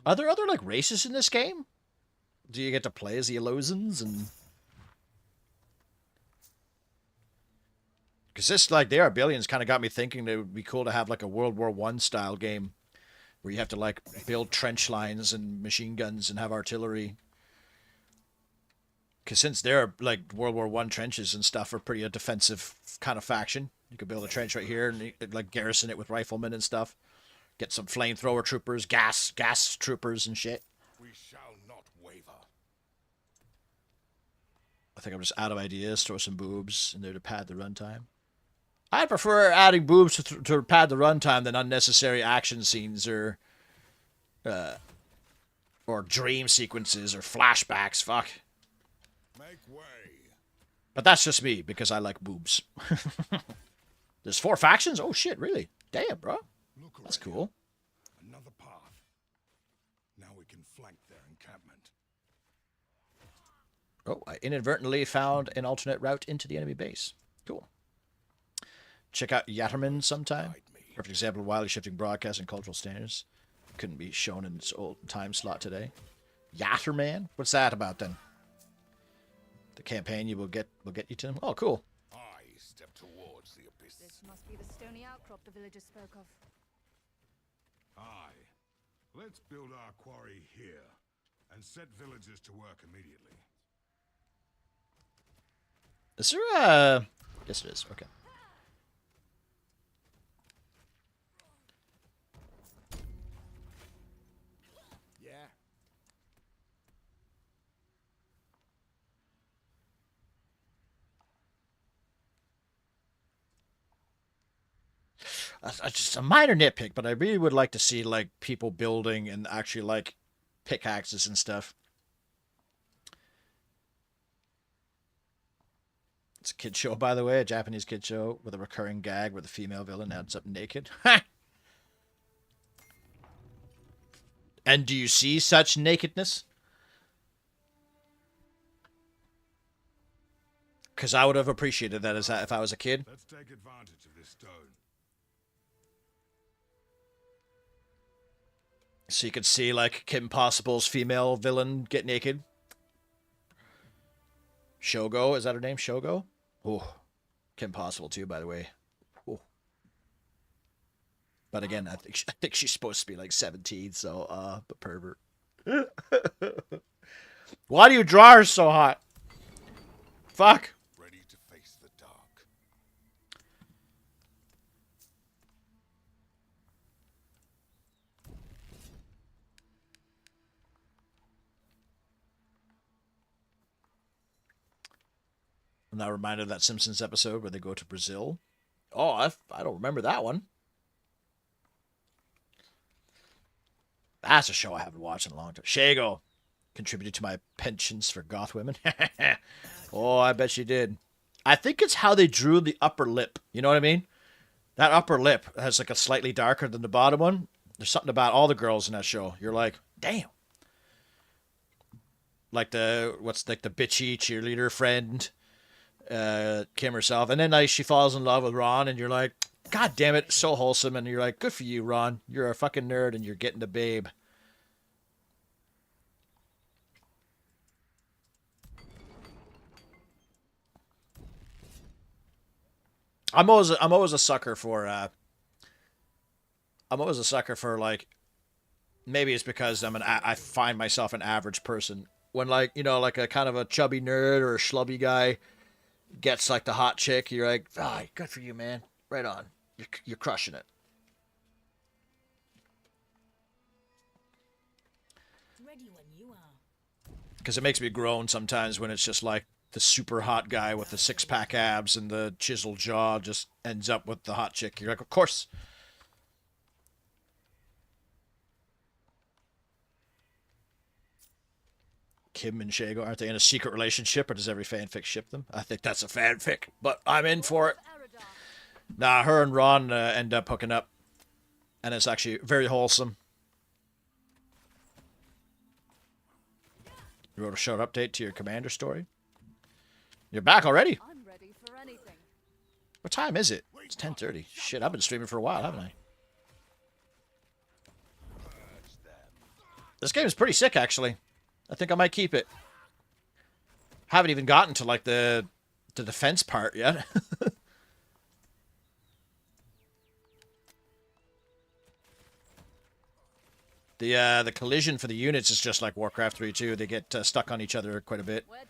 Are there other, like, races in this game? Do you get to play as the Elozans and... Because this, like, the Arbalians kind of got me thinking that it would be cool to have, like, a World War I style game where you have to, like, build trench lines and machine guns and have artillery. Because since they're, like, World War I trenches and stuff are pretty a defensive kind of faction. You could build a trench right here and, like, garrison it with riflemen and stuff. Get some flamethrower troopers, gas troopers and shit. We shall not waver. I think I'm just out of ideas. Throw some boobs in there to pad the runtime. I'd prefer adding boobs to pad the runtime than unnecessary action scenes or dream sequences or flashbacks. Fuck. Make way. But that's just me because I like boobs. There's 4 factions? Oh shit, really? Damn, bro. That's cool. Another path. Now we can flank their encampment. Oh, I inadvertently found an alternate route into the enemy base. Cool. Check out Yatterman sometime. Perfect example of wildly shifting broadcast and cultural standards. Couldn't be shown in its old time slot today. Yatterman? What's that about then? The campaign you will get you to him? Oh, cool. I step towards the abyss. This must be the stony outcrop the villagers spoke of. Aye. Let's build our quarry here and set villagers to work immediately. Is there a... Yes, it is. Okay. Yeah. Just a minor nitpick, but I really would like to see, like, people building and actually, like, pickaxes and stuff. It's a kid show, by the way, a Japanese kid show with a recurring gag where the female villain ends up naked. And do you see such nakedness? Because I would have appreciated that if I was a kid. Let's take advantage of this stone. So you could see, like, Kim Possible's female villain get naked. Shogo, is that her name? Shogo? Oh, Kim Possible too, by the way. Oh. But again, I think she's supposed to be like 17, so but pervert. Why do you draw her so hot? Fuck. Ready to face the dark. I'm now reminded of that Simpsons episode where they go to Brazil. Oh, I don't remember that one. That's a show I haven't watched in a long time. Shago contributed to my pensions for goth women. Oh, I bet she did. I think it's how they drew the upper lip. You know what I mean? That upper lip has like a slightly darker than the bottom one. There's something about all the girls in that show. You're like, damn. Like the bitchy cheerleader friend, Kim herself, and then like she falls in love with Ron, and you're like, God damn it, so wholesome, and you're like, good for you, Ron. You're a fucking nerd, and you're getting the babe. I'm always a sucker for like, maybe it's because I find myself an average person when like, you know, like a kind of a chubby nerd or a schlubby guy gets like the hot chick, you're like, ah, good for you, man. Right on. You're crushing it. Ready when you are. Because it makes me groan sometimes when it's just like the super hot guy with the six-pack abs and the chiseled jaw just ends up with the hot chick. You're like, of course. Kim and Shago, aren't they in a secret relationship, or does every fanfic ship them? I think that's a fanfic, but I'm in for it. Nah, her and Ron end up hooking up, and it's actually very wholesome. You wrote a short update to your commander story? You're back already? I'm ready for anything. What time is it? It's 10:30. Shit, I've been streaming for a while, haven't I? This game is pretty sick, actually. I think I might keep it. Haven't even gotten to like the defense part yet. The collision for the units is just like Warcraft 3 too. They get stuck on each other quite a bit. Where to?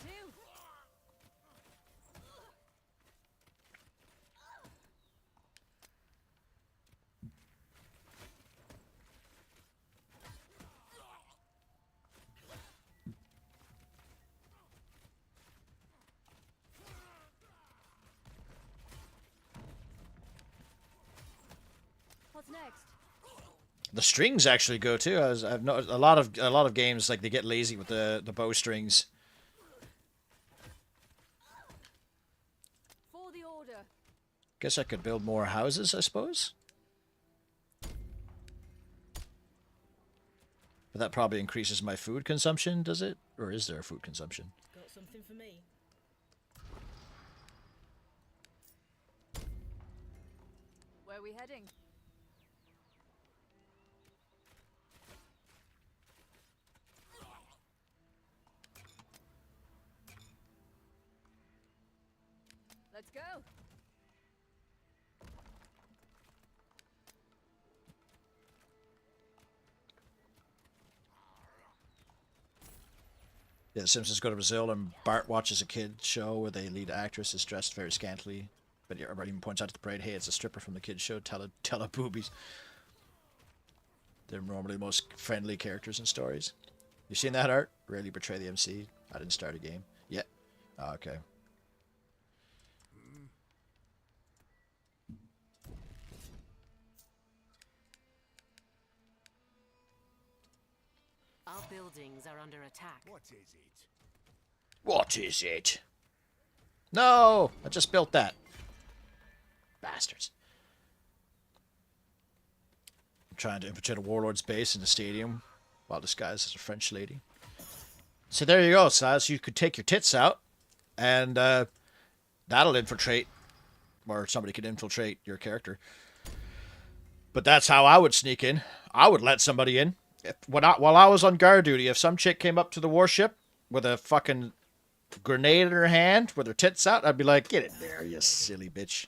What's next? The strings actually go too. I've noticed a lot of games like they get lazy with the bowstrings. For the order. Guess I could build more houses, I suppose. But that probably increases my food consumption, does it? Or is there a food consumption? Got something for me? Where are we heading? Let's go. Yeah, the Simpsons go to Brazil and Bart watches a kid show where the lead actress is dressed very scantily. But everybody even points out to the parade, hey, it's a stripper from the kids show, Teletubbies. They're normally the most friendly characters in stories. You seen that, Art? Rarely betray the MC. I didn't start a game. Yeah. Oh, okay. Our buildings are under attack. What is it? What is it? No! I just built that. Bastards. I'm trying to infiltrate a warlord's base in the stadium while disguised as a French lady. So there you go, Silas. You could take your tits out and that'll infiltrate, or somebody could infiltrate your character. But that's how I would sneak in. I would let somebody in. While I was on guard duty, if some chick came up to the warship with a fucking grenade in her hand with her tits out, I'd be like, get in there, you silly bitch.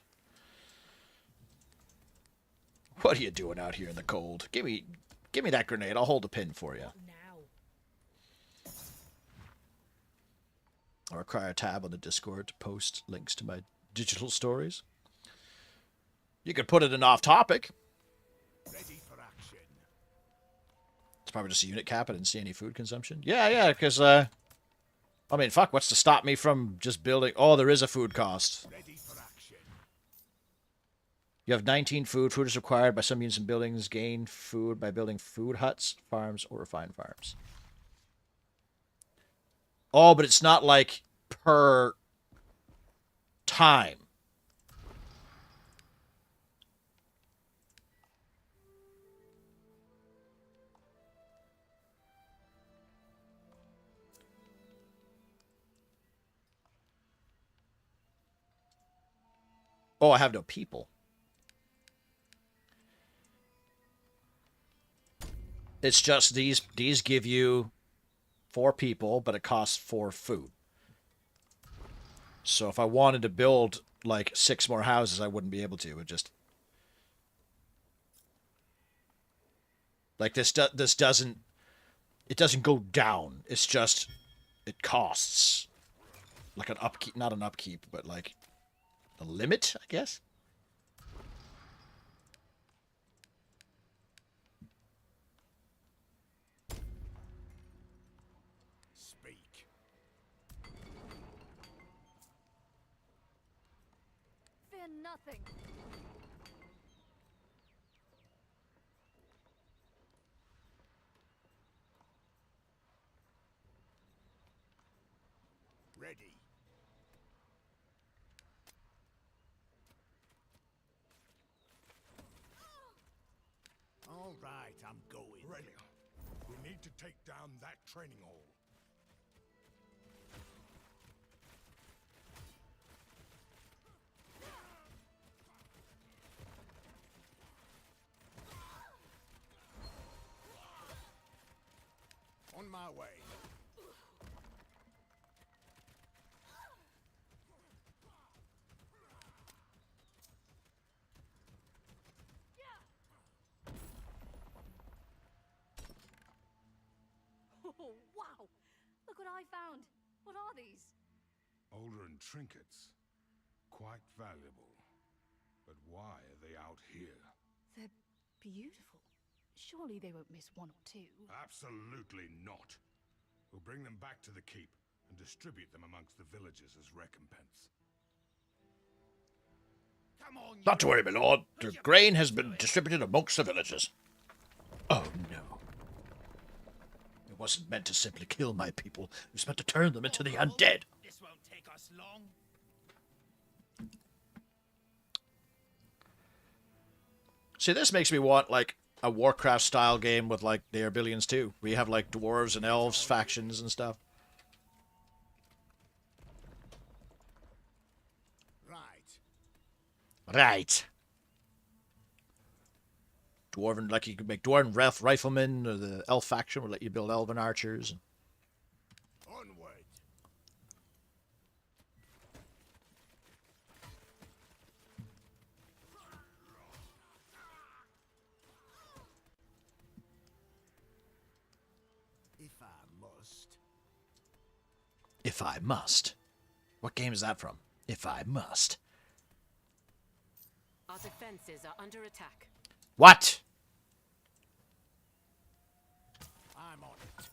What are you doing out here in the cold? Give me that grenade. I'll hold the pin for you. I'll require a tab on the Discord to post links to my digital stories. You could put it in off topic. Ready for action. It's probably just a unit cap. I didn't see any food consumption. Yeah, because, I mean, fuck, what's to stop me from just building... Oh, there is a food cost. Ready for action. You have 19 food. Food is required by some units and buildings. Gain food by building food huts, farms, or refined farms. Oh, but it's not like per time. Oh, I have no people. It's just these give you 4 people, but it costs 4 food. So if I wanted to build like 6 more houses, I wouldn't be able to. It just like this doesn't go down. It's just it costs like an upkeep, not an upkeep, but like a limit, I guess. Speak. Fear nothing. Ready. All right, I'm going. Ready. We need to take down that training hall. On my way. Oh, wow! Look what I found. What are these? Older trinkets. Quite valuable. But why are they out here? They're beautiful. Surely they won't miss 1 or 2. Absolutely not. We'll bring them back to the keep and distribute them amongst the villagers as recompense. Come on, Not to worry, my lord. The grain has been distributed amongst the villagers. Oh, no. It wasn't meant to simply kill my people. It was meant to turn them into the undead. This won't take us long. See, this makes me want, like, a Warcraft-style game with, like, the Arbillions, too. Where you have, like, dwarves and elves factions and stuff. Right. Dwarven, like, you could make Dwarven Riflemen, or the elf faction would let you build elven archers. Onward. If I must. If I must. What game is that from? If I must. Our defenses are under attack. What? I'm on it.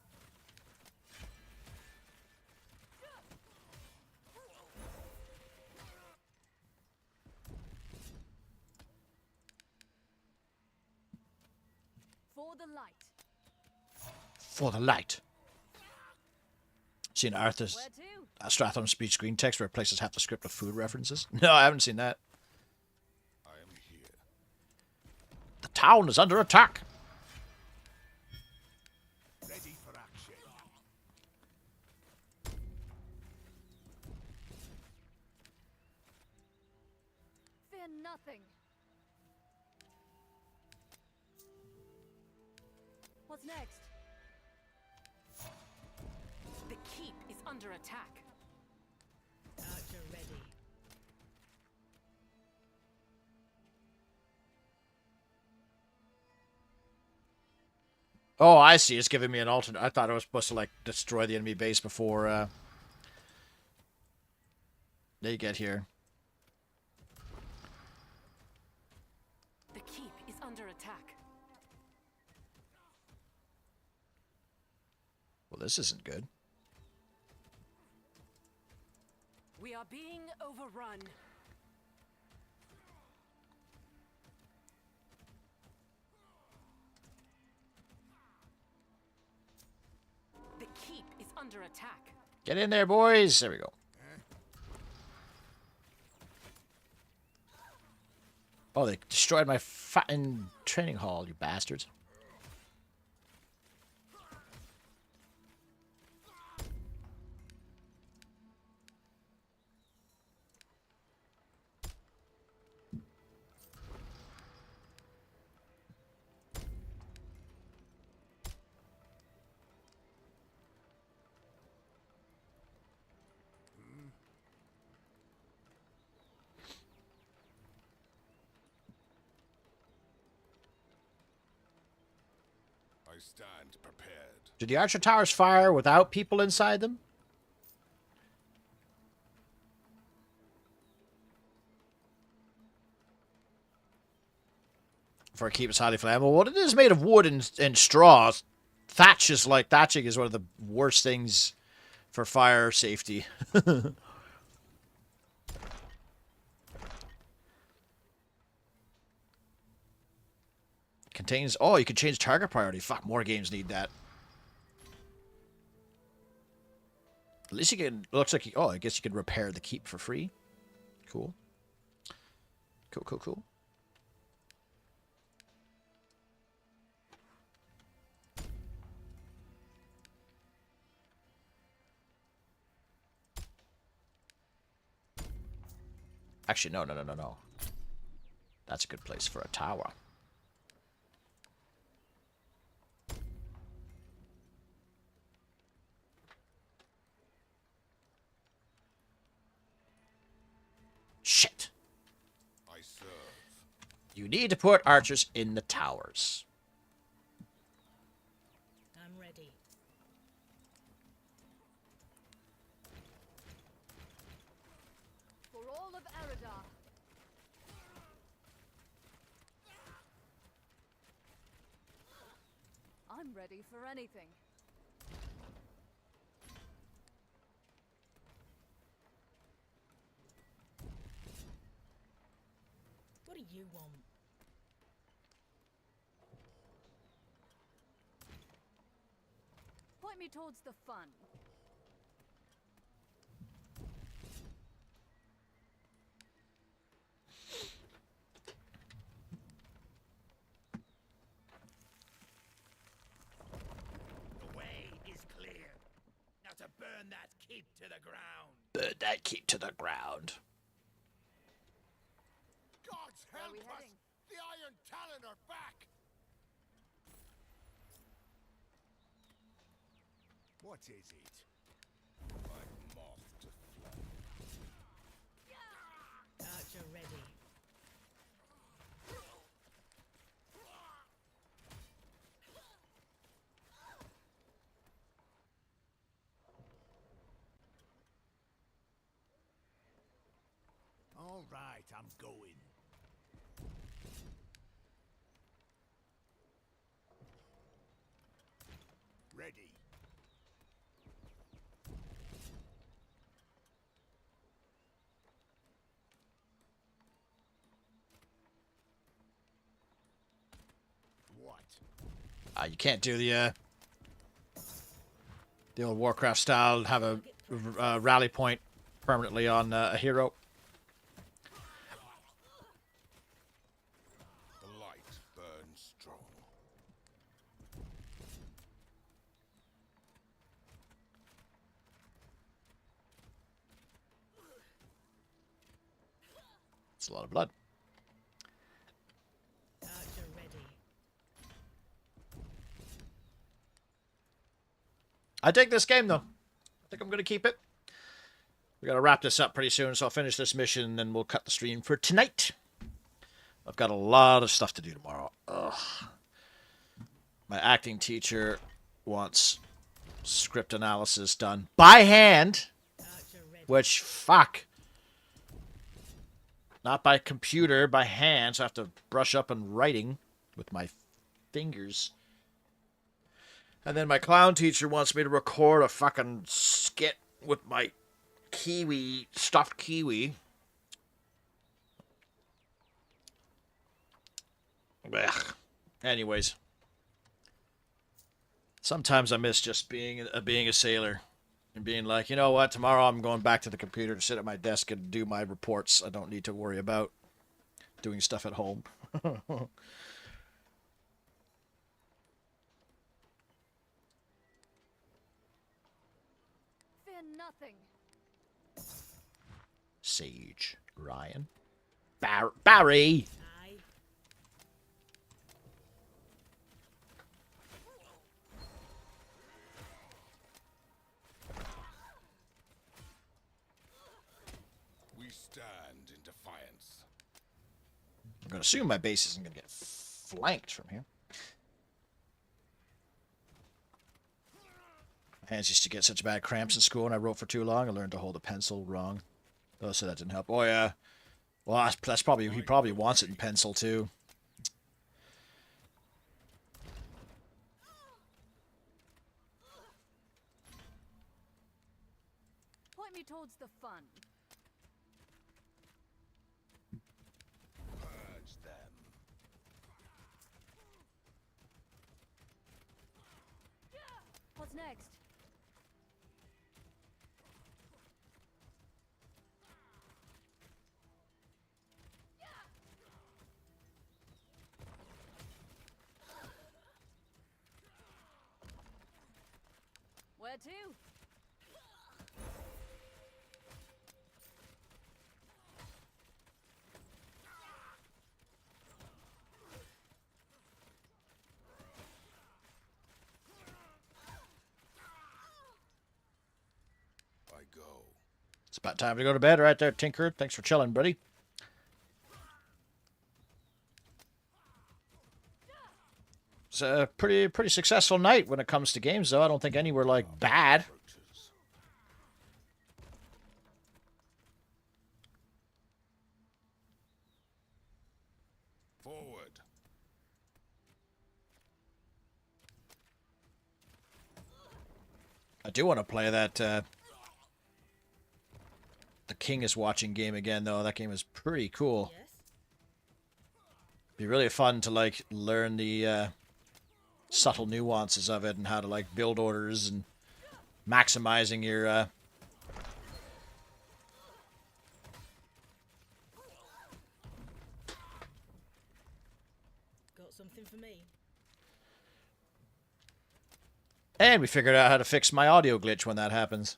For the light. For the light. Seen Arthur's Where to? Stratholme speech screen text where it replaces half the script with food references? No, I haven't seen that. I am here. The town is under attack. Ready for action. Fear nothing. What's next? The keep is under attack. Archer ready. Oh, I see. It's giving me an alternate. I thought I was supposed to, like, destroy the enemy base before they get here. The keep is under attack. Well, this isn't good. We are being overrun. The keep is under attack. Get in there, boys. There we go. Oh, they destroyed my fucking training hall, you bastards. I stand prepared. Do the archer towers fire without people inside them? For a keep it's highly flammable. Well, it is made of wood and straw. Thatching is one of the worst things for fire safety. Contains... Oh, you can change target priority. Fuck, more games need that. At least you can... Looks like... Oh, I guess you can repair the keep for free. Cool. Cool. Actually, no. That's a good place for a tower. Shit. I serve. You need to put archers in the towers. I'm ready. For all of Eridar. I'm ready for anything. What do you want? Point me towards the fun. The way is clear. Now to burn that keep to the ground. Burn that keep to the ground. Gods help us! The Iron Talon are back! What is it? Like moth to flame. Archer ready. All right, I'm going. Ready. What? You can't do the old Warcraft style, have a rally point permanently on a hero. The light burns strong. It's a lot of blood. Archer ready. I take this game, though. I think I'm going to keep it. We got to wrap this up pretty soon, so I'll finish this mission, and then we'll cut the stream for tonight. I've got a lot of stuff to do tomorrow. Ugh. My acting teacher wants script analysis done by hand, which, fuck. Not by computer, by hand, so I have to brush up on writing with my fingers. And then my clown teacher wants me to record a fucking skit with my kiwi, stuffed kiwi. Ugh. Anyways. Sometimes I miss just being a sailor. And being like, you know what, tomorrow I'm going back to the computer to sit at my desk and do my reports. I don't need to worry about doing stuff at home. Fear nothing. Sage. Ryan. Barry! We stand in defiance. I'm going to assume my base isn't going to get flanked from here. My hands used to get such bad cramps in school when I wrote for too long. I learned to hold a pencil wrong. Oh, so that didn't help. Oh, yeah. Well, that's probably... He probably wants it in pencil, too. Point me towards the fun. Purge them. What's next? Where to? I go. It's about time to go to bed right there, Tinker. Thanks for chilling, buddy. It's a pretty successful night when it comes to games, though. I don't think any were, like, bad. Forward. I do want to play that, The King is Watching game again, though. That game is pretty cool. Be really fun to, like, learn the, subtle nuances of it and how to, like, build orders and maximizing your, Got something for me? And we figured out how to fix my audio glitch when that happens.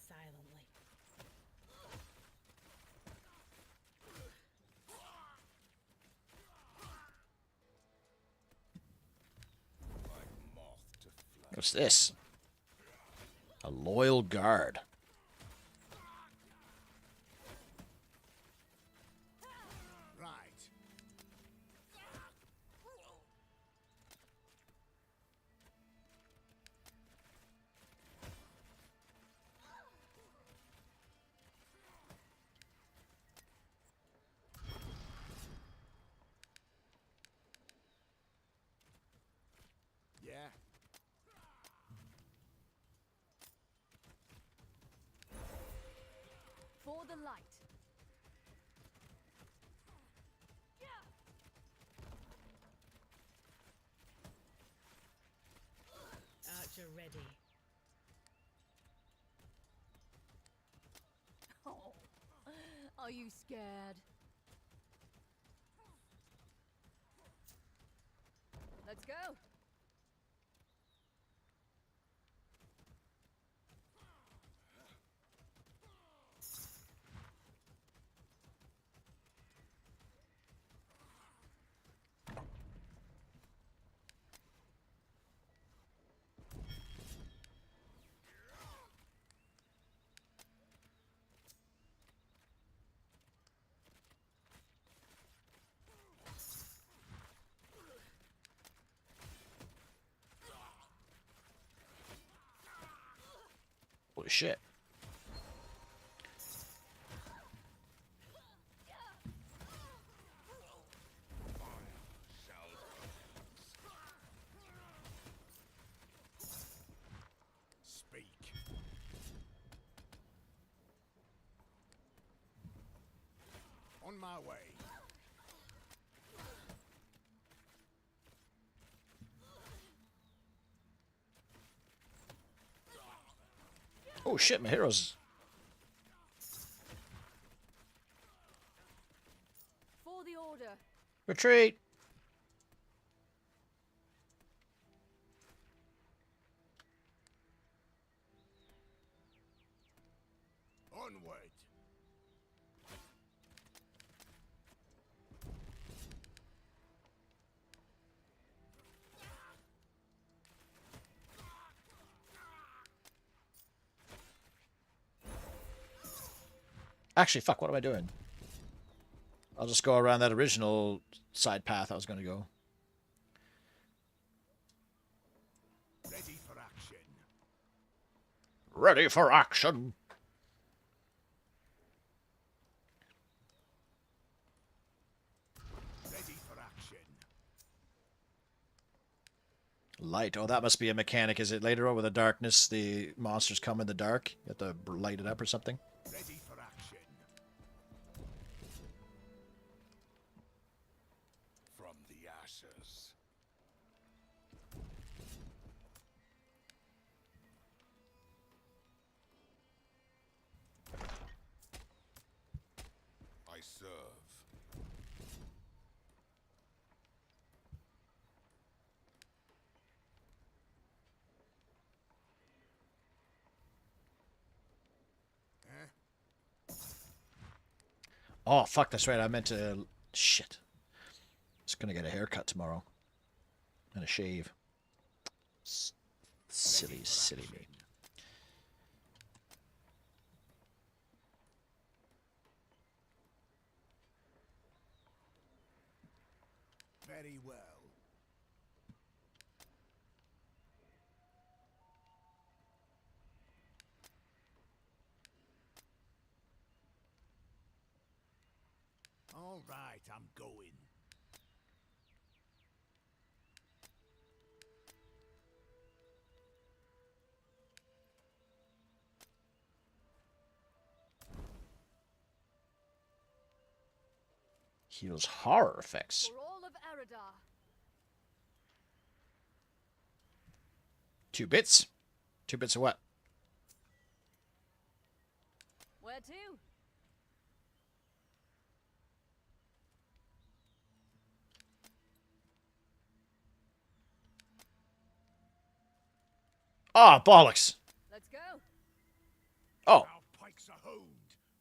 Silently. What's this? A loyal guard. Right. Yeah. For the light. Archer ready. Oh, are you scared? Let's go. shit. Speak. On my way. Oh shit, my heroes. For the order. Retreat. Onward. Actually, fuck, what am I doing? I'll just go around that original side path I was going to go. Ready for action. Ready for action. Ready for action. Light. Oh, that must be a mechanic. Is it later on with the darkness? The monsters come in the dark? You have to light it up or something? Ready for action. From the ashes. I serve. Oh, fuck, that's right. I meant to... Shit. Just gonna get a haircut tomorrow. And a shave. Silly, silly me. Very well. All right, I'm going. Heals horror effects. For all of Eridar. 2 bits? 2 bits of what? Where to? Ah, oh, bollocks. Let's go. Oh. Our pikes are honed.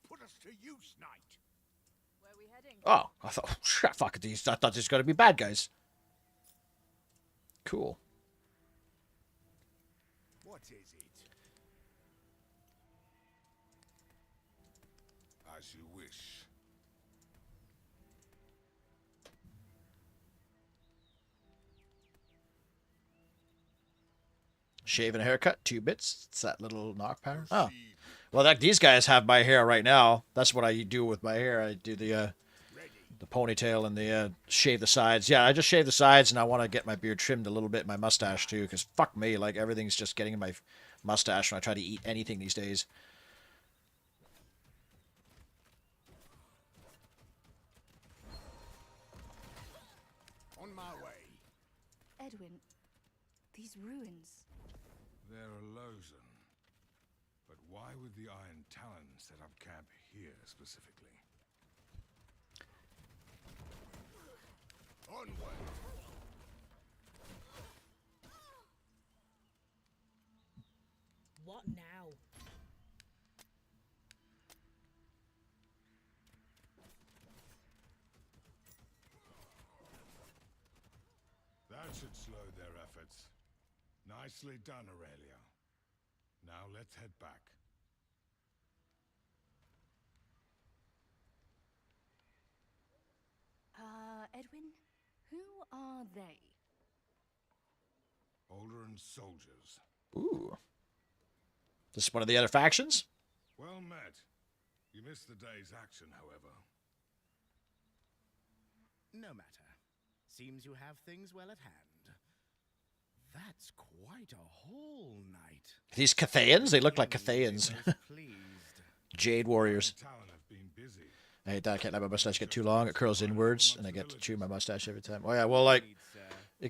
Put us to use, knight. Where are we heading? Oh, I thought, fuck these. I thought these were going to be bad guys. Cool. What is it? As you wish. Shave and a haircut, 2 bits. It's that little knock power. Oh. Well, these guys have my hair right now. That's what I do with my hair. I do the ponytail and the shave the sides. Yeah, I just shave the sides, and I want to get my beard trimmed a little bit, my mustache too, because fuck me, like everything's just getting in my mustache when I try to eat anything these days. On my way. Edwin, these ruins. They're a Lozan. But why would the Iron Talon set up camp here specifically? Onward! What now? That should slow their efforts. Nicely done, Aurelia. Now let's head back. Edwin, who are they? Older soldiers. Ooh. This is one of the other factions? Well met. You missed the day's action, however. No matter. Seems you have things well at hand. That's quite a haul, knight. These Cathayans? They look like Cathayans. Jade warriors. I hate that. I can't let my mustache get too long. It curls inwards, and I get to chew my mustache every time. Oh yeah, well, like,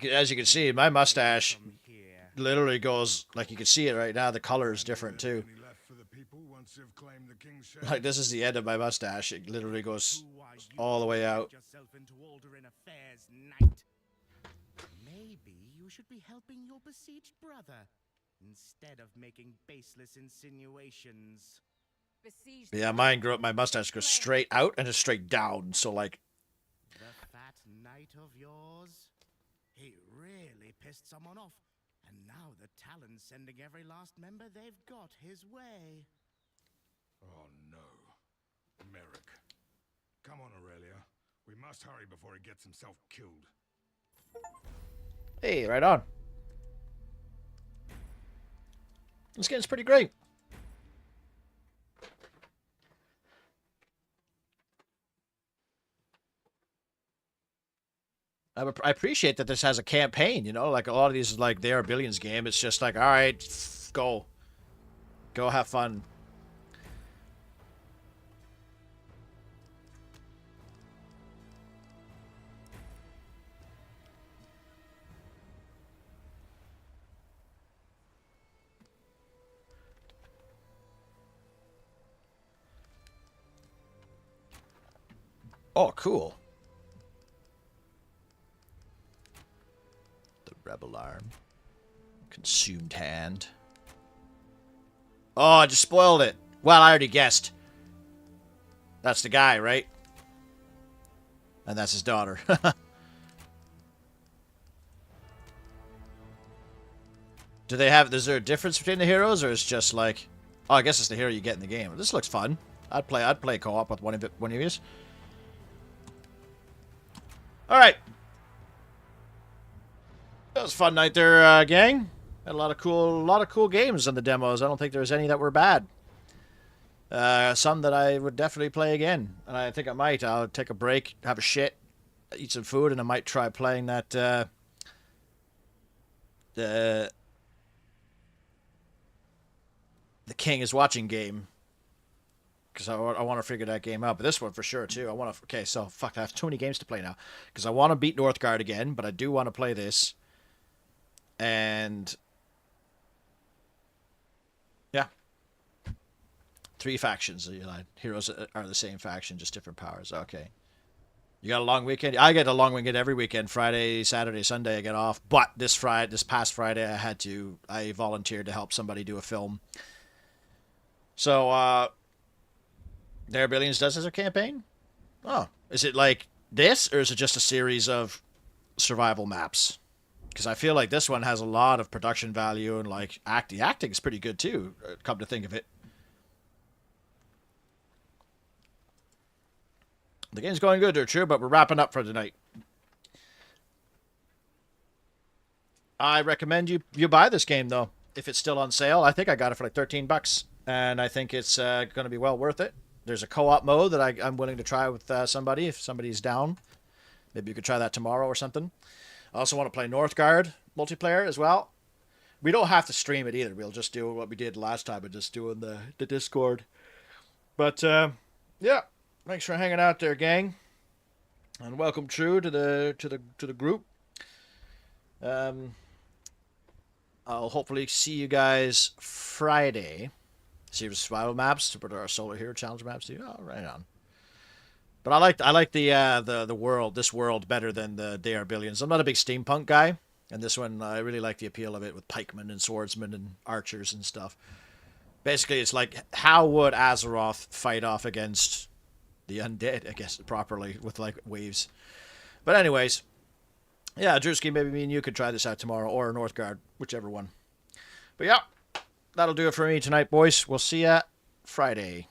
as you can see, my mustache literally goes, like you can see it right now, the color is different too. Like, this is the end of my mustache. It literally goes all the way out. Maybe you should be helping your besieged brother instead of making baseless insinuations. Yeah, mine my mustache goes straight out and just straight down. So like, the fat knight of yours, he really pissed someone off, and now the Talon's sending every last member they've got his way. Oh no. Merrick. Come on, Aurelia. We must hurry before he gets himself killed. hey, right on. This game's pretty great. I appreciate that this has a campaign, you know, like a lot of these is like they are Billions game. It's just like, all right, go have fun. Oh, cool. The rebel arm. Consumed hand. Oh, I just spoiled it. Well, I already guessed. That's the guy, right? And that's his daughter. Do they have... Is there a difference between the heroes, or is it just like... Oh, I guess it's the hero you get in the game. This looks fun. I'd play co-op with one of you. Alright. That was a fun night there, gang. Had a lot of cool games in the demos. I don't think there's any that were bad. Some that I would definitely play again. And I think I might. I'll take a break, have a shit, eat some food, and I might try playing that, The King is Watching game. Because I want to figure that game out. But this one for sure, too. Okay, so, fuck, I have too many games to play now. Because I want to beat Northgard again, but I do want to play this. And... yeah. 3 factions. Heroes are the same faction, just different powers. Okay. You got a long weekend? I get a long weekend every weekend. Friday, Saturday, Sunday I get off. But this past Friday, I volunteered to help somebody do a film. So, There Are Billions does as a campaign? Oh. Is it like this, or is it just a series of survival maps? Because I feel like this one has a lot of production value and, like, the acting is pretty good, too, come to think of it. The game's going good there, true, but we're wrapping up for tonight. I recommend you buy this game, though, if it's still on sale. I think I got it for like $13, and I think it's going to be well worth it. There's a co-op mode that I'm willing to try with somebody, if somebody's down. Maybe you could try that tomorrow or something. I also want to play Northgard multiplayer as well. We don't have to stream it either. We'll just do what we did last time and just do in the Discord. But, yeah. Thanks for hanging out there, gang. And welcome, True, to the group. I'll hopefully see you guys Friday. See your survival maps to put our Solar Hero Challenge maps too. Oh, right on. But I like the world, this world, better than the They Are Billions. I'm not a big steampunk guy, and this one I really like the appeal of it with pikemen and swordsmen and archers and stuff. Basically, it's like, how would Azeroth fight off against the undead, I guess, properly, with like waves. But anyways, yeah, Drewski, maybe me and you could try this out tomorrow, or Northgard, whichever one. But yeah, that'll do it for me tonight, boys. We'll see ya Friday.